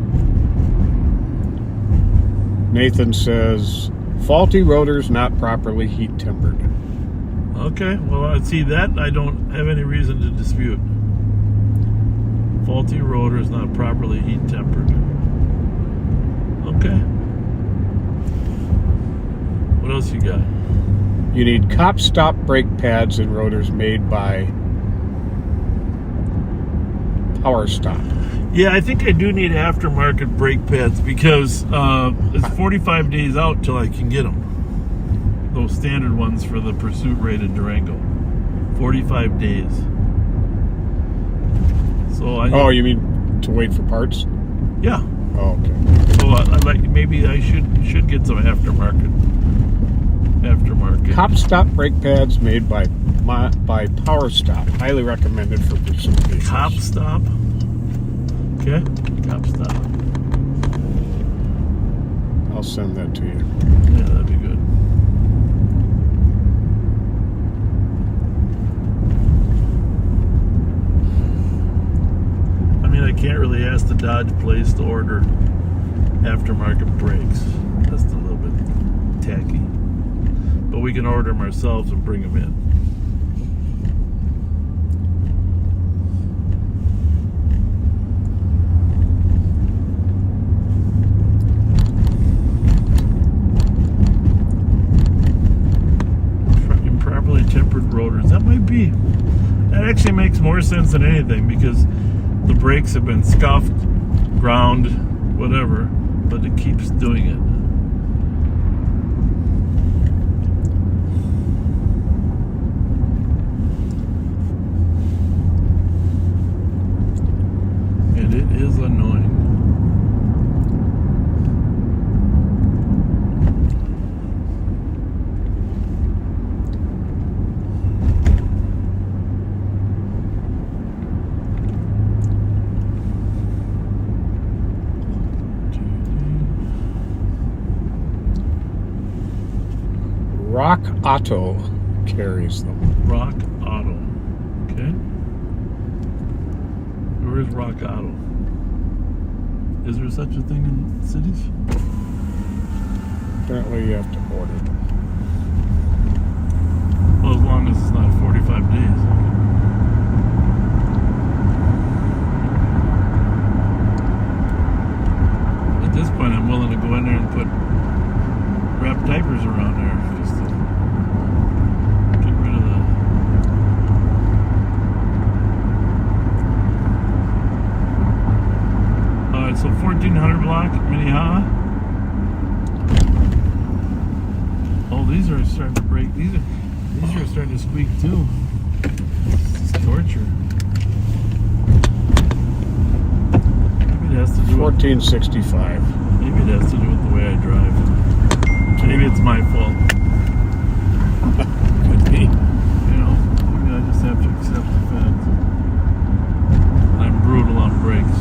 Nathan says, faulty rotors not properly heat tempered. Okay, well, I see that. I don't have any reason to dispute. Faulty rotors not properly heat tempered. Okay. What else you got? You need cop stop brake pads and rotors made by Power Stop. Yeah, I think I do need aftermarket brake pads because it's 45 days out till I can get them. Those standard ones for the Pursuit rated Durango. 45 days. So you mean to wait for parts? Yeah. Oh, okay. So maybe I should get some aftermarket. Cop stop brake pads made by Power Stop. Highly recommended for Pursuit vehicles. Cop stop. Okay, cop stop. I'll send that to you. Yeah, that'd be good. I mean, I can't really ask the Dodge place to order aftermarket brakes. That's a little bit tacky. But we can order them ourselves and bring them in. Improperly tempered rotors. That actually makes more sense than anything because the brakes have been scuffed, ground, whatever, but it keeps doing it. And it is annoying. Rock Auto carries them. Rock Auto. Okay. Where is Rock Auto? Is there such a thing in cities? Apparently you have to order them. Well, as long as it's not 45 days. At this point, I'm willing to go in there and wrap diapers around there just to get rid of the. Alright, so 1400 block, Minnehaha. Oh, these are starting to break. These are starting to squeak too. It's torture. Maybe it has to do with 1465. Maybe it has to do with the way I drive. Maybe it's my fault. Could be. You know, maybe I just have to accept the fact that I'm brutal on brakes.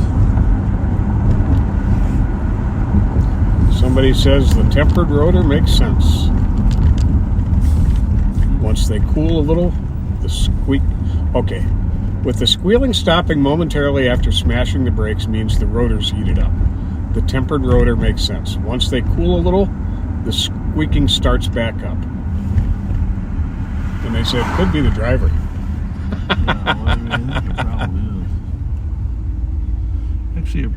Somebody says the tempered rotor makes sense. Once they cool a little, the squeak. Okay. With the squealing stopping momentarily after smashing the brakes means the rotor's heated up. The tempered rotor makes sense. Once they cool a little, the squeaking starts back up. And they said it could be the driver. Yeah, well, I mean, that's the problem is. Actually,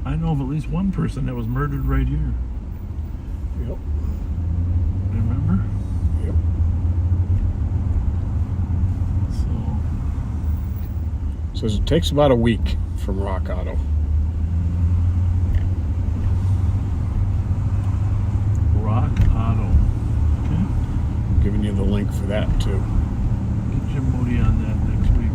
I know of at least one person that was murdered right here. Yep. Remember? Yep. Says it takes about a week from Rock Auto. Rock Auto. Okay. Giving you the link for that too. Get Jim Moody on that next week.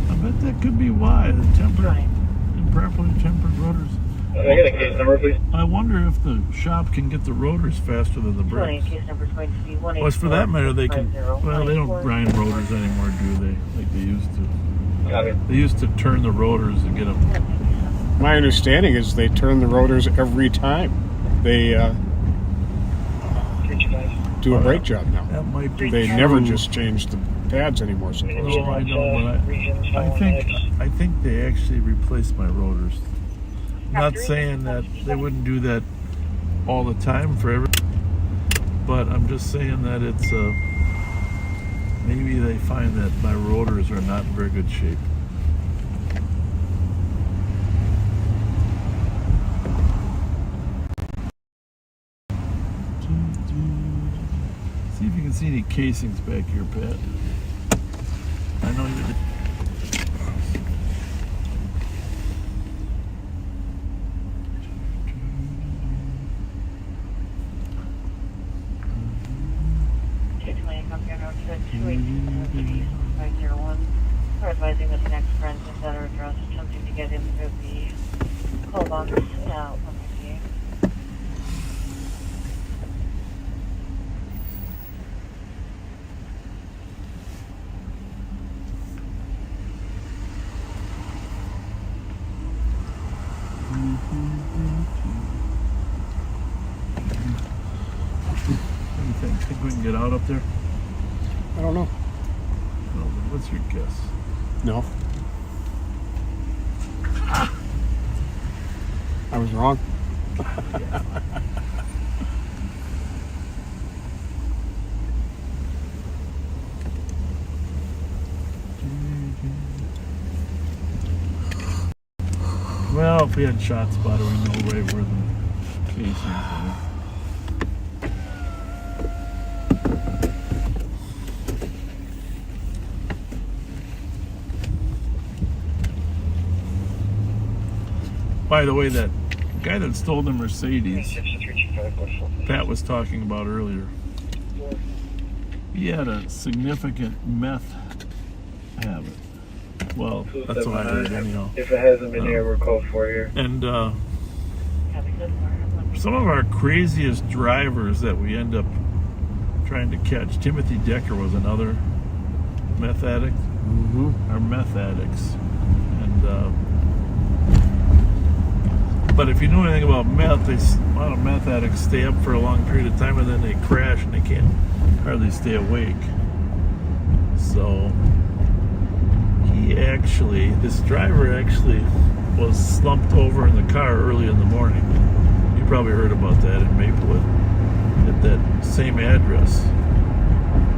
I bet that could be why the improperly tempered rotors. I get a case number, please. I wonder if the shop can get the rotors faster than the brakes. Case number is going to be 184. Well, for that matter, they can. Well, they don't grind rotors anymore, do they? Like they used to. They used to turn the rotors and get them. My understanding is they turn the rotors every time they do a brake job now. That might be They true. never just change the pads anymore. Supposedly. No, I know, but I think they actually replaced my rotors. Not saying that they wouldn't do that all the time for every, but I'm just saying that it's maybe they find that my rotors are not in very good shape. See if you can see any casings back here, Pat. I know you did. Advising that the next friends is that are addressed attempting to get into the call box now. What do you think we can get out up there? I don't know. Well, what's your guess? No. I was wrong. Well, if we had shot spotter, we know right where the casings are. By the way, that guy that stole the Mercedes, Pat was talking about earlier, he had a significant meth habit. Well, that's what I heard anyhow. If it hasn't been here, we're called for here. And some of our craziest drivers that we end up trying to catch, Timothy Decker was another. meth addicts. Are meth addicts, and but if you know anything about meth, a lot of meth addicts stay up for a long period of time and then they crash and they can't hardly stay awake. So this driver actually was slumped over in the car early in the morning. You probably heard about that in Maplewood at that same address.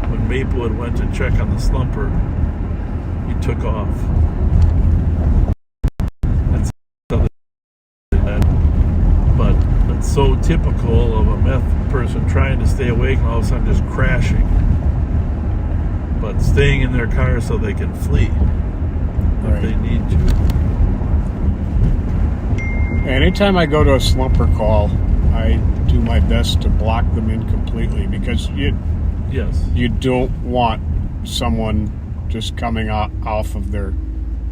When Maplewood went to check on the slumper, he took off. That's but it's so typical of a meth person trying to stay awake and all of a sudden just crashing, but staying in their car so they can flee if they need to. Anytime I go to a slumper call, I do my best to block them in completely, because you don't want someone just coming off of their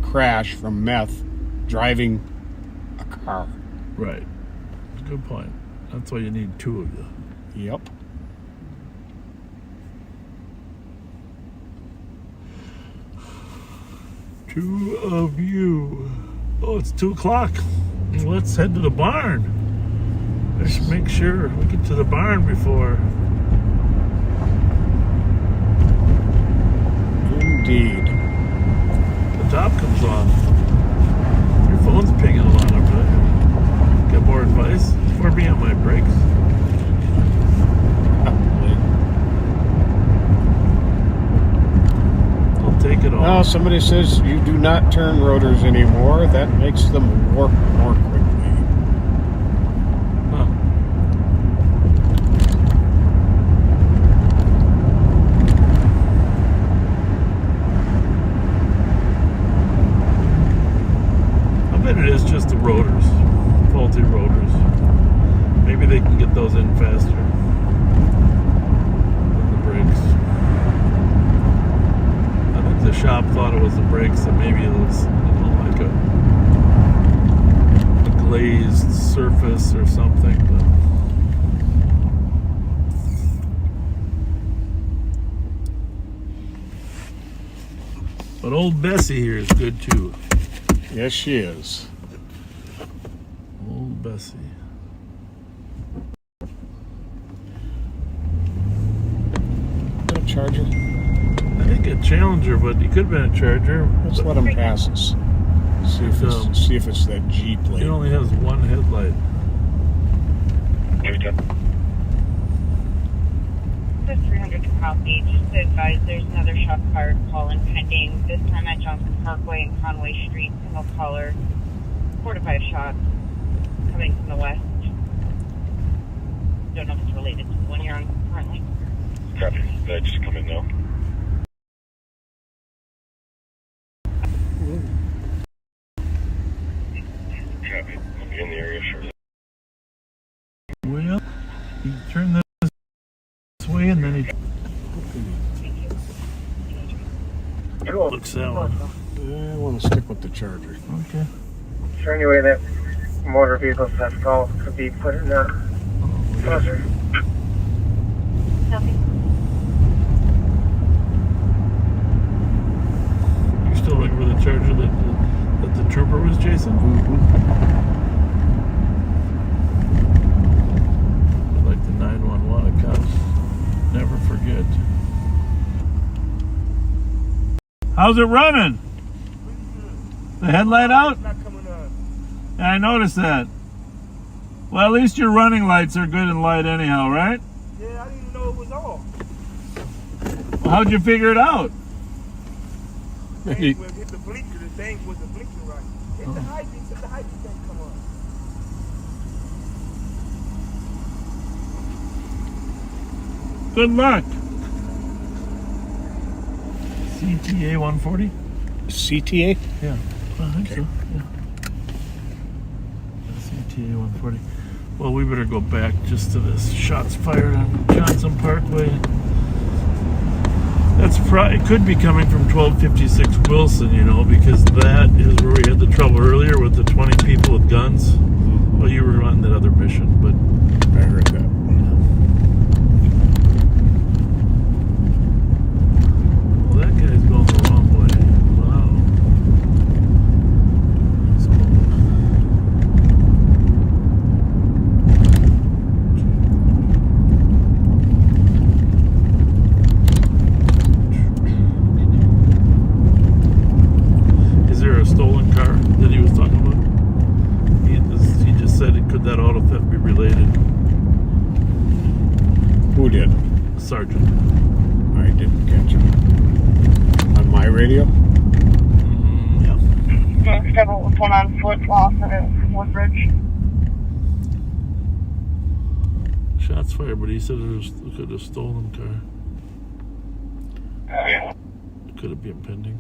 crash from meth driving a car. Right. Good point. That's why you need two of you. Yep. Two of you. Oh, it's 2 o'clock. Let's head to the barn. Let's make sure we get to the barn before. Indeed. The top comes on. Your phone's pinging a lot over there. Get more advice? Before me on my brakes. I'll take it all. Well, somebody says you do not turn rotors anymore. That makes them warp more quickly. Huh. I bet it is just the rotors. Faulty rotors. Maybe they can get those in faster than the brakes. I think the shop thought it was the brakes, and maybe it was, like a glazed surface or something. But old Bessie here is good too. Yes, she is. Old Bessie. A Charger? I think a Challenger, but he could have been a Charger. Let's let him pass us. See if it's that Jeep lane. It only has one headlight. The 300 to copy. Just to advise, there's another shop card call in pending. This time at Johnson Parkway and Conway Street. Single caller. 4 to 5 shots coming from the west. Don't know if it's related to the one you're on currently. Copy. Did I just come in now? Copy. I'll be in the area shortly. Well, he turned this way and then he looks that way. I want to stick with the Charger. Okay. Is there any way that motor vehicles that's call could be put in the cluster? You're still looking for the Charger that the trooper was chasing? Like the 911 cops. Never forget. How's it running? The headlight out? Yeah, I noticed that. Well, at least your running lights are good and light anyhow, right? Yeah, I didn't even know it was on. Well, how'd you figure it out? Hit the blinker, the thing wasn't blinking right. Hit the hydrant, so the hydrant didn't come on. Good luck. CTA 140? CTA? Yeah, I think so. Yeah. CTA 140. Well, we better go back just to this shots fired on Johnson Parkway. That's probably, it could be coming from 1256 Wilson, you know, because that is where we had the trouble earlier with the 20 people with guns. Well, you were on that other mission, but I heard that. Well, that guy's going Sergeant. I didn't catch it. On my radio? Yeah. What's going on? Foot Lawson and Woodbridge. Shots fired, but he said it could have stolen car. It could have been pending.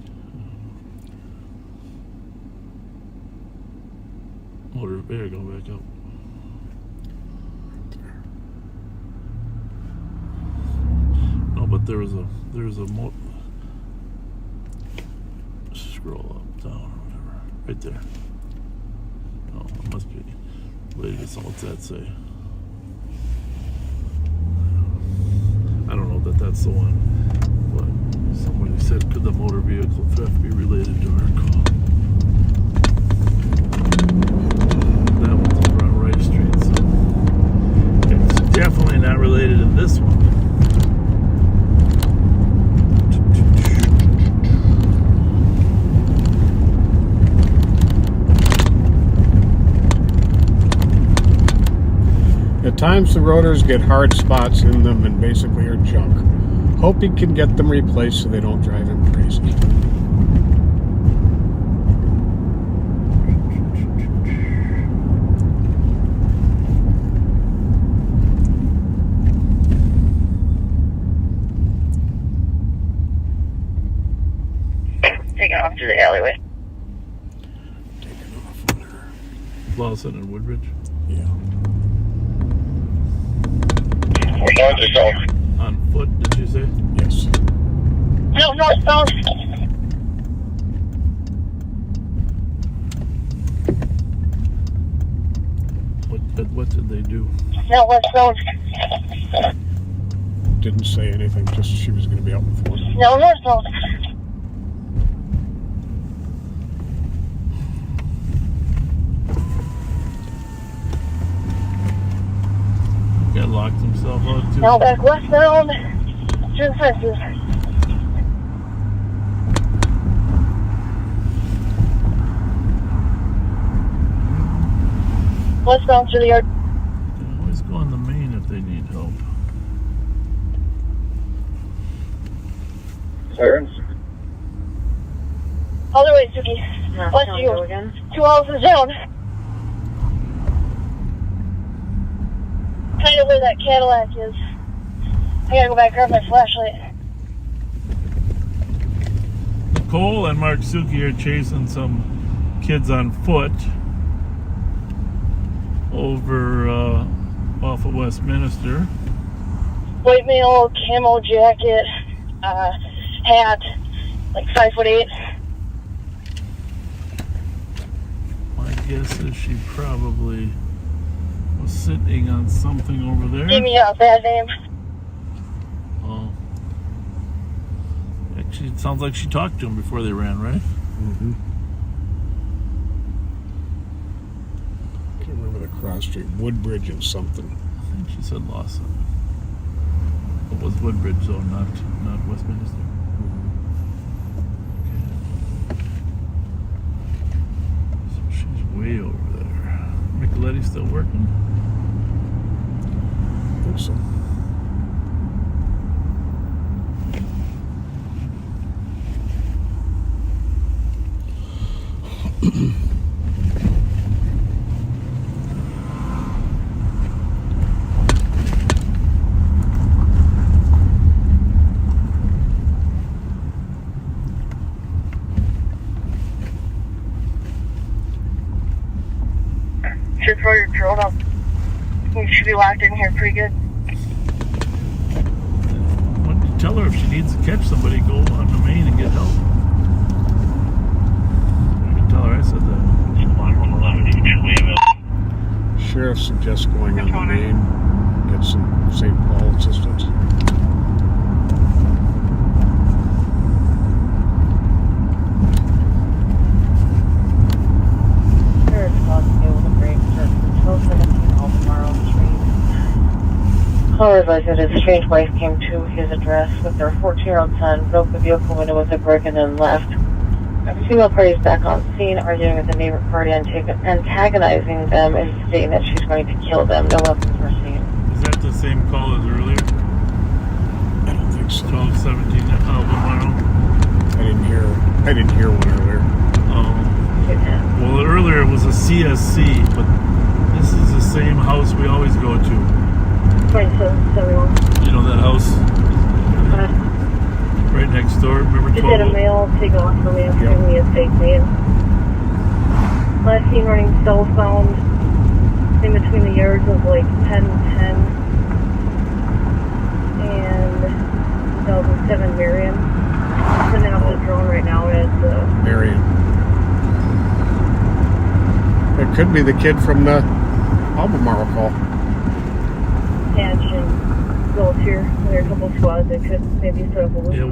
Motor bear go back up. No, but there was a scroll up, down, or whatever, right there. Oh, it must be related to something. What's that say? I don't know that that's the one, but somebody said, could the motor vehicle theft be related to our call? That one's over on Rice Street, so it's definitely not related to this one. At times the rotors get hard spots in them and basically are junk. Hope he can get them replaced so they don't drive him crazy. Taking off through the alleyway. Lawson and Woodbridge? Yeah. On foot, did you say? Yes. No, northbound. What did they do? No, westbound. Didn't say anything, just she was going to be out with one. No, northbound. Guy locked himself out too. Now back westbound. Through the fences. Westbound through the yard. They always go on the main if they need help. Sirens? Other way, Suki. West of you. 2 houses down. Kind of where that Cadillac is. I gotta go back and grab my flashlight. Nicole and Mark Suki are chasing some kids on foot over off of Westminster. White male, camo jacket, hat, like 5'8". My guess is she probably was sitting on something over there. Give me a bad name. Oh. Actually, it sounds like she talked to him before they ran, right? Mm-hmm. Can't remember the cross street. Woodbridge and something. I think she said Lawson. It was Woodbridge, though, not Westminster. Okay. So she's way over there. Micheletti still working? I think so. Should throw your drone up. We should be locked in here pretty good. Why don't you tell her if she needs to catch somebody, go on the main and get help? You can tell her I said that. Sheriff suggests going on the main, get some St. Paul assistance. Caller advised that his strange wife came to his address with their 14-year-old son, broke the vehicle window with a brick, and then left. The female party is back on scene, arguing with the neighbor party, antagonizing them, and stating that she's going to kill them. No weapons were seen. Is that the same call as earlier? I didn't hear one earlier. Well, earlier it was a CSC, but this is the same house we always go to. 2771. You know that house? Right next door. Remember Just had a mail take off for me after giving me a fake name. Last seen running southbound in between the yards of like 1010 and 2007 Marion. Sending out the drone right now as Marion. It could be the kid from the Albemarle call. patch and go up here. There are a couple squads that could maybe set up a loop. Yeah,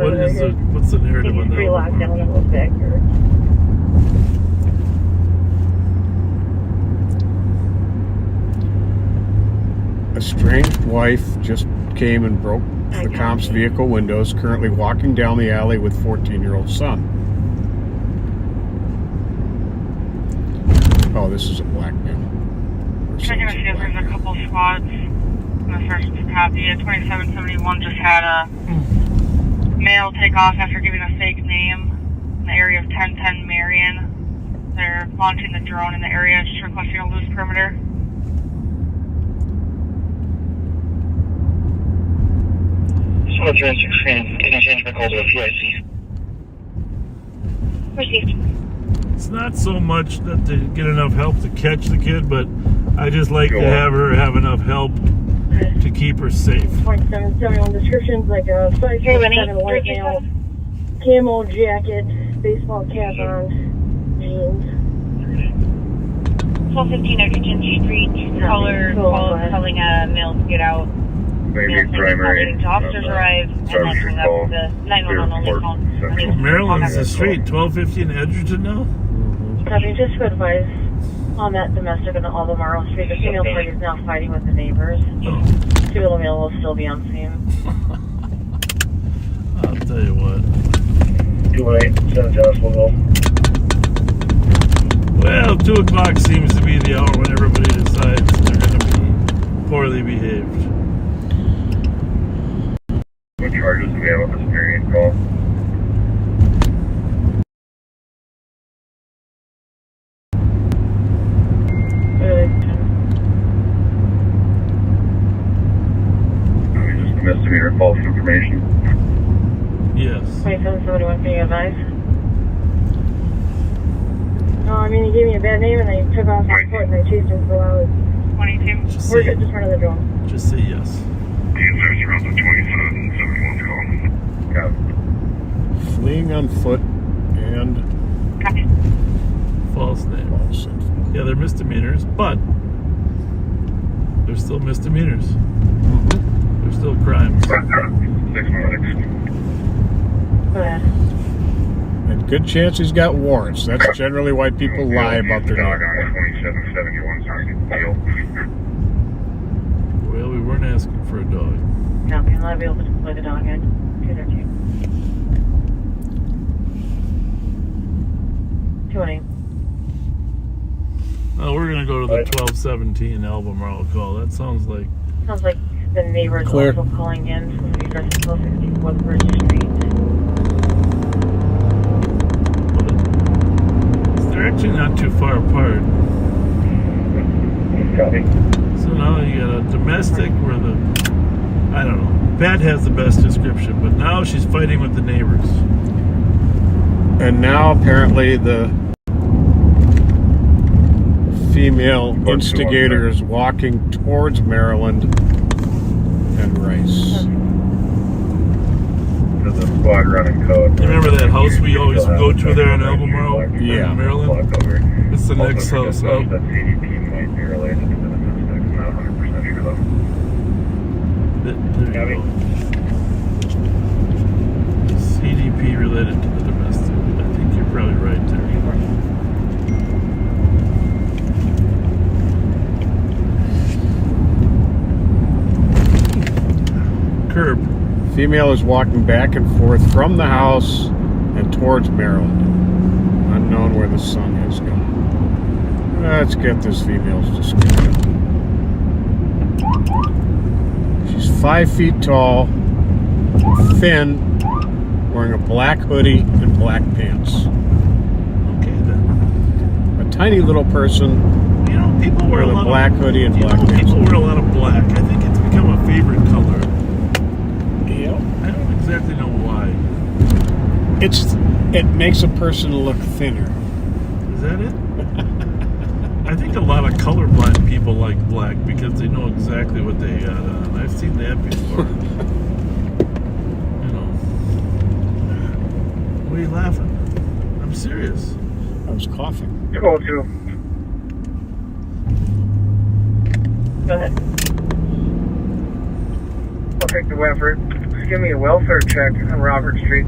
what's the narrative on that? Pre-locked down in those backyards. A estranged wife just came and broke the comp's vehicle windows, currently walking down the alley with 14-year-old son. Oh, this is a black man. Checking to see if there's a couple squads. The first copy at 2771 just had a male take off after giving a fake name in the area of 1010 Marion. They're launching the drone in the area, just requesting a loose perimeter. Soldier and 16, getting change back to the FLETCHER. Received. It's not so much that to get enough help to catch the kid, but I just like to have her have enough help to keep her safe. 2771 descriptions like a 5'7" white male, camo jacket, baseball cap on, jeans. 1215 Edgerton Street, caller telling a male to get out. Maybe primary. Officers arrive and then hang up the 911 only call. Maryland's the street, 1215 Edgerton now? Copy, just to advise on that domestic on Albemarle Street, the female party is now fighting with the neighbors. Two little male will still be on scene. I'll tell you what. 218, send it to us, we'll go. Well, 2 o'clock seems to be the hour when everybody decides they're going to be poorly behaved. What charges do we have on this Marion call? Just misdemeanor false information. Yes. 2771, can you advise? No, I mean, he gave me a bad name and they took off on foot and they chased him for hours. 22. We're just in front of the drone. Just say yes. The answer is around the 2771 call. Got it. Fleeing on foot and false name. Yeah, they're misdemeanors, but they're still misdemeanors. They're still crimes. 616. And good chance he's got warrants. That's generally why people lie about their dog name. on 2771 deal. Well, we weren't asking for a dog. Copy, I'll be able to deploy the dog head. 213. 218. Oh, we're gonna go to the 1217 Albemarle call. That sounds like the neighbors Clear. also calling in from the address of 1260 Woodbridge Street. they're actually not too far apart. Copy. So now you got a domestic where I don't know. Pat has the best description, but now she's fighting with the neighbors. And now apparently the female instigator is walking towards Maryland and Rice. There's a squad running code. You remember that house we always go to there in Albemarle, Yeah. Maryland? It's the next house up. That CDP might be related to the statistics. I'm not 100% sure though. There you go. CDP related to the domestic. I think you're probably right there. Curb. Female is walking back and forth from the house and towards Maryland. Unknown where the sun has gone. Let's get this female's description. She's 5 feet tall, thin, wearing a black hoodie and black pants. Okay then. A tiny little person. You know, people wear with a black hoodie and black pants. People wear a lot of black. I think it's become a favorite color. Yeah. I don't exactly know why. It makes a person look thinner. Is that it? I think a lot of colorblind people like black because they know exactly what they got on. I've seen that before. You know. What are you laughing? I'm serious. I was coughing. 202. Go ahead. I'll take the Wentworth. Just give me a welfare check on Robert Street.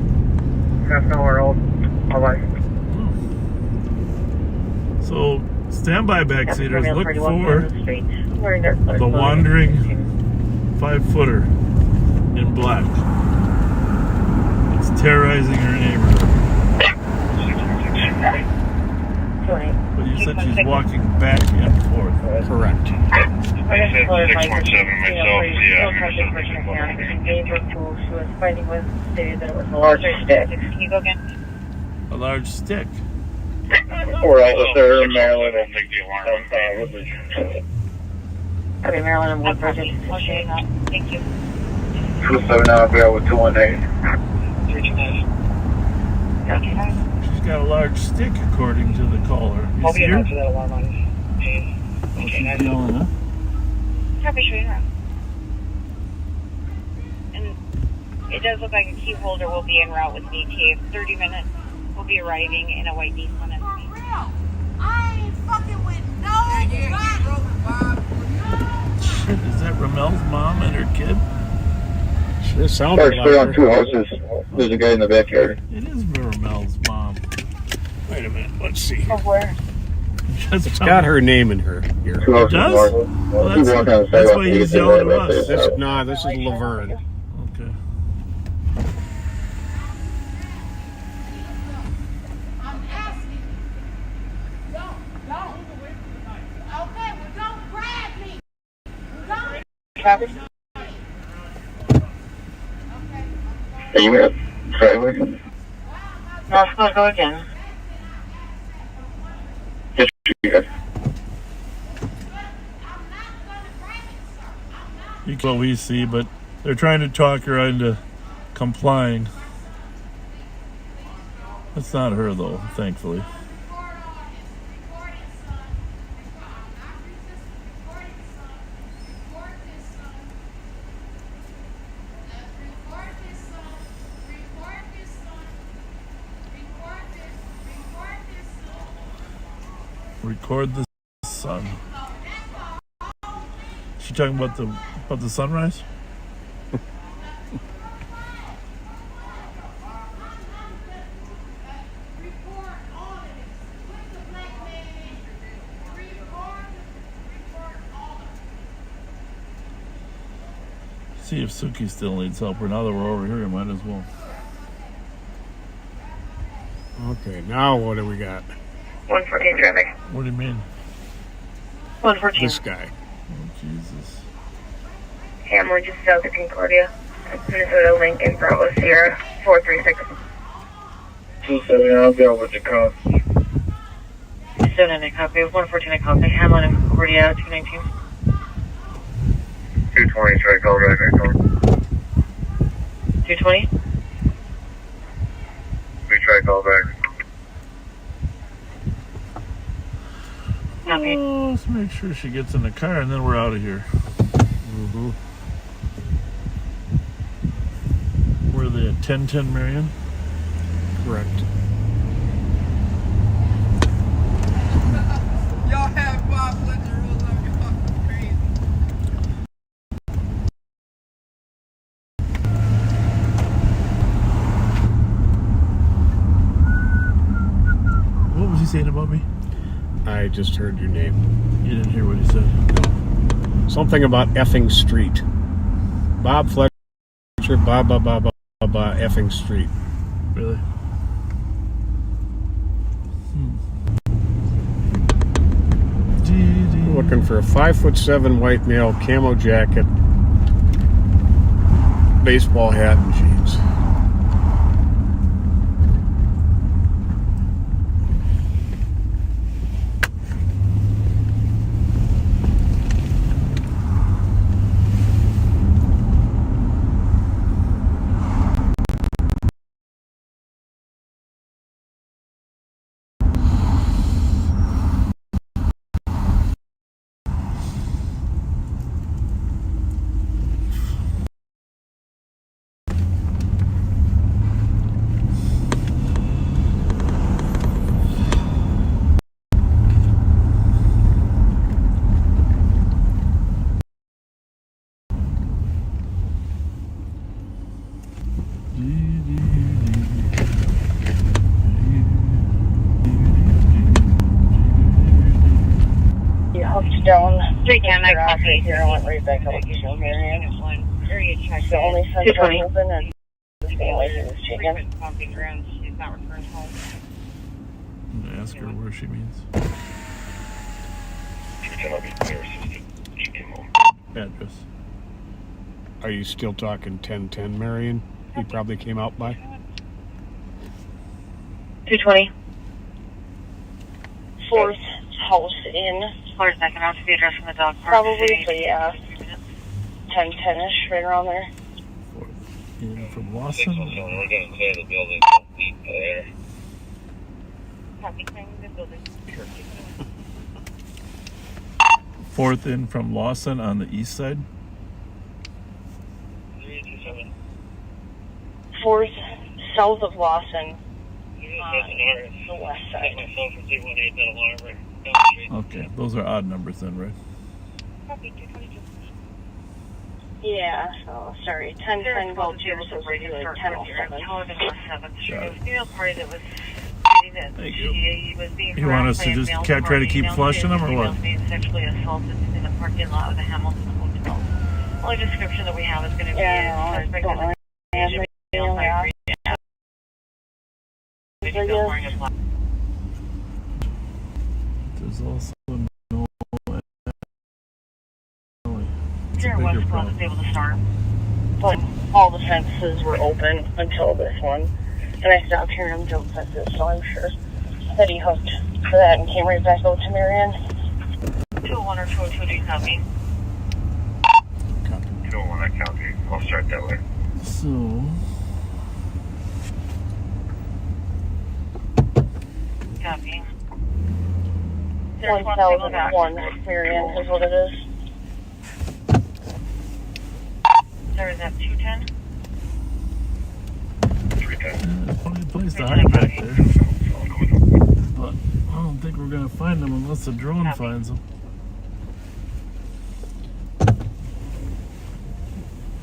Half an hour old. All right. So, standby backseaters, look for the wandering 5-footer in black. It's terrorizing her neighborhood. But you said she's walking back and forth. Correct. I said 617 myself. Yeah. She was fighting with, stated that it was a larger stick. Can you go again? A large stick. Or Officer Maryland and Okay, Maryland and Woodbridge. Okay, thank you. 279, I'll be out with 218. She's got a large stick, according to the caller. You see her? She's yelling, huh? Copy, straight around. And it does look like a key holder will be en route with the ETA. 30 minutes. We'll be arriving in a white Nissan. I ain't fucking with no Shit, is that Ramel's mom and her kid? Sure sounded like on 2 houses. There's a guy in the backyard. It is Ramel's mom. Wait a minute, let's see. Where? It's got her name in her here. It does? Well, that's why he's yelling at us. This is Laverne. Okay. I'm asking. Don't. Okay, well, don't grab me. Don't. Travis? Are you at driveway? No, let's go again. Yes, you guys. What we see, but they're trying to talk her into complying. That's not her, though, thankfully. Record the sun. She talking about the sunrise? See if Suki still needs help. Or now that we're over here, you might as well. Okay, now what do we got? 114 traffic. What do you mean? 114. This guy. Oh, Jesus. Hamlin, just south of Concordia. Minnesota, Lincoln, Bravo, Sierra, 436. 279, I'll be out with the car. 279, copy. 114, I copy. Hamlin and Concordia, 219. 220, try to call back. 220? We try to call back. Copy. Oh, let's make sure she gets in the car and then we're out of here. Mm-hmm. Where are they at? 1010 Marion? Correct. Y'all have Bob Fletcher rules on your fucking crazy. What was he saying about me? I just heard your name. You didn't hear what he said? Something about effing street. Bob Fletcher, effing street. Really? Looking for a 5'7" white male, camo jacket, baseball hat, and jeans. You hooked down 310, I copy here and went right back up to Marion. The only sense I'm open and the family he was chicken. I'm gonna ask her where she means. Address. Are you still talking 1010 Marion? He probably came out by? 220. Fourth house in. Floor's not out to the address from the dog park. Probably, but yeah. 10-10-ish, right around there. In from Lawson. We're going to clear the building there. Copy, clearing the building. Fourth in from Lawson on the east side. 327. Fourth south of Lawson. The west side. Myself from 318 that alarm right. Okay, those are odd numbers then, right? Copy, 222. Yeah, so sorry. 10-10 go to so it's like 10-07. Television West 7th Street. It was a female party that was stating that she was being You want us to just try to keep flushing them or what? Being sexually assaulted in the parking lot of the Hamilton Hotel. The only description that we have is going to be suspect is There's also no Sierra West Club was able to start. But all the fences were open until this one. And I stopped hearing him jump fences, so I'm sure that he hooked for that and came right back out to Marion. 201 or 202, do you copy? 201, I copy. I'll start that way. So. Copy. 1001 Marion is what it is. Sir, is that 210? 310. Plenty of place to hide back there. But I don't think we're gonna find them unless the drone finds them.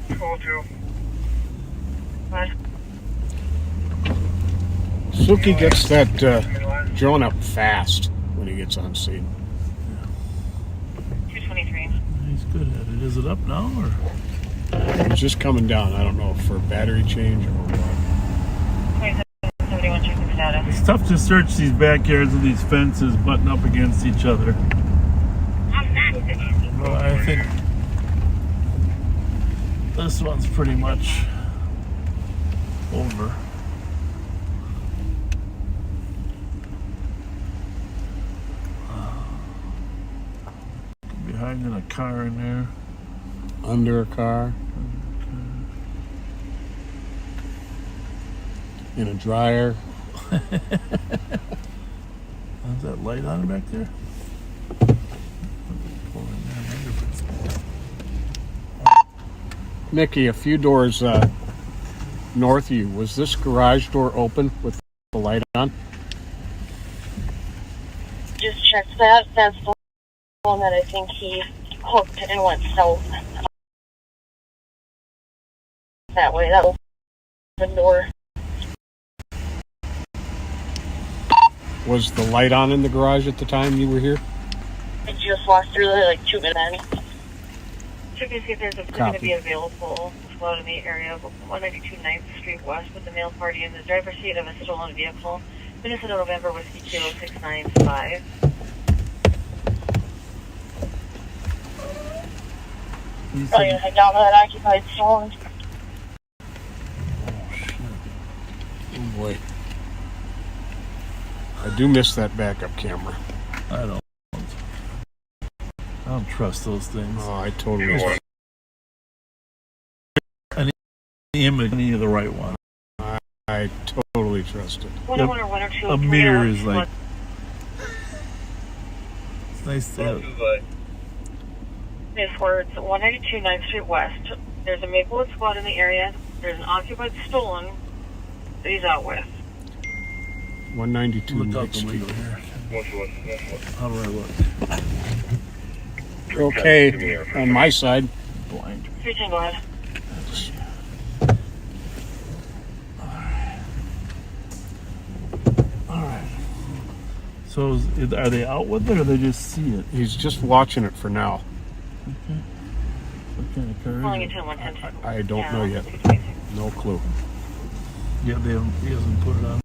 202. Suki gets that drone up fast when he gets on scene. 223. He's good at it. Is it up now or? It's just coming down. I don't know if for battery change or what. 2771, check the status. It's tough to search these backyards with these fences butting up against each other. Well, I think this one's pretty much over. Behind in a car in there. Under a car. In a dryer. Is that light on back there? Nikki, a few doors north of you, was this garage door open with the light on? Just checked that. That's the one that I think he hooked and went south. That way, that was the door. Was the light on in the garage at the time you were here? I just walked through there like 2 minutes. Check to see if there's a going to be available float in the area of 192 9th Street West with the male party in the driver's seat of a stolen vehicle. Minnesota November Whiskey Kilo 695. Probably gonna head down to that occupied stolen. Oh boy. I do miss that backup camera. I don't trust those things. Oh, I totally do. Any of the right one. I totally trust it. A mirror is like. It's nice to have. It's where it's 192 9th Street West. There's a Maplewood squad in the area. There's an occupied stolen that he's out with. 192 Look out the Street. window here. How do I look? Okay, on my side. Blind. 310, go ahead. So are they out with it or they just see it? He's just watching it for now. Okay. What kind of car is it? I don't know yet. No clue. Yeah, he hasn't put it on.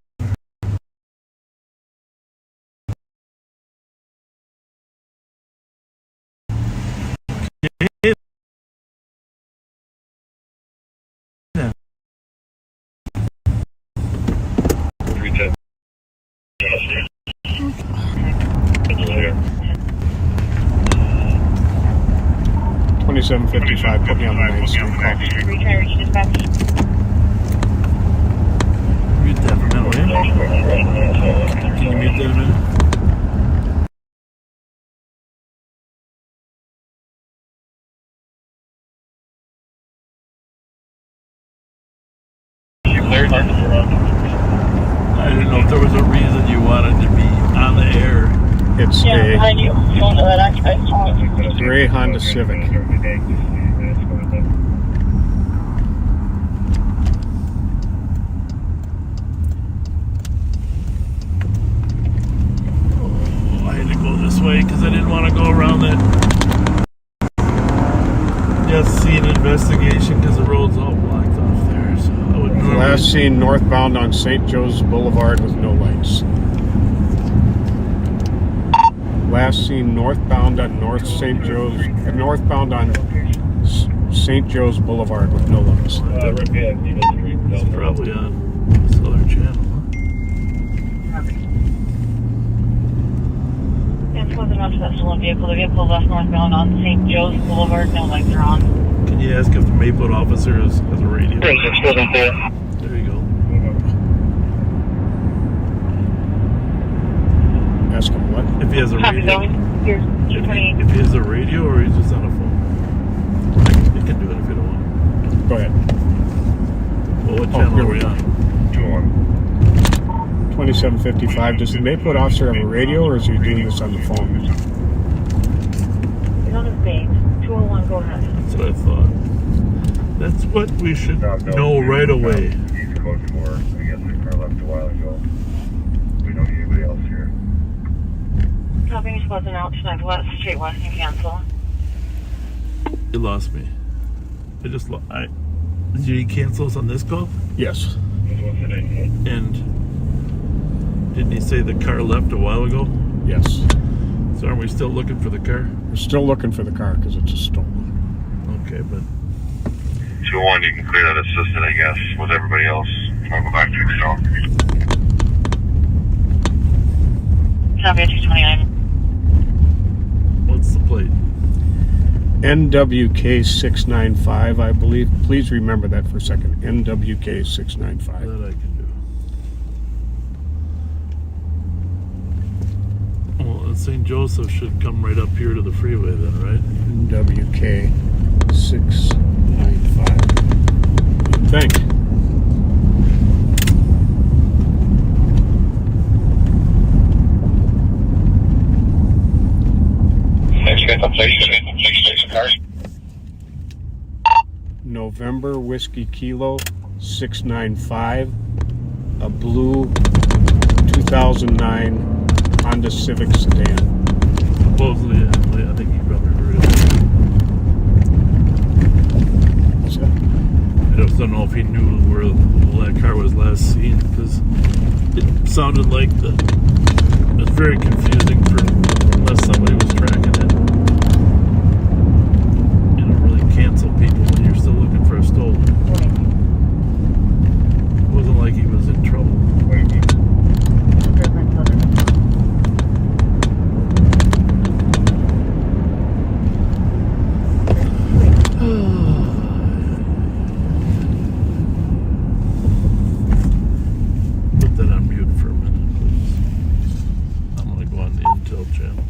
Yeah. 2755, put me on the 9th Street call. Mute that for a minute, will you? Can you mute that a minute? I didn't know if there was a reason you wanted to be on the air. It's a gray Honda Civic. I had to go this way because I didn't want to go around that death scene investigation because the road's all blocked off there. So I would normally... Last seen northbound on St. Joe's Boulevard with no lights. Last seen northbound on northbound on St. Joe's Boulevard with no lights. It's probably on this other channel, huh? It's close enough to that stolen vehicle. The vehicle left northbound on St. Joe's Boulevard. No lights are on. Can you ask if the Maplewood officer has a radio? There you go. Ask him what? If he has a radio. If he has a radio or he's just on a phone. You can do it if you don't want. Go ahead. Well, what channel are we on? 2755. Does the Maplewood officer have a radio or is he doing this on the phone? He's on his base. 201, go ahead. That's what I thought. That's what we should know right away. He's code 4. I guess the car left a while ago. We don't need anybody else here. Copy, he's closing out tonight. West, straight west and cancel. You lost me. I just did you cancel us on this call? Yes. And didn't he say the car left a while ago? Yes. So aren't we still looking for the car? We're still looking for the car because it's a stolen. Okay, but 201, you can clear that assistant, I guess, with everybody else. I'll go back to Excel. Copy, 229. What's the plate? NWK 695, I believe. Please remember that for a second. NWK 695. That I can do. Well, St. Joseph should come right up here to the freeway then, right? NWK 695. You'd think. November Whiskey Kilo 695, a blue 2009 Honda Civic sedan. Supposedly, I think you probably heard it. What's that? I just don't know if he knew where that car was last seen because it sounded like it's very confusing unless somebody was tracking it. You don't really cancel people when you're still looking for a stolen. It wasn't like he was in trouble. Put that on mute for a minute, please. I'm gonna go on the Intel channel.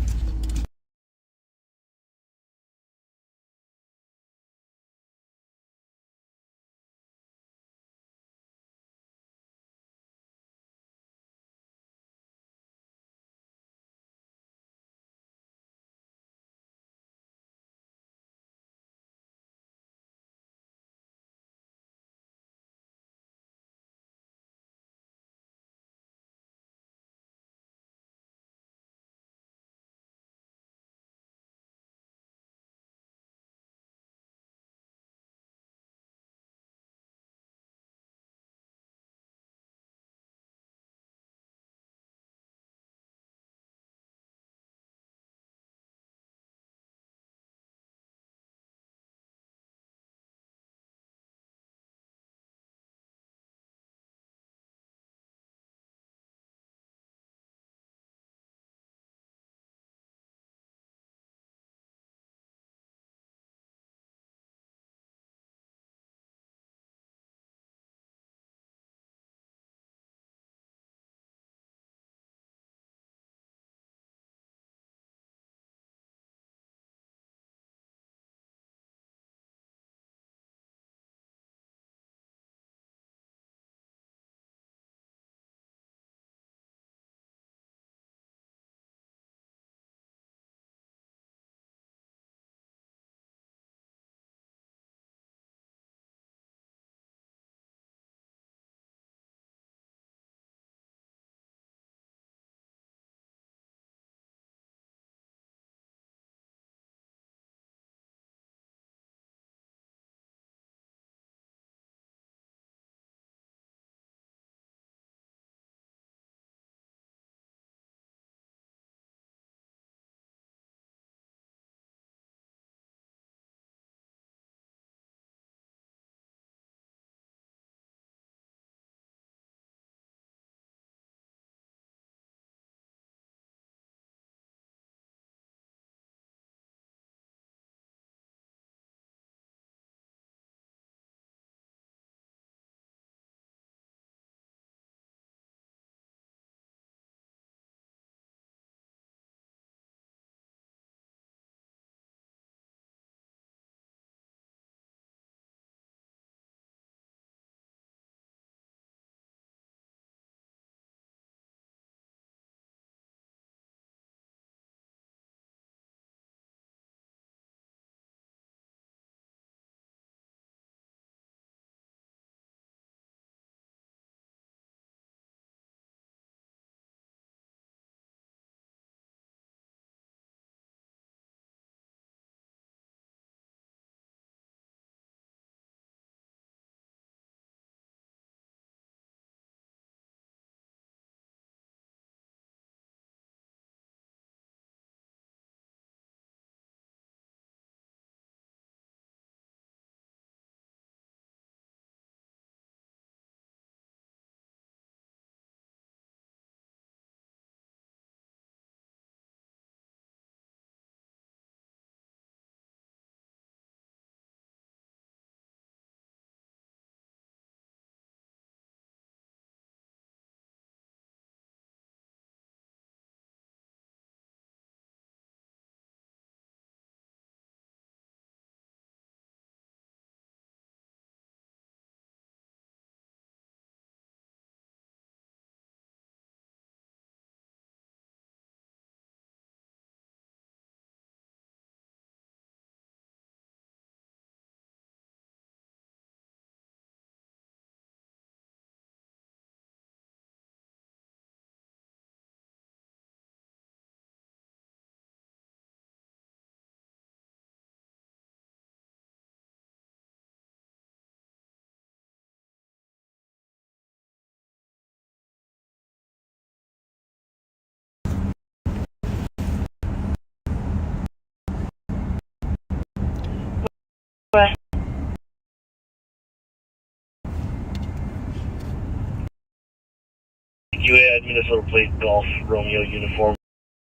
You had Minnesota plate Golf Romeo uniform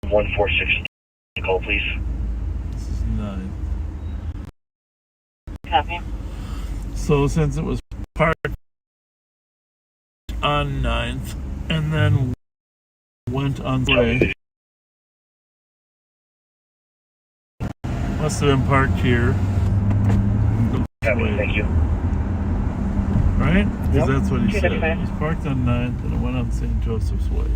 146. Call, please. This is 9. Copy. So since it was parked on 9th and then went on the way, must have been parked here. Copy, thank you. Right? Because Yep. that's what he said. 235. It was parked on 9th and it went on St. Joseph's Way.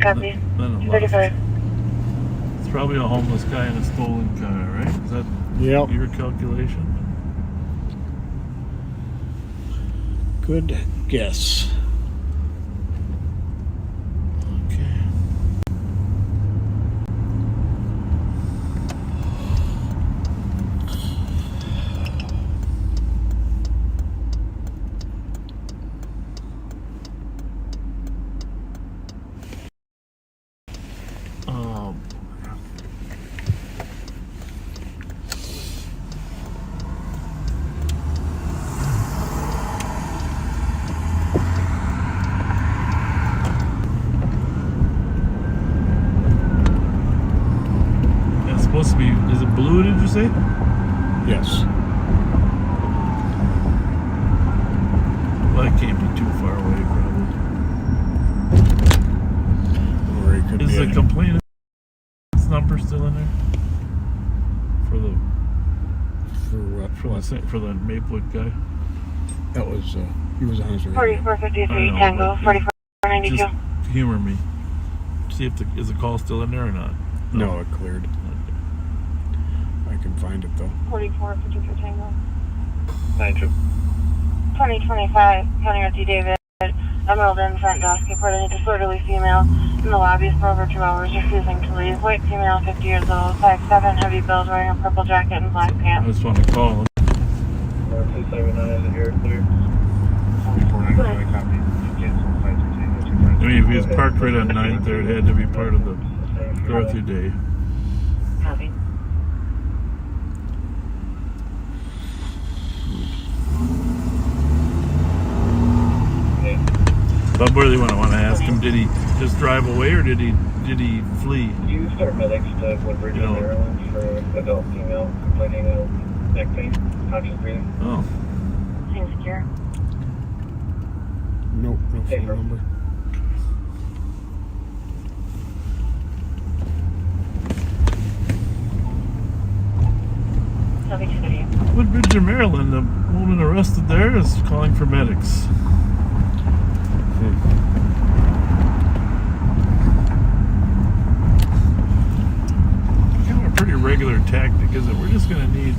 Copy. Then it 235. left. It's probably a homeless guy in a stolen car, right? Is that your calculation? Good guess. It's supposed to be, is it blue, did you say? Yes. Well, it can't be too far away, probably. Or it could Is be the complainant's number still in there? For the for the Maplewood guy? That was, he was on his radio. 4453 Tango, 4492. Just humor me. See if is the call still in there or not? No, it cleared. I can find it though. 4453 Tango. 92. 2025, County RT David. Emerald in front desk reporting a disorderly female in the lobbies for over 2 hours, refusing to leave. White female, 50 years old, 5'7", heavy build, wearing a purple jacket and black I pants. just want to call him. 279 is it here clear? I mean, if he was parked right on 9th there, it had to be part of the Dorothy Day. Copy. But I really want to ask him, did he just drive away or did he flee? You start medics to Woodbridge and Maryland for adult female complaining of neck pain, conscious breathing. Oh. Seems secure. Nope, no phone number. Woodbridge in Maryland, the woman arrested there is calling for medics. Kind of a pretty regular tactic, isn't it? We're just going to need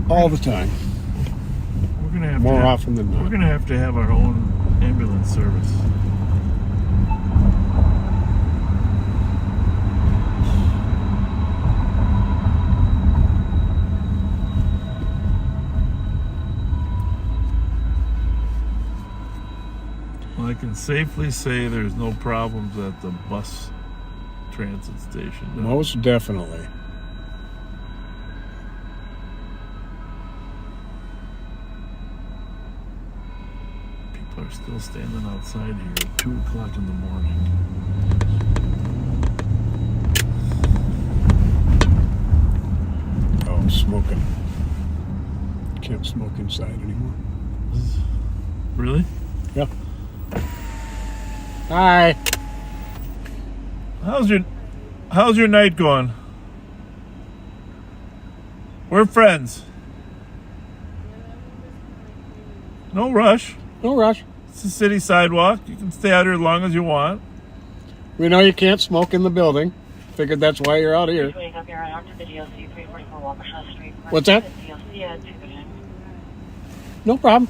all the time. We're going to have more often than not. We're going to have our own ambulance service. I can safely say there's no problems at the bus transit station. Most definitely. People are still standing outside here at 2 o'clock in the morning. Oh, smoking. Can't smoke inside anymore. Really? Yeah. Hi. How's your night going? We're friends. No rush. No rush. It's a city sidewalk. You can stay out here as long as you want. We know you can't smoke in the building. Figured that's why you're out here. What's that? No problem.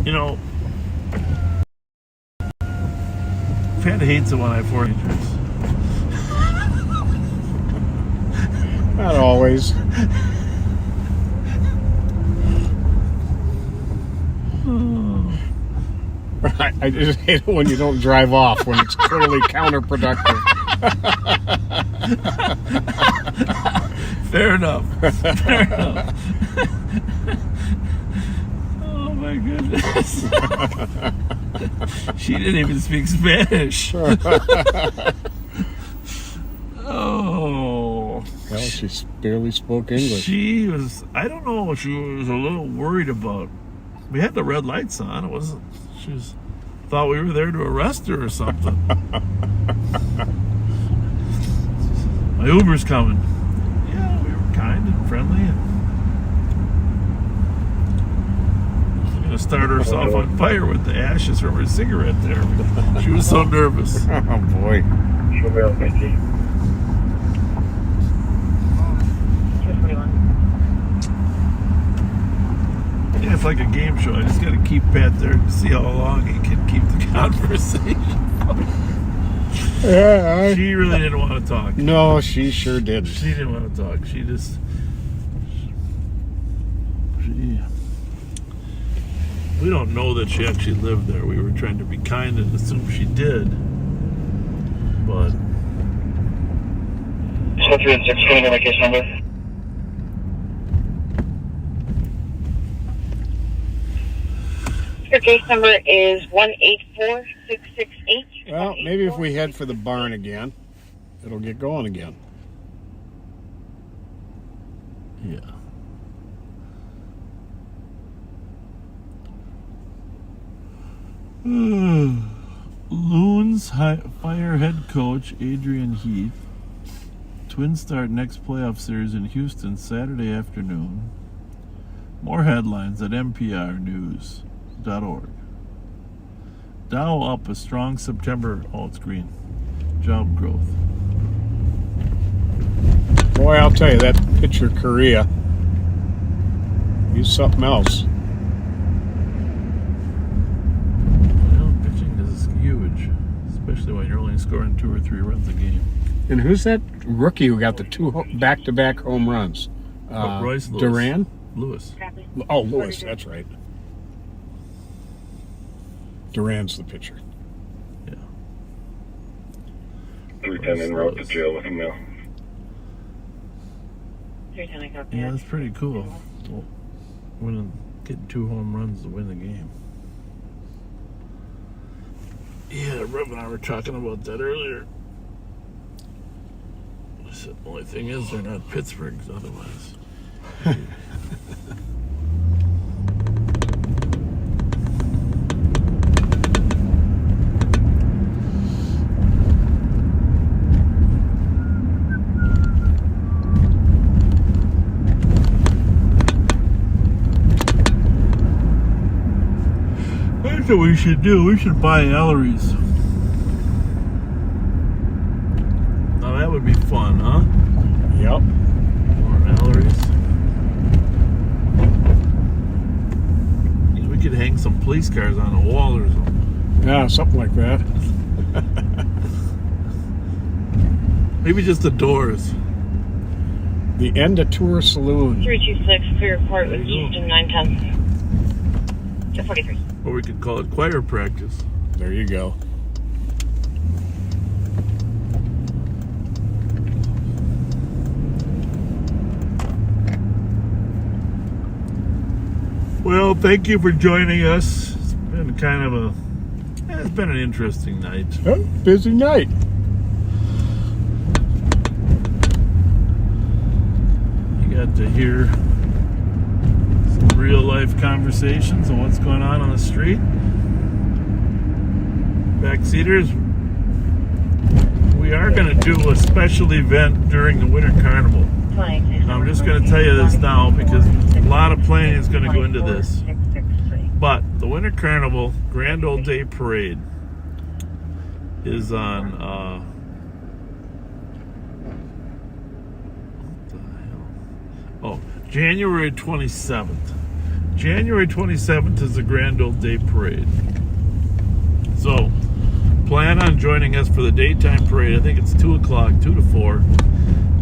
You know, Pat hates it when I force injuries. Not always. I just hate it when you don't drive off, when it's clearly counterproductive. Fair enough. Fair enough. Oh my goodness. She didn't even speak Spanish. Oh. Well, she barely spoke English. She was, I don't know, she was a little worried about. We had the red lights on. It wasn't, thought we were there to arrest her or something. My Uber's coming. Yeah, we were kind and friendly. And she's going to start herself on fire with the ashes from her cigarette there. She was so nervous. Oh, boy. She'll be on 50. Yeah, it's like a game show. I just got to keep Pat there to see how long he can keep the conversation. Yeah, she really didn't want to talk. No, she sure did. She didn't want to talk. She we don't know that she actually lived there. We were trying to be kind and assume she did. But 16, my case number. Your case number is 184668. Well, maybe if we head for the barn again, it'll get going again. Yeah. Loons fire head coach Adrian Heath. Twins start next playoff series in Houston Saturday afternoon. More headlines at nprnews.org. Dow up a strong September. Oh, it's green. Job growth. Boy, I'll tell you, that pitcher Korea, he's something else. Well, pitching is huge, especially when you're only scoring 2 or 3 runs a game. And who's that rookie who got the 2 back-to-back home runs? Royce Lewis. Duran? Lewis. Oh, Lewis, that's right. Duran's the pitcher. Yeah. Lieutenant en route to jail with him now. Yeah, that's pretty cool. Well, getting 2 home runs to win the game. Yeah, Reb and I were talking about that earlier. I said, the only thing is they're not Pittsburgh's otherwise. That's what we should do. We should buy Ellery's. Now that would be fun, huh? Yep. More Ellery's. We could hang some police cars on a wall or something. Yeah, something like that. Maybe just the doors. The End of Tour Saloon. 326 for your report with Houston 910. 43. Or we could call it choir practice. There you go. Well, thank you for joining us. It's been kind of it's been an interesting night. Oh, busy night. You got to hear some real life conversations on what's going on the street. Backseaters, we are going to do a special event during the Winter Carnival. I'm just going to tell you this now because a lot of planning is going to go into this. But the Winter Carnival Grand Old Day Parade is on January 27th. January 27th is the Grand Old Day Parade. So plan on joining us for the daytime parade. I think it's 2 o'clock, 2 to 4.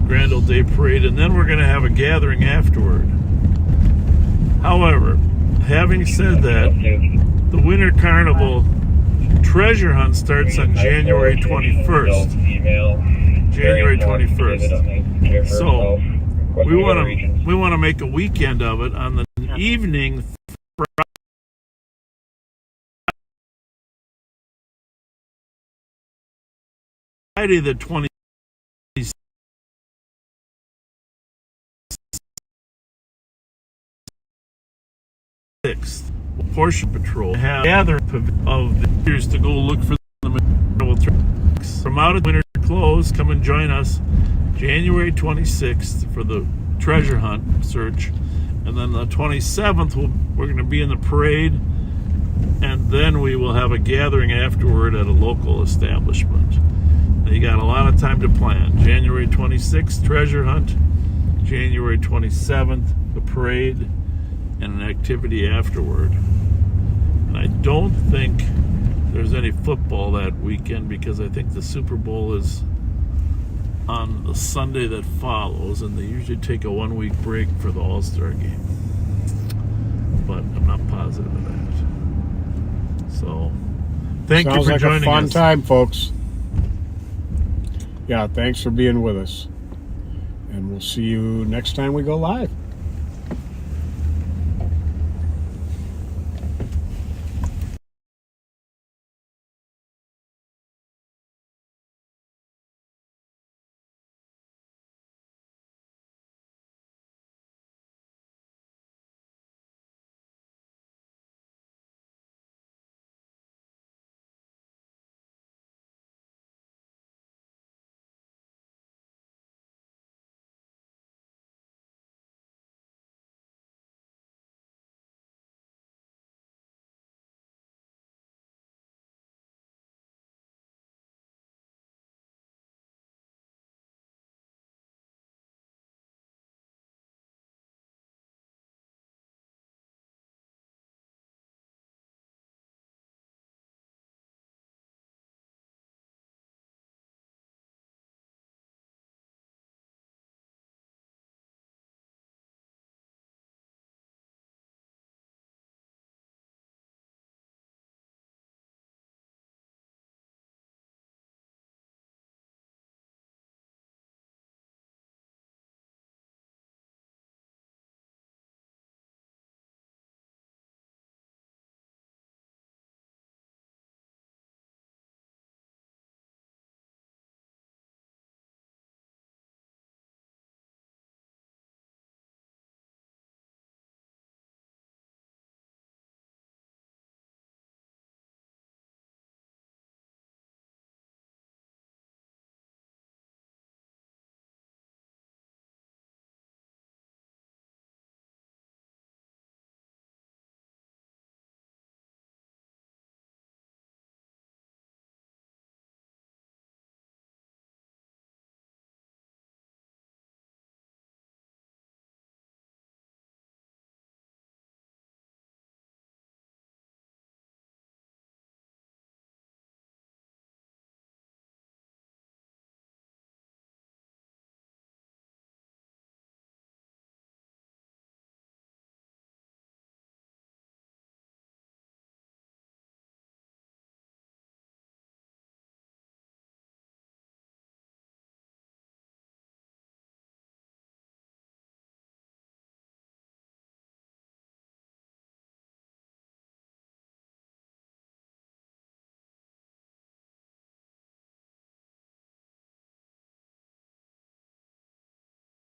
Grand Old Day Parade, and then we're going to have a gathering afterward. However, having said that, The Winter Carnival treasure hunt starts on January 21st. January 21st. So we want to make a weekend of it on the evening Friday the 26th. Portion Patrol have gathered of the years to go look for the trucks. From out of winter clothes, come and join us January 26th for the treasure hunt search, and then the 27th we're going to be in the parade, and then we will have a gathering afterward at a local establishment. Now you got a lot of time to plan. January 26th treasure hunt, January 27th the parade, and an activity afterward. And I don't think there's any football that weekend because I think the Super Bowl is on the Sunday that follows, and they usually take a 1 week break for the All-Star game. But I'm not positive of that. So, thank you for joining us. Sounds like a fun time, folks. Yeah, thanks for being with us. And we'll see you next time we go live.